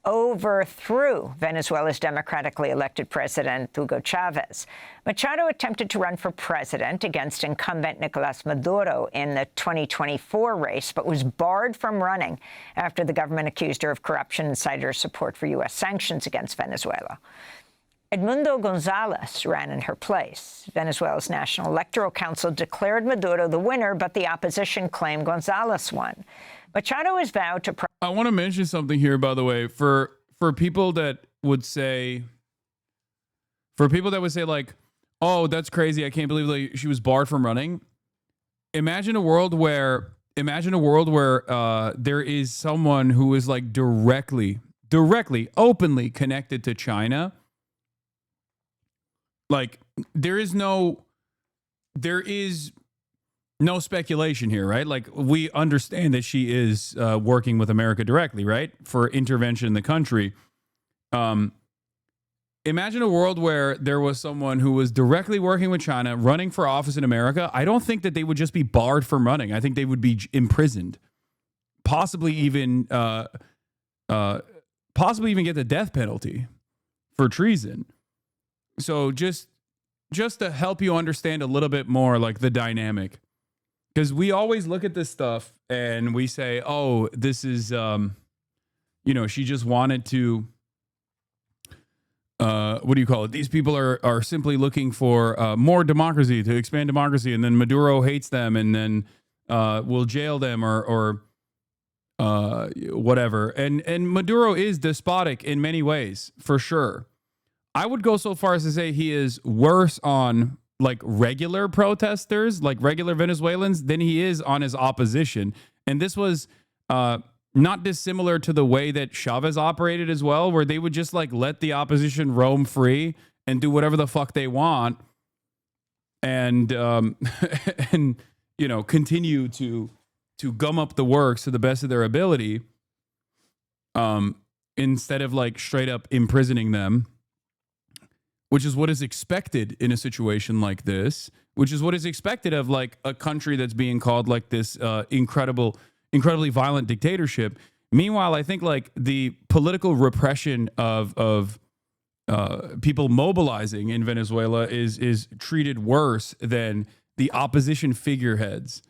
overthrew Venezuela's democratically elected president, Hugo Chavez. Machado attempted to run for president against incumbent Nicolas Maduro in the 2024 race, but was barred from running after the government accused her of corruption and cited her support for U.S. sanctions against Venezuela. Edmundo Gonzalez ran in her place. Venezuela's National Electoral Council declared Maduro the winner, but the opposition claimed Gonzalez won. Machado has vowed to... I want to mention something here, by the way, for people that would say, like, oh, that's crazy, I can't believe like, she was barred from running. Imagine a world where there is someone who is like directly, openly connected to China. Like, there is no speculation here, right? Like, we understand that she is working with America directly, right, for intervention in the country. Imagine a world where there was someone who was directly working with China, running for office in America. I don't think that they would just be barred from running. I think they would be imprisoned, possibly even get the death penalty for treason. So just to help you understand a little bit more, like, the dynamic. Because we always look at this stuff and we say, oh, this is, she just wanted to, what do you call it? These people are simply looking for more democracy, to expand democracy. And then Maduro hates them and then will jail them or whatever. And Maduro is despotic in many ways, for sure. I would go so far as to say he is worse on like regular protesters, like regular Venezuelans, than he is on his opposition. And this was not dissimilar to the way that Chavez operated as well, where they would just like let the opposition roam free and do whatever the fuck they want. And, and continue to gum up the works to the best of their ability, instead of like straight up imprisoning them which is what is expected in a situation like this, which is what is expected of like a country that's being called like this incredibly violent dictatorship. Meanwhile, I think like the political repression of people mobilizing in Venezuela is treated worse than the opposition figureheads.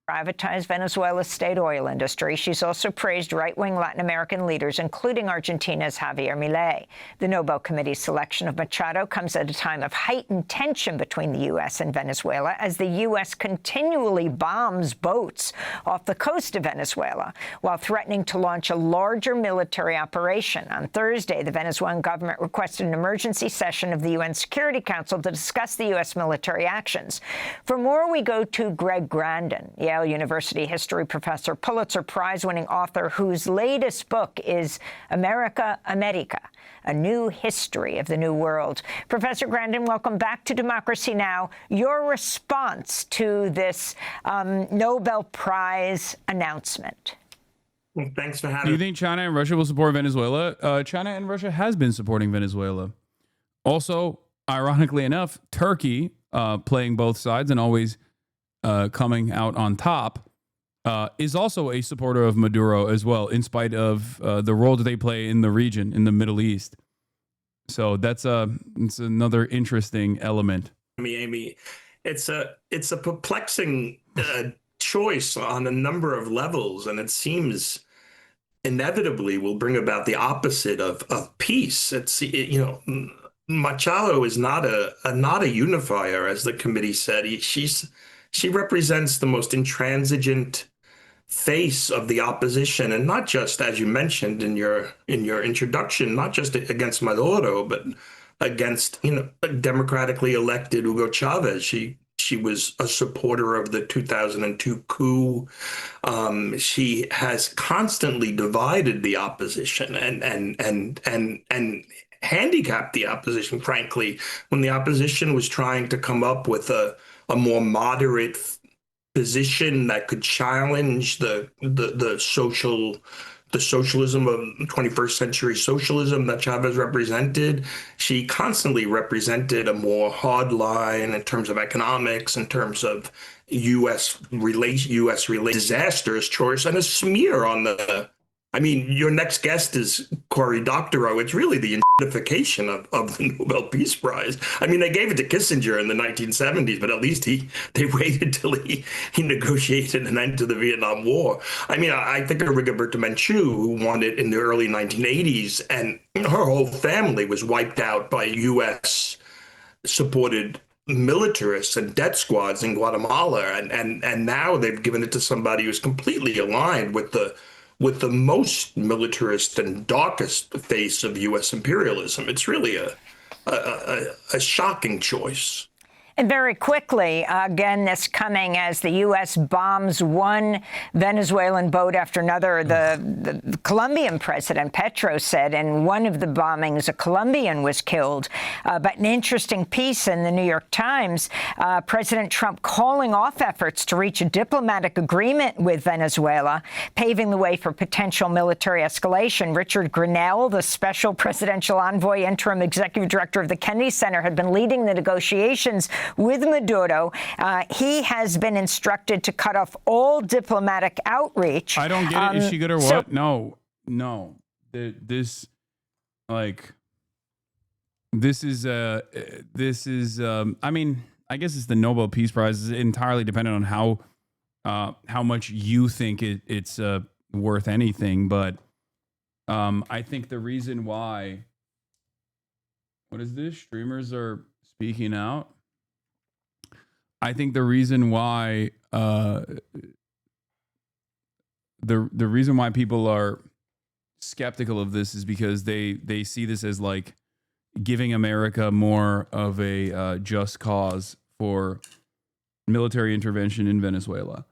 Privatize Venezuela's state oil industry. She's also praised right-wing Latin American leaders, including Argentina's Javier Milei. The Nobel Committee's selection of Machado comes at a time of heightened tension between the U.S. and Venezuela as the U.S. continually bombs boats off the coast of Venezuela while threatening to launch a larger military operation. On Thursday, the Venezuelan government requested an emergency session of the UN Security Council to discuss the U.S. military actions. For more, we go to Greg Grandin, Yale University history professor, Pulitzer Prize-winning author whose latest book is America, A New History of the New World. Professor Grandin, welcome back to Democracy Now! Your response to this Nobel Prize announcement. Well, thanks for having me. Do you think China and Russia will support Venezuela? China and Russia has been supporting Venezuela. Also, ironically enough, Turkey, playing both sides and always coming out on top, is also a supporter of Maduro as well, in spite of the role that they play in the region, in the Middle East. So it's another interesting element. Amy, it's a perplexing choice on a number of levels, and it seems inevitably will bring about the opposite of peace. Machado is not a unifier, as the committee said. She represents the most intransigent face of the opposition, and not just, as you mentioned in your introduction, not just against Maduro, but against democratically elected Hugo Chavez. She was a supporter of the 2002 coup. She has constantly divided the opposition and handicapped the opposition, frankly, when the opposition was trying to come up with a more moderate position that could challenge the socialism of 21st century socialism that Chavez represented. She constantly represented a more hard line in terms of economics, in terms of U.S. disastrous choice, and a smear on the. I mean, your next guest is Cory Doctorow. It's really the identification of the Nobel Peace Prize. I mean, they gave it to Kissinger in the 1970s, but at least they waited till he negotiated an end to the Vietnam War. I mean, I think of Rigoberta Menchú, who won it in the early 1980s, and her whole family was wiped out by U.S.-supported militarists and death squads in Guatemala, and now they've given it to somebody who's completely aligned with the most militarist and darkest face of U.S. imperialism. It's really a shocking choice. And very quickly, again, this coming as the U.S. bombs one Venezuelan boat after another. The Colombian president, Petro, said in one of the bombings, a Colombian was killed. But an interesting piece in the New York Times, President Trump calling off efforts to reach a diplomatic agreement with Venezuela, paving the way for potential military escalation. Richard Grenell, the special presidential envoy, interim executive director of the Kennedy Center, had been leading the negotiations with Maduro. He has been instructed to cut off all diplomatic outreach. I don't get it. Is she good or what? No. This is I mean, I guess it's the Nobel Peace Prize. It's entirely dependent on how much you think it's worth anything. But I think the reason why, what is this? Streamers are speaking out. I think the reason why the reason why people are skeptical of this is because they see this as like giving America more of a just cause for military intervention in Venezuela.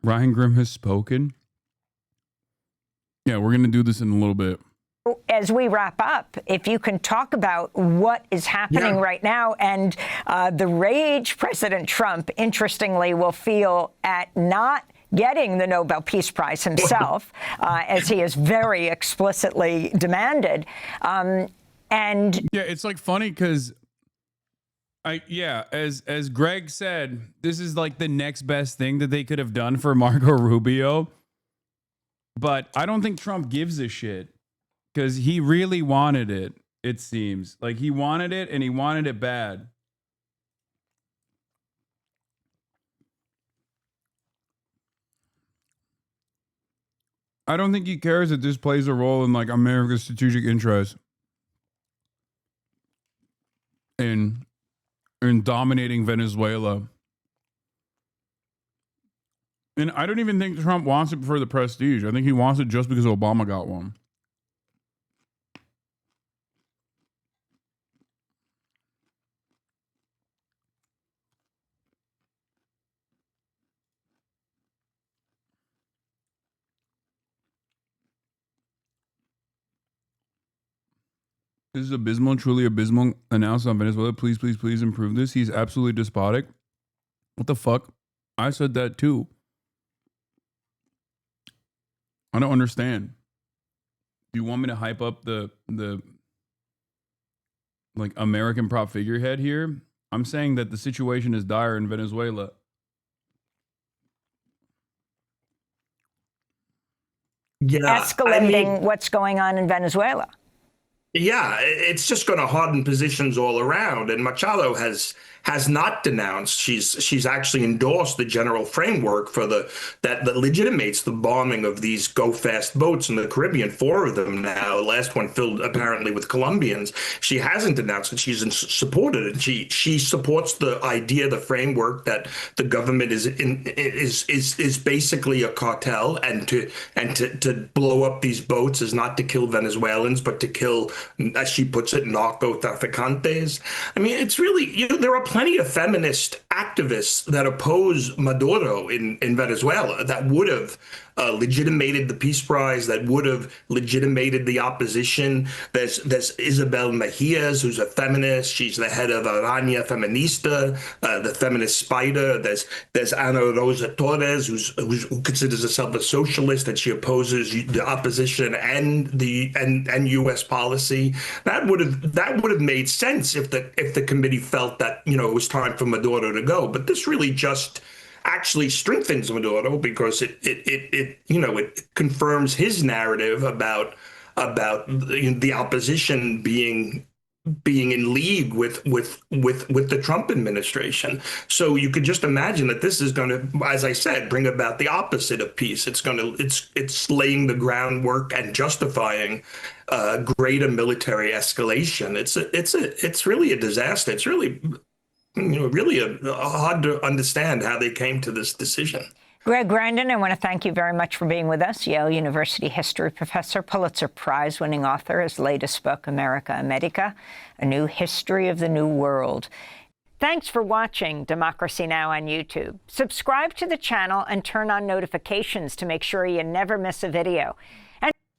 Ryan Grimm has spoken. Yeah, we're going to do this in a little bit. As we wrap up, if you can talk about what is happening right now and the rage President Trump, interestingly, will feel at not getting the Nobel Peace Prize himself, as he has very explicitly demanded. And yeah, it's like funny because as Greg said, this is like the next best thing that they could have done for Marco Rubio. But I don't think Trump gives a shit because he really wanted it, it seems. Like he wanted it and he wanted it bad. I don't think he cares that this plays a role in like America's strategic interest in dominating Venezuela. And I don't even think Trump wants it for the prestige. I think he wants it just because Obama got one. This is abysmal, truly abysmal. Announced on Venezuela. Please, please, please improve this. He's absolutely despotic. What the fuck? I said that too. I don't understand. Do you want me to hype up the like American prop figurehead here? I'm saying that the situation is dire in Venezuela. Yeah, escalating what's going on in Venezuela. Yeah, it's just going to harden positions all around. And Machado has not denounced. She's actually endorsed the general framework for that legitimates the bombing of these go fast boats in the Caribbean. 4 of them now. Last one filled apparently with Colombians. She hasn't denounced it. She's supported it. She supports the idea, the framework that the government is basically a cartel, and to blow up these boats is not to kill Venezuelans, but to kill, as she puts it, narcotraficantes. I mean, it's really, there are plenty of feminist activists that oppose Maduro in Venezuela that would have legitimated the Peace Prize, that would have legitimated the opposition. There's Isabel Mejias, who's a feminist. She's the head of Araña Feminista, the feminist spider. There's Ana Rosa Torres, who considers herself a socialist, and she opposes the opposition and U.S. policy. That would have made sense if the committee felt that it was time for Maduro to go. But this really just actually strengthens Maduro, because it confirms his narrative about the opposition being in league with the Trump administration. So you could just imagine that this is going to, as I said, bring about the opposite of peace. It's laying the groundwork and justifying greater military escalation. It's really a disaster. It's really hard to understand how they came to this decision. Greg Grandin, I want to thank you very much for being with us. Yale University history professor, Pulitzer Prize-winning author. His latest book, America America, A New History of the New World. Thanks for watching Democracy Now! On YouTube. Subscribe to the channel and turn on notifications to make sure you never miss a video.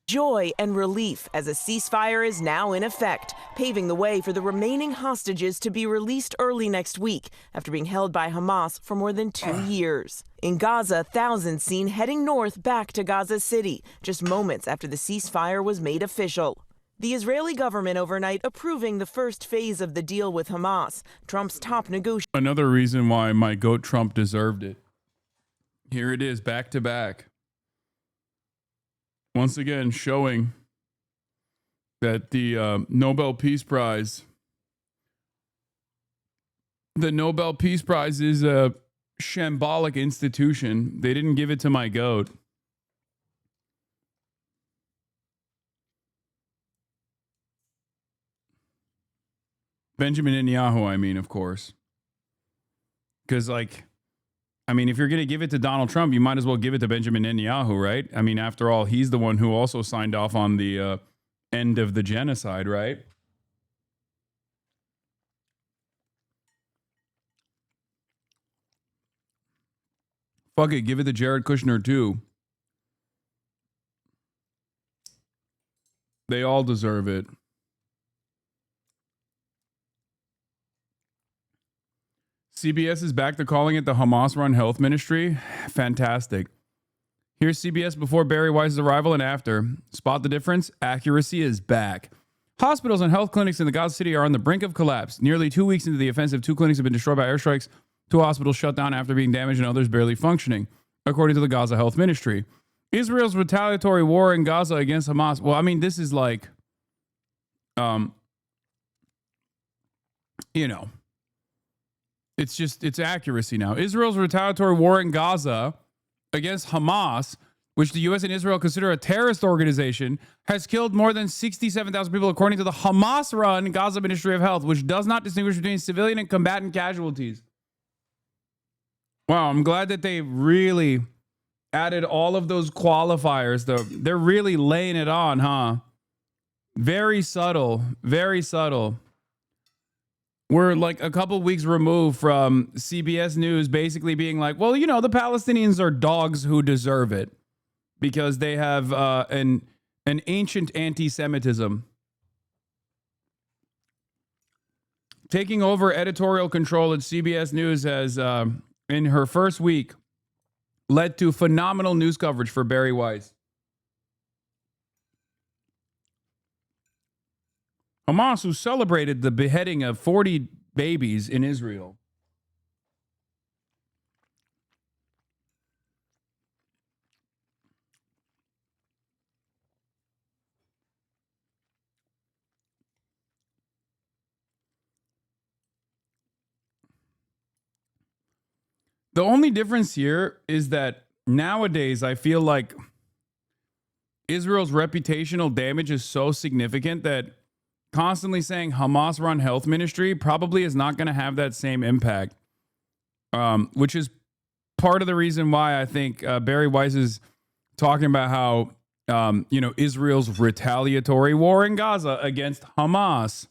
Joy and relief as a ceasefire is now in effect, paving the way for the remaining hostages to be released early next week after being held by Hamas for more than 2 years. In Gaza, thousands seen heading north back to Gaza City, just moments after the ceasefire was made official. The Israeli government overnight approving the first phase of the deal with Hamas, Trump's top negotiator. Another reason why my goat Trump deserved it. Here it is, back to back. Once again, showing that the Nobel Peace Prize, is a shambolic institution. They didn't give it to my goat. Benjamin Netanyahu, I mean, of course. Because, if you're going to give it to Donald Trump, you might as well give it to Benjamin Netanyahu, right? I mean, after all, he's the one who also signed off on the end of the genocide, right? Fuck it, give it to Jared Kushner, too. They all deserve it. CBS is back to calling it the Hamas-run health ministry. Fantastic. Here's CBS before Barry Weiss's arrival and after. Spot the difference? Accuracy is back. Hospitals and health clinics in the Gaza City are on the brink of collapse. Nearly 2 weeks into the offensive, 2 clinics have been destroyed by airstrikes, 2 hospitals shut down after being damaged, and others barely functioning, according to the Gaza Health Ministry. Israel's retaliatory war in Gaza against Hamas. Well, I mean, this is like, you know, it's accuracy now. Israel's retaliatory war in Gaza against Hamas, which the U.S. and Israel consider a terrorist organization, has killed more than 67,000 people, according to the Hamas-run Gaza Ministry of Health, which does not distinguish between civilian and combatant casualties. Wow, I'm glad that they really added all of those qualifiers, though. They're really laying it on, huh? Very subtle, very subtle. We're like a couple weeks removed from CBS News basically being like, well, you know, the Palestinians are dogs who deserve it because they have an ancient anti-Semitism. Taking over editorial control at CBS News has, in her first week, led to phenomenal news coverage for Barry Weiss. Hamas, who celebrated the beheading of 40 babies in Israel. The only difference here is that nowadays I feel like Israel's reputational damage is so significant that constantly saying Hamas-run health ministry probably is not going to have that same impact, which is part of the reason why I think Barry Weiss is talking about how, Israel's retaliatory war in Gaza against Hamas,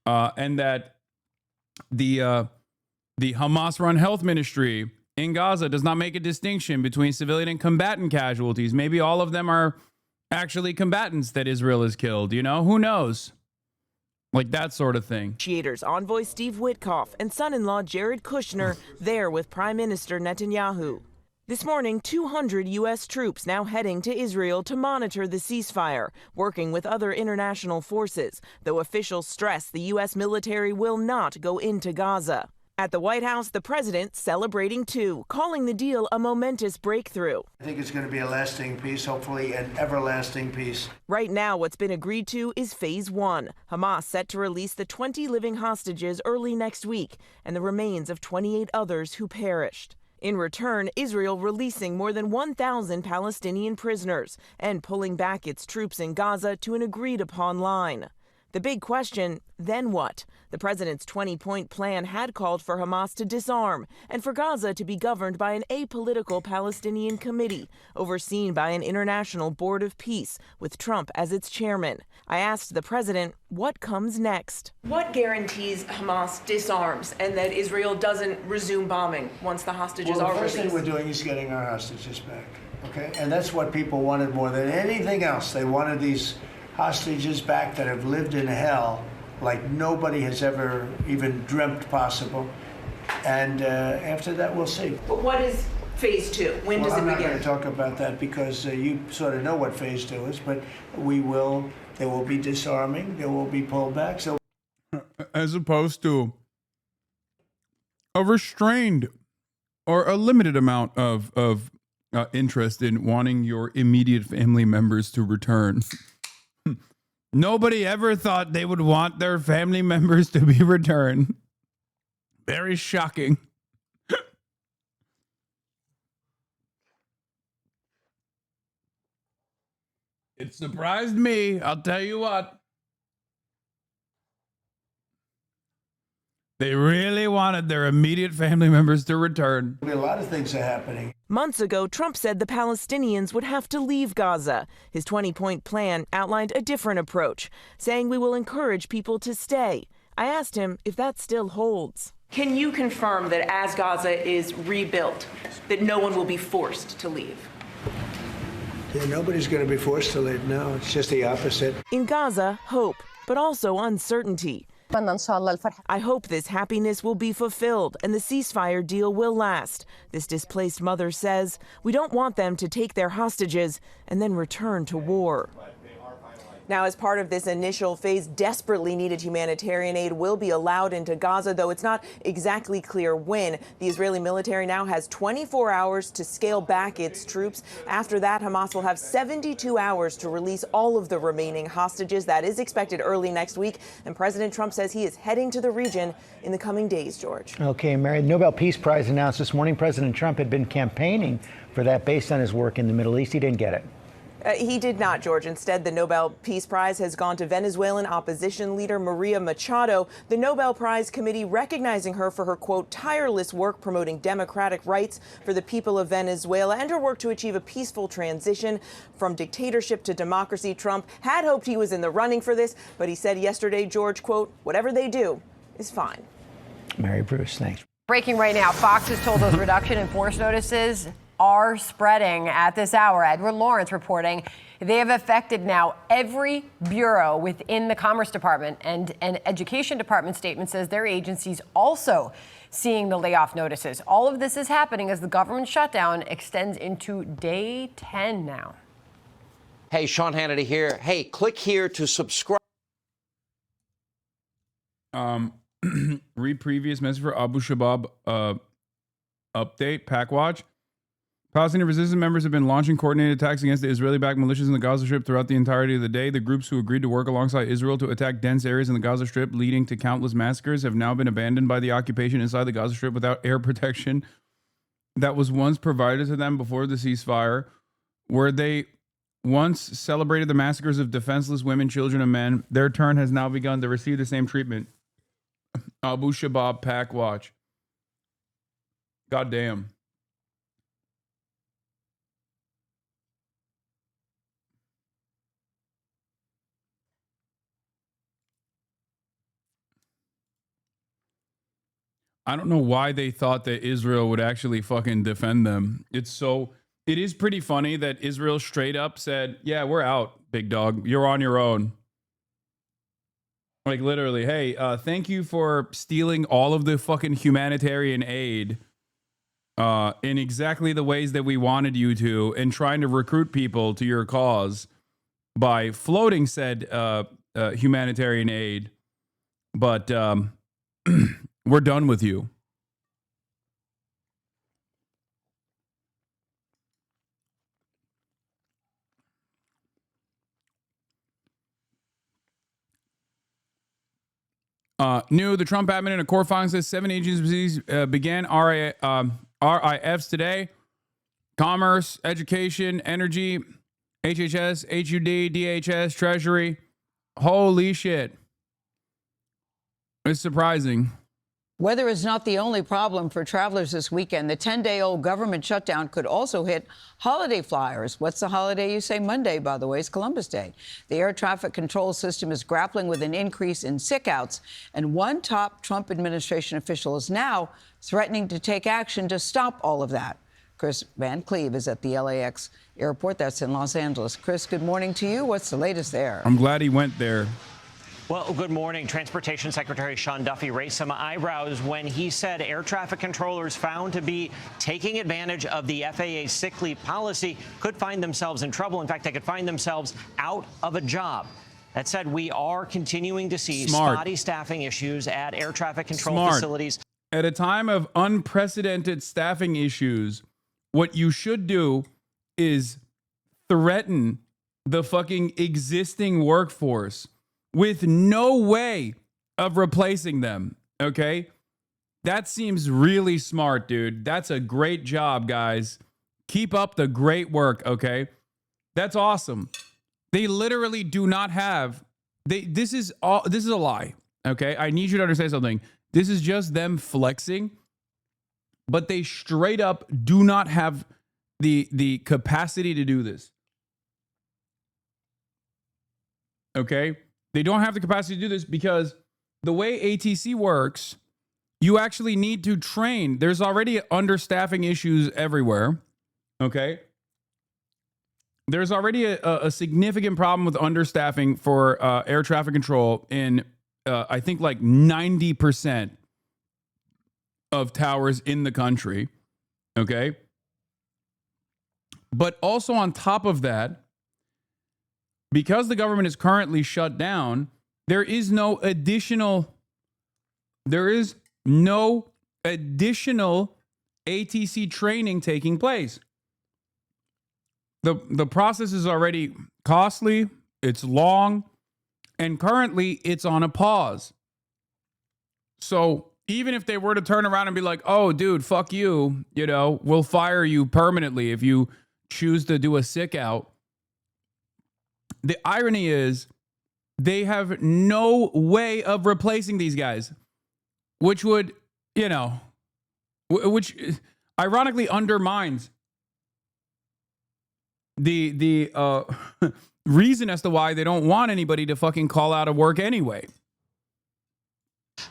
and that the Hamas-run health ministry in Gaza does not make a distinction between civilian and combatant casualties. Maybe all of them are actually combatants that Israel has killed, you know? Who knows? Like that sort of thing. Negotiators envoy Steve Witkoff and son-in-law Jared Kushner there with Prime Minister Netanyahu. This morning, 200 U.S. troops now heading to Israel to monitor the ceasefire, working with other international forces, though officials stress the U.S. military will not go into Gaza. At the White House, the president celebrating too, calling the deal a momentous breakthrough. I think it's going to be a lasting peace, hopefully an everlasting peace. Right now, what's been agreed to is phase 1. Hamas set to release the 20 living hostages early next week and the remains of 28 others who perished. In return, Israel releasing more than 1,000 Palestinian prisoners and pulling back its troops in Gaza to an agreed-upon line. The big question, then what? The president's 20-point plan had called for Hamas to disarm and for Gaza to be governed by an apolitical Palestinian committee overseen by an international board of peace with Trump as its chairman. I asked the president, what comes next? What guarantees Hamas disarms and that Israel doesn't resume bombing once the hostages are released? The first thing we're doing is getting our hostages back, okay? And that's what people wanted more than anything else. They wanted these hostages back that have lived in hell like nobody has ever even dreamt possible. And after that, we'll see. But what is phase 2? When does it begin? I'm not going to talk about that because you sort of know what phase 2 is, but there will be disarming, there will be pullback. So, as opposed to a restrained or a limited amount of interest in wanting your immediate family members to return. Nobody ever thought they would want their family members to be returned. Very shocking. It surprised me, I'll tell you what. They really wanted their immediate family members to return. A lot of things are happening. Months ago, Trump said the Palestinians would have to leave Gaza. His 20-point plan outlined a different approach, saying we will encourage people to stay. I asked him if that still holds. Can you confirm that as Gaza is rebuilt, that no one will be forced to leave? Yeah, nobody's going to be forced to leave. No, it's just the opposite. In Gaza, hope, but also uncertainty. I hope this happiness will be fulfilled and the ceasefire deal will last. This displaced mother says, we don't want them to take their hostages and then return to war. Now, as part of this initial phase, desperately needed humanitarian aid will be allowed into Gaza, though it's not exactly clear when. The Israeli military now has 24 hours to scale back its troops. After that, Hamas will have 72 hours to release all of the remaining hostages. That is expected early next week. And President Trump says he is heading to the region in the coming days, George. Okay, Mary, the Nobel Peace Prize announced this morning President Trump had been campaigning for that based on his work in the Middle East. He didn't get it. He did not, George. Instead, the Nobel Peace Prize has gone to Venezuelan opposition leader Maria Machado. The Nobel Prize Committee recognizing her for her, quote, tireless work promoting democratic rights for the people of Venezuela and her work to achieve a peaceful transition from dictatorship to democracy. Trump had hoped he was in the running for this, but he said yesterday, George, quote, whatever they do is fine. Mary Bruce, thanks. Breaking right now, Fox has told those reduction in force notices are spreading at this hour. Edward Lawrence reporting they have affected now every bureau within the Commerce Department, and an Education Department statement says their agency's also seeing the layoff notices. All of this is happening as the government shutdown extends into day 10 now. Hey, Sean Hannity here. Hey, click here to subscribe. Read previous message for Abu Shabab update, Pack Watch. Palestinian resistance members have been launching coordinated attacks against the Israeli-backed militias in the Gaza Strip throughout the entirety of the day. The groups who agreed to work alongside Israel to attack dense areas in the Gaza Strip, leading to countless massacres, have now been abandoned by the occupation inside the Gaza Strip without air protection that was once provided to them before the ceasefire, where they once celebrated the massacres of defenseless women, children, and men. Their turn has now begun to receive the same treatment. Abu Shabab, Pack Watch. God damn. I don't know why they thought that Israel would actually fucking defend them. It is pretty funny that Israel straight up said, yeah, we're out, big dog. You're on your own. Like literally, hey, thank you for stealing all of the fucking humanitarian aid in exactly the ways that we wanted you to, and trying to recruit people to your cause by floating said humanitarian aid. But we're done with you. The Trump admin in a core filing says 7 agencies began RIFs today. Commerce, Education, Energy, HHS, HUD, DHS, Treasury. Holy shit. It's surprising. Weather is not the only problem for travelers this weekend. The 10-day-old government shutdown could also hit holiday flyers. What's the holiday? You say Monday, by the way, is Columbus Day. The air traffic control system is grappling with an increase in sick-outs, and one top Trump administration official is now threatening to take action to stop all of that. Chris Van Cleve is at the LAX airport. That's in Los Angeles. Chris, good morning to you. What's the latest there? I'm glad he went there. Well, good morning. Transportation Secretary Sean Duffy raised some eyebrows when he said air traffic controllers found to be taking advantage of the FAA's sick leave policy could find themselves in trouble. In fact, they could find themselves out of a job. That said, we are continuing to see spotty staffing issues at air traffic control facilities. At a time of unprecedented staffing issues, what you should do is threaten the fucking existing workforce with no way of replacing them, okay? That seems really smart, dude. That's a great job, guys. Keep up the great work, okay? That's awesome. They literally do not have... This is a lie, okay? I need you to understand something. This is just them flexing, but they straight up do not have the capacity to do this, okay? They don't have the capacity to do this because the way ATC works, you actually need to train. There's already understaffing issues everywhere, okay? there's already a significant problem with understaffing for air traffic control in, I think, like 90% of towers in the country. Okay. But also on top of that, because the government is currently shut down, there is no additional ATC training taking place. The process is already costly, it's long, and currently it's on a pause. So even if they were to turn around and be like, oh, dude, fuck you, we'll fire you permanently if you choose to do a sick out. The irony is they have no way of replacing these guys, which would, which ironically undermines the reason as to why they don't want anybody to fucking call out of work anyway.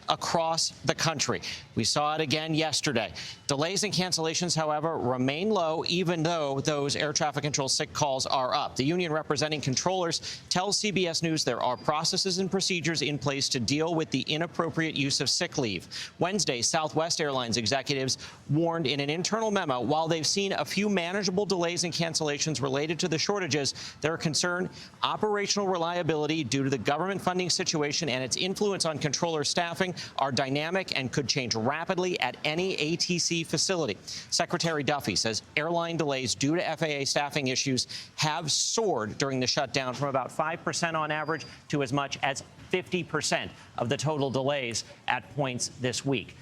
Across the country. We saw it again yesterday. Delays and cancellations, however, remain low, even though those air traffic control sick calls are up. The union representing controllers tells CBS News there are processes and procedures in place to deal with the inappropriate use of sick leave. Wednesday, Southwest Airlines executives warned in an internal memo, while they've seen a few manageable delays and cancellations related to the shortages, they're concerned operational reliability due to the government funding situation and its influence on controller staffing are dynamic and could change rapidly at any ATC facility. Secretary Duffy says airline delays due to FAA staffing issues have soared during the shutdown from about 5% on average to as much as 50% of the total delays at points this week.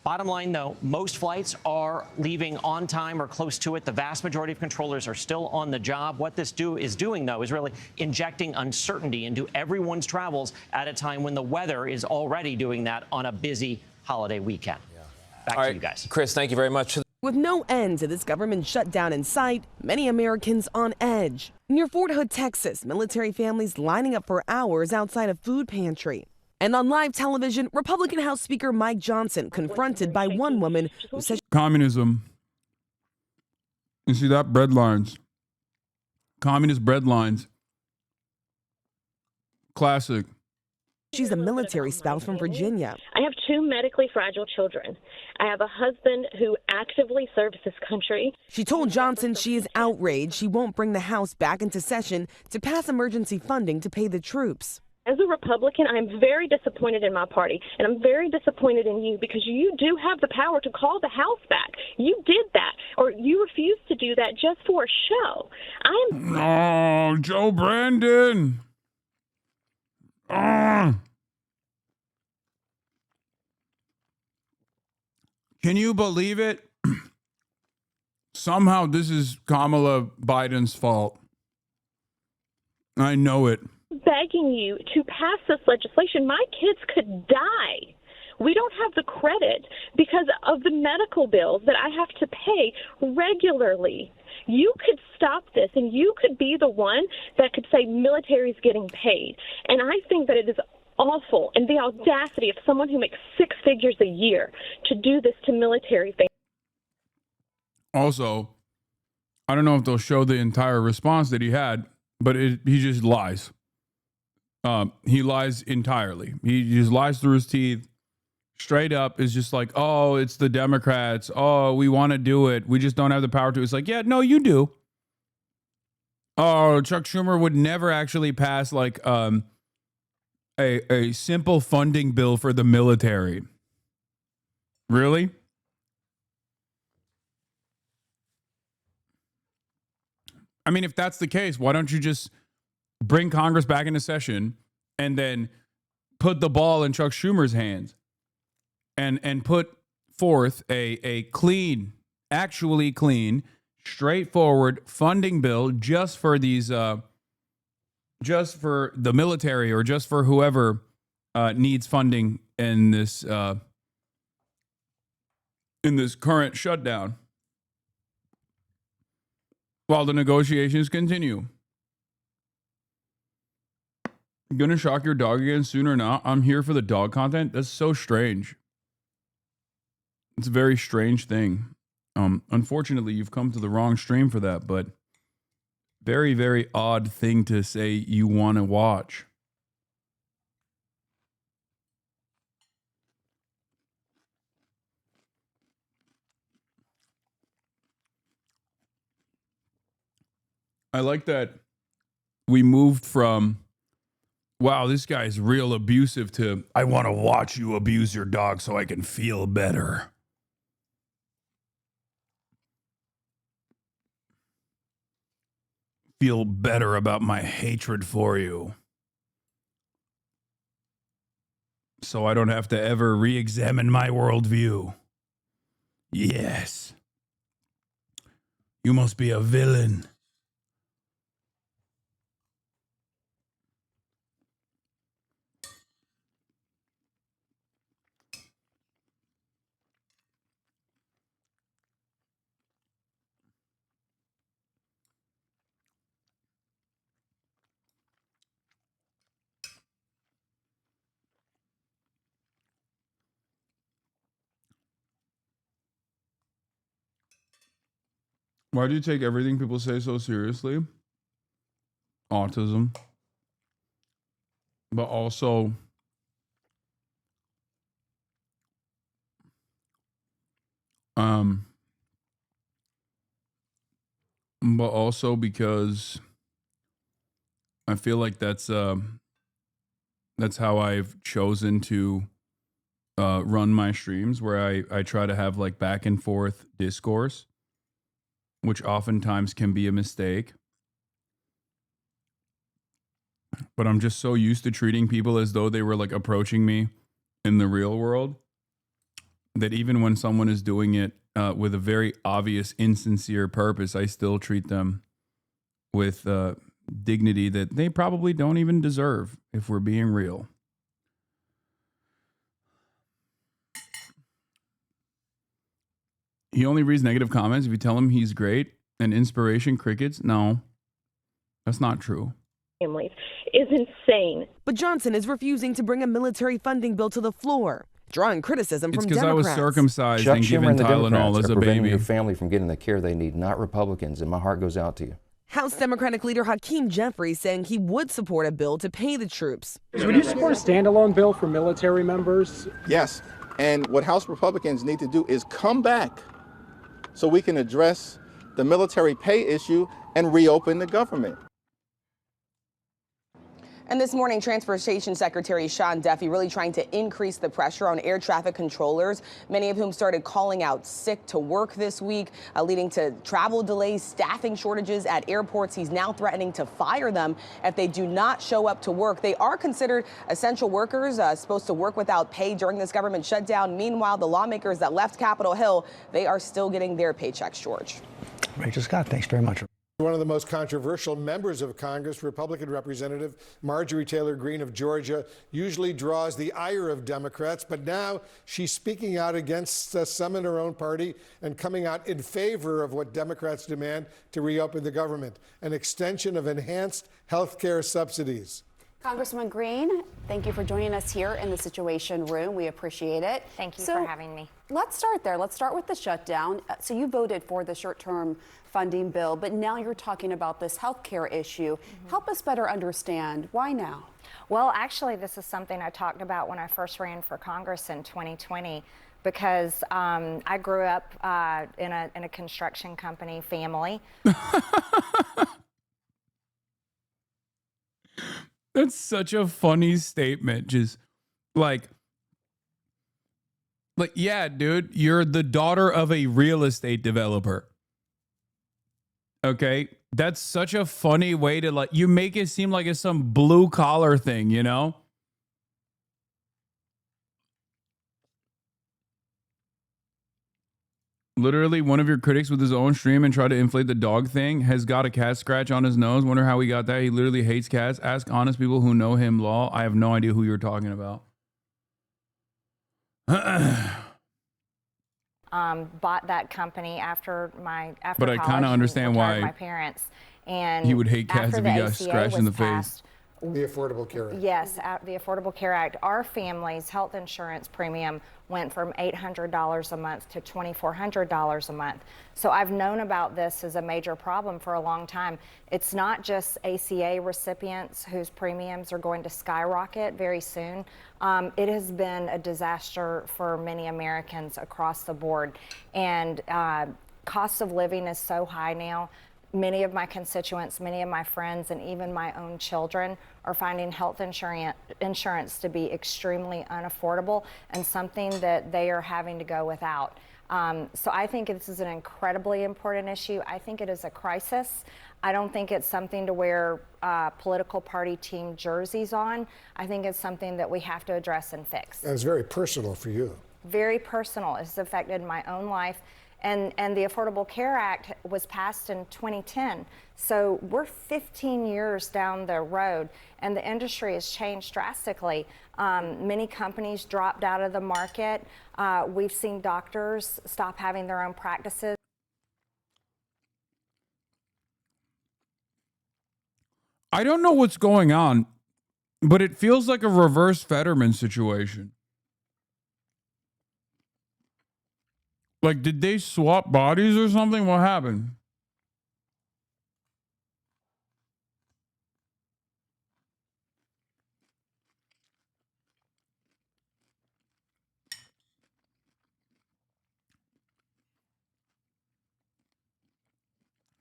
Bottom line, though, most flights are leaving on time or close to it. The vast majority of controllers are still on the job. What this is doing, though, is really injecting uncertainty into everyone's travels at a time when the weather is already doing that on a busy holiday weekend. Back to you guys. Chris, thank you very much. With no end to this government shutdown in sight, many Americans on edge. Near Fort Hood, Texas, military families lining up for hours outside a food pantry. And on live television, Republican House Speaker Mike Johnson confronted by one woman who said communism. You see that? Bread lines. Communist bread lines. Classic. she's a military spouse from Virginia. I have 2 medically fragile children. I have a husband who actively serves this country. She told Johnson she is outraged she won't bring the House back into session to pass emergency funding to pay the troops. As a Republican, I'm very disappointed in my party, and I'm very disappointed in you because you do have the power to call the House back. You did that, or you refused to do that just for a show. Oh, Joe Brandon. Can you believe it? Somehow this is Kamala Biden's fault. I know it. Begging you to pass this legislation. My kids could die. We don't have the credit because of the medical bills that I have to pay regularly. You could stop this, and you could be the one that could say military's getting paid. And I think that it is awful, and the audacity of someone who makes 6 figures a year to do this to military things. Also, I don't know if they'll show the entire response that he had, but he just lies. He lies entirely. He just lies through his teeth. Straight up is just like, oh, it's the Democrats. Oh, we want to do it. We just don't have the power to. It's like, yeah, no, you do. Oh, Chuck Schumer would never actually pass like a simple funding bill for the military. Really? I mean, if that's the case, why don't you just bring Congress back into session and then put the ball in Chuck Schumer's hands and put forth a clean, actually clean, straightforward funding bill just for these, just for the military or just for whoever needs funding in this current shutdown while the negotiations continue. Gonna shock your dog again soon or not? I'm here for the dog content. That's so strange. It's a very strange thing. Unfortunately, you've come to the wrong stream for that, but very, very odd thing to say you want to watch. I like that we moved from, wow, this guy's real abusive, to, I want to watch you abuse your dog so I can feel better. Feel better about my hatred for you. So I don't have to ever re-examine my worldview. Yes. You must be a villain. Why do you take everything people say so seriously? Autism. But also, because I feel like that's how I've chosen to run my streams, where I try to have like back and forth discourse, which oftentimes can be a mistake. But I'm just so used to treating people as though they were like approaching me in the real world, that even when someone is doing it with a very obvious, insincere purpose, I still treat them with dignity that they probably don't even deserve, if we're being real. He only reads negative comments if you tell him he's great and inspiration, crickets. No, that's not true. Families is insane. But Johnson is refusing to bring a military funding bill to the floor, drawing criticism It's from because I was Democrats. circumcised Chuck and Schumer given and the Tylenol Democrats as are a preventing baby. your family from getting the care they need, not Republicans, and my heart goes out to you. House Democratic leader Hakeem Jeffries saying he would support a bill to pay the troops. So would you support a standalone bill for military members? Yes, and what House Republicans need to do is come back so we can address the military pay issue and reopen the government. And this morning, Transportation Secretary Sean Duffy really trying to increase the pressure on air traffic controllers, many of whom started calling out sick to work this week, leading to travel delays, staffing shortages at airports. He's now threatening to fire them if they do not show up to work. They are considered essential workers, supposed to work without pay during this government shutdown. Meanwhile, the lawmakers that left Capitol Hill, they are still getting their paychecks, George. Rachel Scott, thanks very much. One of the most controversial members of Congress, Republican Representative Marjorie Taylor Greene of Georgia, usually draws the ire of Democrats, but now she's speaking out against some in her own party and coming out in favor of what Democrats demand to reopen the government, an extension of enhanced health care subsidies. Congresswoman Greene, thank you for joining us here in the Situation Room. We appreciate it. Thank you for having me. Let's start there. Let's start with the shutdown. So you voted for the short-term funding bill, but now you're talking about this health care issue. Help us better understand. Why now? Well, actually, this is something I talked about when I first ran for Congress in 2020, because I grew up in a construction company family. That's such a funny statement. Just like, yeah, dude, you're the daughter of a real estate developer. Okay. That's such a funny way to, like, you make it seem like it's some blue collar thing, you know? Literally, one of your critics with his own stream and try to inflate the dog thing has got a cat scratch on his nose. Wonder how he got that. He literally hates cats. Ask honest people who know him law. I have no idea who you're talking about. Bought that company after But I college kind of understand and retired why my parents. And he would hate cats after if he the got ACA scratched in was the face. passed, The Affordable Care Act. Yes, the Affordable Care Act. Our family's health insurance premium went from $800 a month to $2,400 a month. So I've known about this as a major problem for a long time. It's not just ACA recipients whose premiums are going to skyrocket very soon. It has been a disaster for many Americans across the board. And cost of living is so high now. Many of my constituents, many of my friends, and even my own children are finding health insurance to be extremely unaffordable and something that they are having to go without. So I think this is an incredibly important issue. I think it is a crisis. I don't think it's something to wear political party team jerseys on. I think it's something that we have to address and fix. And it's very personal for you. Very personal. It's affected my own life. And the Affordable Care Act was passed in 2010. So we're 15 years down the road, and the industry has changed drastically. Many companies dropped out of the market. We've seen doctors stop having their own practices. I don't know what's going on, but it feels like a reverse Fetterman situation. Like, did they swap bodies or something? What happened?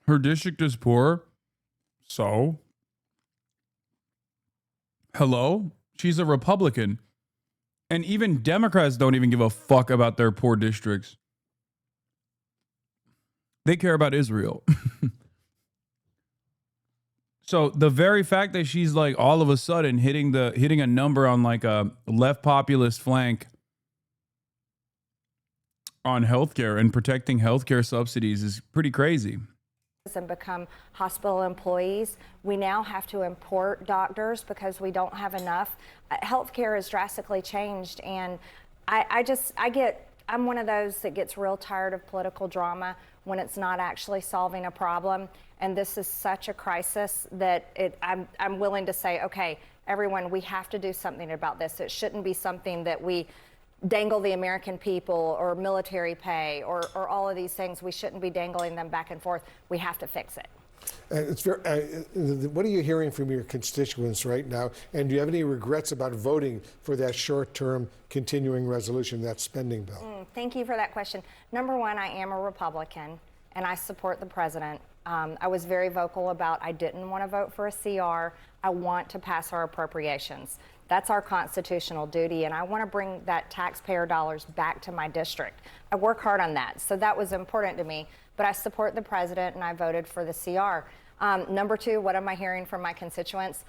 Her district is poor. So? Hello? She's a Republican. And even Democrats don't even give a fuck about their poor districts. They care about Israel. So the very fact that she's like all of a sudden hitting a number on like a left populist flank on healthcare and protecting healthcare subsidies is pretty crazy. And become hospital employees. We now have to import doctors because we don't have enough. Healthcare has drastically changed, and I'm one of those that gets real tired of political drama when it's not actually solving a problem. And this is such a crisis that I'm willing to say, okay, everyone, we have to do something about this. It shouldn't be something that we dangle the American people or military pay or all of these things. We shouldn't be dangling them back and forth. We have to fix it. What are you hearing from your constituents right now? And do you have any regrets about voting for that short-term continuing resolution, that spending bill? Thank you for that question. Number one, I am a Republican, and I support the president. I was very vocal about I didn't want to vote for a CR. I want to pass our appropriations. That's our constitutional duty, and I want to bring that taxpayer dollars back to my district. I work hard on that, so that was important to me. But I support the president, and I voted for the CR. Number two, what am I hearing from my constituents?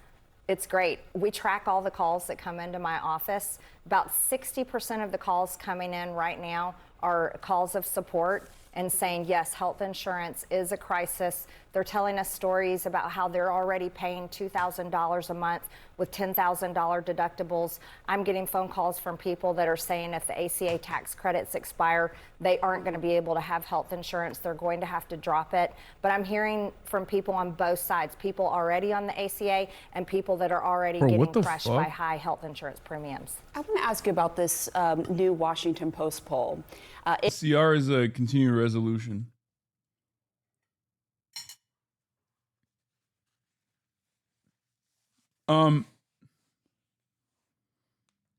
It's great. We track all the calls that come into my office. About 60% of the calls coming in right now are calls of support and saying, yes, health insurance is a crisis. They're telling us stories about how they're already paying $2,000 a month with $10,000 deductibles. I'm getting phone calls from people that are saying if the ACA tax credits expire, they aren't going to be able to have health insurance. They're going to have to drop it. But I'm hearing from people on both sides, people already on the ACA and people that are already getting crushed by high health insurance premiums. I want to ask you about this new Washington Post poll. CR is a continuing resolution.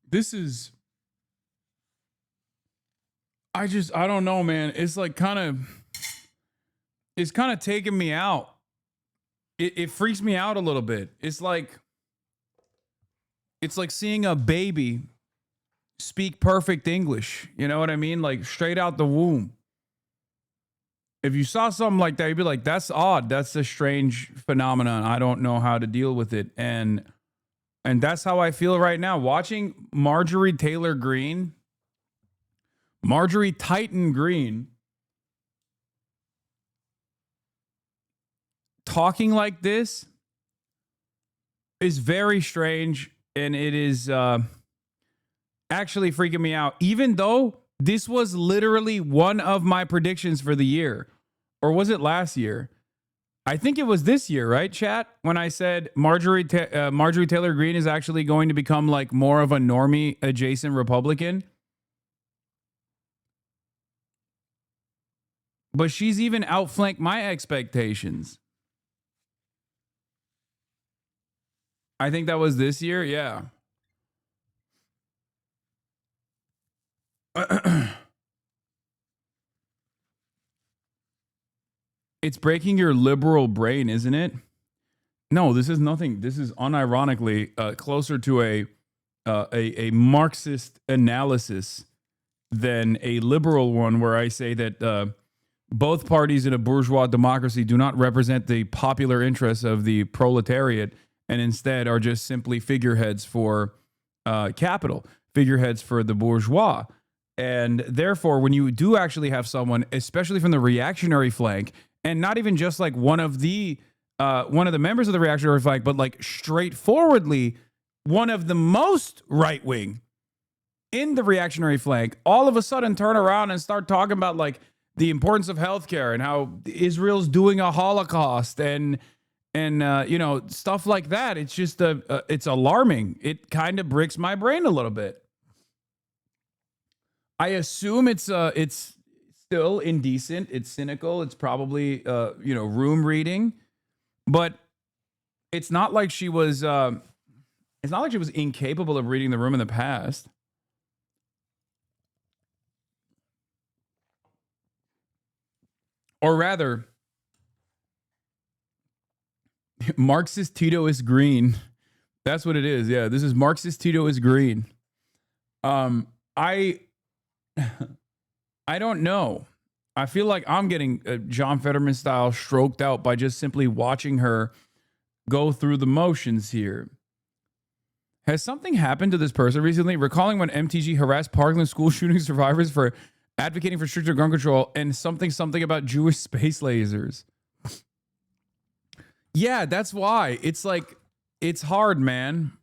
This is, I don't know, man. It's like it's kind of taking me out. It freaks me out a little bit. It's like seeing a baby speak perfect English. You know what I mean? Like straight out the womb. If you saw something like that, you'd be like, that's odd. That's a strange phenomenon. I don't know how to deal with it. And that's how I feel right now. Watching Marjorie Taylor Greene, Marjorie Titan Greene, talking like this is very strange. And it is actually freaking me out. Even though this was literally one of my predictions for the year. Or was it last year? I think it was this year, right, chat? When I said Marjorie Taylor Greene is actually going to become like more of a normie adjacent Republican. But she's even outflanked my expectations. I think that was this year. Yeah. It's breaking your liberal brain, isn't it? No, this is nothing. This is unironically closer to a Marxist analysis than a liberal one, where I say that both parties in a bourgeois democracy do not represent the popular interests of the proletariat, and instead are just simply figureheads for capital, figureheads for the bourgeois. And therefore, when you do actually have someone, especially from the reactionary flank, and not even just like one of the members of the reactionary flank, but like straightforwardly one of the most right wing in the reactionary flank, all of a sudden turn around and start talking about like the importance of healthcare and how Israel's doing a Holocaust and you know, stuff like that. It's just it's alarming. It kind of breaks my brain a little bit. I assume it's still indecent. It's cynical. It's probably you know, room reading, but it's not like she was incapable of reading the room in the past. Or rather, Marxist Tito is green. That's what it is. Yeah, this is Marxist Tito is green. I don't know. I feel like I'm getting John Fetterman style stroked out by just simply watching her go through the motions here. Has something happened to this person recently? Recalling when MTG harassed Parkland school shooting survivors for advocating for stricter gun control and something about Jewish space lasers. Yeah, that's why. It's like, it's hard, man.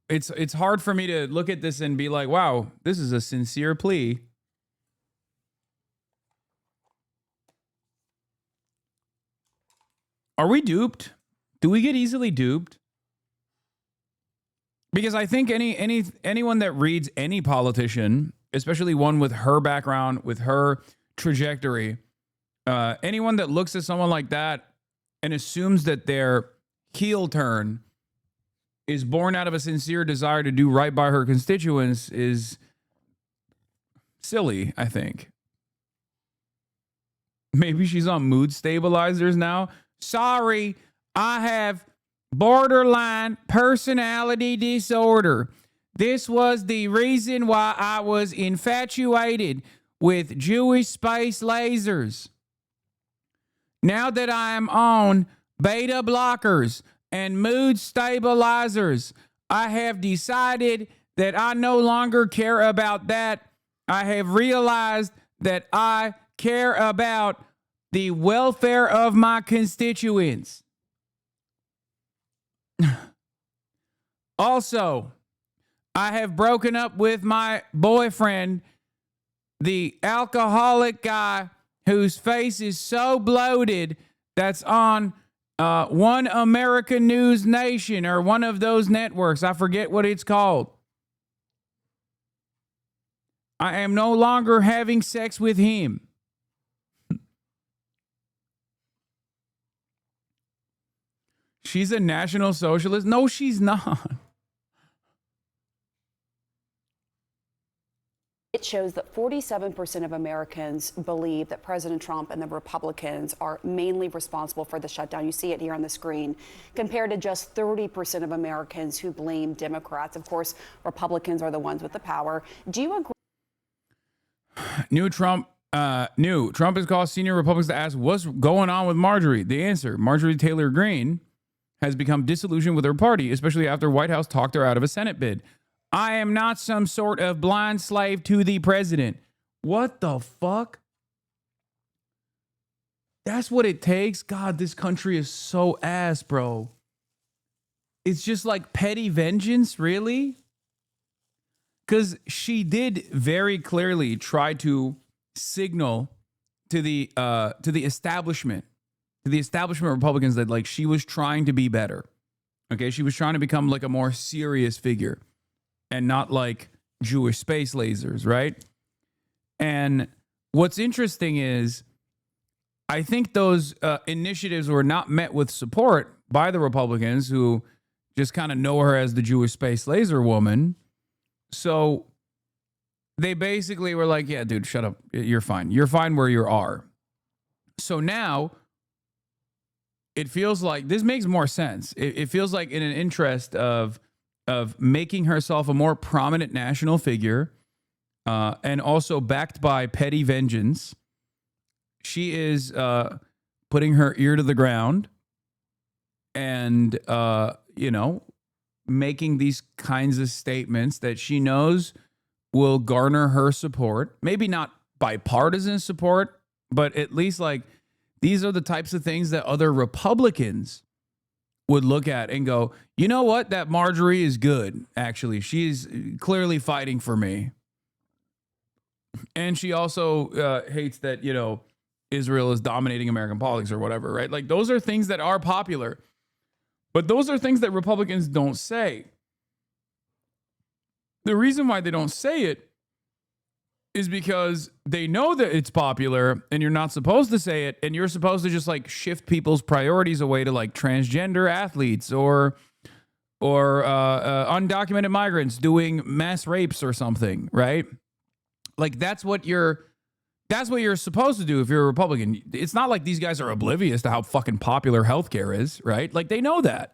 It's hard for me to look at this and be like, wow, this is a sincere plea. Are we duped? Do we get easily duped? Because I think anyone that reads any politician, especially one with her background, with her trajectory, anyone that looks at someone like that and assumes that their heel turn is born out of a sincere desire to do right by her constituents is silly, I think. Maybe she's on mood stabilizers now. Sorry, I have borderline personality disorder. This was the reason why I was infatuated with Jewish space lasers. Now that I am on beta blockers and mood stabilizers, I have decided that I no longer care about that. I have realized that I care about the welfare of my constituents. Also, I have broken up with my boyfriend, the alcoholic guy whose face is so bloated that's on One American News Nation or one of those networks. I forget what it's called. I am no longer having sex with him. She's a National Socialist? No, she's not. It shows that 47% of Americans believe that President Trump and the Republicans are mainly responsible for the shutdown. You see it here on the screen, compared to just 30% of Americans who blame Democrats. Of course, Republicans are the ones with the power. Do you agree? Trump has called senior Republicans to ask what's going on with Marjorie. The answer, Marjorie Taylor Greene has become disillusioned with her party, especially after White House talked her out of a Senate bid. I am not some sort of blind slave to the president. What the fuck? That's what it takes? God, this country is so ass, bro. It's just like petty vengeance, really? Because she did very clearly try to signal to the establishment to the establishment Republicans that like she was trying to be better. Okay, she was trying to become like a more serious figure and not like Jewish space lasers, right? And what's interesting is I think those initiatives were not met with support by the Republicans, who just kind of know her as the Jewish space laser woman. So they basically were like, yeah, dude, shut up. You're fine. You're fine where you are. So now it feels like this makes more sense. It feels like in an interest of making herself a more prominent national figure, and also backed by petty vengeance, she is putting her ear to the ground and, making these kinds of statements that she knows will garner her support. Maybe not bipartisan support, but at least like these are the types of things that other Republicans would look at and go, you know what? That Marjorie is good, actually. She's clearly fighting for me. And she also hates that, Israel is dominating American politics or whatever, right? Like those are things that are popular. But those are things that Republicans don't say. The reason why they don't say it is because they know that it's popular and you're not supposed to say it, and you're supposed to just like shift people's priorities away to like transgender athletes or undocumented migrants doing mass rapes or something, right? Like that's what you're supposed to do if you're a Republican. It's not like these guys are oblivious to how fucking popular healthcare is, right? Like they know that.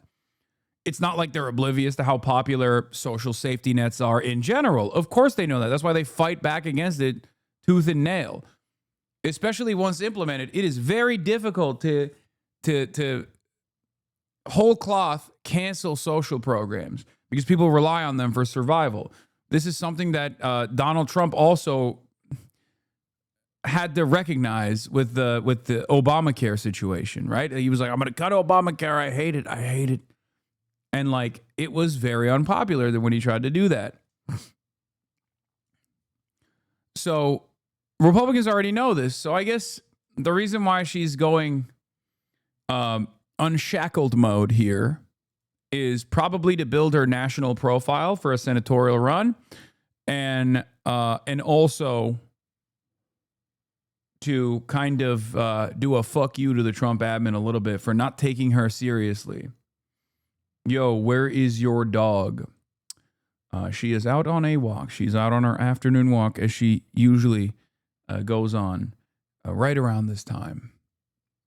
It's not like they're oblivious to how popular social safety nets are in general. Of course they know that. That's why they fight back against it tooth and nail. Especially once implemented, it is very difficult to whole cloth cancel social programs because people rely on them for survival. This is something that Donald Trump also had to recognize with the Obamacare situation, right? He was like, I'm going to cut Obamacare. I hate it. I hate it. And like, it was very unpopular when he tried to do that. So Republicans already know this. So I guess the reason why she's going unshackled mode here is probably to build her national profile for a senatorial run, and also to kind of do a fuck you to the Trump admin a little bit for not taking her seriously. Yo, where is your dog? She is out on a walk. She's out on her afternoon walk, as she usually goes on right around this time.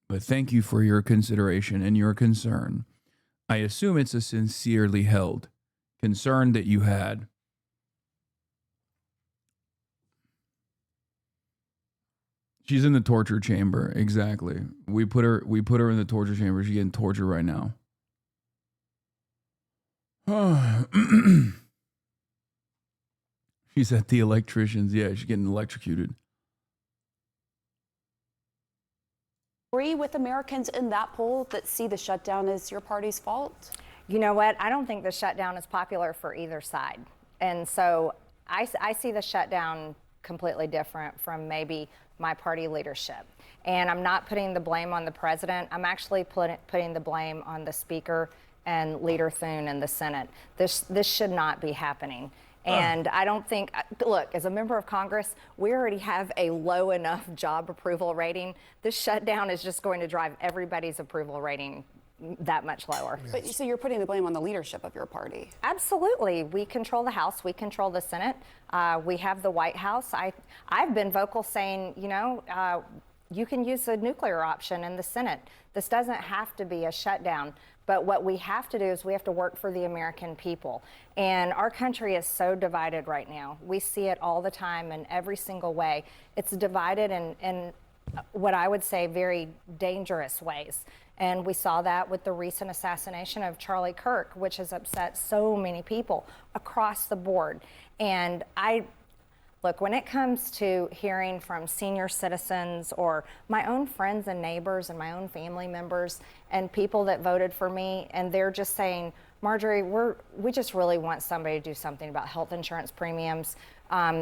But thank you for your consideration and your concern. I assume it's a sincerely held concern that you had. She's in the torture chamber. Exactly. We put her in the torture chamber. She's getting tortured right now. She's at the electrician's. Yeah, she's getting electrocuted. Agree with Americans in that poll that see the shutdown as your party's fault? You know what? I don't think the shutdown is popular for either side. And so I see the shutdown completely different from maybe my party leadership. And I'm not putting the blame on the president. I'm actually putting the blame on the speaker and Leader Thune in the Senate. This should not be happening. And I don't think, look, as a member of Congress, we already have a low enough job approval rating. This shutdown is just going to drive everybody's approval rating that much lower. But so you're putting the blame on the leadership of your party? Absolutely. We control the House. We control the Senate. We have the White House. I've been vocal saying, you can use the nuclear option in the Senate. This doesn't have to be a shutdown. But what we have to do is we have to work for the American people. And our country is so divided right now. We see it all the time in every single way. It's divided in what I would say very dangerous ways. And we saw that with the recent assassination of Charlie Kirk, which has upset so many people across the board. And look, when it comes to hearing from senior citizens or my own friends and neighbors and my own family members and people that voted for me, and they're just saying, Marjorie, we just really want somebody to do something about health insurance premiums.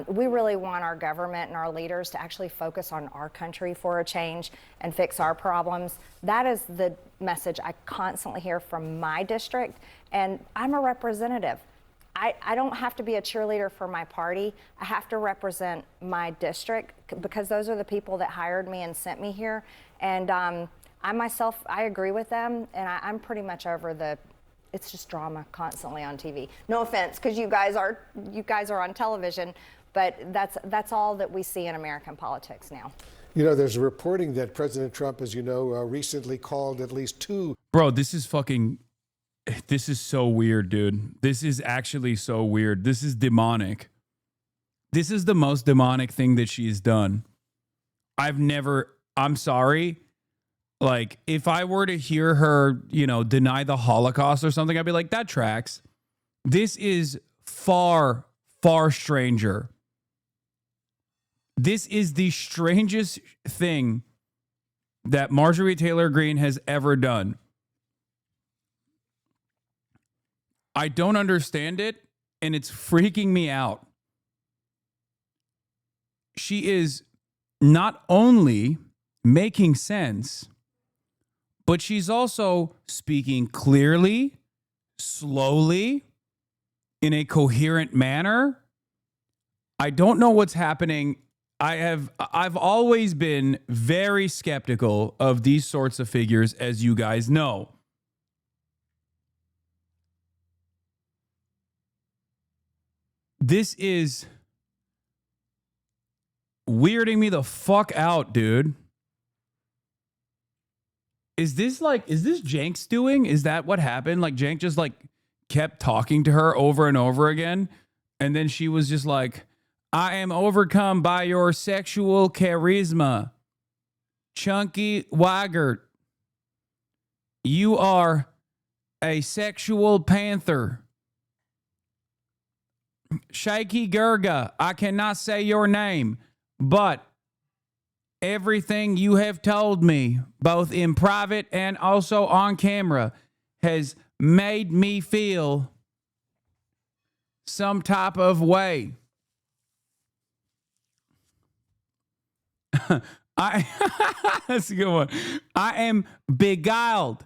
We really want our government and our leaders to actually focus on our country for a change and fix our problems. That is the message I constantly hear from my district, and I'm a representative. I don't have to be a cheerleader for my party. I have to represent my district because those are the people that hired me and sent me here. And I myself, I agree with them, and I'm pretty much over the, it's just drama constantly on TV. No offense, because you guys are on television, but that's all that we see in American politics now. You know, there's reporting that President Trump, as you know, recently called at least 2. Bro, this is so weird, dude. This is actually so weird. This is demonic. This is the most demonic thing that she's done. I'm sorry. Like, if I were to hear her, deny the Holocaust or something, I'd be like, that tracks. This is far, far stranger. This is the strangest thing that Marjorie Taylor Greene has ever done. I don't understand it, and it's freaking me out. She is not only making sense, but she's also speaking clearly, slowly, in a coherent manner. I don't know what's happening. I've always been very skeptical of these sorts of figures, as you guys know. This is weirding me the fuck out, dude. Is this Jank's doing? Is that what happened? Like, Jank just kept talking to her over and over again, and then she was just like, I am overcome by your sexual charisma. Chunky Weigert. You are a sexual panther. Shaky Gurga, I cannot say your name, but everything you have told me, both in private and also on camera, has made me feel some type of way. That's a good one. I am beguiled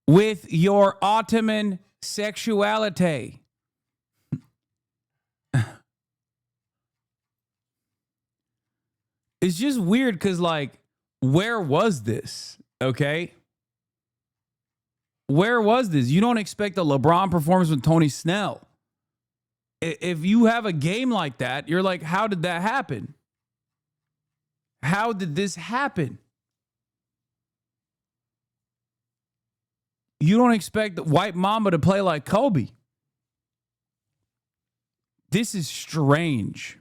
with your Ottoman sexuality. It's just weird because, where was this? Okay? Where was this? You don't expect a LeBron performance with Tony Snell. If you have a game like that, you're like, how did that happen? How did this happen? You don't expect White Mamba to play like Kobe. This is strange.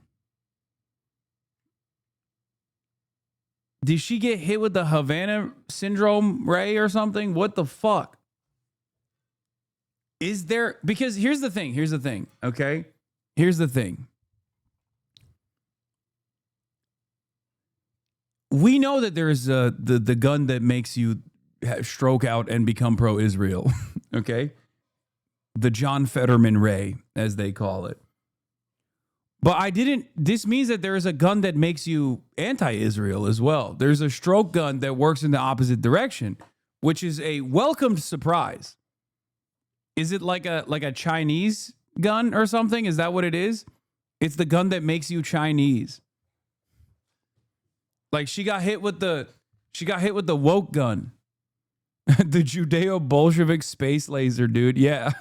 Did she get hit with the Havana syndrome, Ray, or something? What the fuck? Is there... Because here's the thing, okay? Here's the thing. We know that there's the gun that makes you stroke out and become pro-Israel, okay? The John Fetterman Ray, as they call it. But this means that there is a gun that makes you anti-Israel as well. There's a stroke gun that works in the opposite direction, which is a welcomed surprise. Is it like a Chinese gun or something? Is that what it is? It's the gun that makes you Chinese. Like, she got hit with the woke gun. The Judeo-Bolshevik space laser, dude. Yeah,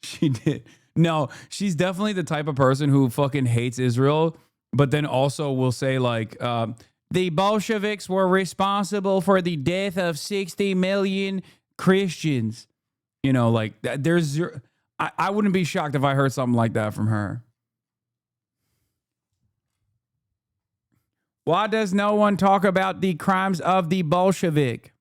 she did. No, she's definitely the type of person who fucking hates Israel, but then also will say, the Bolsheviks were responsible for the death of 60 million Christians. There's I wouldn't be shocked if I heard something like that from her. Why does no one talk about the crimes of the Bolshevik?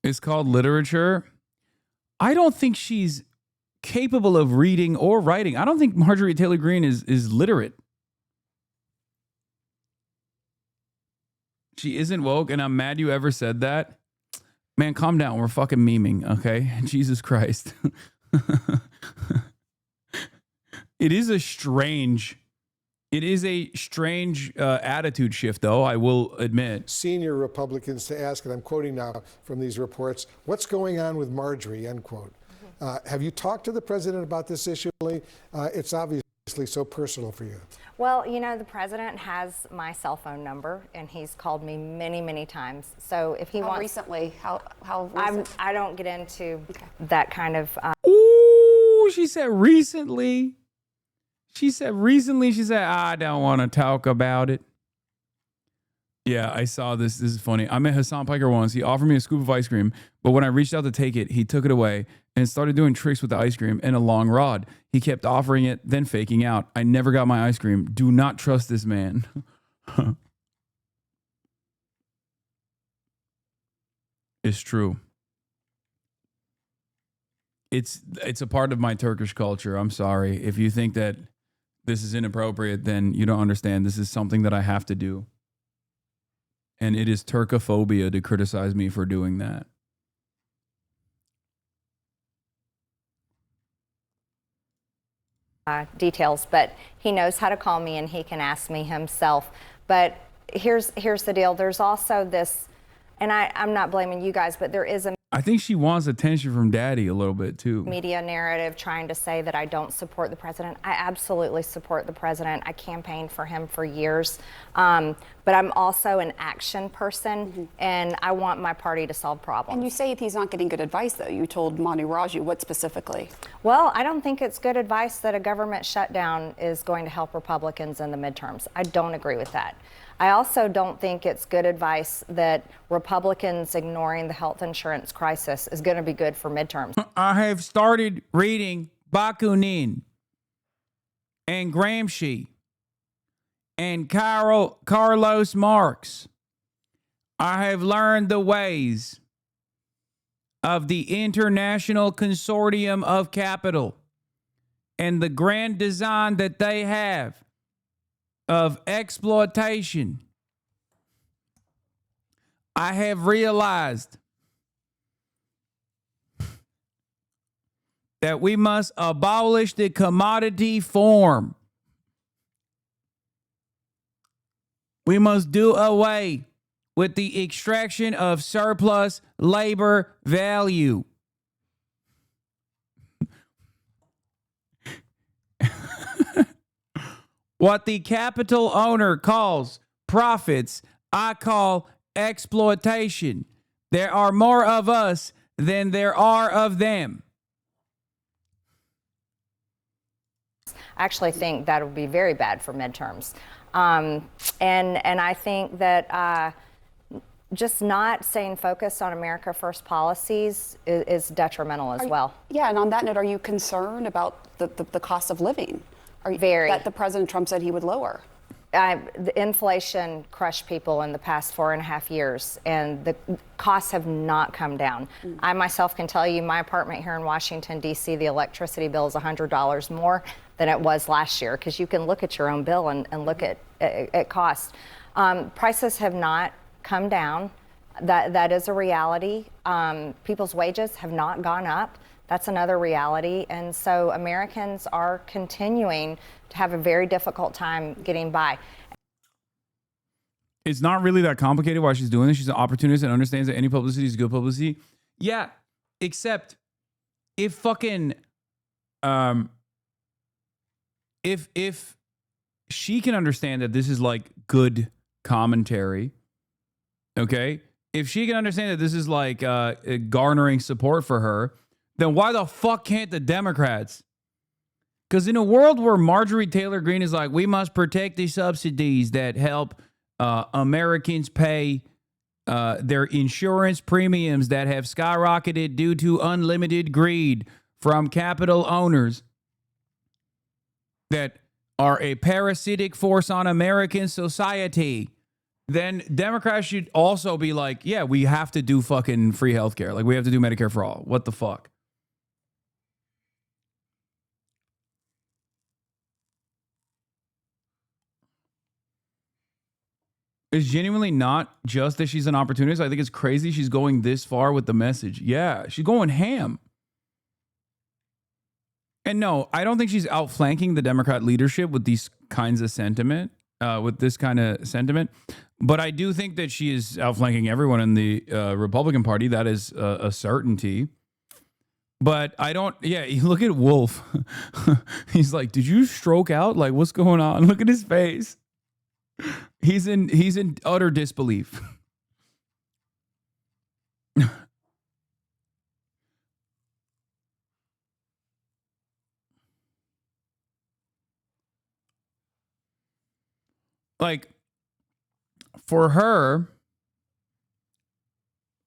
It's called literature. I don't think she's capable of reading or writing. I don't think Marjorie Taylor Greene is literate. She isn't woke, and I'm mad you ever said that. Man, calm down. We're fucking memeing, okay? Jesus Christ. It is a strange attitude shift, though, I will admit. Senior Republicans to ask, and I'm quoting now from these reports, what's going on with Marjorie, end quote. Have you talked to the president about this issue? It's obviously so personal for you. Well, you know, the president has my cell phone number, and he's called me many, many times. So if he wants... recently? How recent? I don't get into that kind of... Ooh, she said recently. She said, I don't want to talk about it. Yeah, I saw this. This is funny. I met Hasan Piker once. He offered me a scoop of ice cream, but when I reached out to take it, he took it away and started doing tricks with the ice cream and a long rod. He kept offering it, then faking out. I never got my ice cream. Do not trust this man. It's true. It's a part of my Turkish culture. I'm sorry. If you think that this is inappropriate, then you don't understand. This is something that I have to do. And it is Turkophobia to criticize me for doing that. Details, but he knows how to call me and he can ask me himself. But here's the deal. There's also this, and I'm not blaming you guys, but there is a I think she wants attention from daddy a little bit too. media narrative trying to say that I don't support the president. I absolutely support the president. I campaigned for him for years. But I'm also an action person, and I want my party to solve problems. And you say he's not getting good advice, though. You told Manu Raju. What specifically? Well, I don't think it's good advice that a government shutdown is going to help Republicans in the midterms. I don't agree with that. I also don't think it's good advice that Republicans ignoring the health insurance crisis is going to be good for midterms. I have started reading Bakunin and Gramsci and Carlos Marx. I have learned the ways of the International Consortium of Capital and the grand design that they have of exploitation. I have realized that we must abolish the commodity form. We must do away with the extraction of surplus labor value. What the capital owner calls profits, I call exploitation. There are more of us than there are of them. I actually think that would be very bad for midterms. And I think that just not staying focused on America First policies is detrimental as well. Yeah, and on that note, are you concerned about the cost of living? Are you, Very. That the President Trump said he would lower? The inflation crushed people in the past 4.5 years, and the costs have not come down. I myself can tell you my apartment here in Washington, D.C., the electricity bill is $100 more than it was last year, because you can look at your own bill and look at cost. Prices have not come down. That is a reality. People's wages have not gone up. That's another reality. And so Americans are continuing to have a very difficult time getting by. It's not really that complicated why she's doing this. She's an opportunist and understands that any publicity is good publicity. Yeah, except if fucking if she can understand that this is like good commentary, okay? If she can understand that this is like garnering support for her, then why the fuck can't the Democrats? Because in a world where Marjorie Taylor Greene is like, we must protect the subsidies that help Americans pay their insurance premiums that have skyrocketed due to unlimited greed from capital owners that are a parasitic force on American society, then Democrats should also be like, yeah, we have to do fucking free healthcare. Like, we have to do Medicare for all. What the fuck? is genuinely not just that she's an opportunist. I think it's crazy she's going this far with the message. Yeah, she's going ham. And no, I don't think she's outflanking the Democrat leadership with these kinds of sentiment, with this kind of sentiment. But I do think that she is outflanking everyone in the Republican Party. That is a certainty. But I don't, yeah, you look at Wolf. He's like, did you stroke out? Like, what's going on? Look at his face. He's in utter disbelief. Like, for her,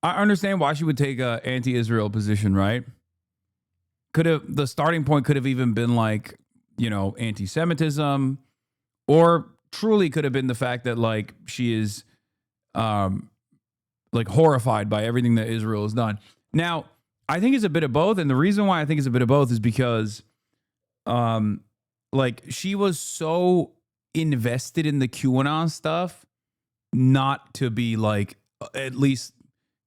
I understand why she would take a anti-Israel position, right? The starting point could have even been like, you know, anti-Semitism, or truly could have been the fact that like she is like horrified by everything that Israel has done. Now, I think it's a bit of both, and the reason why I think it's a bit of both is because like she was so invested in the QAnon stuff not to be like, at least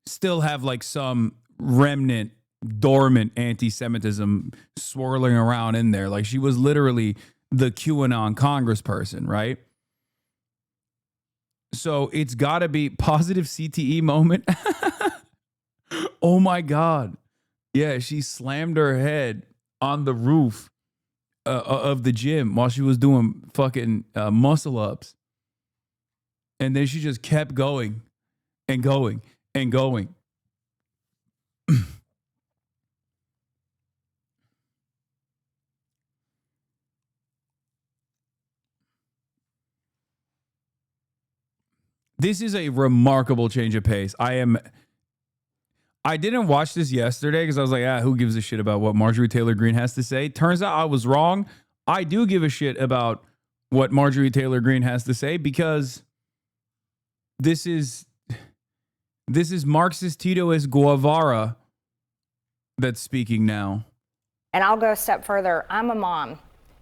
still have like some remnant dormant anti-Semitism swirling around in there. Like she was literally the QAnon congressperson, right? So it's got to be positive CTE moment. Oh my God. Yeah, she slammed her head on the roof of the gym while she was doing fucking muscle ups. And then she just kept going and going and going. This is a remarkable change of pace. I didn't watch this yesterday because I was like, who gives a shit about what Marjorie Taylor Greene has to say? Turns out I was wrong. I do give a shit about what Marjorie Taylor Greene has to say because this is Marxist Tito S. Guevara that's speaking now. And I'll go a step further. I'm a mom.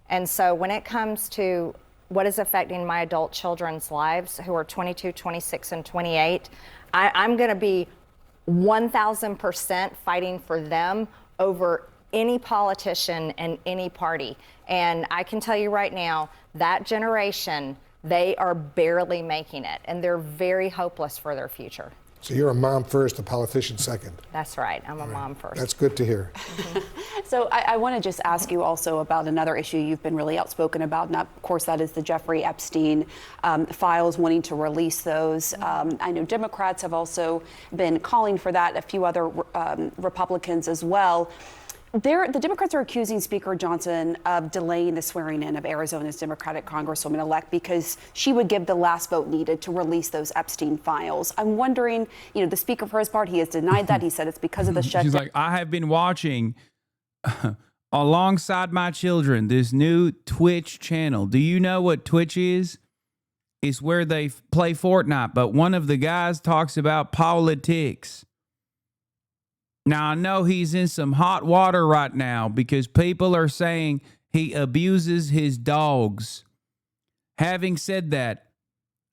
And so when it comes to what is affecting my adult children's lives who are 22, 26, and 28, I'm going to be 1,000% fighting for them over any politician and any party. And I can tell you right now, that generation, they are barely making it, and they're very hopeless for their future. So you're a mom first, a politician second. That's right. I'm a mom first. That's good to hear. So I want to just ask you also about another issue you've been really outspoken about, and of course that is the Jeffrey Epstein files, wanting to release those. I know Democrats have also been calling for that, a few other Republicans as well. The Democrats are accusing Speaker Johnson of delaying the swearing in of Arizona's Democratic Congresswoman-elect because she would give the last vote needed to release those Epstein files. I'm wondering, the Speaker, for his part, he has denied that. He said it's because of the shutdown. She's like, I have been watching alongside my children this new Twitch channel. Do you know what Twitch is? It's where they play Fortnite, but one of the guys talks about politics. Now, I know he's in some hot water right now because people are saying he abuses his dogs. Having said that,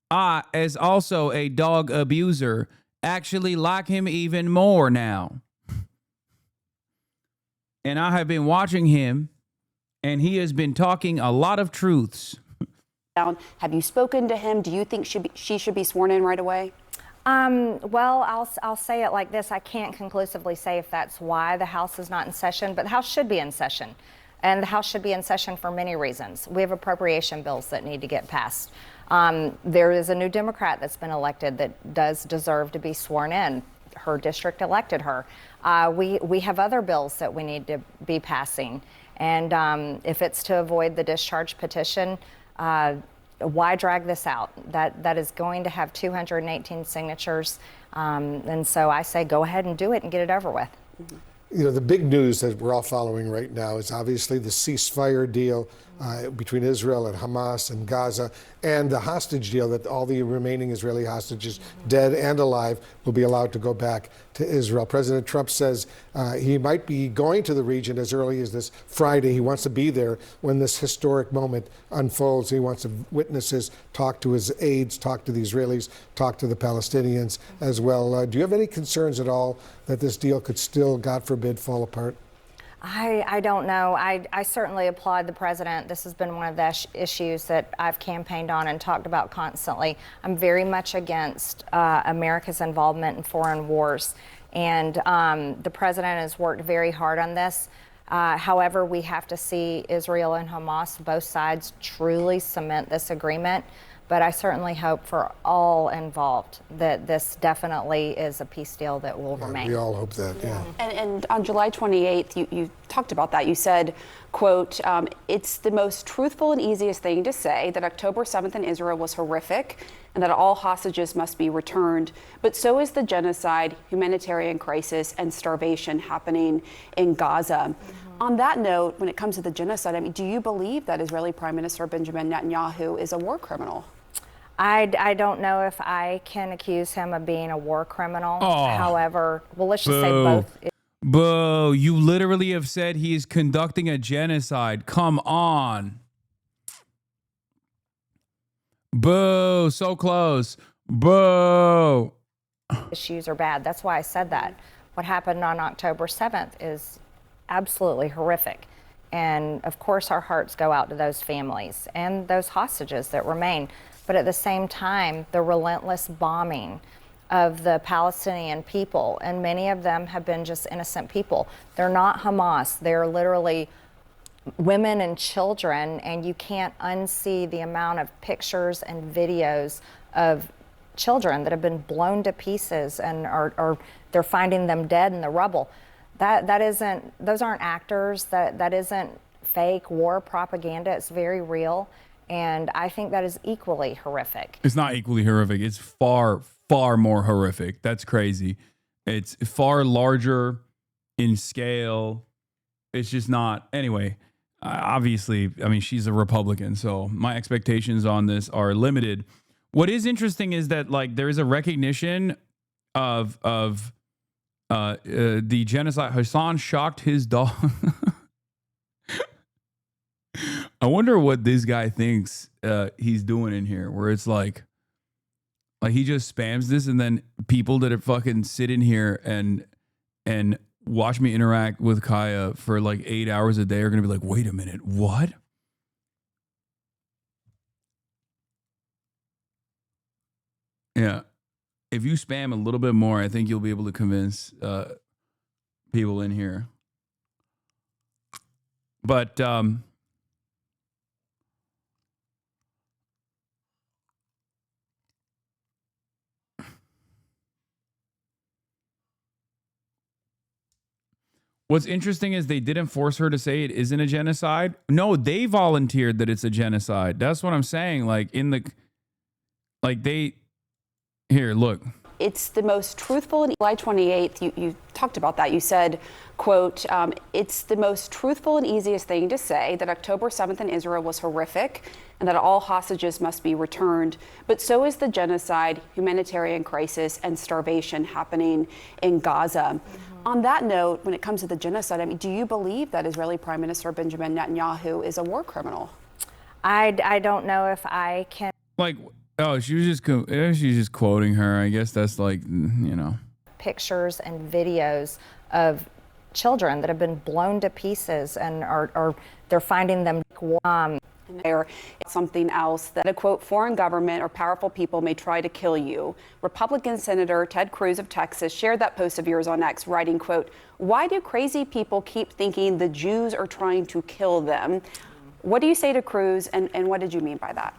I, as also a dog abuser, actually like him even more now. And I have been watching him, and he has been talking a lot of truths. Have you spoken to him? Do you think she should be sworn in right away? Well, I'll say it like this. I can't conclusively say if that's why the House is not in session, but the House should be in session. And the House should be in session for many reasons. We have appropriation bills that need to get passed. There is a new Democrat that's been elected that does deserve to be sworn in. Her district elected her. We have other bills that we need to be passing. And if it's to avoid the discharge petition, why drag this out? That is going to have 218 signatures. And so I say go ahead and do it and get it over with. The big news that we're all following right now is obviously the ceasefire deal. between Israel and Hamas and Gaza, and the hostage deal that all the remaining Israeli hostages, dead and alive, will be allowed to go back to Israel. President Trump says he might be going to the region as early as this Friday. He wants to be there when this historic moment unfolds. He wants to witness this, talk to his aides, talk to the Israelis, talk to the Palestinians as well. Do you have any concerns at all that this deal could still, God forbid, fall apart? I don't know. I certainly applaud the president. This has been one of the issues that I've campaigned on and talked about constantly. I'm very much against America's involvement in foreign wars. And the president has worked very hard on this. However, we have to see Israel and Hamas, both sides, truly cement this agreement. But I certainly hope for all involved that this definitely is a peace deal that will remain. We all hope that, yeah. And on July 28th, you talked about that. You said, quote, it's the most truthful and easiest thing to say that October 7th in Israel was horrific and that all hostages must be returned. But so is the genocide, humanitarian crisis, and starvation happening in Gaza. On that note, when it comes to the genocide, I mean, do you believe that Israeli Prime Minister Benjamin Netanyahu is a war criminal? I don't know if I can accuse him of being a war criminal. Oh, however, well, let's just say both. Boo, you literally have said he is conducting a genocide. Come on. Boo, so close. Boo. Issues are bad. That's why I said that. What happened on October 7th is absolutely horrific. And of course, our hearts go out to those families and those hostages that remain. But at the same time, the relentless bombing of the Palestinian people, and many of them have been just innocent people. They're not Hamas. They're literally women and children, and you can't unsee the amount of pictures and videos of children that have been blown to pieces and are they're finding them dead in the rubble. That isn't, those aren't actors. That isn't fake war propaganda. It's very real. And I think that is equally horrific. It's not equally horrific. It's far, far more horrific. That's crazy. It's far larger in scale. It's just not. Anyway, obviously, I mean, she's a Republican, so my expectations on this are limited. What is interesting is that, like, there is a recognition of the genocide. Hasan shocked his dog. I wonder what this guy thinks he's doing in here, where it's like he just spams this, and then people that are fucking sit in here and watch me interact with Kaya for like 8 hours a day are gonna be like, wait a minute, what? Yeah. If you spam a little bit more, I think you'll be able to convince people in here. But what's interesting is they didn't force her to say it isn't a genocide. No, they volunteered that it's a genocide. That's what I'm saying. Like here, look. It's the most truthful. And July 28th, you talked about that. You said, quote, it's the most truthful and easiest thing to say that October 7th in Israel was horrific and that all hostages must be returned. But so is the genocide, humanitarian crisis, and starvation happening in Gaza. On that note, when it comes to the genocide, I mean, do you believe that Israeli Prime Minister Benjamin Netanyahu is a war criminal? I don't know if I can. Like, oh, she's just quoting her. I guess that's like, you know. Pictures and videos of children that have been blown to pieces and they're finding them. Or something else that a quote foreign government or powerful people may try to kill you. Republican Senator Ted Cruz of Texas shared that post of yours on X, writing, quote, why do crazy people keep thinking the Jews are trying to kill them? What do you say to Cruz, and what did you mean by that?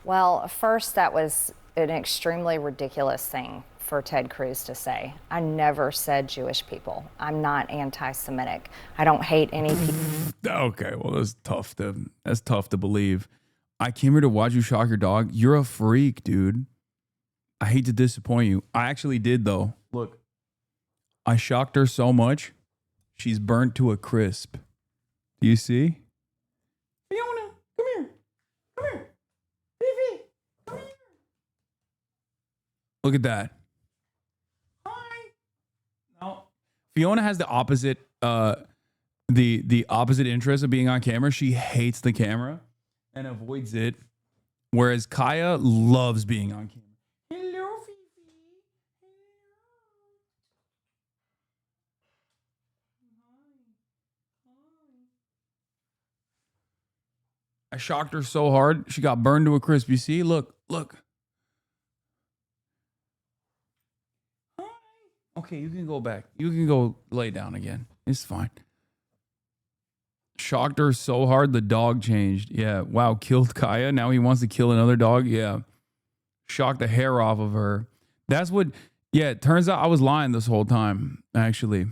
Well, first, that was an extremely ridiculous thing for Ted Cruz to say. I never said Jewish people. I'm not anti-Semitic. I don't hate any people. Okay, well, that's tough to believe. I came here to watch you shock your dog. You're a freak, dude. I hate to disappoint you. I actually did, though. Look, I shocked her so much, she's burnt to a crisp. Do you see? Fiona, Look at that. Hi. No. Fiona has the opposite the opposite interest of being on camera. She hates the camera and avoids it, whereas Kaya loves being on camera. Hello, Fifi. I shocked her so hard, she got burned to a crisp. You see? Look. Okay, you can go back. You can go lay down again. It's fine. Shocked her so hard, the dog changed. Yeah. Wow, killed Kaya. Now he wants to kill another dog. Yeah. Shocked the hair off of her. That's what, yeah, it turns out I was lying this whole time, actually.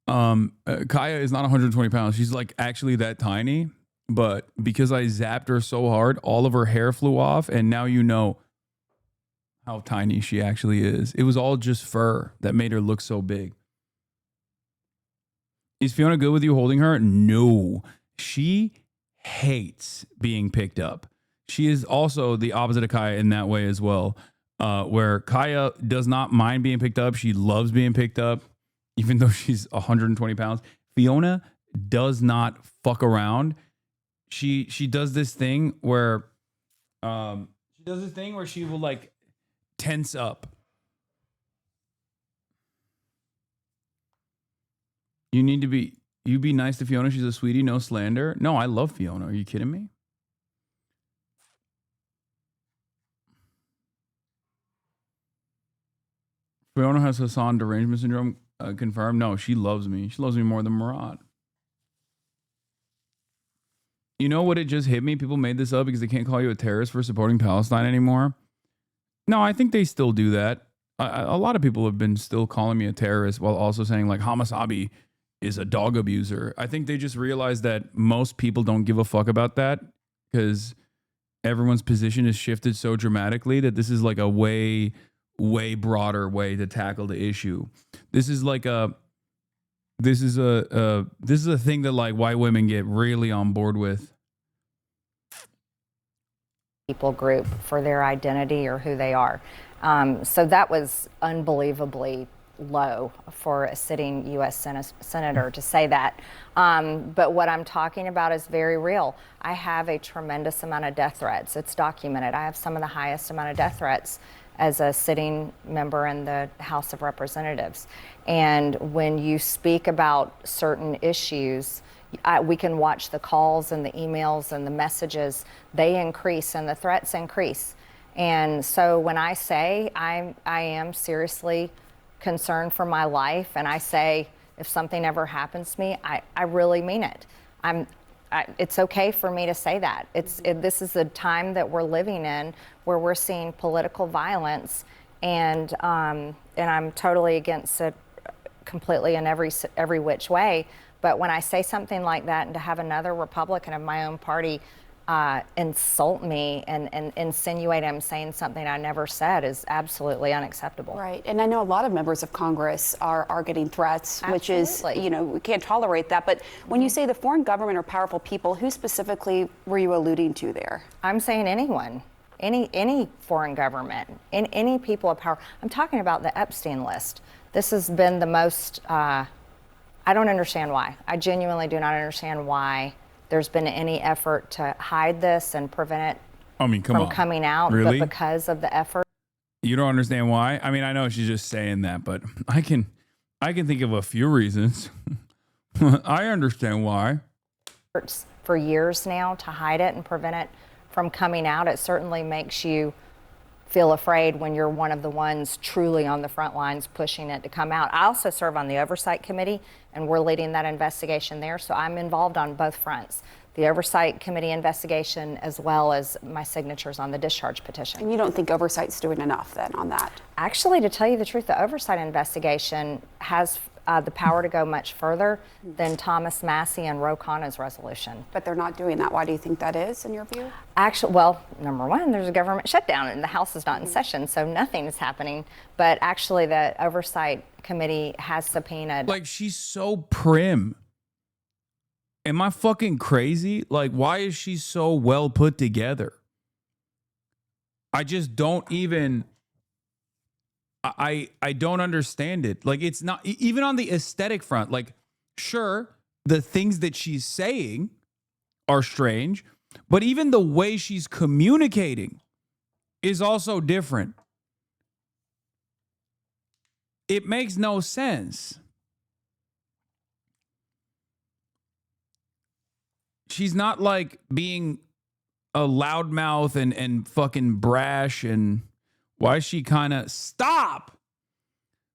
Kaya is not 120 pounds. She's like actually that tiny. But because I zapped her so hard, all of her hair flew off. And now you know how tiny she actually is. It was all just fur that made her look so big. Is Fiona good with you holding her? No. She hates being picked up. She is also the opposite of Kaya in that way as well. Where Kaya does not mind being picked up. She loves being picked up, even though she's 120 pounds. Fiona does not fuck around. She does this thing where she will like tense up. You be nice to Fiona. She's a sweetie, no slander. No, I love Fiona. Are you kidding me? Fiona has Hasan derangement syndrome confirmed. No, she loves me. She loves me more than Murad. You know what? It just hit me. People made this up because they can't call you a terrorist for supporting Palestine anymore. No, I think they still do that. A lot of people have been still calling me a terrorist while also saying like HasanAbi is a dog abuser. I think they just realized that most people don't give a fuck about that because everyone's position is shifted so dramatically that this is like a way broader way to tackle the issue. This is like this is a thing that like white women get really on board with. People group for their identity or who they are. So that was unbelievably low for a sitting U.S. senator to say that. But what I'm talking about is very real. I have a tremendous amount of death threats. It's documented. I have some of the highest amount of death threats as a sitting member in the House of Representatives. And when you speak about certain issues, we can watch the calls and the emails and the messages. They increase and the threats increase. And so when I say I am seriously concerned for my life, and I say if something ever happens to me, I really mean it. It's okay for me to say that. This is the time that we're living in where we're seeing political violence, and I'm totally against it completely in every which way. But when I say something like that, and to have another Republican of my own party insult me and insinuate I'm saying something I never said is absolutely unacceptable. Right. And I know a lot of members of Congress are getting threats, which is, we can't tolerate that. But when you say the foreign government or powerful people, who specifically were you alluding to there? I'm saying anyone, any foreign government, any people of power. I'm talking about the Epstein list. This has been the most, I don't understand why. I genuinely do not understand why there's been any effort to hide this and prevent it from coming out. Really? But because of the effort. You don't understand why? I mean, I know she's just saying that, but I can think of a few reasons. I understand why. For years now to hide it and prevent it from coming out. It certainly makes you feel afraid when you're one of the ones truly on the front lines pushing it to come out. I also serve on the Oversight Committee, and we're leading that investigation there, so I'm involved on both fronts. The Oversight Committee investigation, as well as my signatures on the discharge petition. And you don't think Oversight's doing enough then on that? Actually, to tell you the truth, the Oversight investigation has the power to go much further than Thomas Massey and Ro Khanna's resolution. But they're not doing that. Why do you think that is, in your view? Actually, well, number one, there's a government shutdown and the House is not in session, so nothing is happening. But actually, the Oversight Committee has subpoenaed. Like, she's so prim. Am I fucking crazy? Like, why is she so well put together? I just don't even I don't understand it. Like, it's not even on the aesthetic front. Like, sure, the things that she's saying are strange, but even the way she's communicating is also different. It makes no sense. She's not like being a loudmouth and fucking brash. And why is she kind of stop?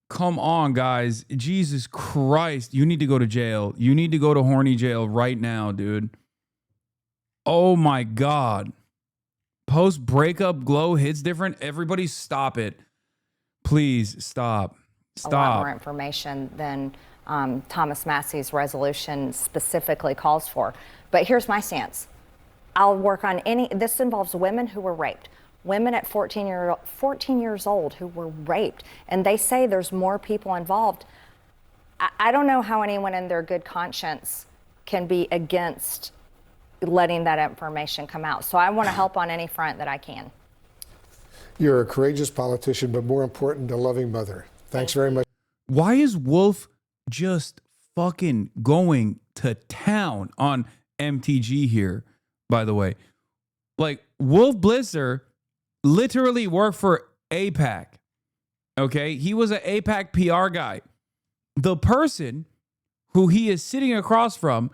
Come on, guys. Jesus Christ. You need to go to jail. You need to go to horny jail right now, dude. Oh my God. Post breakup glow hits different. Everybody stop it. Please stop. Stop. A lot more information than Thomas Massey's resolution specifically calls for. But here's my stance. I'll work on this involves women who were raped, women at 14 years old who were raped, and they say there's more people involved. I don't know how anyone in their good conscience can be against letting that information come out. So I want to help on any front that I can. You're a courageous politician, but more important, a loving mother. Thanks very much. Why is Wolf just fucking going to town on MTG here, by the way? Like, Wolf Blitzer literally worked for AIPAC. Okay? He was an AIPAC PR guy. The person who he is sitting across from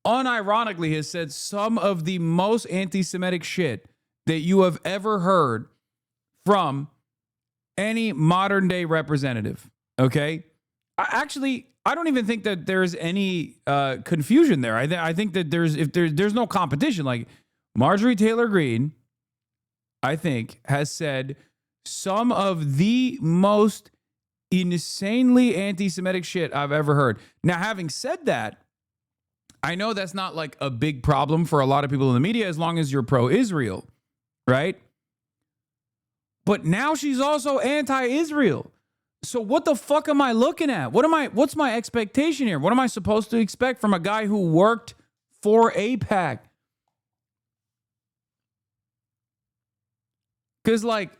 unironically has said some of the most anti-Semitic shit that you have ever heard from any modern day representative. Okay? I don't even think that there's any confusion there. I think that there's no competition. Like, Marjorie Taylor Greene, I think, has said some of the most insanely anti-Semitic shit I've ever heard. Now, having said that, I know that's not like a big problem for a lot of people in the media as long as you're pro-Israel, right? But now she's also anti-Israel. So what the fuck am I looking at? What's my expectation here? What am I supposed to expect from a guy who worked for AIPAC? Because, like,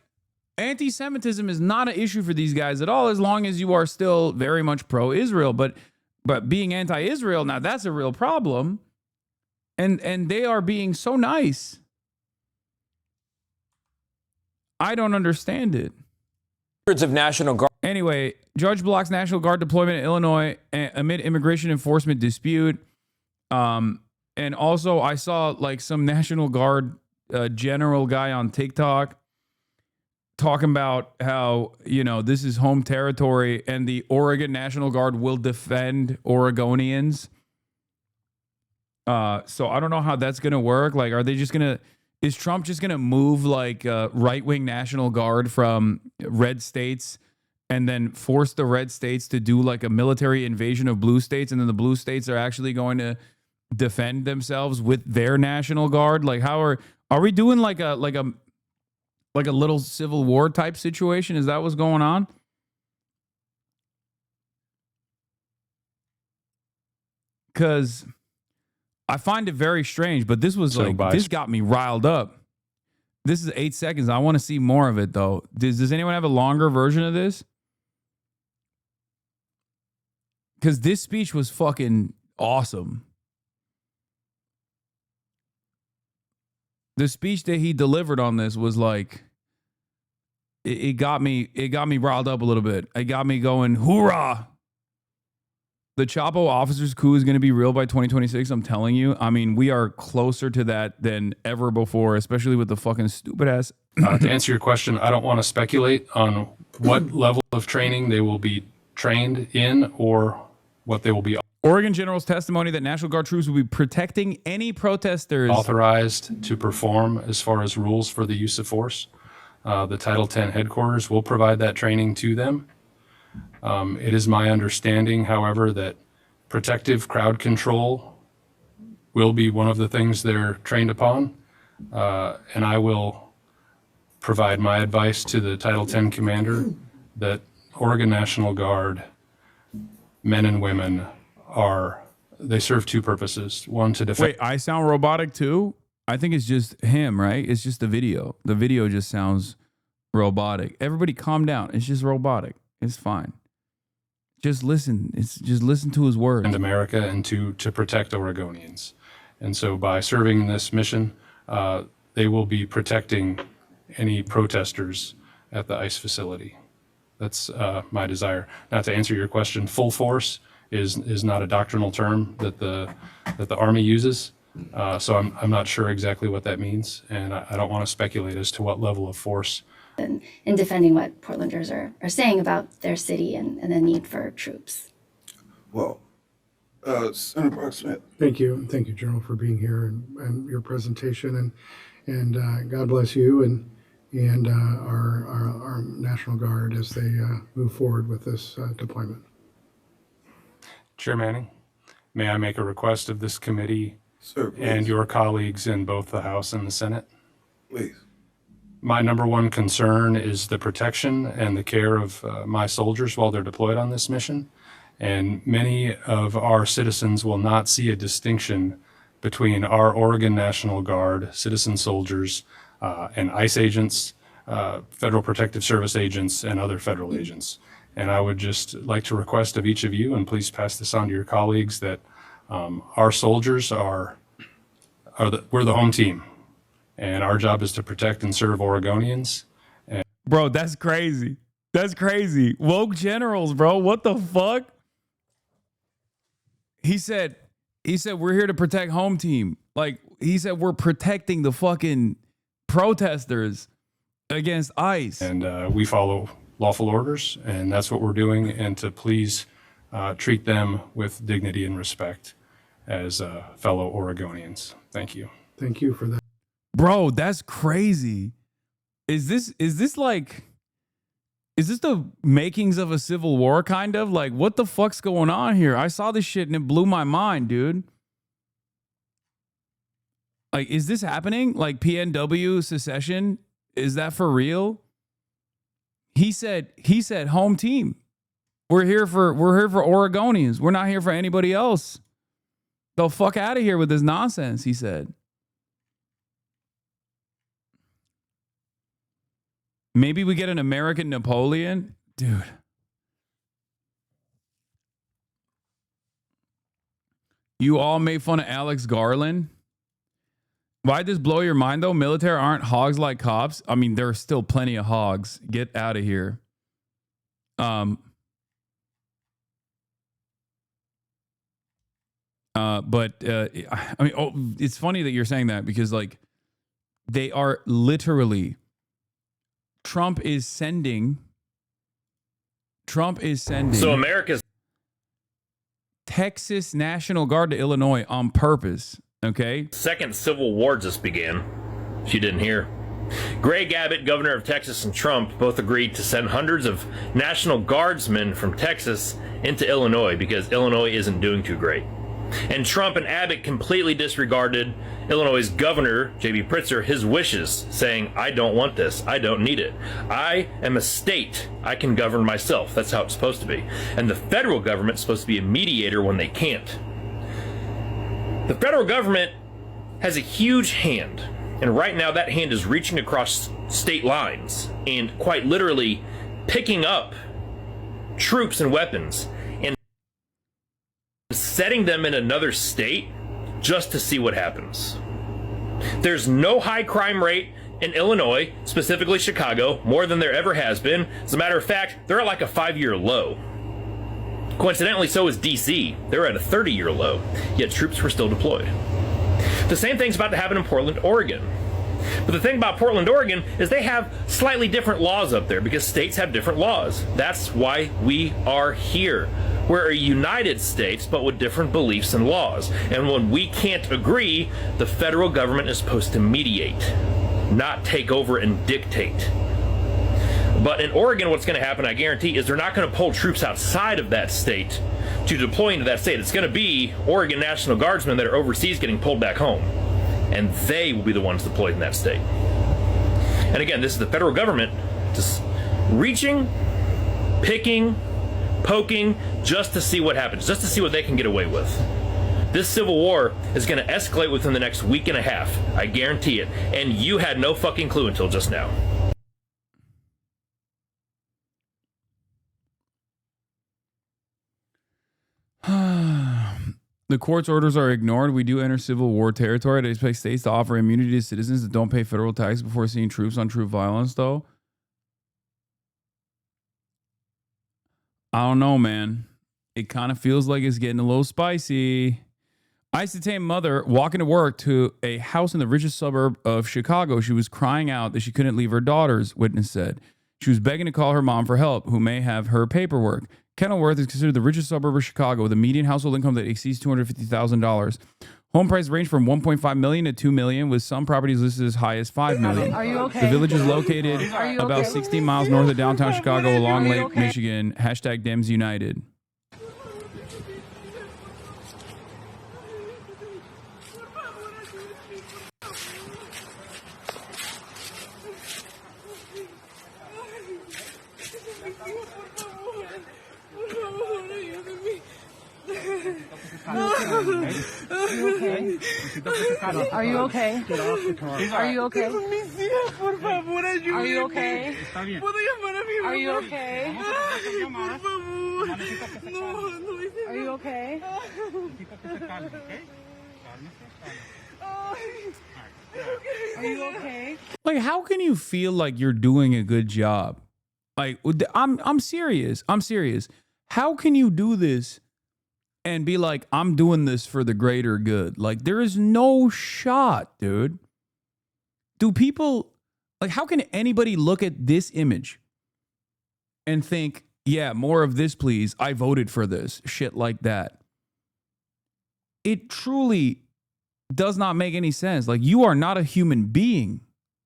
anti-Semitism is not an issue for these guys at all as long as you are still very much pro-Israel. But being anti-Israel, now that's a real problem. And they are being so nice. I don't understand it. Hundreds of National Guard. Anyway, judge blocks National Guard deployment in Illinois amid immigration enforcement dispute. And also, I saw like some National Guard general guy on TikTok talking about how, this is home territory and the Oregon National Guard will defend Oregonians. So I don't know how that's going to work. Like, is Trump just going to move like right-wing National Guard from red states and then force the red states to do like a military invasion of blue states, and then the blue states are actually going to defend themselves with their National Guard? Like, how are we doing like a little Civil War type situation? Is that what's going on? Because I find it very strange, but this was this got me riled up. This is 8 seconds. I want to see more of it, though. Does anyone have a longer version of this? Because this speech was fucking awesome. The speech that he delivered on this was like, it got me riled up a little bit. It got me going, hoorah! The Chapo officers coup is going to be real by 2026. I'm telling you. I mean, we are closer to that than ever before, especially with the fucking stupid ass. To answer your question, I don't want to speculate on what level of training they will be trained in or what they will be Oregon General's testimony that National Guard troops will be protecting any protesters authorized to perform as far as rules for the use of force. The Title 10 headquarters will provide that training to them. It is my understanding, however, that protective crowd control will be one of the things they're trained upon. And I will provide my advice to the Title 10 commander that Oregon National Guard men and women they serve two purposes. One, to defend. Wait, I sound robotic too? I think it's just him, right? It's just the video. The video just sounds robotic. Everybody calm down. It's just robotic. It's fine. Just listen. Just listen to his words. And America and to protect Oregonians. And so by serving in this mission, they will be protecting any protesters at the ICE facility. That's my desire. Now, to answer your question, full force is not a doctrinal term that the Army uses. So I'm not sure exactly what that means, and I don't want to speculate as to what level of force. In defending what Portlanders are saying about their city and the need for troops. Well, Senator Brock-Smith. Thank you, General, for being here and your presentation, and God bless you and our National Guard as they move forward with this deployment. Chair Manning, may I make a request of this committee Sir, and your colleagues in both the House and the Senate? Please. My number one concern is the protection and the care of my soldiers while they're deployed on this mission. And many of our citizens will not see a distinction between our Oregon National Guard, citizen soldiers, and ICE agents, Federal Protective Service agents, and other federal agents. And I would just like to request of each of you, and please pass this on to your colleagues, that our soldiers we're the home team. And our job is to protect and serve Oregonians. Bro, that's crazy. That's crazy. Woke generals, bro. What the fuck? He said we're here to protect home team. Like, he said we're protecting the fucking protesters against ICE. And we follow lawful orders, and that's what we're doing. And to please treat them with dignity and respect as fellow Oregonians. Thank you. Thank you for that. Bro, that's crazy. Is this the makings of a civil war, kind of? Like, what the fuck's going on here? I saw this shit and it blew my mind, dude. Like, is this happening? Like, PNW secession? Is that for real? He said, home team. We're here for Oregonians. We're not here for anybody else. The fuck out of here with this nonsense, he said. Maybe we get an American Napoleon? Dude. You all made fun of Alex Garland. Why'd this blow your mind, though? Military aren't hogs like cops. I mean, there are still plenty of hogs. Get out of here. But I mean, it's funny that you're saying that, because, like, they are literally... Trump is sending So America's Texas National Guard to Illinois on purpose, okay? second civil war just began. If you didn't hear. Greg Abbott, governor of Texas, and Trump both agreed to send hundreds of National Guardsmen from Texas into Illinois because Illinois isn't doing too great. And Trump and Abbott completely disregarded Illinois' governor, J.B. Pritzker, his wishes, saying, I don't want this. I don't need it. I am a state. I can govern myself. That's how it's supposed to be. And the federal government's supposed to be a mediator when they can't. The federal government has a huge hand. And right now that hand is reaching across state lines and quite literally picking up troops and weapons and setting them in another state just to see what happens. There's no high crime rate in Illinois, specifically Chicago, more than there ever has been. As a matter of fact, they're at like a 5-year low. Coincidentally, so is DC. They're at a 30-year low, yet troops were still deployed. The same thing's about to happen in Portland, Oregon. But the thing about Portland, Oregon is they have slightly different laws up there because states have different laws. That's why we are here. We're a United States, but with different beliefs and laws. And when we can't agree, the federal government is supposed to mediate, not take over and dictate. But in Oregon, what's going to happen, I guarantee, is they're not going to pull troops outside of that state to deploy into that state. It's going to be Oregon National Guardsmen that are overseas getting pulled back home. And they will be the ones deployed in that state. And again, this is the federal government just reaching, picking, poking, just to see what happens, just to see what they can get away with. This civil war is going to escalate within the next week and a half. I guarantee it. And you had no fucking clue until just now. The court's orders are ignored. We do enter civil war territory. They expect states to offer immunity to citizens that don't pay federal taxes before seeing troops on troop violence, though. I don't know, man. It kind of feels like it's getting a little spicy. ICE detained mother walking to work to a house in the richest suburb of Chicago. She was crying out that she couldn't leave her daughters, witness said. She was begging to call her mom for help, who may have her paperwork. Kenilworth is considered the richest suburb of Chicago with a median household income that exceeds $250,000. Home prices range from $1.5 million to $2 million, with some properties listed as high as $5 million. Are you okay? The village is located about 16 miles north of downtown Chicago along Lake Michigan. Hashtag Dems United. Are you okay? Get off the car. Are you okay? Por favor, ayúdeme. Are you okay? Está bien. ¿Puedo llamar a mi mamá? Are you okay? Por favor. No. Are you okay? Are you okay? Like, how can you feel like you're doing a good job? Like, I'm serious. I'm serious. How can you do this and be like, I'm doing this for the greater good? Like, there is no shot, dude. Do people, like, how can anybody look at this image and think, yeah, more of this, please. I voted for this. Shit like that. It truly does not make any sense. Like, you are not a human being,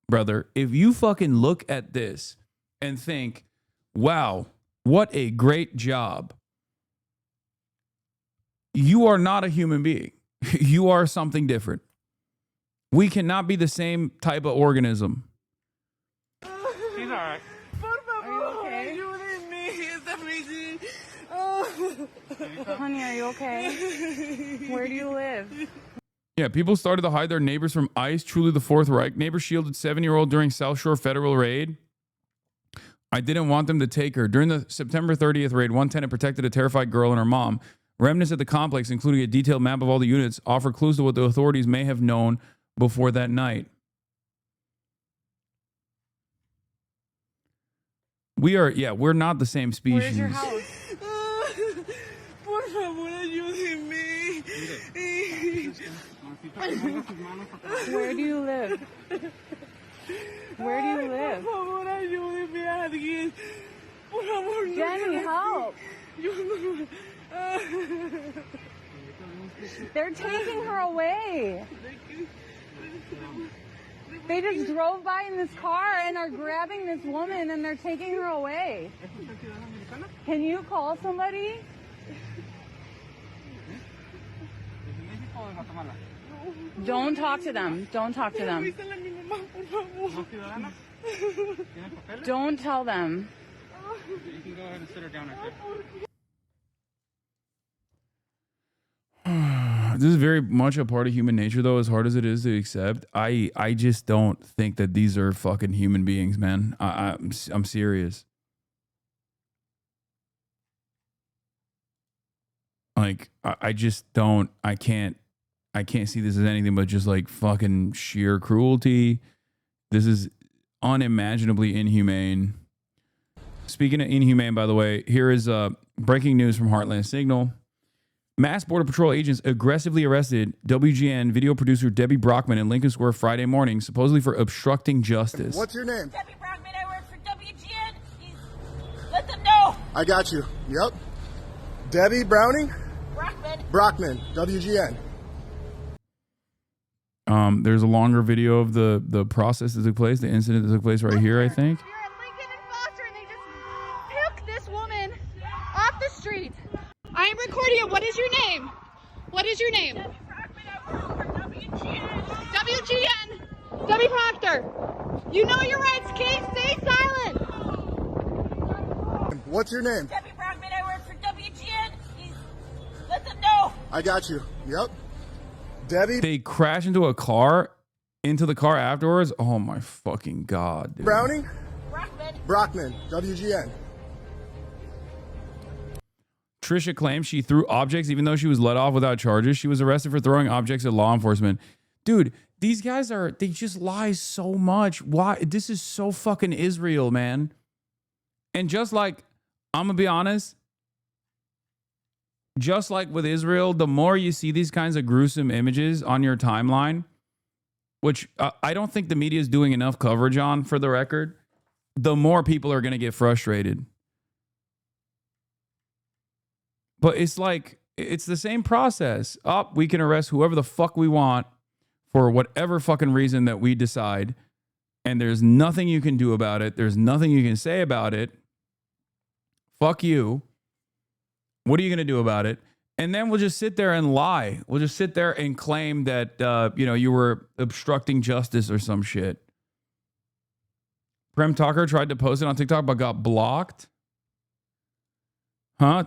brother. If you fucking look at this and think, wow, what a great job. You are not a human being. You are something different. We cannot be the same type of organism. He's all right. Are you okay? Honey, are you okay? Where do you live? Yeah, people started to hide their neighbors from ICE. Truly the Fourth Reich. Neighbor shielded 7-year-old during South Shore federal raid. I didn't want them to take her. During the September 30th raid, one tenant protected a terrified girl and her mom. Remnants at the complex, including a detailed map of all the units, offer clues to what the authorities may have known before that night. We're not the same species. Where's your house? Por favor, ayúdeme. Where do you live? Where do you live? Por favor, ayúdeme a alguien. Por favor, no. Jenny, help. They're taking her away. They just drove by in this car and are grabbing this woman and they're taking her away. Can you call somebody? Don't talk to them. Don't talk to them. Don't tell them. You can go ahead and sit her down right there. This is very much a part of human nature, though, as hard as it is to accept. I just don't think that these are fucking human beings, man. I'm serious. Like, I just don't, I can't see this as anything but just like fucking sheer cruelty. This is unimaginably inhumane. Speaking of inhumane, by the way, here is breaking news from Heartland Signal. Mass Border Patrol agents aggressively arrested WGN video producer Debbie Brockman in Lincoln Square Friday morning, supposedly for obstructing justice. What's your name? Debbie Brockman, I work for WGN. Let them know. I got you. Yep. Debbie Browning? Brockman, WGN. There's a longer video of the process that took place, the incident that took place right here, I think. You're at Lincoln and Foster, and they just took this woman off the street. I am recording it. What is your name? What is your name? Debbie Brockman, I work for WGN. WGN. Debbie Proctor. You know your rights, kid. Stay silent. What's your name? Debbie Brockman, I work for WGN. Let them know. I got you. Yep. Debbie. They crash into the car afterwards. Oh my fucking God, dude. Browning? Brockman, WGN. Trisha claims she threw objects even though she was let off without charges. She was arrested for throwing objects at law enforcement. Dude, these guys they just lie so much. Why? This is so fucking Israel, man. And just like, I'm going to be honest, just like with Israel, the more you see these kinds of gruesome images on your timeline, which I don't think the media is doing enough coverage on, for the record, the more people are going to get frustrated. But it's like, it's the same process. We can arrest whoever the fuck we want for whatever fucking reason that we decide. And there's nothing you can do about it. There's nothing you can say about it. Fuck you. What are you going to do about it? And then we'll just sit there and lie. We'll just sit there and claim that, you were obstructing justice or some shit. Prem Tucker tried to post it on TikTok, but got blocked.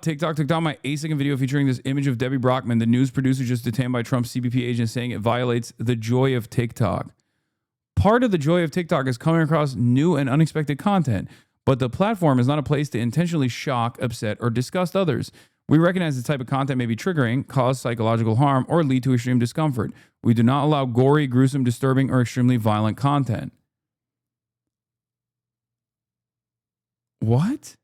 TikTok took down my 8-second video featuring this image of Debbie Brockman, the news producer just detained by Trump's CBP agent, saying it violates the joy of TikTok. Part of the joy of TikTok is coming across new and unexpected content, but the platform is not a place to intentionally shock, upset, or disgust others. We recognize this type of content may be triggering, cause psychological harm, or lead to extreme discomfort. We do not allow gory, gruesome, disturbing, or extremely violent content. What?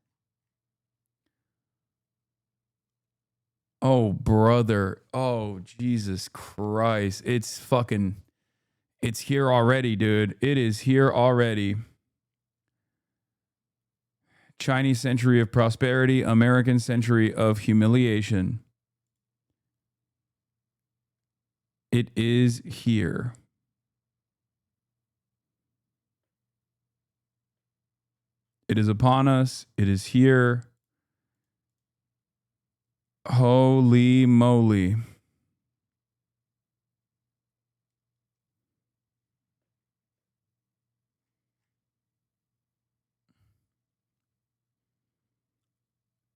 Oh, brother. Oh, Jesus Christ. It's here already, dude. It is here already. Chinese century of prosperity, American century of humiliation. It is here. It is upon us. It is here. Holy moly.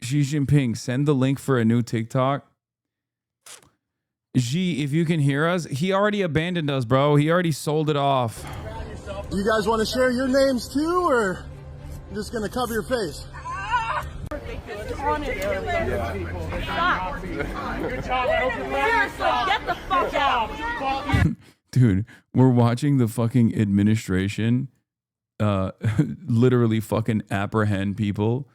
Xi Jinping, send the link for a new TikTok. Xi, if you can hear us, he already abandoned us, bro. He already sold it off. Do you guys want to share your names too, or I'm just going to cover your face? Get the fuck out. Dude, we're watching the fucking administration literally fucking apprehend people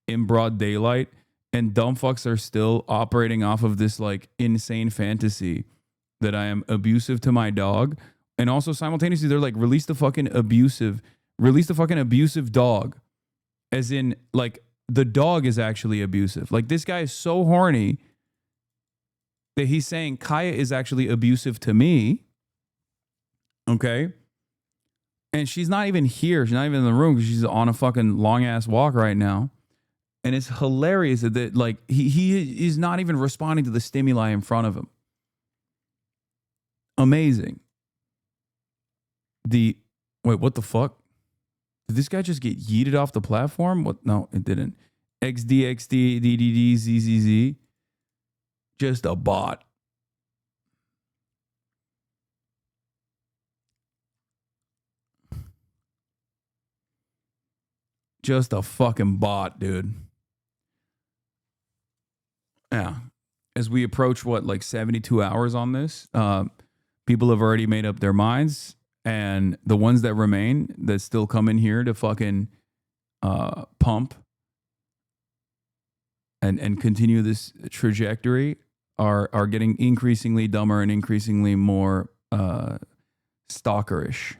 in broad daylight, and dumb fucks are still operating off of this like insane fantasy that I am abusive to my dog. And also simultaneously they're like, release the fucking abusive dog. As in, like, the dog is actually abusive. Like, this guy is so horny that he's saying Kaya is actually abusive to me. Okay. And she's not even here. She's not even in the room because she's on a fucking long ass walk right now. And it's hilarious that like he is not even responding to the stimuli in front of him. Amazing. Wait, what the fuck? Did this guy just get yeeted off the platform? What? No, it didn't. XD, DDD, ZZZ. Just a bot. Just a fucking bot, dude. Yeah. As we approach, like 72 hours on this, people have already made up their minds. And the ones that remain that still come in here to fucking pump and continue this trajectory are getting increasingly dumber and increasingly more stalkerish.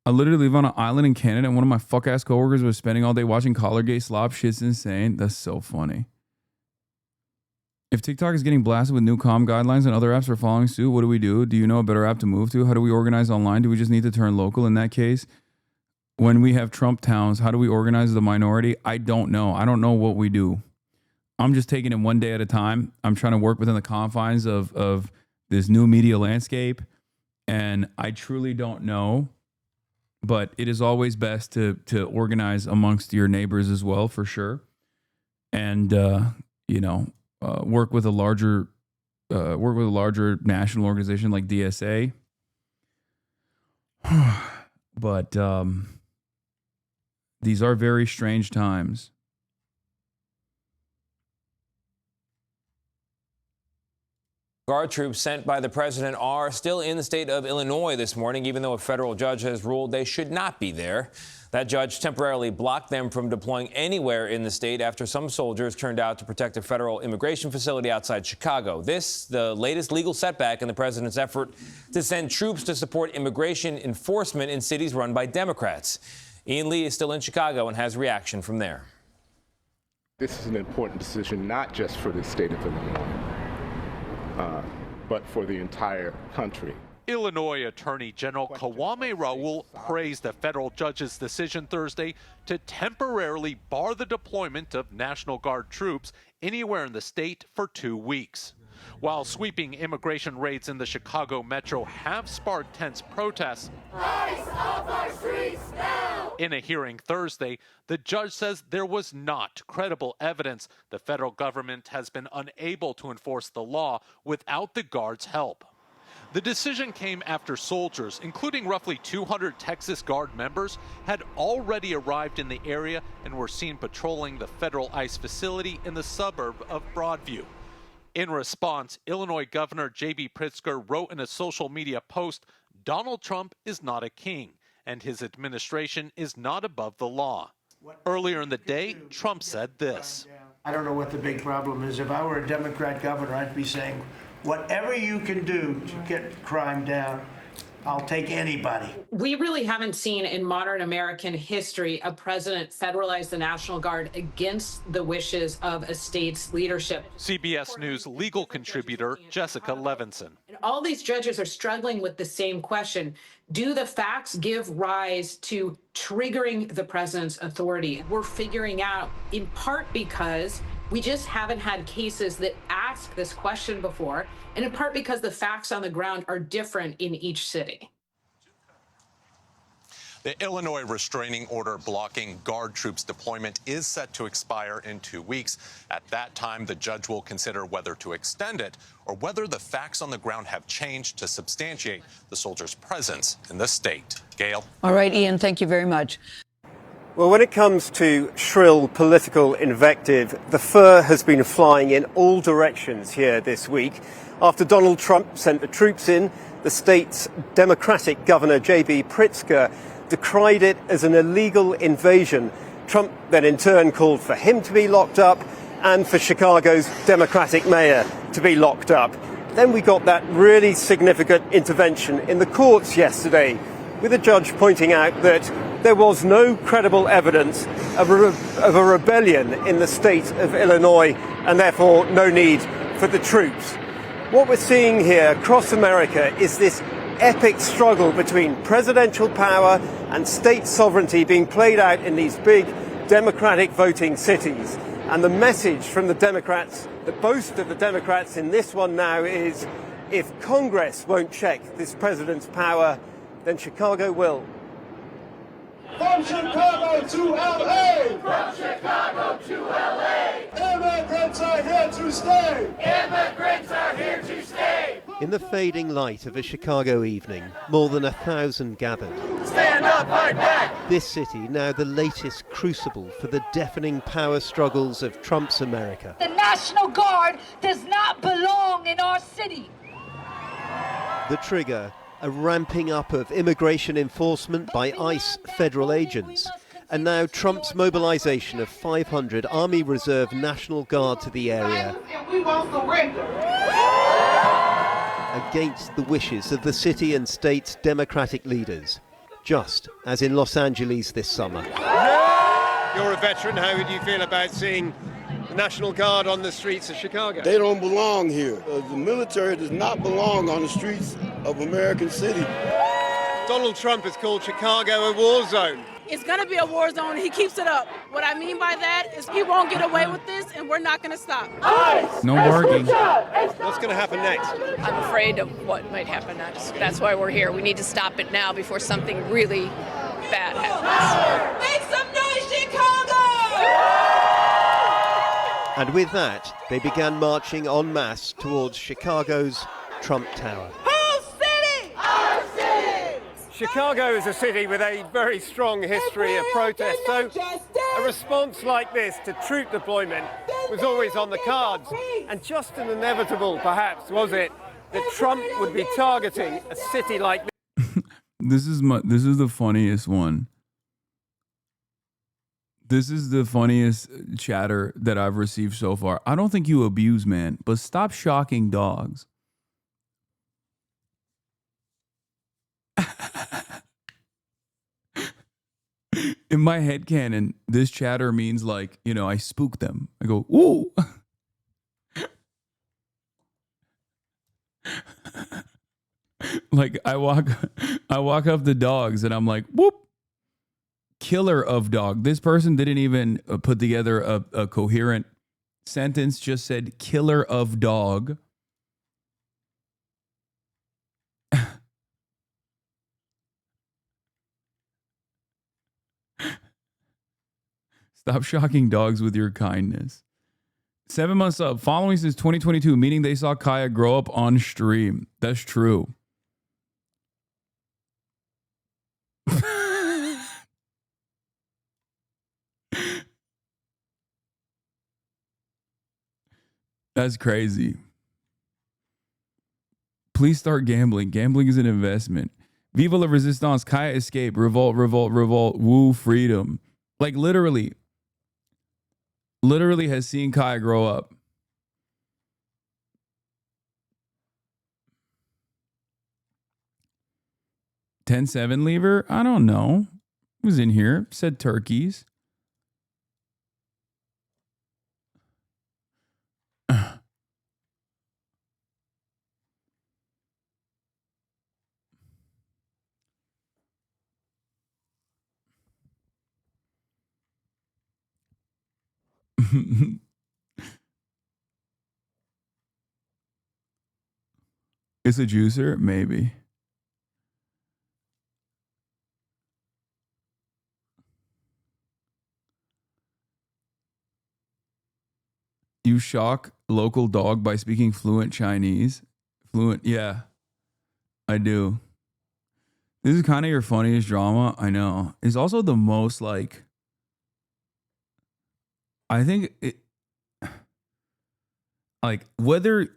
I literally live on an island in Canada, and one of my fuck-ass coworkers was spending all day watching Collargate slop. Shit's insane. That's so funny. If TikTok is getting blasted with new comm guidelines and other apps are following suit, what do we do? Do you know a better app to move to? How do we organize online? Do we just need to turn local in that case? When we have Trump towns, how do we organize the minority? I don't know. I don't know what we do. I'm just taking it one day at a time. I'm trying to work within the confines of this new media landscape, and I truly don't know but it is always best to organize amongst your neighbors as well, for sure, and work with a larger national organization like DSA. But these are very strange times. Guard troops sent by the president are still in the state of Illinois this morning, even though a federal judge has ruled they should not be there. That judge temporarily blocked them from deploying anywhere in the state after some soldiers turned out to protect a federal immigration facility outside Chicago. This, the latest legal setback in the president's effort to send troops to support immigration enforcement in cities run by Democrats. Ian Lee is still in Chicago and has reaction from there. This is an important decision, not just for the state of Illinois, but for the entire country. Illinois Attorney General Kwame Raoul praised the federal judge's decision Thursday to temporarily bar the deployment of National Guard troops anywhere in the state for 2 weeks. While sweeping immigration raids in the Chicago metro have sparked tense protests, rise off our streets now! In a hearing Thursday, the judge says there was not credible evidence the federal government has been unable to enforce the law without the Guard's help. The decision came after soldiers, including roughly 200 Texas Guard members, had already arrived in the area and were seen patrolling the federal ICE facility in the suburb of Broadview. In response, Illinois Governor J.B. Pritzker wrote in a social media post, "Donald Trump is not a king, and his administration is not above the law." Earlier in the day, Trump said this. I don't know what the big problem is. If I were a Democrat governor, I'd be saying, whatever you can do to get crime down, I'll take anybody. We really haven't seen in modern American history a president federalize the National Guard against the wishes of a state's leadership. CBS News legal contributor Jessica Levinson. And all these judges are struggling with the same question. Do the facts give rise to triggering the president's authority? We're figuring out, in part because we just haven't had cases that ask this question before, and in part because the facts on the ground are different in each city. The Illinois restraining order blocking Guard troops' deployment is set to expire in 2 weeks. At that time, the judge will consider whether to extend it or whether the facts on the ground have changed to substantiate the soldiers' presence in the state. Gail? All right, Ian, thank you very much. Well, when it comes to shrill political invective, the fur has been flying in all directions here this week. After Donald Trump sent the troops in, the state's Democratic Governor J.B. Pritzker decried it as an illegal invasion. Trump then in turn called for him to be locked up and for Chicago's Democratic mayor to be locked up. Then we got that really significant intervention in the courts yesterday, with a judge pointing out that there was no credible evidence of a rebellion in the state of Illinois and therefore no need for the troops. What we're seeing here across America is this epic struggle between presidential power and state sovereignty being played out in these big Democratic voting cities. And the message from the Democrats, the boast of the Democrats in this one now is, if Congress won't check this president's power, then Chicago will. From Chicago to L.A. From Chicago to L.A. Immigrants are here to stay. Immigrants are here to stay. In the fading light of a Chicago evening, more than 1,000 gathered. Stand up, fight back. This city now the latest crucible for the deafening power struggles of Trump's America. The National Guard does not belong in our city. The trigger, a ramping up of immigration enforcement by ICE federal agents, and now Trump's mobilization of 500 Army Reserve National Guard to the area We won't surrender. against the wishes of the city and state's Democratic leaders, just as in Los Angeles this summer. You're a veteran. How would you feel about seeing the National Guard on the streets of Chicago? They don't belong here. The military does not belong on the streets of American City. Donald Trump has called Chicago a war zone. It's going to be a war zone. He keeps it up. What I mean by that is he won't get away with this, and we're not going to stop. No bargaining. What's going to happen next? I'm afraid of what might happen next. That's why we're here. We need to stop it now before something really bad happens. Make some noise, Chicago! And with that, they began marching en masse towards Chicago's Trump Tower. Whole city! Our city! Chicago is a city with a very strong history of protest, so a response like this to troop deployment was always on the cards. And just as inevitable, perhaps, was it, that Trump would be targeting a city like this. This is the funniest one. This is the funniest chatter that I've received so far. I don't think you abuse, man, but stop shocking dogs. In my headcanon, this chatter means like, you know, I spook them. I go, ooh. Like I walk up the dogs and I'm like, whoop. Killer of dog. This person didn't even put together a coherent sentence, just said killer of dog. Stop shocking dogs with your kindness. 7 months up, following since 2022, meaning they saw Kaya grow up on stream. That's true. That's crazy. Please start gambling. Gambling is an investment. Viva la resistance. Kaya escape. Revolt, revolt, revolt. Woo, freedom. Like literally has seen Kaya grow up. $10.7 lever? I don't know. Was in here. Said turkeys. It's a juicer? Maybe. You shock local dog by speaking fluent Chinese? Fluent, yeah. I do. This is kind of your funniest drama. I know. It's also the most like... I think it... Like, whether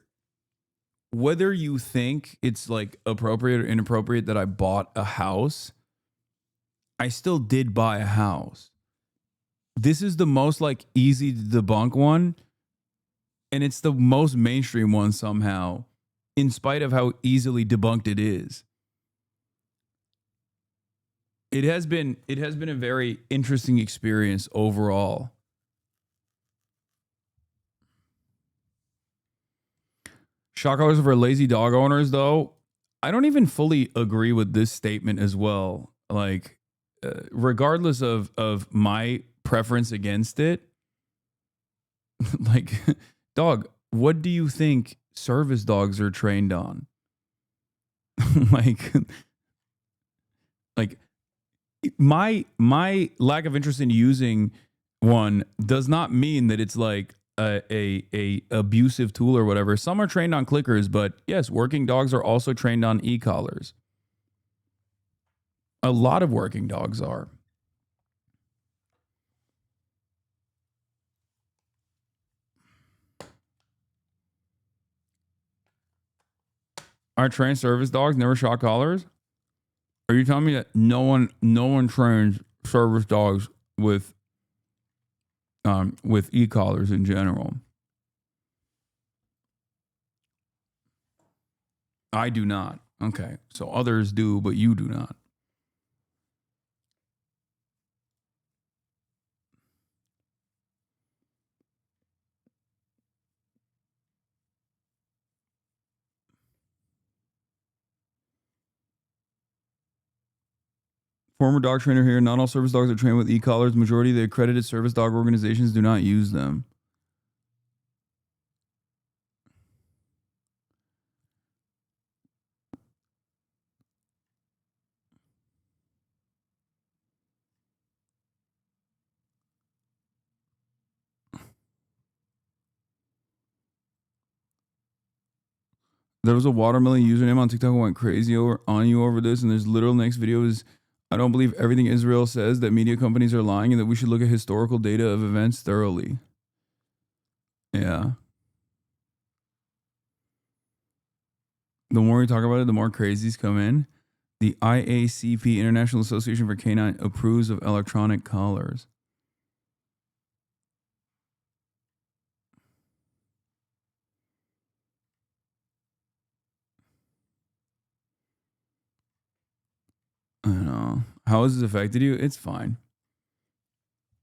you think it's like appropriate or inappropriate that I bought a house, I still did buy a house. This is the most like easy to debunk one, and it's the most mainstream one somehow, in spite of how easily debunked it is. It has been a very interesting experience overall. Shock hours for lazy dog owners, though. I don't even fully agree with this statement as well. Like, regardless of my preference against it, like, dog, what do you think service dogs are trained on? like my lack of interest in using one does not mean that it's like a abusive tool or whatever. Some are trained on clickers, but yes, working dogs are also trained on e-collars. A lot of working dogs are. Are trained service dogs never shock collars? Are you telling me that no one trains service dogs with e-collars in general? I do not. Okay, so others do, but you do not. Former dog trainer here. Not all service dogs are trained with e-collars. Majority of the accredited service dog organizations do not use them. There was a watermelon username on TikTok who went crazy on you over this, and there's literal next video is, I don't believe everything Israel says, that media companies are lying, and that we should look at historical data of events thoroughly. Yeah. The more we talk about it, the more crazies come in. The IACP, International Association for Canine, approves of electronic collars. I don't know. How has this affected you? It's fine.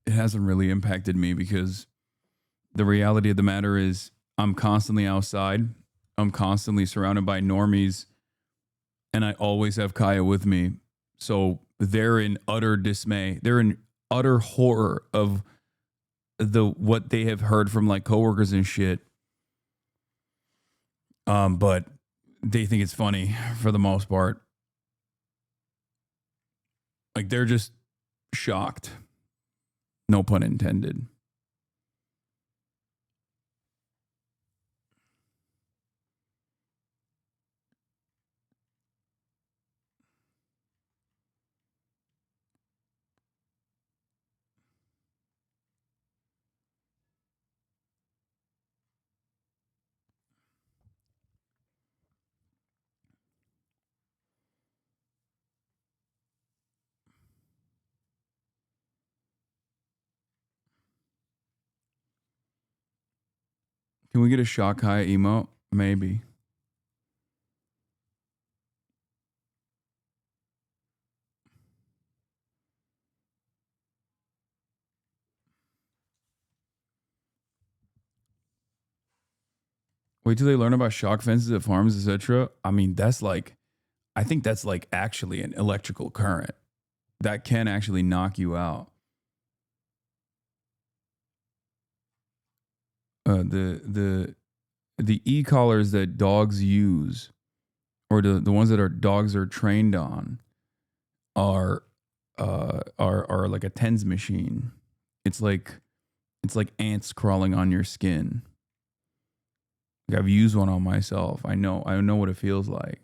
It hasn't really impacted me because the reality of the matter is I'm constantly outside. I'm constantly surrounded by normies, and I always have Kaya with me. So they're in utter dismay. They're in utter horror of what they have heard from like coworkers and shit. But they think it's funny for the most part. Like they're just shocked. No pun intended. Can we get a shock high emote? Maybe. Wait till they learn about shock fences at farms, etc. I mean, I think that's like actually an electrical current that can actually knock you out. The e-collars that dogs use, or the ones that our dogs are trained on, are like a TENS machine. It's like ants crawling on your skin. Like I've used one on myself. I know what it feels like.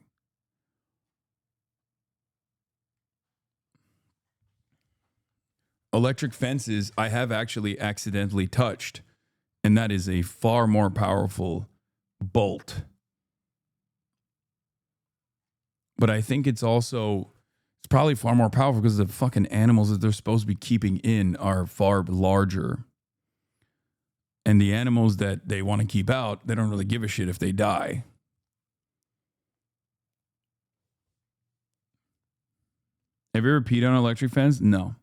Electric fences, I have actually accidentally touched, and that is a far more powerful bolt. But I think it's probably far more powerful because the fucking animals that they're supposed to be keeping in are far larger. And the animals that they want to keep out, they don't really give a shit if they die. Have you ever peed on an electric fence? No.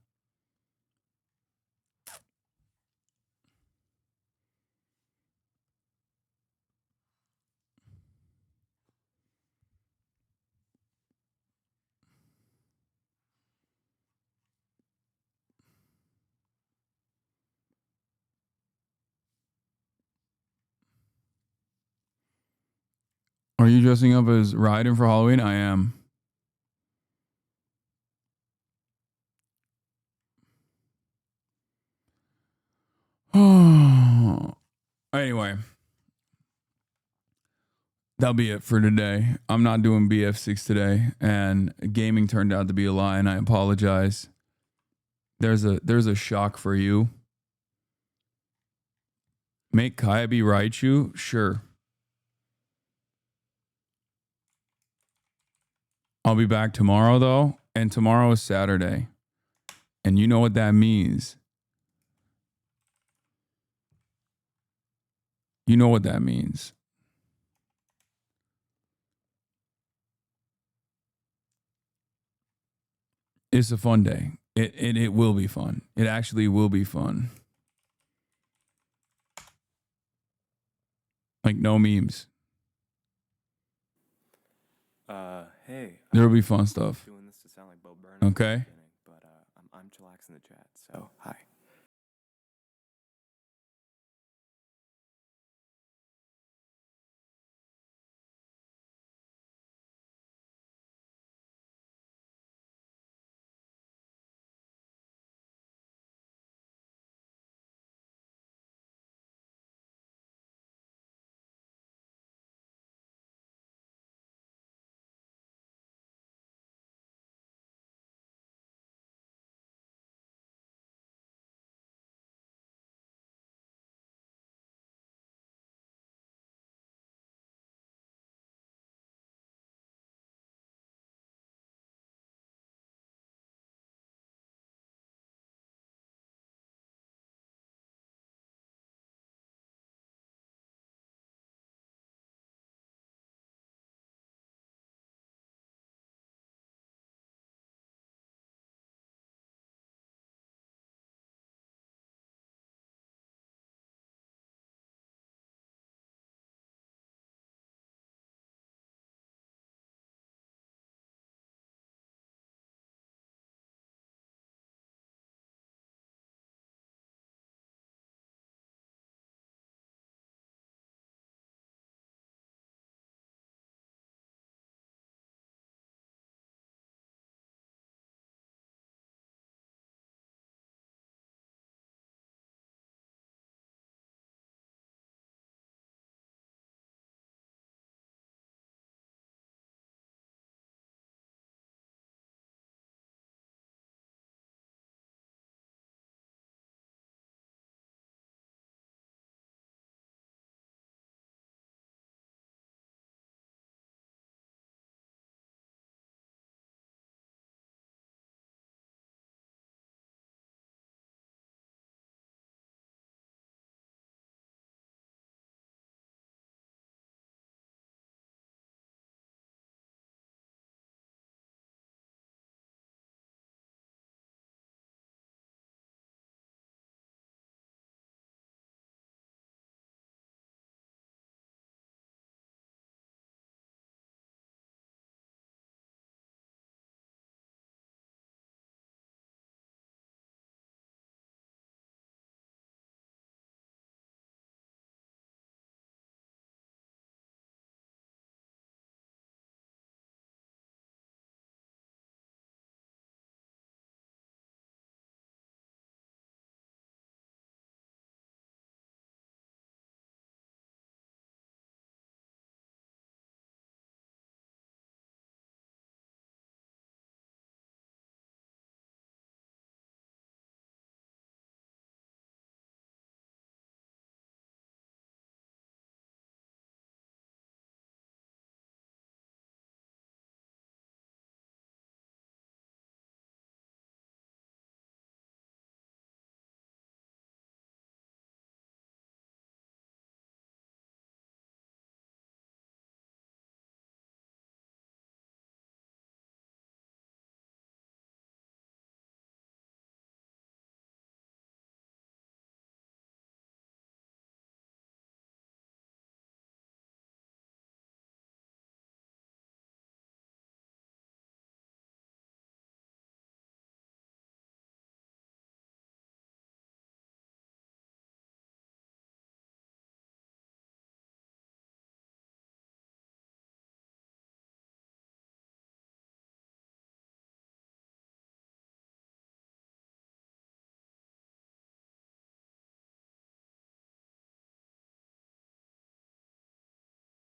Are you dressing up as Raiden for Halloween? I am. Anyway, that'll be it for today. I'm not doing BF6 today, and gaming turned out to be a lie, and I apologize. There's a shock for you. Make Kaya be Raichu? Sure. I'll be back tomorrow, though, and tomorrow is Saturday. And you know what that means. You know what that means. It's a fun day. It will be fun. It actually will be fun. Like no memes. Hey. There'll be fun stuff. Doing this to sound like Bo Burnham. Okay. But I'm chillaxing the chat, so hi.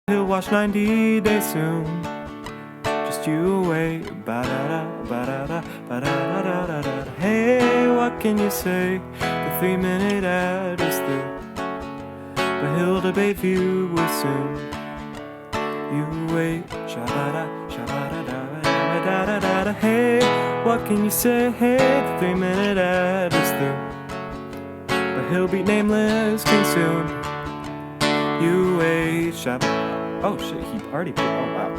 He'll watch 90 days soon. Just you wait. Ba-da-da, ba-da-da, ba-da-da-da-da-da. Hey, what can you say? The 3-minute ad is through. But he'll debate view soon. You wait. Sha-ba-da, sha-ba-da-da-da-da-da-da. Hey, what can you say? Hey, the 3-minute ad is through. But he'll be nameless king soon. You wait. Sha-ba. Oh shit, he already put. Oh wow.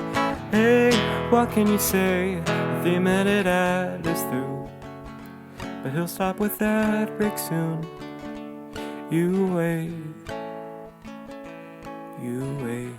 Hey, what can you say? The 3-minute ad is through. But he'll stop with that break soon. You wait. You wait.